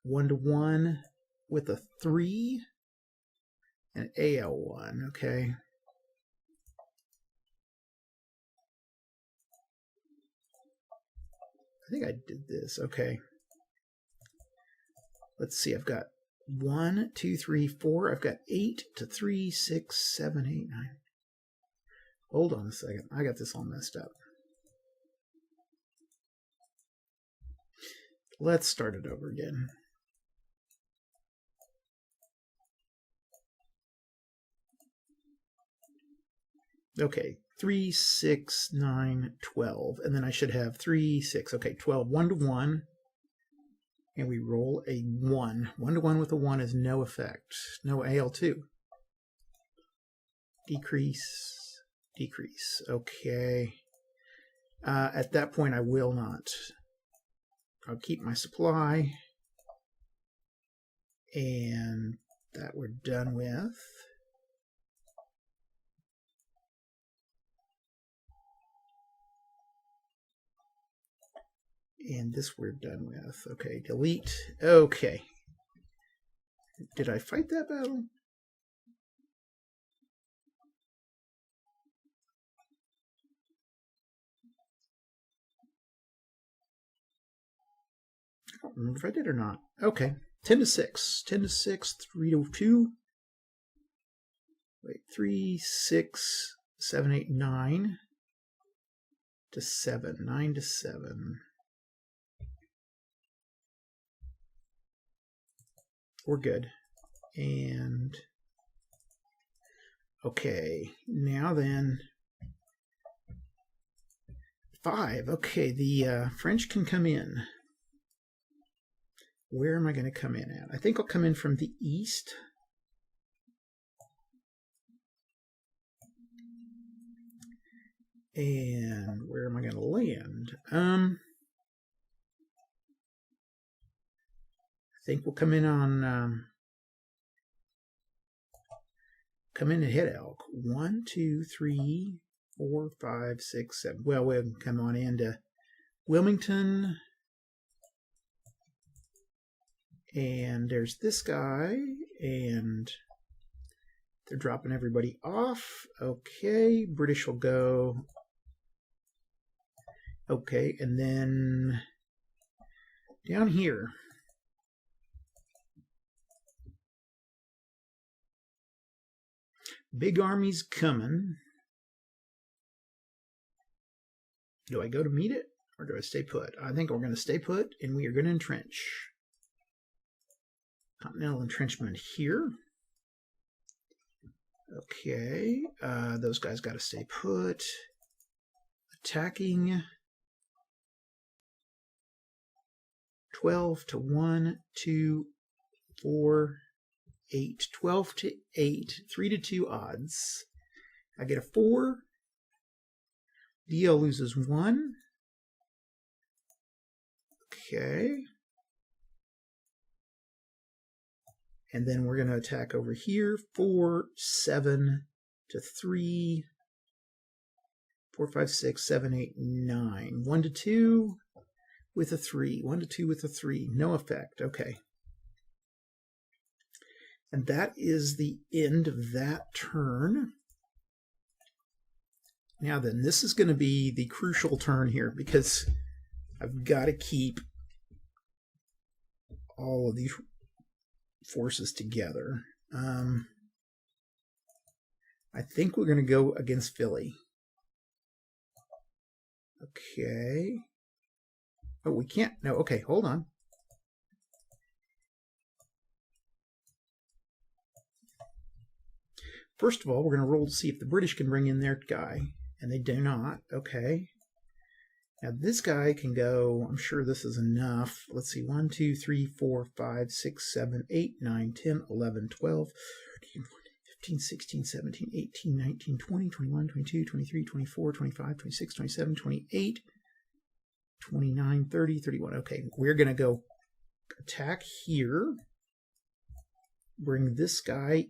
1 to 1 with a 3. And AL1, okay. I think I did this, okay. Let's see, I've got 1, 2, 3, 4. I've got 8 to 3, 6, 7, 8, 9. Hold on a second. I got this all messed up. Let's start it over again. Okay, 3, 6, 9, 12. And then I should have 3, 6. Okay, 12. 1 to 1. And we roll a 1. 1 to 1 with a 1 is no effect. No AL2. Decrease. Decrease. Okay. At that point, I will not. I'll keep my supply. And that we're done with. And this we're done with. Okay, delete. Okay. Did I fight that battle? I don't remember if I did or not. Okay. 10 to 6. 10 to 6. 3 to 2. Wait, 3, 6, 7, 8, 9 to 7. 9 to 7. We're good. And okay, now then 5. Okay, the French can come in. Where am I going to come in at? I think I'll come in from the east. And where am I going to land? I think we'll come in on come in and hit elk. 1, 2, 3, 4, 5, 6, 7. Well, we'll come on into Wilmington. And there's this guy, and they're dropping everybody off. Okay, British will go. Okay, and then down here. Big army's coming. Do I go to meet it, or do I stay put? I think we're going to stay put, and we are going to entrench. Continental entrenchment here. Okay, those guys got to stay put. Attacking. 12 to 1, 2, 4, 8. 12 to 8. 3 to 2 odds. I get a 4. DL loses 1. Okay. And then we're going to attack over here. 4, 7 to 3. 4, 5, 6, 7, 8, 9. 1 to 2 with a 3. 1 to 2 with a 3. No effect. Okay. And that is the end of that turn. Now then, this is going to be the crucial turn here because I've got to keep all of these forces together. I think we're going to go against Philly. Okay. Oh, we can't. No, okay, hold on. First of all, we're going to roll to see if the British can bring in their guy. And they do not. Okay. Now this guy can go, I'm sure this is enough. Let's see, 1, 2, 3, 4, 5, 6, 7, 8, 9, 10, 11, 12, 13, 14, 15, 16, 17, 18, 19, 20, 21, 22, 23, 24, 25, 26, 27, 28, 29, 30, 31. Okay, we're going to go attack here. Bring this guy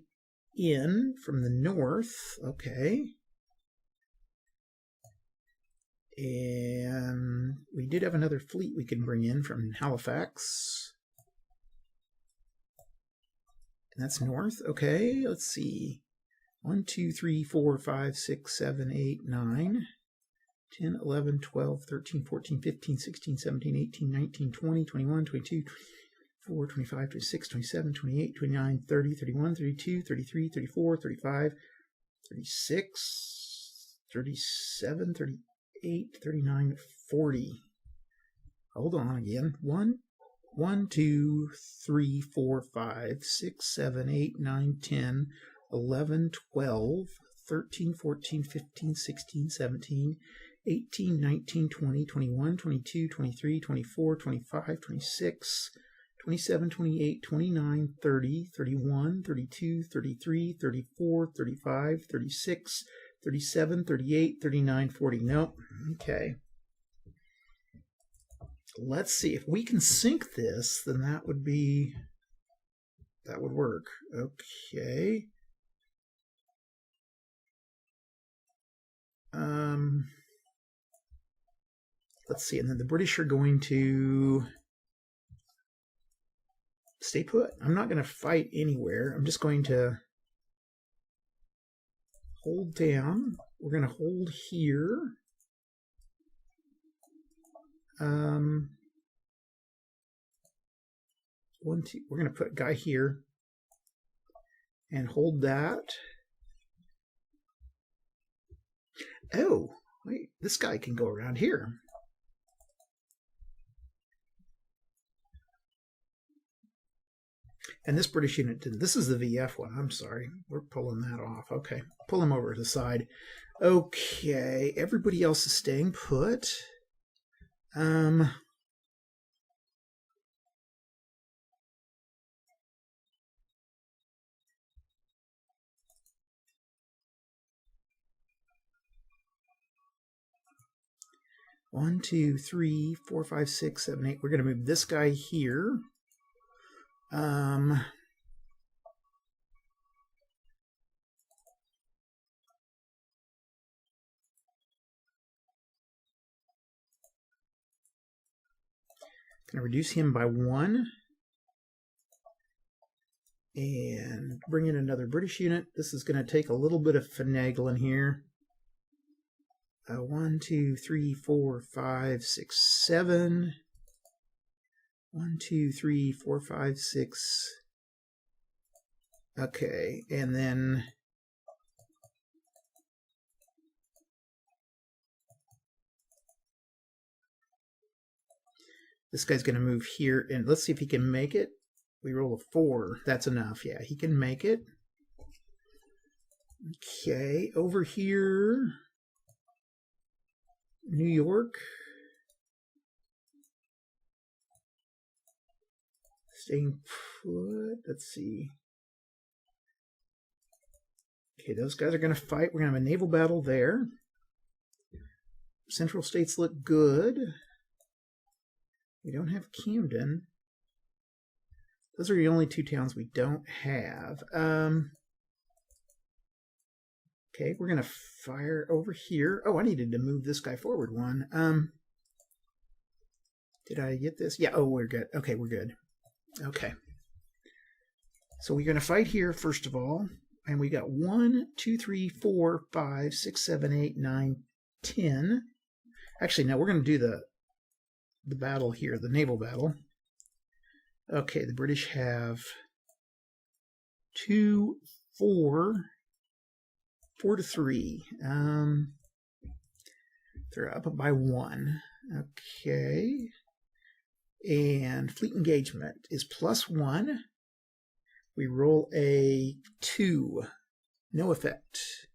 in from the north. Okay. And we did have another fleet we can bring in from Halifax. And that's north. Okay, let's see. 1, 2, 3, 4, 5, 6, 7, 8, 9, 10, 11, 12, 13, 14, 15, 16, 17, 18, 19, 20, 21, 22, 24, 25, 26, 27, 28, 29, 30, 31, 32, 33, 34, 35, 36, 37, 38, 39, 40. Hold on again. 1, 2, 3, 4, 5, 6, 7, 8, 9, 10, 11, 12, 13, 14, 15, 16, 17, 18, 19, 20, 21, 22, 23, 24, 25, 26, 27, 28, 29, 30, 31, 32, 33, 34, 35, 36, 37, 38, 39, 40. Nope. Okay. Let's see. If we can sync this, then that would work. Okay. Let's see. And then the British are going to stay put. I'm not going to fight anywhere. I'm just going to hold down. We're going to hold here. We're going to put guy here and hold that. Oh, wait, this guy can go around here. And this British unit didn't. This is the VF one. I'm sorry. We're pulling that off. Okay. Pull him over to the side. Okay. Everybody else is staying put. 1, 2, 3, 4, 5, 6, 7, 8. We're going to move this guy here. Going to reduce him by 1. And bring in another British unit. This is going to take a little bit of finagling here. 1, 2, 3, 4, 5, 6, 7. 1, 2, 3, 4, 5, 6. Okay, and then this guy's going to move here, and let's see if he can make it. We roll a 4. That's enough. Yeah, he can make it. Okay, over here, New York. Staying put. Let's see. Okay, those guys are going to fight. We're going to have a naval battle there. Central states look good. We don't have Camden. Those are the only 2 towns we don't have. Okay, we're going to fire over here. Oh, I needed to move this guy forward 1. Did I get this? Yeah, oh, we're good. Okay, we're good. Okay. So we're going to fight here, first of all. And we got 1, 2, 3, 4, 5, 6, 7, 8, 9, 10. Actually, no, we're going to do the battle here, the naval battle. Okay, the British have 2, 4 to 3. They're up by 1. Okay. And fleet engagement is +1. We roll a 2. No effect.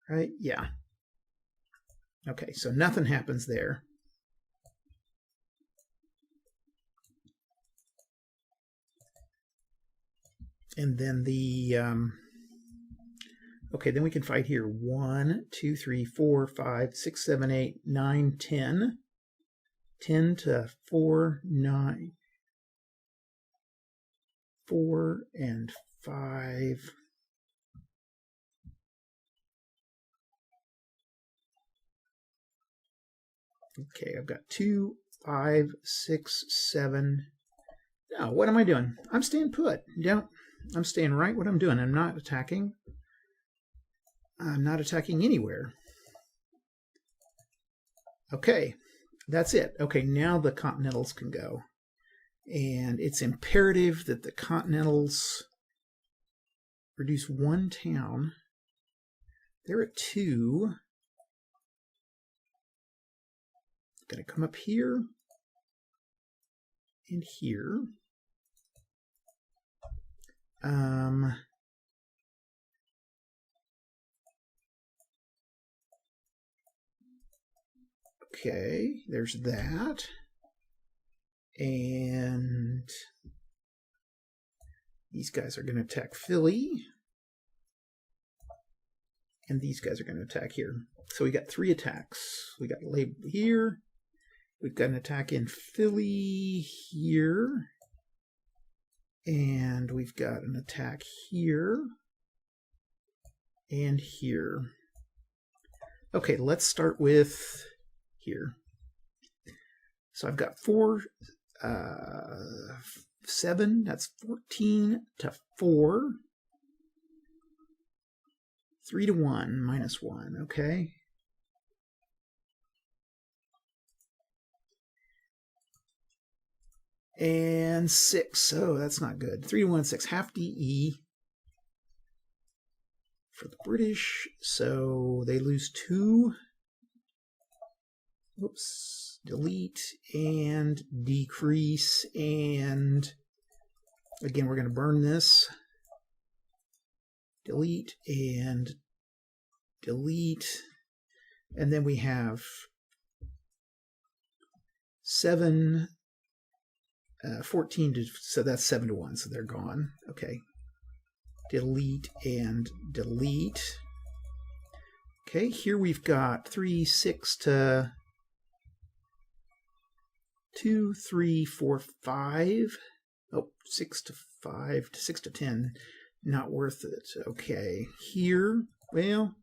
Right? Yeah. Okay, so nothing happens there. And then the Okay, then we can fight here. 1, 2, 3, 4, 5, 6, 7, 8, 9, 10. 10 to 4, 9. 4 and 5. Okay, I've got 2, 5, 6, 7. No, what am I doing? I'm staying put. I'm staying right what I'm doing. I'm not attacking. I'm not attacking anywhere. Okay, that's it. Okay, now the Continentals can go. And it's imperative that the Continentals reduce 1 town. They're at 2. Going to come up here and here. Okay, there's that. And these guys are going to attack Philly. And these guys are going to attack here. So we got 3 attacks. We got label here. We've got an attack in Philly here. And we've got an attack here and here. Okay, let's start with here. So I've got 4, 7, that's 14 to 4. 3 to 1, minus 1, okay. And 6, oh, that's not good. 3 to 1, 6, half DE for the British. So they lose 2. Whoops, delete and decrease. And again, we're going to burn this. Delete and delete. And then we have 7, 14 to, so that's 7 to 1, so they're gone. Okay. Delete and delete. Okay, here we've got 3, 6 to 2, 3, 4, 5. Oh, 6 to 5 to 6 to 10. Not worth it. Okay, here, well,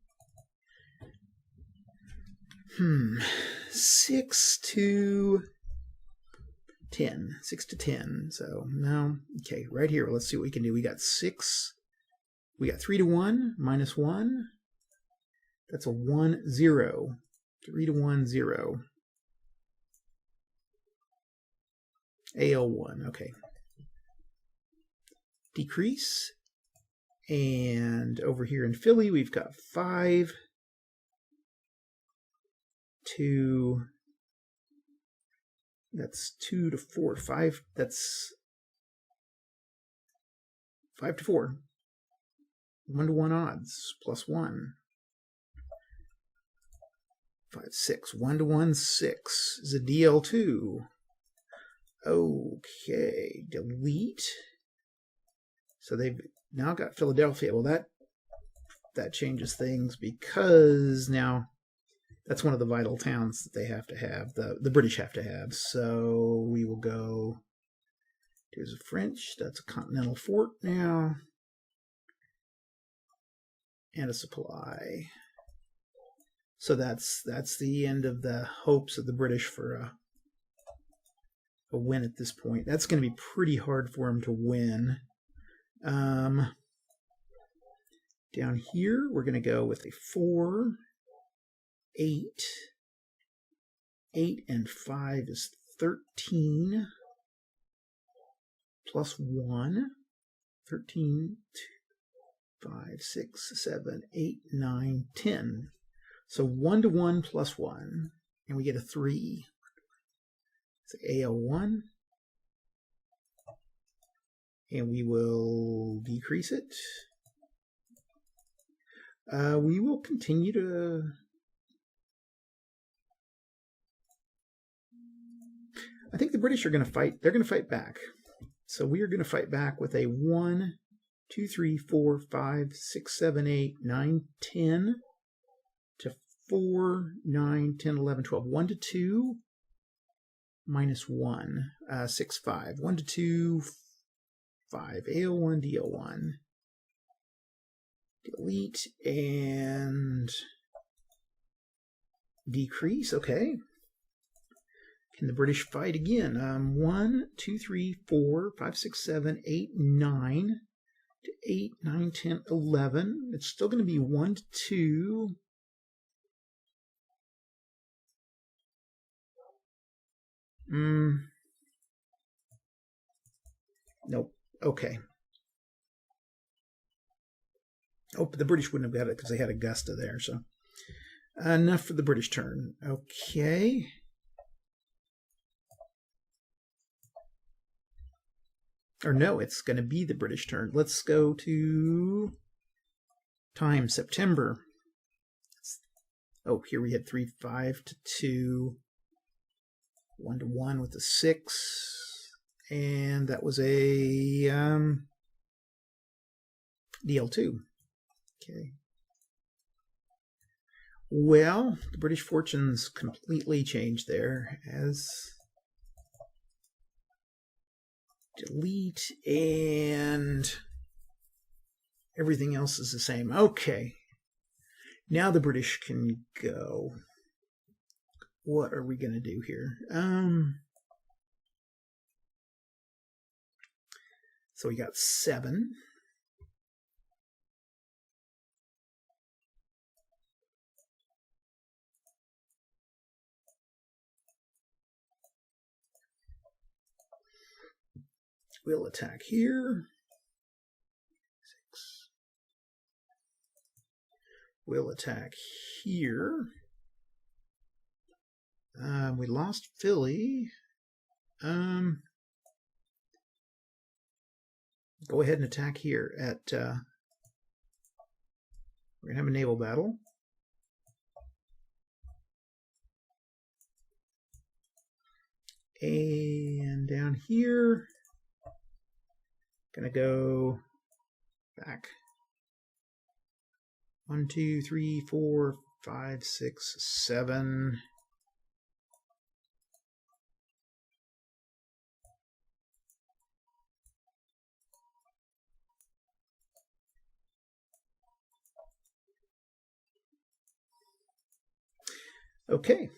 6 to 10. 6 to 10. So, no. Okay, right here, let's see what we can do. We got 6. We got 3 to 1, minus 1. That's a 1, 0. 3 to 1, 0. AL1, okay. Decrease. And over here in Philly, we've got 5 to, that's 2 to 4, 5, that's 5 to 4. 1 to 1 odds, plus 1. 5, 6. 1 to 1, 6 is a DL2. Okay, delete. So they've now got Philadelphia. Well, that changes things because now that's one of the vital towns that they have to have, the British have to have. So we will go, there's a French, that's a continental fort now, and a supply. So that's the end of the hopes of the British for a win at this point. That's going to be pretty hard for them to win. Down here, we're going to go with a 4, 8. 8 and 5 is 13. Plus 1. 13, 2, 5, 6, 7, 8, 9, 10. So 1 to 1 plus 1. And we get a 3. It's AL1. And we will decrease it. We will continue to... I think the British are going to fight. They're going to fight back. So we are going to fight back with a 1, 2, 3, 4, 5, 6, 7, 8, 9, 10 to 4, 9, 10, 11, 12. 1 to 2 minus 1, 6, 5. 1 to 2, 5. AO1, DO1. Delete and decrease. Okay. Can the British fight again? 1, 2, 3, 4, 5, 6, 7, 8, 9 to 8, 9, 10, 11. It's still going to be 1 to 2. Nope. Okay. Oh, but the British wouldn't have got it because they had Augusta there. So enough for the British turn. Okay. Or no, it's going to be the British turn. Let's go to time, September. Oh, here we had 3, 5 to 2. 1 to 1 with a 6. And that was a DL2. Okay. Well, the British fortunes completely changed there as delete and everything else is the same. Okay. Now the British can go. What are we going to do here? So we got 7. We'll attack here. 6. We'll attack here. We lost Philly. Go ahead and attack here at... we're going to have a naval battle. And down here, going to go back. 1, 2, 3, 4, 5, 6, 7. Okay.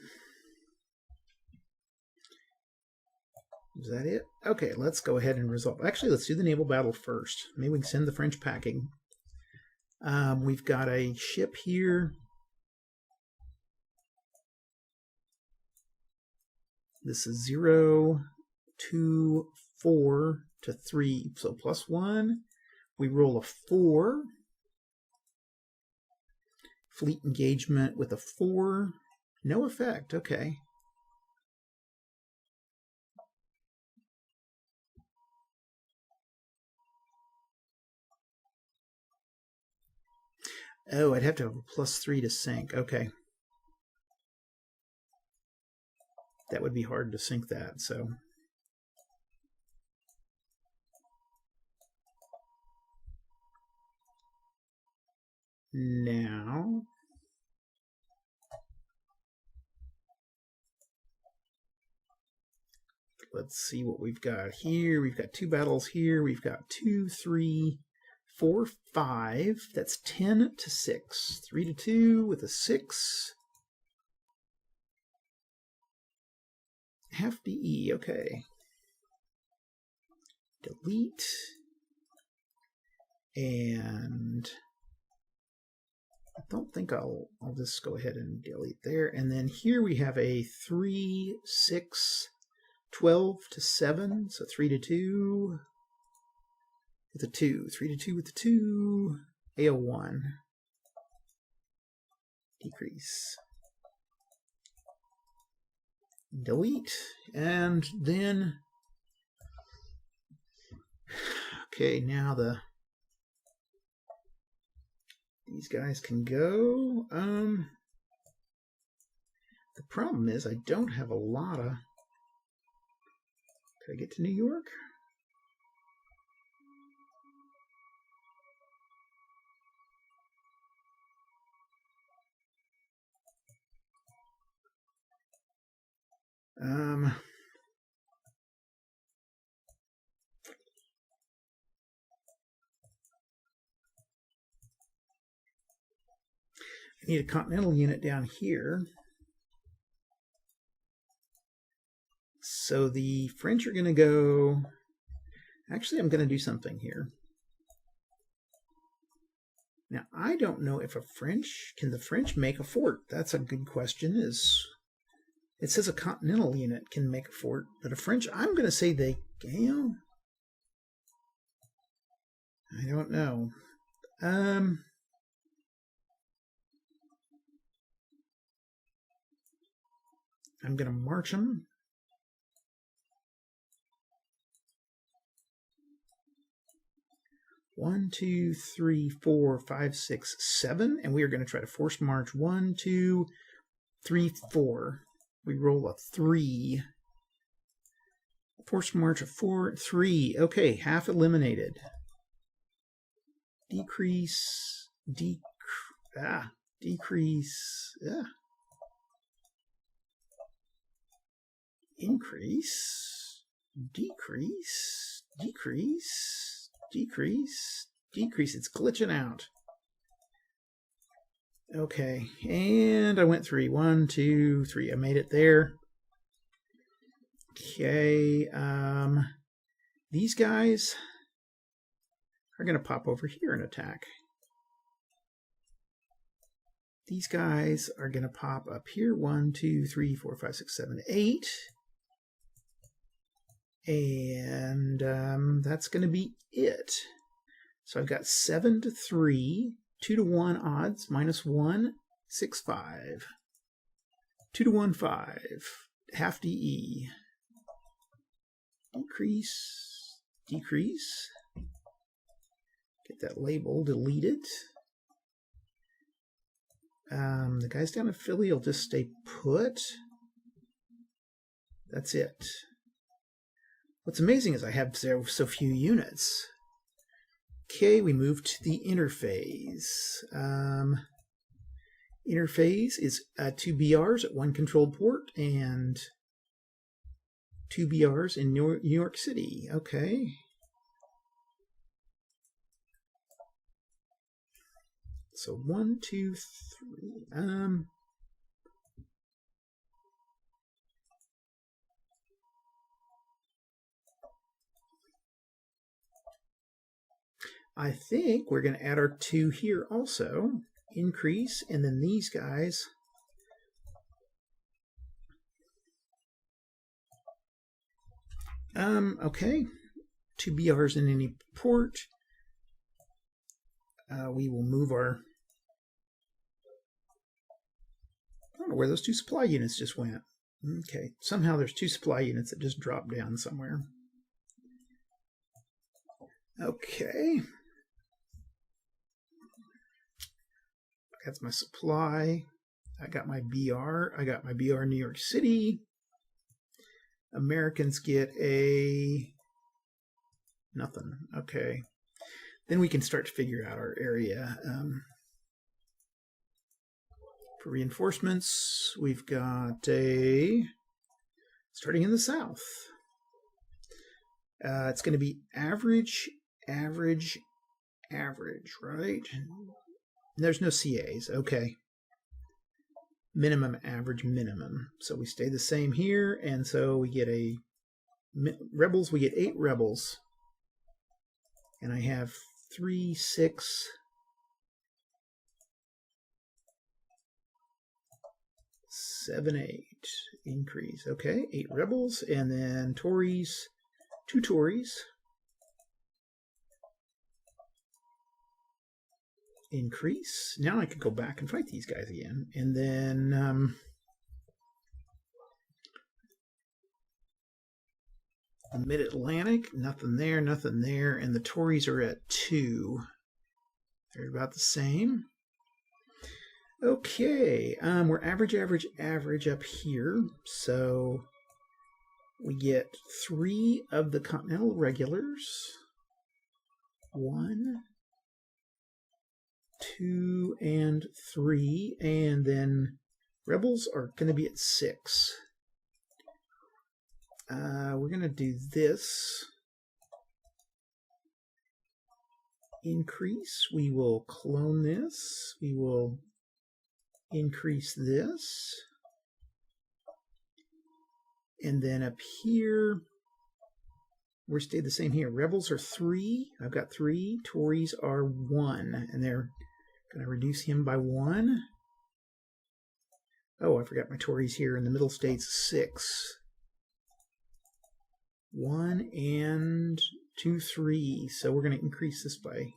Is that it? Okay, let's go ahead and resolve. Actually, let's do the naval battle first. Maybe we can send the French packing. We've got a ship here. This is 0, 2, 4 to 3. So +1. We roll a 4. Fleet engagement with a 4. No effect. Okay. Oh, I'd have to have a +3 to sink. Okay. That would be hard to sink that, so. Now. Let's see what we've got here. We've got 2 battles here. We've got 2, 3, 4, 5. That's 10 to 6. 3 to 2 with a 6. Half BE, okay. Delete. And I don't think I'll just go ahead and delete there. And then here we have a 3, 6, 12 to 7. So 3 to 2 with a 2. 3 to 2 with a 2. AO1. Decrease. Delete. And then, okay, now these guys can go. The problem is I don't have a lot of... Could I get to New York? I need a continental unit down here. So the French are going to go... Actually, I'm going to do something here. Now, I don't know if can the French make a fort? That's a good question. It says a continental unit can make a fort, but a French, I'm going to say they can. I don't know. I'm going to march them. One, two, three, 4, 5, 6, 7, and we are going to try to force march 1, 2, 3, 4. We roll a 3. Force march of 4, 3. Okay, half eliminated. Decrease, decrease, increase, decrease, decrease, decrease, decrease. It's glitching out. Okay, and I went 3. 1, 2, 3. I made it there. Okay, these guys are going to pop over here and attack. These guys are going to pop up here. 1, 2, 3, 4, 5, 6, 7, 8. And that's going to be it. So I've got 7 to 3, 2 to 1 odds, -1, 6, 5. 2 to 1, 5. Half DE. Decrease, decrease. Get that label deleted. The guys down in Philly will just stay put. That's it. What's amazing is I have so few units. Okay, we move to the interphase. Interphase is 2 BRs at 1 controlled port and 2 BRs in New York City. Okay. So 1, 2, 3. I think we're going to add our 2 here also. Increase, and then these guys. Okay. 2 BRs in any port. We will move our... I don't know where those 2 supply units just went. Okay. Somehow there's 2 supply units that just dropped down somewhere. Okay. That's my supply. I got my BR. I got my BR New York City. Americans get a... nothing. Okay. Then we can start to figure out our area. For reinforcements, we've got a... starting in the south. It's going to be average, average, average, right? There's no CAs. Okay. Minimum, average, minimum. So we stay the same here, and so we get a... rebels, we get 8 rebels. And I have 3, 6... 7, 8. Increase. Okay, 8 rebels, and then Tories, 2 Tories. Increase. Now I could go back and fight these guys again. And then Mid-Atlantic, nothing there, nothing there. And the Tories are at 2. They're about the same. Okay, we're average, average, average up here. So we get 3 of the Continental regulars. 1, 2, and 3, and then rebels are going to be at 6. We're going to do this. Increase. We will clone this. We will increase this. And then up here, we stayed the same here. Rebels are 3. I've got 3. Tories are 1. And they're going to reduce him by 1. Oh, I forgot my Tories here in the middle states, 6. 1 and 2, 3. So we're going to increase this by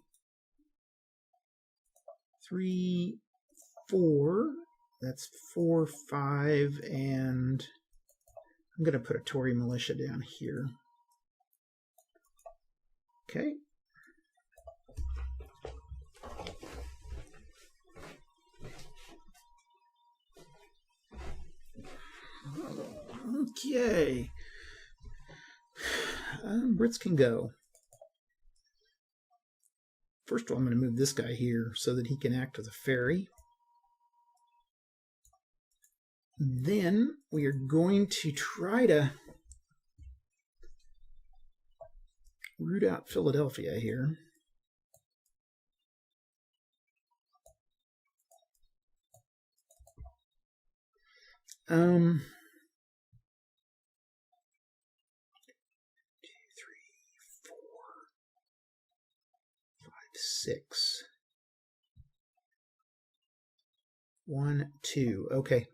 3, 4. That's 4, 5, and I'm going to put a Tory militia down here. Okay. Okay. Brits can go. First of all, I'm going to move this guy here so that he can act as a ferry. Then we are going to try to root out Philadelphia here. Six. 1, 2. Okay.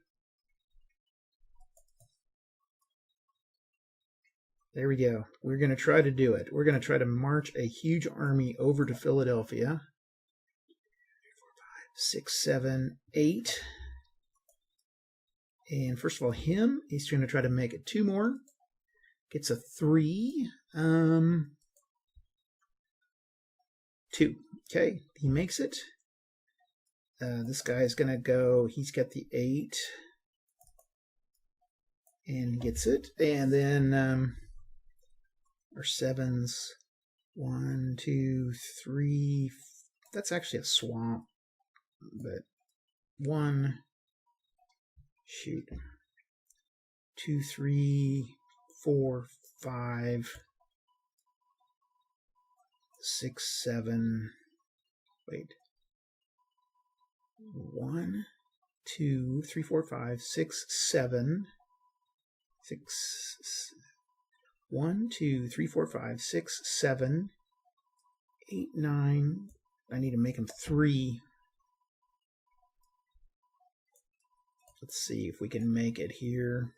There we go. We're going to try to do it. We're going to try to march a huge army over to Philadelphia. 6, 7, 8. And first of all, he's going to try to make it 2 more. Gets a 3. 2. Okay, he makes it. This guy is going to go, he's got the 8. And gets it. And then our 7s. 1, 2, 3. That's actually a swamp. But 1. Shoot. 2, 3, 4, 5. 6, 7, wait, 1, 2, 3, 4, 5, 6, 7, 6, 1, 2, 3, 4, 5, 6, 7, 8, 9, I need to make them 3. Let's see if we can make it here.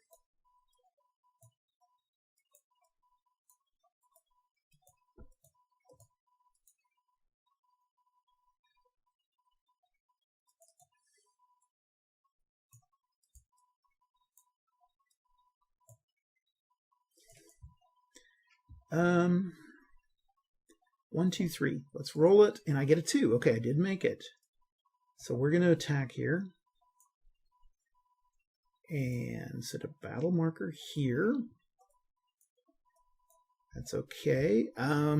One, 2, 3. Let's roll it, and I get a 2. Okay, I did make it. So we're going to attack here. And set a battle marker here. That's okay. How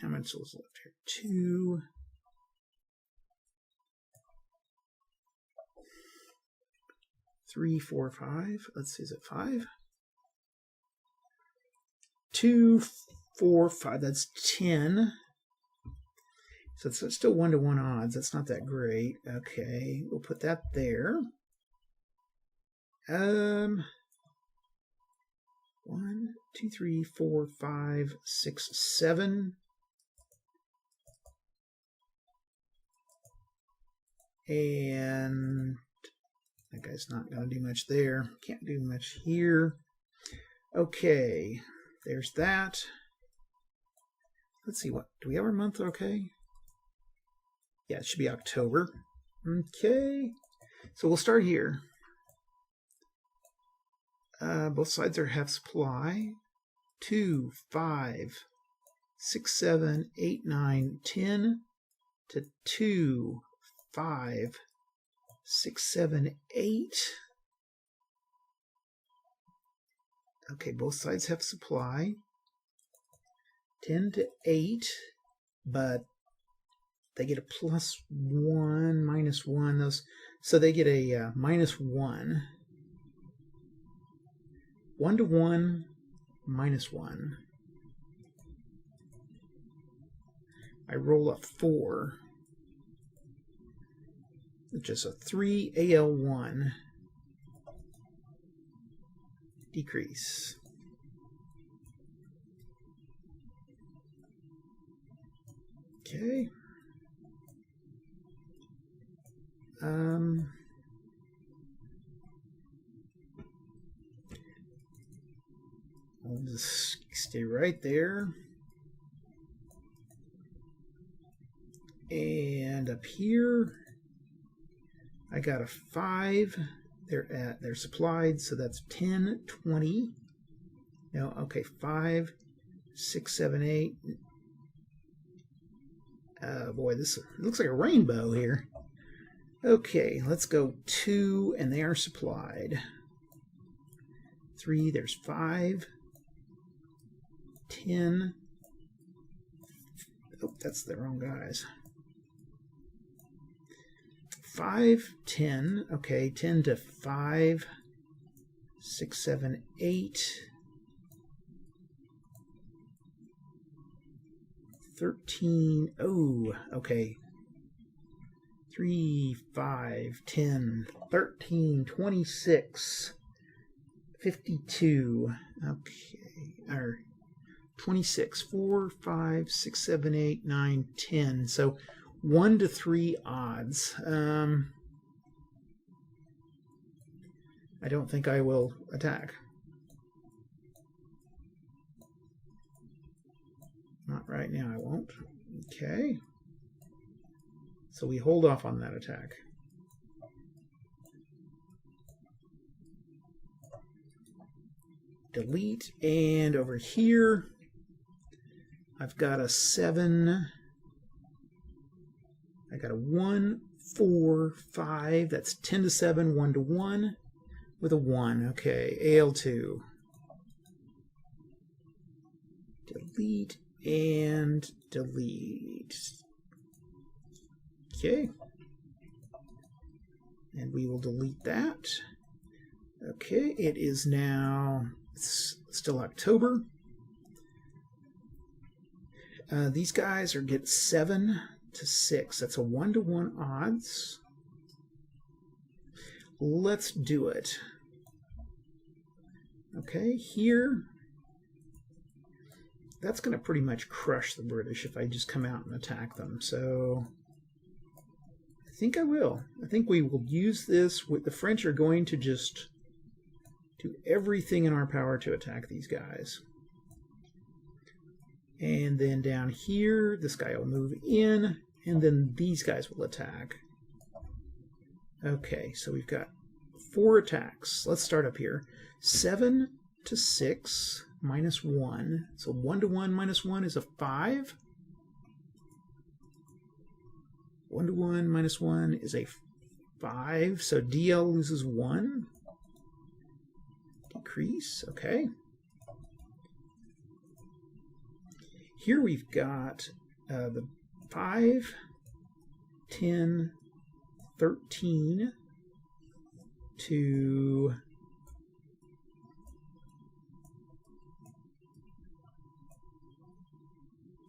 much is left here? 2. 3, 4, 5. Let's see, is it 5? 2, 4, 5. That's 10. So it's still 1-to-1 odds. That's not that great. Okay, we'll put that there. 1, 2, 3, 4, 5, 6, 7. And that guy's not going to do much there. Can't do much here. Okay, there's that. Let's see, what do we have our month okay? Yeah, it should be October. Okay, so we'll start here. Both sides are half supply. 2, 5, 6, 7, 8, 9, 10 to 2, 5, 6, 7, 8. Okay, both sides have supply. 10 to 8, but they get a +1, -1. Those, so they get a -1. 1-to-1 minus 1. I roll a 4, which is a 3 AL1, decrease. Okay. I'll just stay right there. And up here, I got a 5. They're supplied, so that's 10, 20. No, okay, 5, 6, 7, 8. Boy, this looks like a rainbow here. Okay, let's go 2, and they are supplied. 3, there's 5. 10. Oh, that's the wrong guys. 5, 10. Okay, 10 to 5. 6, 7, 8. 13. Oh, okay. 3, 5, 10, 13, 26, 52. Okay, or 26, 4, 5, 6, 7, 8, 9, 10. So 1 to 3 odds. I don't think I will attack. Not right now, I won't. Okay. So we hold off on that attack. Delete, and over here, I've got a 7. I got a 1, 4, 5. That's 10 to 7, 1 to 1, with a 1. Okay, AL2. Delete and delete. Okay. And we will delete that. Okay, it is now, it's still October. These guys are get 7 to 6. That's a 1 to 1 odds. Let's do it. Okay, here, that's going to pretty much crush the British if I just come out and attack them. So I think I will. I think we will use this. The French are going to just do everything in our power to attack these guys. And then down here, this guy will move in, and then these guys will attack. Okay, so we've got 4 attacks. Let's start up here. 7 to 6 minus 1. So 1 to 1 minus 1 is a 5. 1 to 1 minus 1 is a 5. So DL loses 1. Decrease, okay. Here we've got the 5, 10, 13 to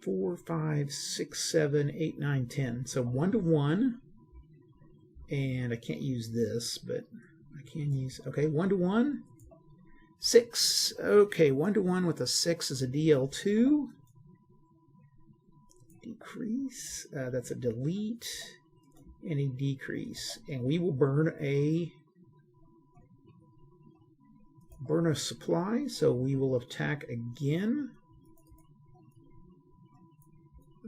4, 5, 6, 7, 8, 9, 10. So 1 to 1. And I can't use this, but I can use, okay, 1 to 1. 6. Okay, 1 to 1 with a 6 is a DL2. Decrease. That's a delete and a decrease. And we will burn a supply, so we will attack again.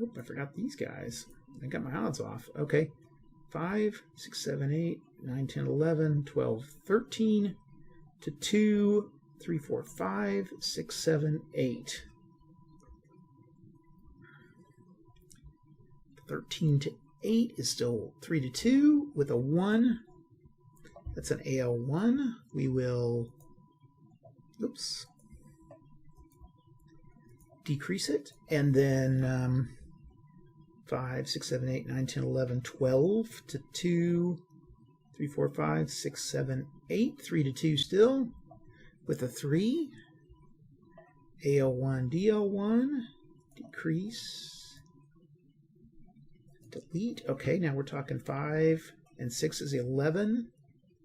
Oop, I forgot these guys. I got my odds off. Okay. 5, 6, 7, 8, 9, 10, 11, 12, 13 to 2, 3, 4, 5, 6, 7, 8. 13 to 8 is still 3 to 2 with a 1. That's an AL1. We will, oops, decrease it. And then 5, 6, 7, 8, 9, 10, 11, 12 to 2, 3, 4, 5, 6, 7, 8. 3 to 2 still with a 3. AL1, DL1, decrease, delete. Okay, now we're talking 5 and 6 is 11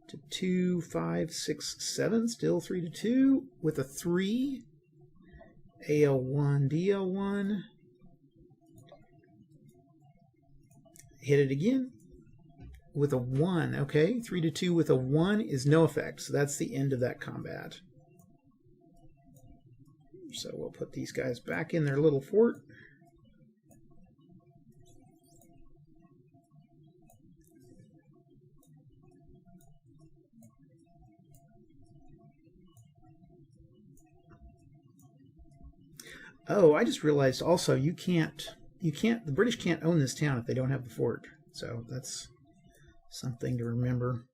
to 2, 5, 6, 7, still 3 to 2 with a 3. AL1, DL1. Hit it again with a 1. Okay, 3 to 2 with a 1 is no effect. So that's the end of that combat. So we'll put these guys back in their little fort. Oh, I just realized also the British can't own this town if they don't have the fort. So that's something to remember.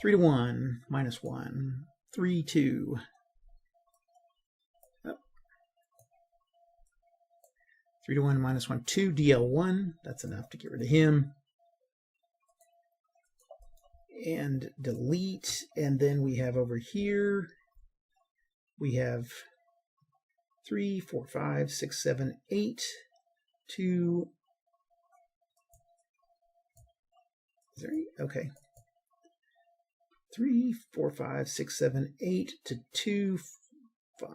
3 to 1, minus 1, 3, 2. Oh. 3 to 1, minus 1, 2, DL1. That's enough to get rid of him. And delete. And then we have over here, we have 3, 4, 5, 6, 7, 8, 2. Is there 8? Okay. 3, 4, 5, 6, 7, 8 to 2, 5,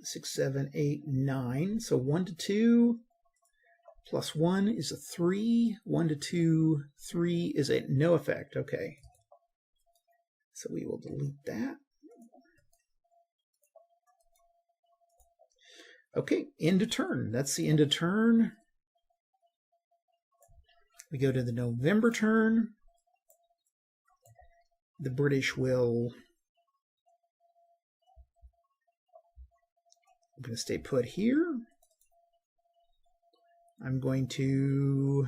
6, 7, 8, 9. So 1 to 2 plus 1 is a 3. 1 to 2, 3 is a no effect. Okay. So we will delete that. Okay, end of turn. That's the end of turn. We go to the November turn. The British will... I'm going to stay put here. I'm going to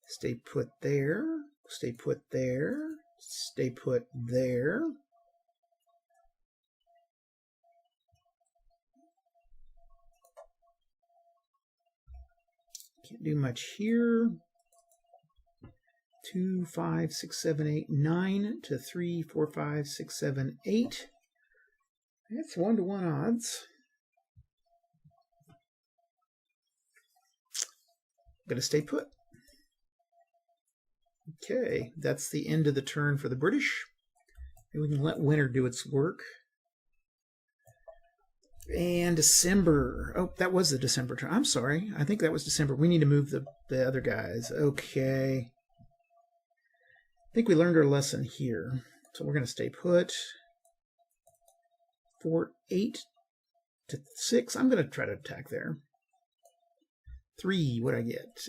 stay put there. Stay put there. Stay put there. Can't do much here. 2, 5, 6, 7, 8, 9 to 3, 4, 5, 6, 7, 8. That's 1-to-1 odds. I'm going to stay put. Okay, that's the end of the turn for the British. Maybe we can let winter do its work. And December. Oh, that was the December turn. I'm sorry. I think that was December. We need to move the other guys. Okay. I think we learned our lesson here. So we're going to stay put. 4, 8 to 6. I'm going to try to attack there. 3. What did I get?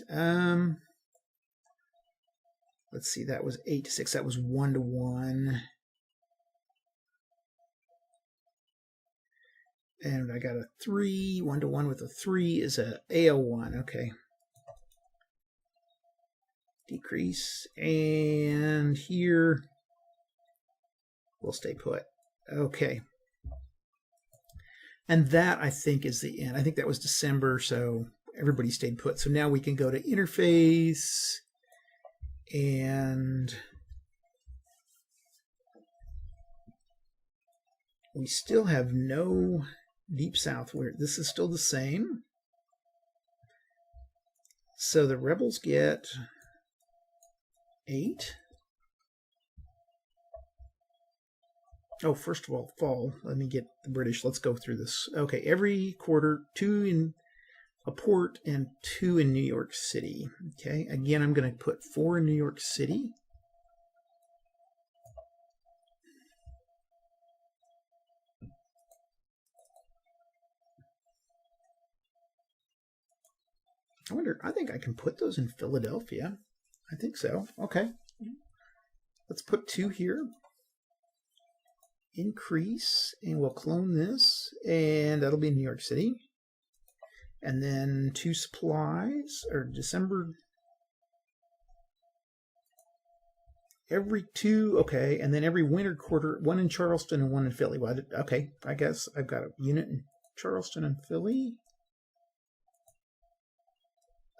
Let's see. That was 8 to 6. That was 1-to-1. And I got a 3. 1-to-1 with a 3 is a AL1. Okay. Decrease. And here we'll stay put. Okay. And that, I think, is the end. I think that was December, so everybody stayed put. So now we can go to interface. And we still have no Deep South, where this is still the same. So the rebels get 8. Oh, first of all, fall. Let me get the British. Let's go through this. Okay, every quarter, 2 in a port and 2 in New York City. Okay, again, I'm going to put 4 in New York City. I wonder, I think I can put those in Philadelphia. I think so. Okay. Let's put 2 here. Increase, and we'll clone this, and that'll be in New York City. And then 2 supplies, or December. Every 2, okay, and then every winter quarter, 1 in Charleston and 1 in Philly. Well, okay, I guess I've got a unit in Charleston and Philly.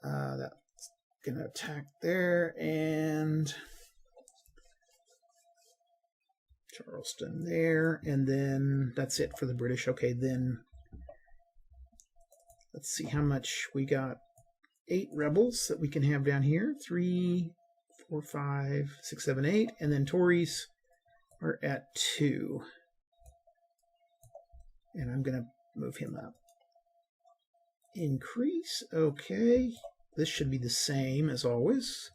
That's going to attack there, and Charleston there, and then that's it for the British. Okay, then let's see how much we got. 8 rebels that we can have down here. 3, 4, 5, 6, 7, 8, and then Tories are at 2. And I'm going to move him up. Increase. Okay. This should be the same as always.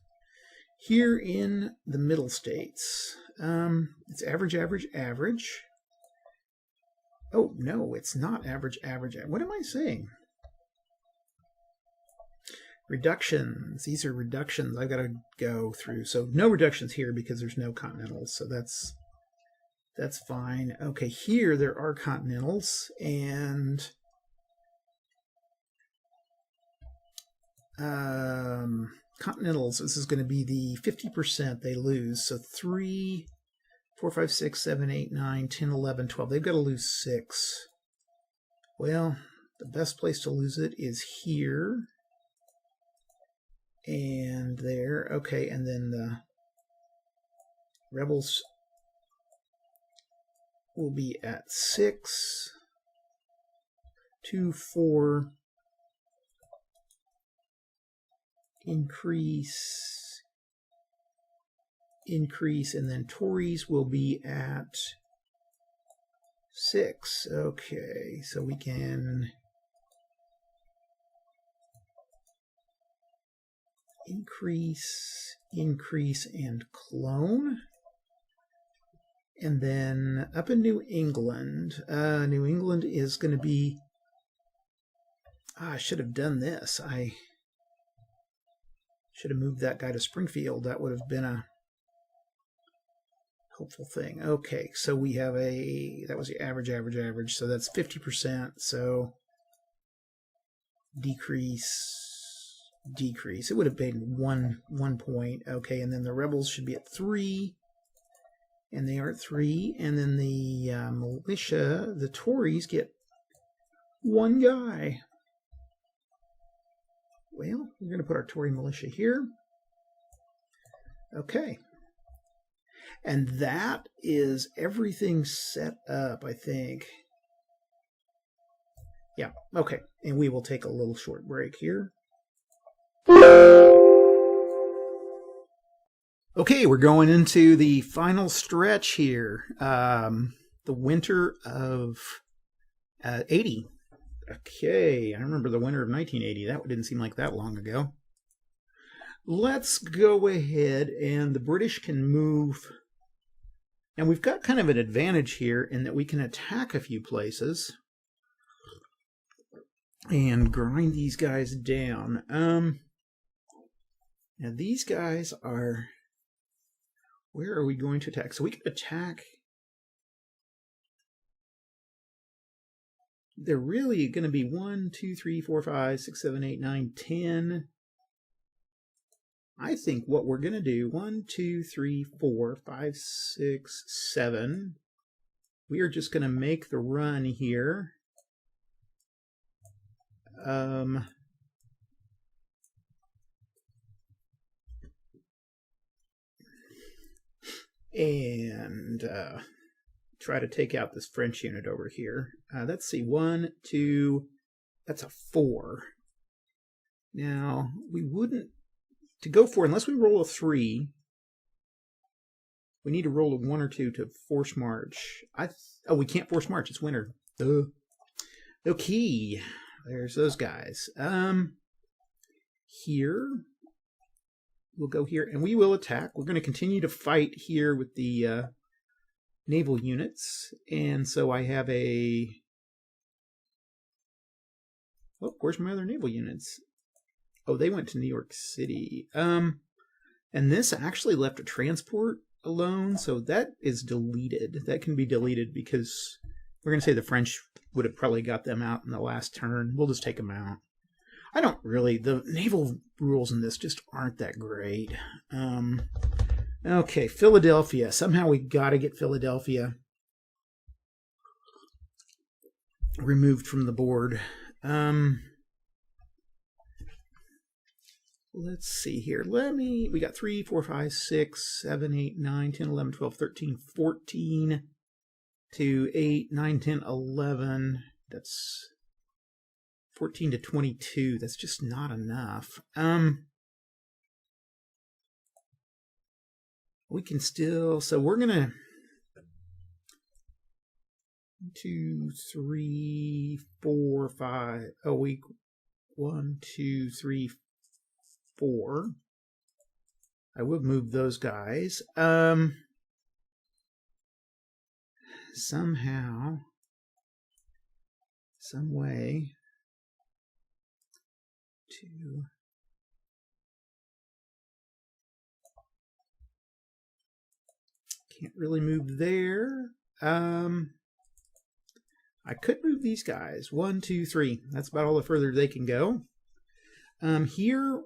Here in the middle states, it's average, average, average. Oh, no, it's not average, average. What am I saying? Reductions. These are reductions I've got to go through. So no reductions here because there's no continentals. So that's fine. Okay, here there are continentals, and continentals, this is going to be the 50% they lose. So 3, 4, 5, 6, 7, 8, 9, 10, 11, 12. They've got to lose 6. Well, the best place to lose it is here and there. Okay, and then the rebels will be at 6, 2, 4, increase, and then Tories will be at 6. Okay, so we can increase, and clone. And then up in New England is going to be, I should have done this. I should have moved that guy to Springfield. That would have been a helpful thing. Okay, so we have that was the average, average. So that's 50%. So decrease. It would have been 1 point. Okay, and then the rebels should be at 3. And they are at 3. And then the militia, the Tories, get 1 guy. Well, we're going to put our Tory militia here. Okay. And that is everything set up, I think. Yeah, okay. And we will take a little short break here. Okay, we're going into the final stretch here. The winter of 80. Okay, I remember the winter of 1980. That didn't seem like that long ago. Let's go ahead, and the British can move. And we've got kind of an advantage here in that we can attack a few places and grind these guys down. Now these guys are... Where are we going to attack? So we can attack... They're really going to be 1, 2, 3, 4, 5, 6, 7, 8, 9, 10. I think what we're going to do, 1, 2, 3, 4, 5, 6, 7. We are just going to make the run here. And try to take out this French unit over here. Let's see, 1, 2, that's a 4. Now, we wouldn't, to go for, unless we roll a 3, we need to roll a 1 or 2 to force march. Oh, we can't force march, it's winter. Okay, there's those guys. Here, we'll go here, and we will attack. We're going to continue to fight here with the naval units, and so I have a... Oh, where's my other naval units? Oh, they went to New York City. And this actually left a transport alone, so that is deleted. That can be deleted because we're going to say the French would have probably got them out in the last turn. We'll just take them out. I don't really... The naval rules in this just aren't that great. Okay, Philadelphia. Somehow we got to get Philadelphia removed from the board. let's see here. We got 3, 4, 5, 6, 7, 8, 9, 10, 11, 12, 13, 14 to 8, 9, 10, 11. That's 14 to 22. That's just not enough. We can still, so we're going to 2, 3, 4, 5. Oh, 1, 2, 3, 4. I would move those guys. Somehow, some way to can't really move there. I could move these guys. 1, 2, 3. That's about all the further they can go. Here,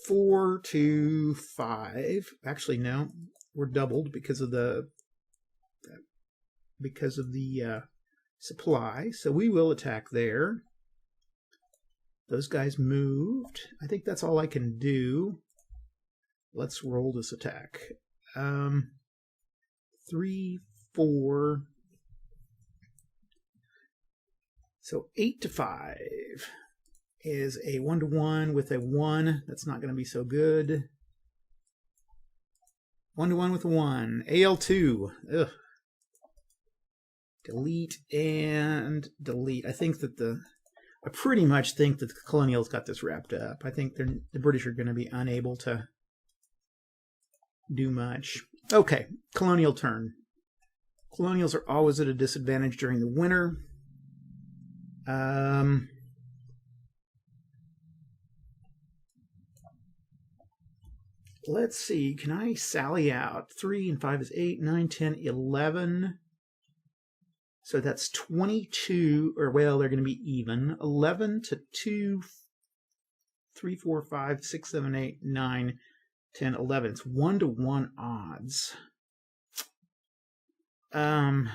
4 to 5. Actually, no, we're doubled because of the supply. So we will attack there. Those guys moved. I think that's all I can do. Let's roll this attack. 3, 4. So 8 to 5 is a 1-to-1 with a 1. That's not going to be so good. 1-to-1 with a 1. AL2. Ugh. Delete and delete. I pretty much think that the Colonials got this wrapped up. I think the British are going to be unable to do much. Okay, Colonial turn. Colonials are always at a disadvantage during the winter. Let's see, can I sally out? 3 and 5 is 8, 9, 10, 11. So that's 22, or well, they're going to be even. 11 to 2, 3, 4, 5, 6, 7, 8, 9, 10, 11. It's 1-to-1 odds. And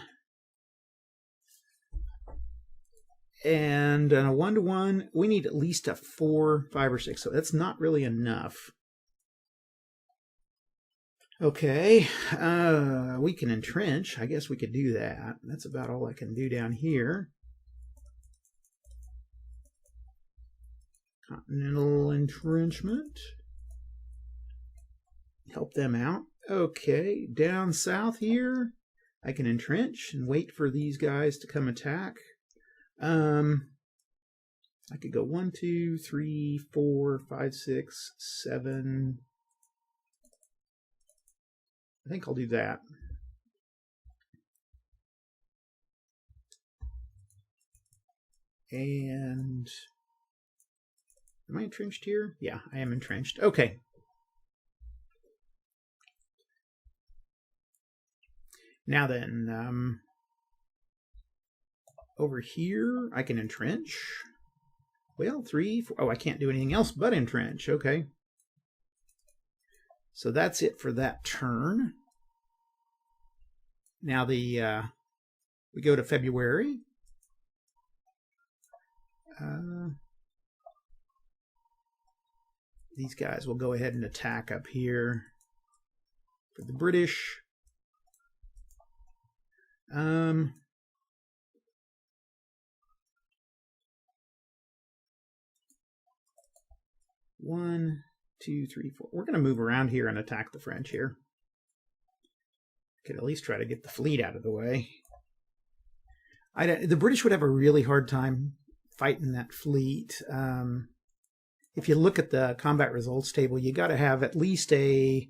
on a 1-to-1, we need at least a 4, 5, or 6. So that's not really enough. Okay, we can entrench. I guess we could do that. That's about all I can do down here. Continental entrenchment. Help them out. Okay, down south here, I can entrench and wait for these guys to come attack. I could go 1, 2, 3, 4, 5, 6, 7. I think I'll do that. And am I entrenched here? Yeah, I am entrenched. Okay. Now then, over here, I can entrench. Well, 3, 4. Oh, I can't do anything else but entrench. Okay. So that's it for that turn. Now we go to February. These guys will go ahead and attack up here for the British. 1, 2, 3, 4. We're going to move around here and attack the French here. Could at least try to get the fleet out of the way. The British would have a really hard time fighting that fleet. If you look at the combat results table, you got to have at least a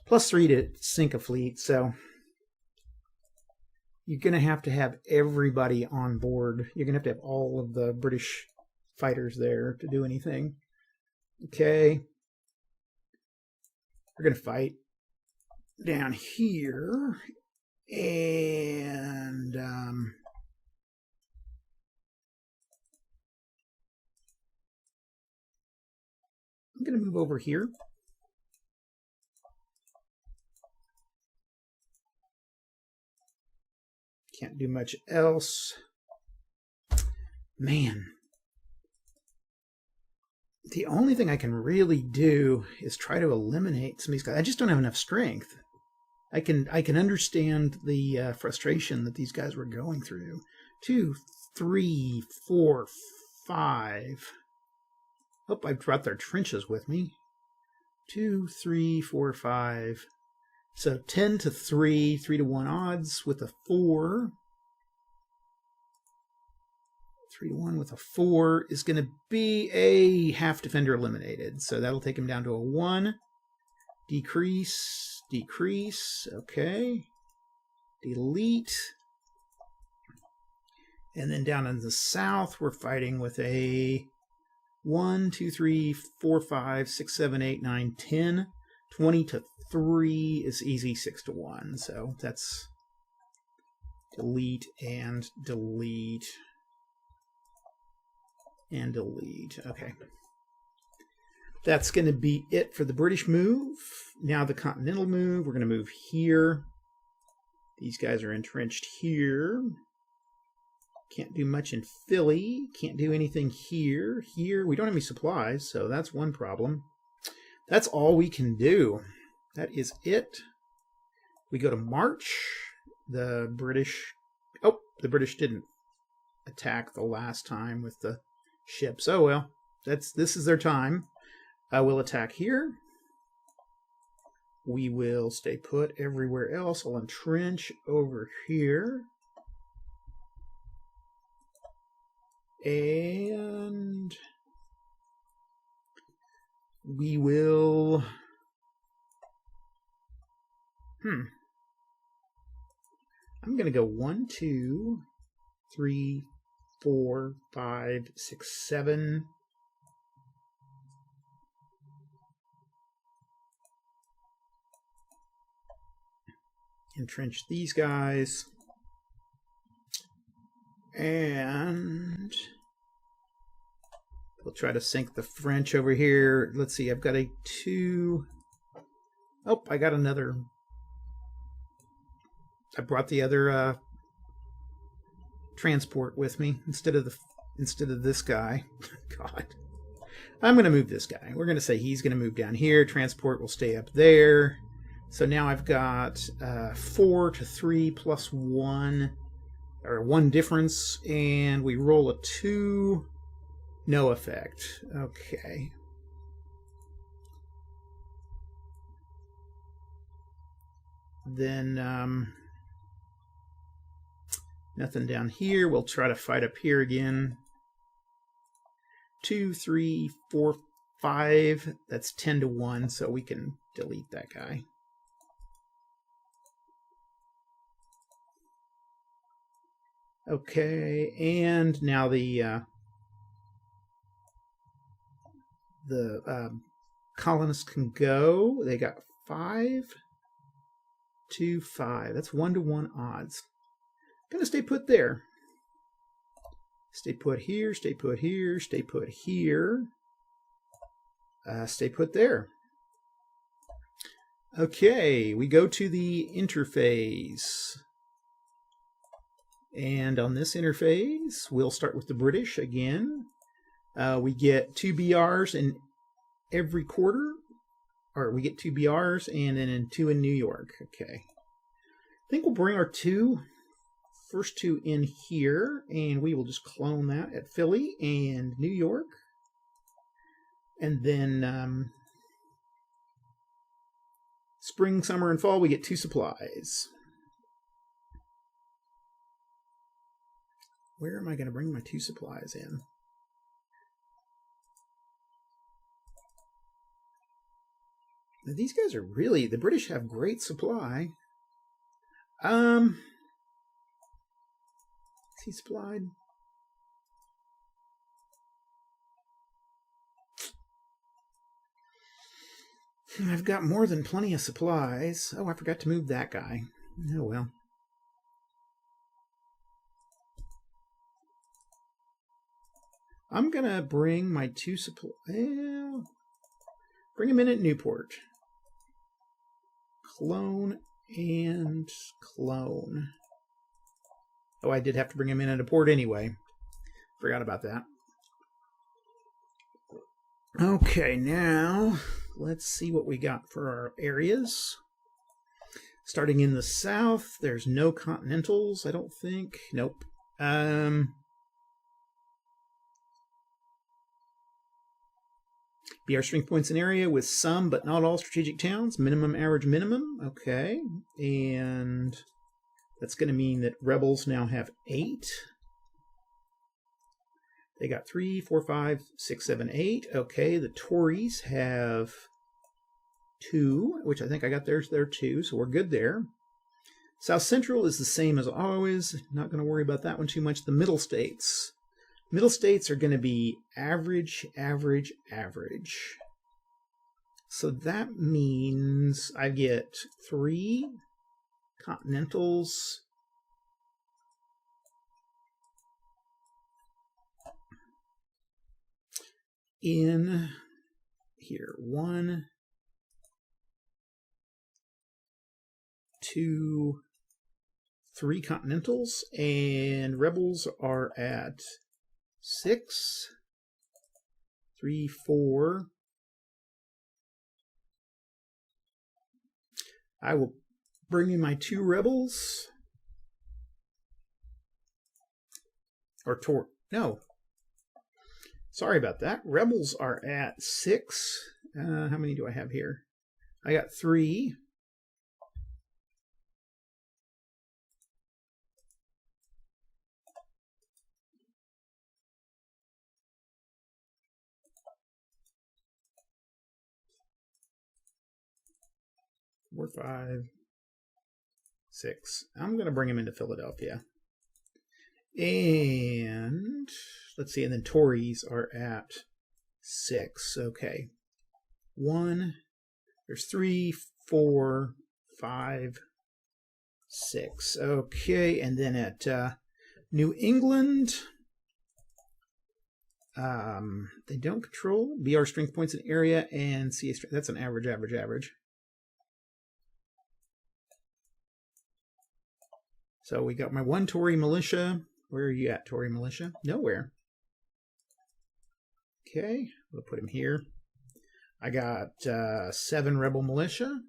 +3 to sink a fleet. So you're going to have everybody on board. You're going to have all of the British fighters there to do anything. Okay. We're going to fight down here. And I'm going to move over here. Can't do much else. Man. the only thing I can really do is try to eliminate some of these guys. I just don't have enough strength. I can understand the frustration that these guys were going through. 2, 3, 4, 5. Oh, I've brought their trenches with me. 2, 3, 4, 5. So 10 to 3, 3 to 1 odds with a 4. 3 to 1 with a 4 is going to be a half defender eliminated. So that'll take him down to a 1. Decrease, decrease, okay. Delete. And then down in the south, we're fighting with a 1, 2, 3, 4, 5, 6, 7, 8, 9, 10. 20 to 3 is easy, 6 to 1. So that's delete and delete and delete. Okay. That's going to be it for the British move. Now the Continental move. We're going to move here. These guys are entrenched here. Can't do much in Philly. Can't do anything here. Here, we don't have any supplies, so that's one problem. That's all we can do. That is it. We go to March. The British... Oh, the British didn't attack the last time with the ships. Oh, well. This is their time. We'll attack here. We will stay put everywhere else. I'll entrench over here. And we will... I'm going to go 1, 2, 3, 4, 5, 6, 7... entrench these guys, and we'll try to sink the French over here. Let's see, I've got a 2. Oh, I got another. I brought the other transport with me instead of this guy. God, I'm going to move this guy. We're going to say he's going to move down here. Transport will stay up there. So now I've got 4 to 3 plus 1, or 1 difference, and we roll a 2, no effect. Okay. Then nothing down here. We'll try to fight up here again. 2, 3, 4, 5. That's 10 to 1, so we can delete that guy. Okay, and now the colonists can go. They got 5 to 5. That's 1 to 1 odds. Gonna stay put there. Stay put here. Stay put here. Stay put here. Stay put there. Okay, we go to the interface. And on this interface, we'll start with the British again. We get 2 BRs in every quarter, or we get 2 BRs and then 2 in New York. Okay. I think we'll bring our first two in here, and we will just clone that at Philly and New York. And then spring, summer, and fall, we get 2 supplies. Where am I going to bring my 2 supplies in? Now, these guys are really... The British have great supply. Is he supplied? I've got more than plenty of supplies. Oh, I forgot to move that guy. Oh, well. I'm going to bring my 2 supplies. Well, bring them in at Newport. Clone and clone. Oh, I did have to bring them in at a port anyway. Forgot about that. Okay, now let's see what we got for our areas. Starting in the south, there's no continentals, I don't think. Nope. Be our strength points in area with some but not all strategic towns. Minimum, average, minimum. Okay. And that's going to mean that rebels now have 8. They got 3, 4, 5, 6, 7, 8. Okay, the Tories have 2, which I think I got theirs there too, so we're good there. South Central is the same as always. Not going to worry about that one too much. The Middle States. Middle States are going to be average, average, average. So that means I get 3 continentals. In here. 1, 2, 3 continentals, and rebels are at 6, 3, 4. I will bring in my 2 rebels. No. Sorry about that. Rebels are at 6. How many do I have here? I got 3. Four, 5, 6. I'm going to bring him into Philadelphia. And let's see, and then Tories are at 6. Okay. 1, there's 3, 4, 5, 6. Okay, and then at New England, they don't control. BR strength points in area and CA strength. That's an average, average, average. So we got my 1 Tory militia. Where are you at, Tory militia? Nowhere. Okay, we'll put him here. I got 7 rebel militia.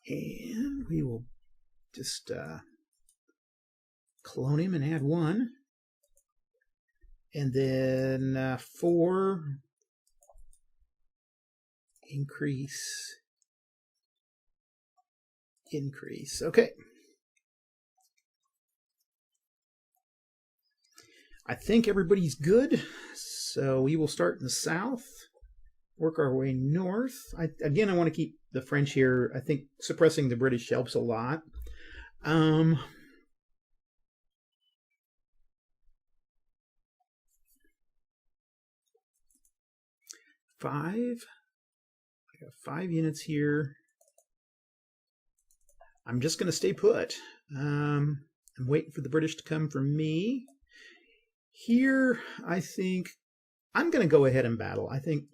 And we will just clone him and add 1. And then 4, increase. Okay. I think everybody's good. So we will start in the south, work our way north. Again, I want to keep the French here. I think suppressing the British helps a lot. 5. I got 5 units here. I'm just going to stay put. I'm waiting for the British to come for me. Here, I think I'm going to go ahead and battle. I think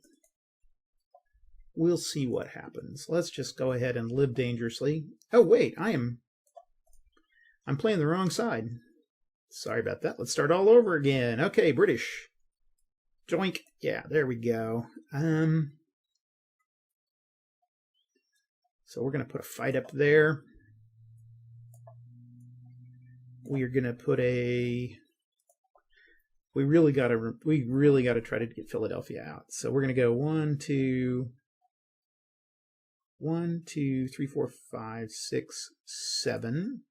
we'll see what happens. Let's just go ahead and live dangerously. Oh, wait, I'm playing the wrong side. Sorry about that. Let's start all over again. Okay, British. Joink. Yeah, there we go. So we're going to put a fight up there. We are going to put a... We really got to try to get Philadelphia out. So we're going to go 1, 2, 3, 4, 5, 6, 7.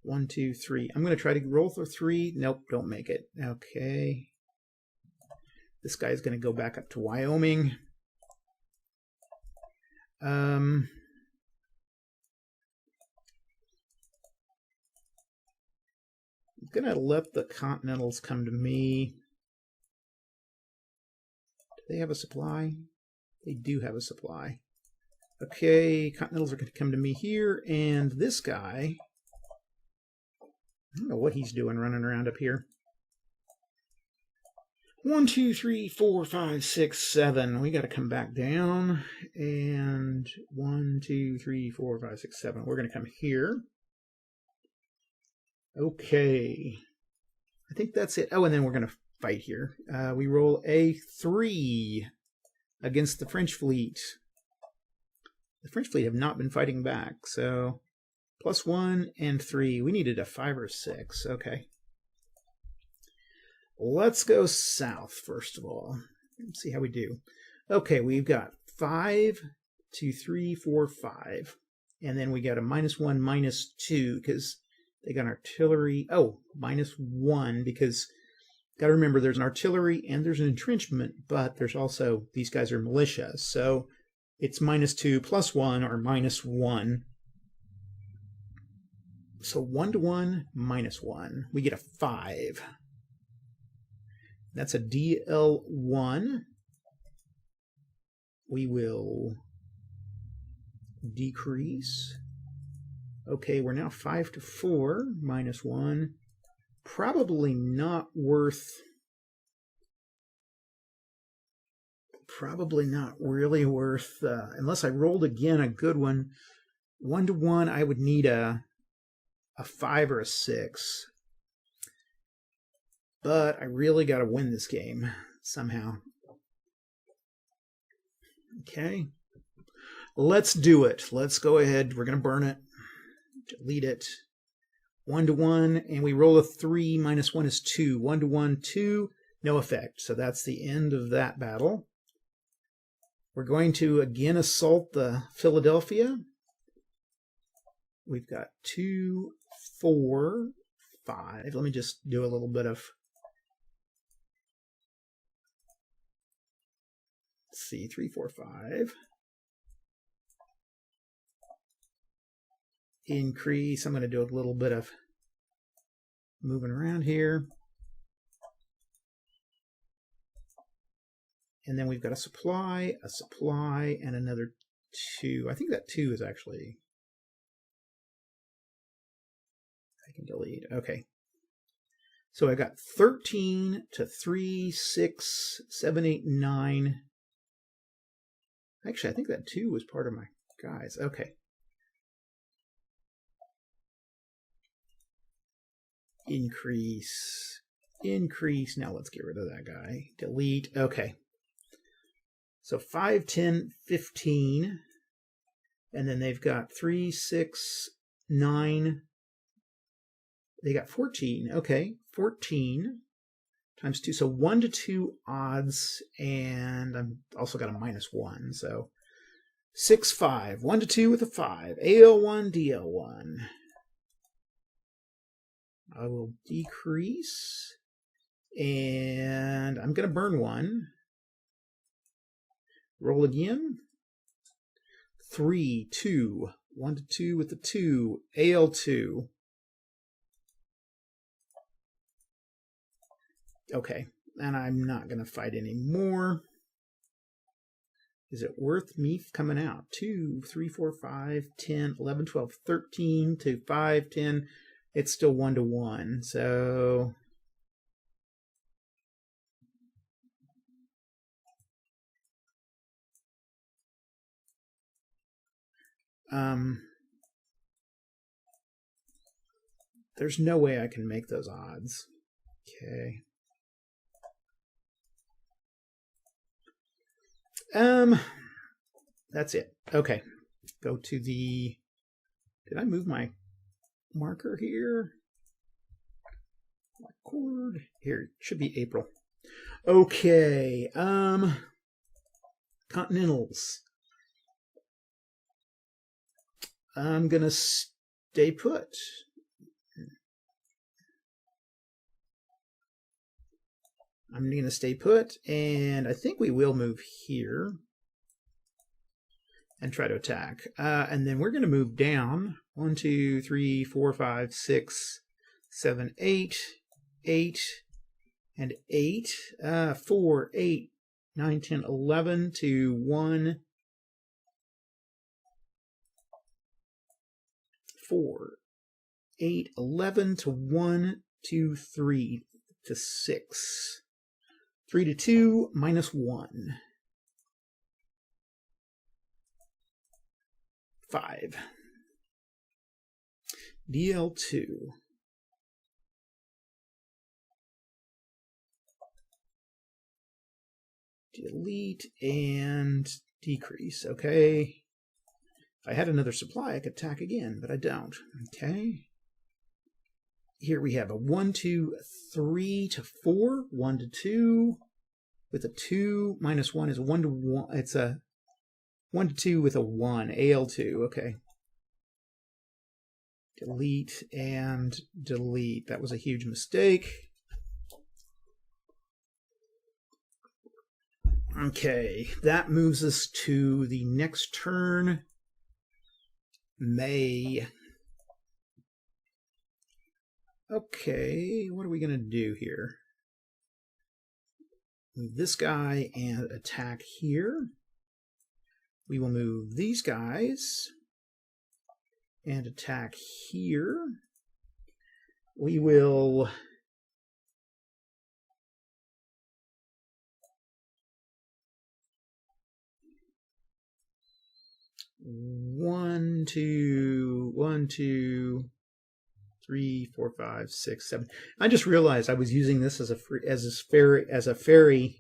1, 2, 3. I'm going to try to roll for 3. Nope, don't make it. Okay. This guy's going to go back up to Wyoming. I'm going to let the Continentals come to me. Do they have a supply? They do have a supply. Okay, Continentals are going to come to me here, and this guy, I don't know what he's doing running around up here. 1, 2, 3, 4, 5, 6, 7. We got to come back down. And 1, 2, 3, 4, 5, 6, 7. We're going to come here. Okay. I think that's it. Oh, and then we're going to fight here. We roll a 3 against the French fleet. The French fleet have not been fighting back, so +1 and 3. We needed a 5 or 6. Okay. Let's go south, first of all. Let's see how we do. Okay, we've got 5, 2, 3, 4, 5. And then we got a -1, -2, because they got artillery. Oh, -1, because got to remember there's an artillery and there's an entrenchment, but there's also, these guys are militia. So it's -2 +1 or -1. So 1 to 1, -1. We get a 5. That's a DL1. We will decrease. Okay, we're now 5 to 4, -1. Probably not really worth, unless I rolled again a good one. 1 to 1, I would need a 5 or a 6. But I really got to win this game somehow. Okay. Let's do it. Let's go ahead. We're going to burn it. Delete it. 1 to 1, and we roll a 3. -1 is 2. 1 to 1, 2. No effect. So that's the end of that battle. We're going to again assault the Philadelphia. We've got 2, 4, 5. Let me just do a little bit of... Let's see, 3, 4, 5. Increase. I'm going to do a little bit of moving around here. And then we've got a supply, and another 2. I think that 2 is actually... I can delete. Okay. So I got 13 to 3, 6, 7, 8, 9. Actually, I think that 2 was part of my guys. Okay. Increase. Now let's get rid of that guy. Delete. Okay. So 5, 10, 15. And then they've got 3, 6, 9. They got 14. Okay. 14 times 2. So 1 to 2 odds. And I've also got a -1. So 6, 5. 1 to 2 with a 5. AL1, DL1. I will decrease, and I'm going to burn 1. Roll again. 3, 2. 1 to 2 with the 2. AL2. Okay, and I'm not going to fight anymore. Is it worth me coming out? 2, 3, 4, 5, 10, 11, 12, 13 to 5, 10. It's still 1 to 1, so there's no way I can make those odds. Okay. That's it. Okay. Go to the... Did I move my marker here? Record. Here, it should be April. Okay. Continentals. I'm going to stay put. I'm going to stay put, and I think we will move here and try to attack. And then we're going to move down. 1, 2, 3, 4, 5, 6, 7, 8, 8, and 8. 4, 8, 9, 10, 11 to 1. 4, 8, 11 to 1, 2, 3 to 6. 3 to 2, -1. 5. DL2. delete, and decrease. Okay. If I had another supply, I could attack again, but I don't. Okay. Here we have a 1, 2, 3 to 4, 1 to 2, with a 2 minus 1 is a 1 to 1. It's a 1 to 2 with a 1, AL2. Okay. Delete and delete. That was a huge mistake. Okay, that moves us to the next turn. May. Okay, what are we going to do here? Move this guy and attack here. We will move these guys and attack here. We will one, two, 3, 4, 5, 6, 7. I just realized I was using this as a ferry.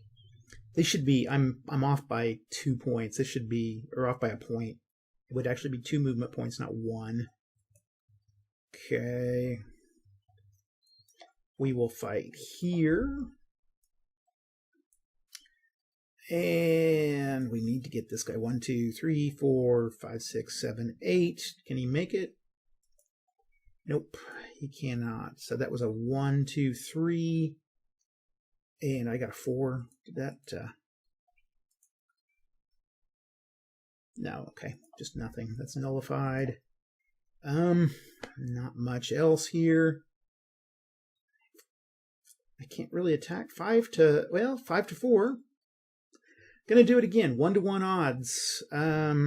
They should be. I'm off by 2 points. This should be, or off by a point. It would actually be 2 movement points, not 1. Okay. We will fight here. And we need to get this guy. 1, 2, 3, 4, 5, 6, 7, 8. Can he make it? Nope, he cannot. So that was a 1, 2, 3. And I got a 4. Did that? No, okay. Just nothing. That's nullified. Not much else here. I can't really attack. 5 to 4. Gonna do it again. 1 to 1 odds. No,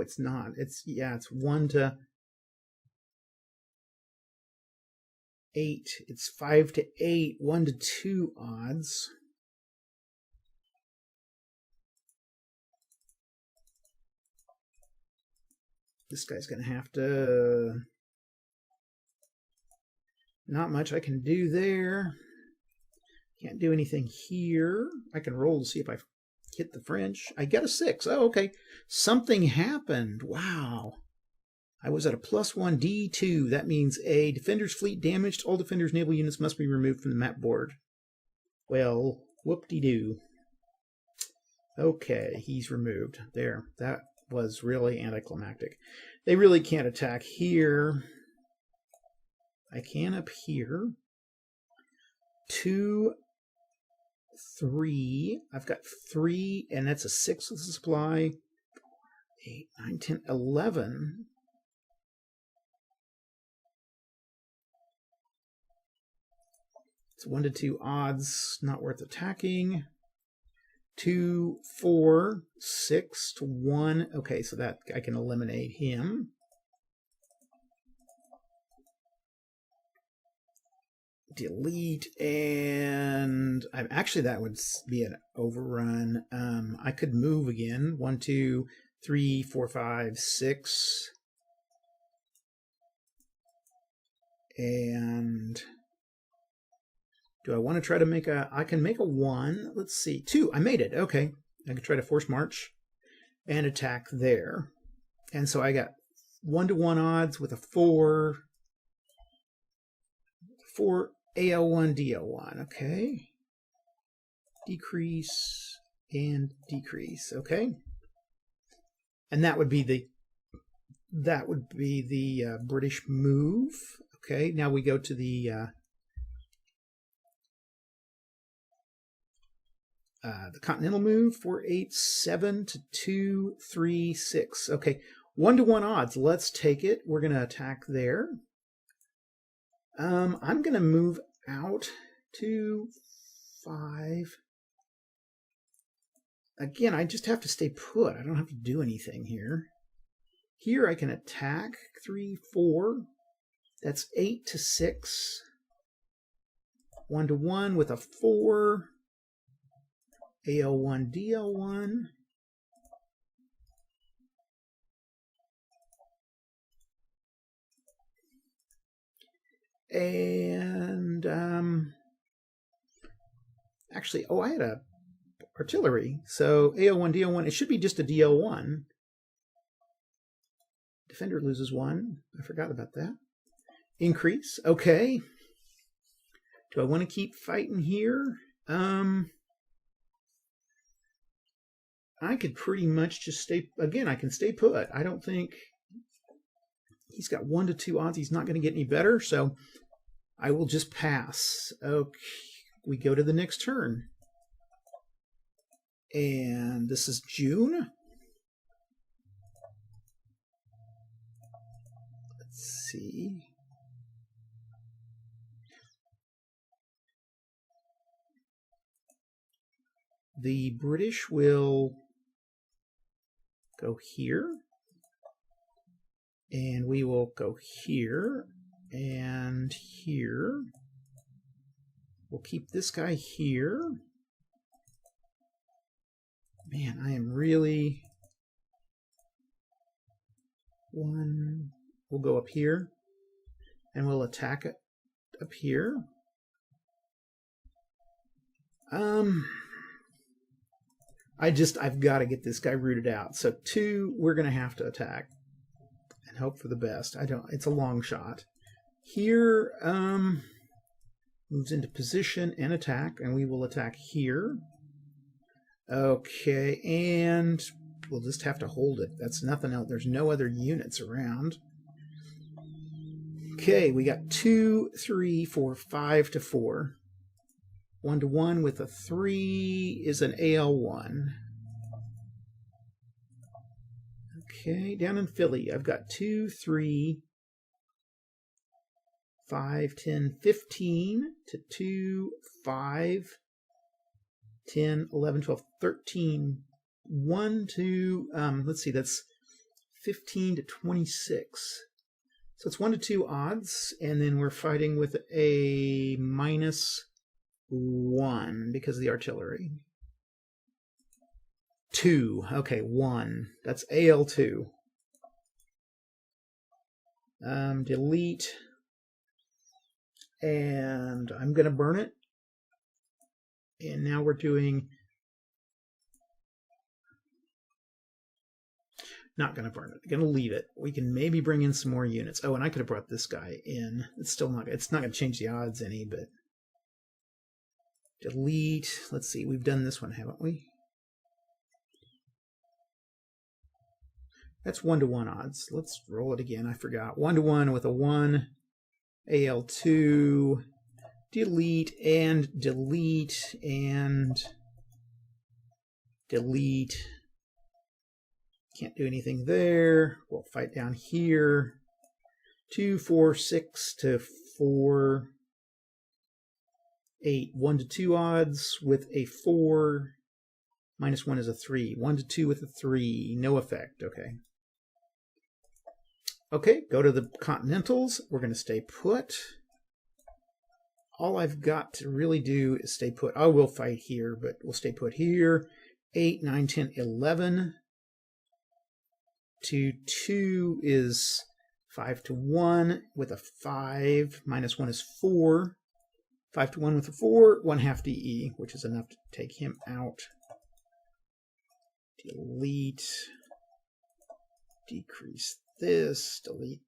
it's not. It's 1 to 8. It's 5 to 8. 1 to 2 odds. This guy's gonna have to. Not much I can do there. Can't do anything here. I can roll to see if I hit the French. I got a 6. Oh, okay. Something happened. Wow. I was at a +1 D2. That means a defender's fleet damaged. All defenders' naval units must be removed from the map board. Well, whoop-de-doo. Okay, he's removed. There. That was really anticlimactic. They really can't attack here. I can up here. 2, 3. I've got 3, and that's a 6 with the supply. 8, 9, 10, 11. It's 1 to 2 odds, not worth attacking. 2, 4, 6 to 1. Okay, so that I can eliminate him. Delete, and actually that would be an overrun. I could move again. 1, 2, 3, 4, 5, 6. And do I want to try to make a... I can make a 1. Let's see. 2. I made it. Okay. I can try to force march and attack there. And so I got 1 to 1 odds with a 4. 4 AL1, DL1. Okay. Decrease and decrease. Okay. And that would be the British move. Okay. Now we go to the continental move. 4, 8, 7 to 2, 3, 6. Okay. 1 to 1 odds. Let's take it. We're going to attack there. I'm going to move out to 5. Again, I just have to stay put. I don't have to do anything here. Here I can attack 3, 4. That's 8 to 6. 1 to 1 with a 4. AL1, DL1. And actually, I had a artillery. So AL1, DL1, it should be just a DL1. Defender loses 1. I forgot about that. Increase. Okay. Do I want to keep fighting here? I could pretty much just stay... Again, I can stay put. I don't think... He's got 1 to 2 odds. He's not going to get any better, so I will just pass. Okay. We go to the next turn. And this is June. Let's see. The British will go here. And we will go here and here. We'll keep this guy here. Man, I am really... One... We'll go up here. And we'll attack it up here. I've got to get this guy rooted out. So 2, we're going to have to attack. And hope for the best. It's a long shot. Here, moves into position and attack, and we will attack here. Okay, and we'll just have to hold it. That's nothing else. There's no other units around. Okay, we got 2, 3, 4, 5 to 4. 1 to 1 with a 3 is an AL1. Okay, down in Philly, I've got 2, 3, 5, 10, 15 to 2, 5, 10, 11, 12, 13, 1 to, let's see, that's 15 to 26. So it's 1 to 2 odds, and then we're fighting with a -1 because of the artillery. 2, okay, 1. That's AL2. Delete. And I'm going to burn it. And now we're doing... Not going to burn it. Going to leave it. We can maybe bring in some more units. Oh, and I could have brought this guy in. It's not going to change the odds any, but... Delete. Let's see. We've done this one, haven't we? That's 1 to 1 odds. Let's roll it again. I forgot. 1 to 1 with a 1. AL2. Delete and delete and delete. Can't do anything there. We'll fight down here. 2, 4, 6 to 4. 8. 1 to 2 odds with a 4. -1 is a 3. 1 to 2 with a 3. No effect. Okay. Okay, go to the Continentals. We're going to stay put. All I've got to really do is stay put. I will fight here, but we'll stay put here. 8, 9, 10, 11. To 2 is 5 to 1 with a 5. -1 is 4. 5 to 1 with a 4. 1/2 DE, which is enough to take him out. Delete. Decrease this. Delete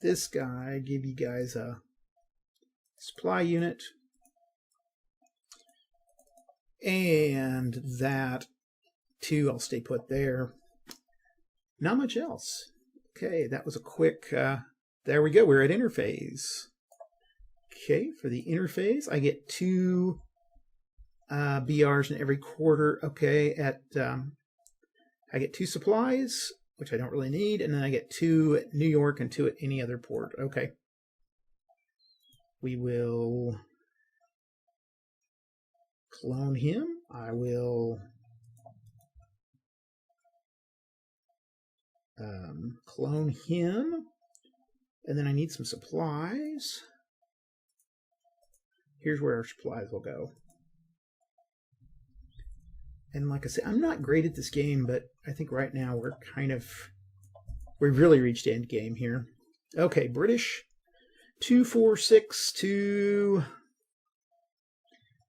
this guy. Give you guys a supply unit. And that, too, I'll stay put there. Not much else. Okay, that was a quick... there we go. We're at interphase. Okay, for the interphase, I get 2 BRs in every quarter. Okay, at I get 2 supplies, which I don't really need, and then I get 2 at New York and 2 at any other port. Okay. We will clone him. I will clone him, and then I need some supplies. Here's where our supplies will go. And like I said, I'm not great at this game, but I think right now we've really reached end game here. Okay, British, 2, 4, 6 to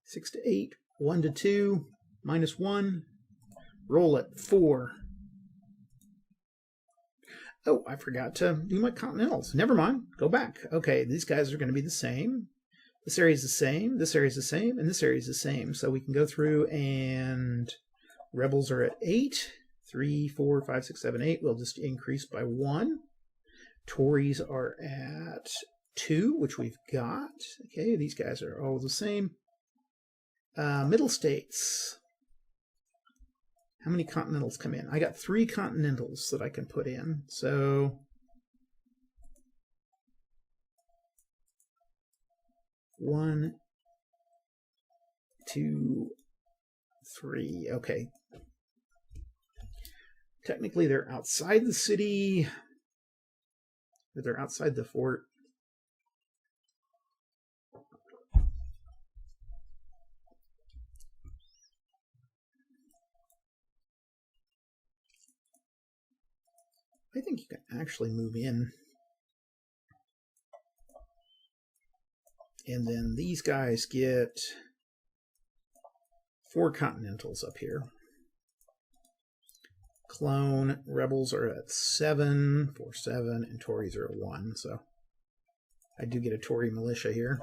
6 to 8, 1 to 2, -1. Roll it. 4. Oh, I forgot to do my continentals. Never mind. Go back. Okay, these guys are going to be the same. This area is the same. This area is the same. And this area is the same. So we can go through, and rebels are at 8. 3, 4, 5, 6, 7, 8. We'll just increase by 1. Tories are at 2, which we've got. Okay, these guys are all the same. Middle states. How many continentals come in? I got 3 continentals that I can put in. So 1, 2, 3. Okay. Technically, they're outside the city, but they're outside the fort. I think you can actually move in. And then these guys get 4 continentals up here. Clone, rebels are at 7, 4, 7, and Tories are at 1. So I do get a Tory militia here.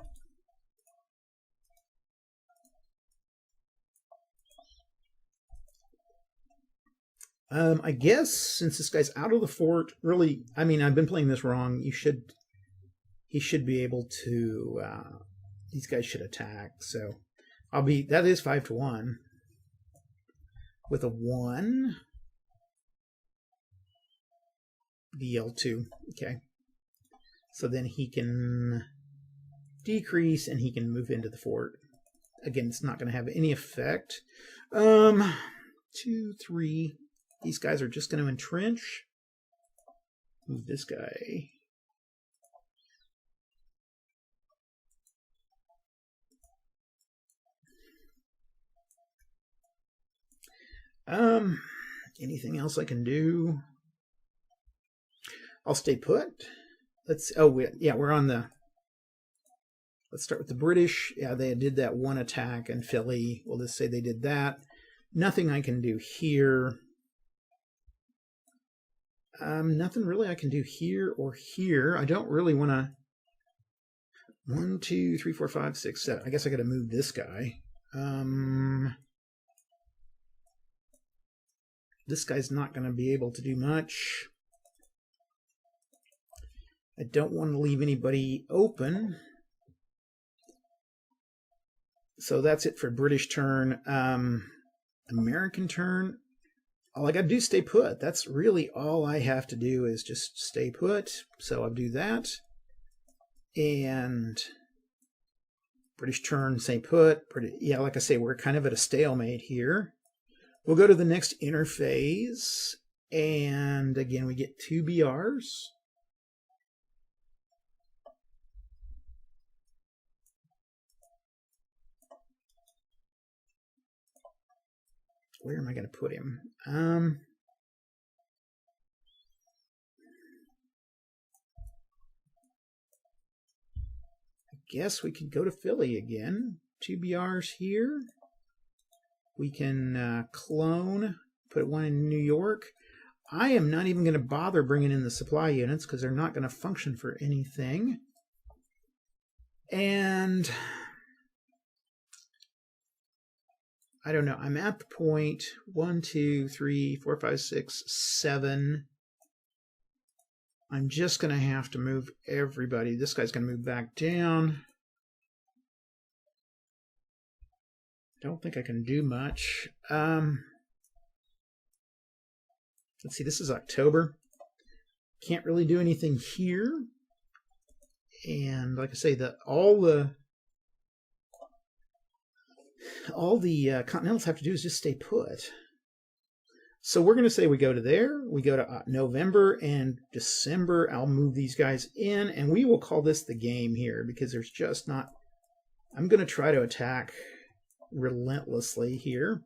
I guess since this guy's out of the fort, really, I mean, I've been playing this wrong. He should be able to, these guys should attack. So that is 5-1 with a 1. DL2. Okay. So then he can decrease and he can move into the fort. Again, it's not going to have any effect. 2, 3. These guys are just going to entrench. Move this guy. Anything else I can do? I'll stay put. We're on the... Let's start with the British. Yeah, they did that 1 attack in Philly. We'll just say they did that. Nothing I can do here. Nothing really I can do here or here. I don't really want to... 1, 2, 3, 4, 5, 6, 7. I guess I got to move this guy. This guy's not going to be able to do much. I don't want to leave anybody open. So that's it for British turn. American turn. All I got to do is stay put. That's really all I have to do is just stay put. So I'll do that. And British turn, stay put. Yeah, like I say, we're kind of at a stalemate here. We'll go to the next interphase. And again, we get 2 BRs. Where am I going to put him? I guess we could go to Philly again. 2 BRs here. We can clone, put 1 in New York. I am not even going to bother bringing in the supply units because they're not going to function for anything. And I don't know. I'm at the point 1, 2, 3, 4, 5, 6, 7. I'm just going to have to move everybody. This guy's going to move back down. Don't think I can do much. Let's see. This is October. Can't really do anything here. And like I say, all the Continentals have to do is just stay put. So we're going to say we go to there. We go to November and December. I'll move these guys in, and we will call this the game here because there's just not... I'm going to try to attack relentlessly here.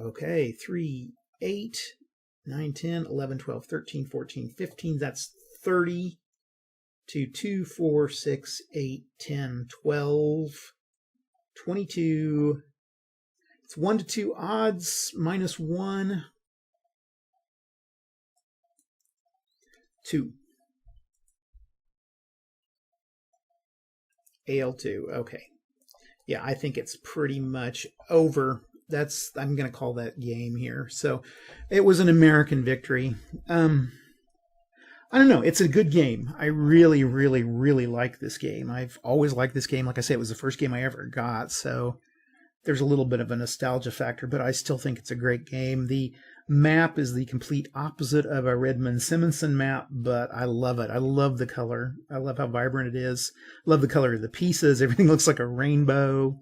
Okay, 3, 8, 9, 10, 11, 12, 13, 14, 15. That's 30. 2, 4, 6, 8, 10, 12, 22. It's 1 to 2 odds, -1. 2. AL2. Okay. Yeah, I think it's pretty much over. I'm going to call that game here. So it was an American victory. I don't know. It's a good game. I really, really, really like this game. I've always liked this game. Like I said, it was the first game I ever got. So there's a little bit of a nostalgia factor, but I still think it's a great game. The map is the complete opposite of a Redmond Simonson map, but I love it. I love the color. I love how vibrant it is. I love the color of the pieces. Everything looks like a rainbow.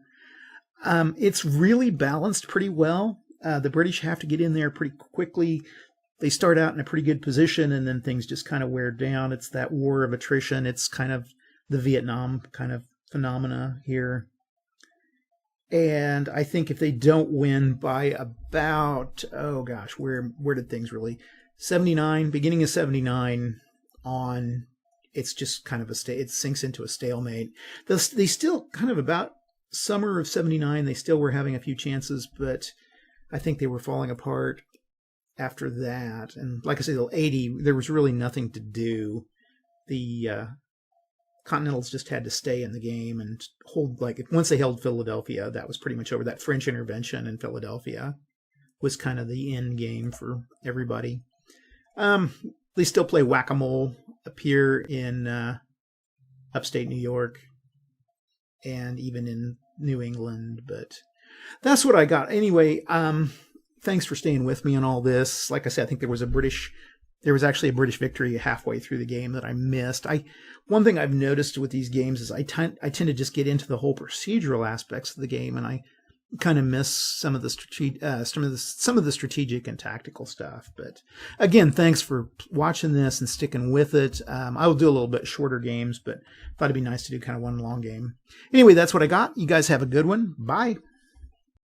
It's really balanced pretty well. The British have to get in there pretty quickly. They start out in a pretty good position, and then things just kind of wear down. It's that war of attrition. It's kind of the Vietnam kind of phenomena here. And I think if they don't win by about, oh gosh, where did things really? 79, beginning of 79 on, it's just kind of it sinks into a stalemate. They still kind of about summer of 79, they still were having a few chances, but I think they were falling apart after that. And like I said, 80, there was really nothing to do. The Continentals just had to stay in the game and hold, like, once they held Philadelphia, that was pretty much over. That French intervention in Philadelphia was kind of the end game for everybody. They still play whack-a-mole up here in upstate New York and even in New England, but that's what I got. Anyway, thanks for staying with me on all this. Like I said, I think there was actually a British victory halfway through the game that I missed. One thing I've noticed with these games is I tend to just get into the whole procedural aspects of the game, and I kind of miss some of the strategic and tactical stuff. But again, thanks for watching this and sticking with it. I will do a little bit shorter games, but thought it'd be nice to do kind of one long game. Anyway, that's what I got. You guys have a good one. Bye.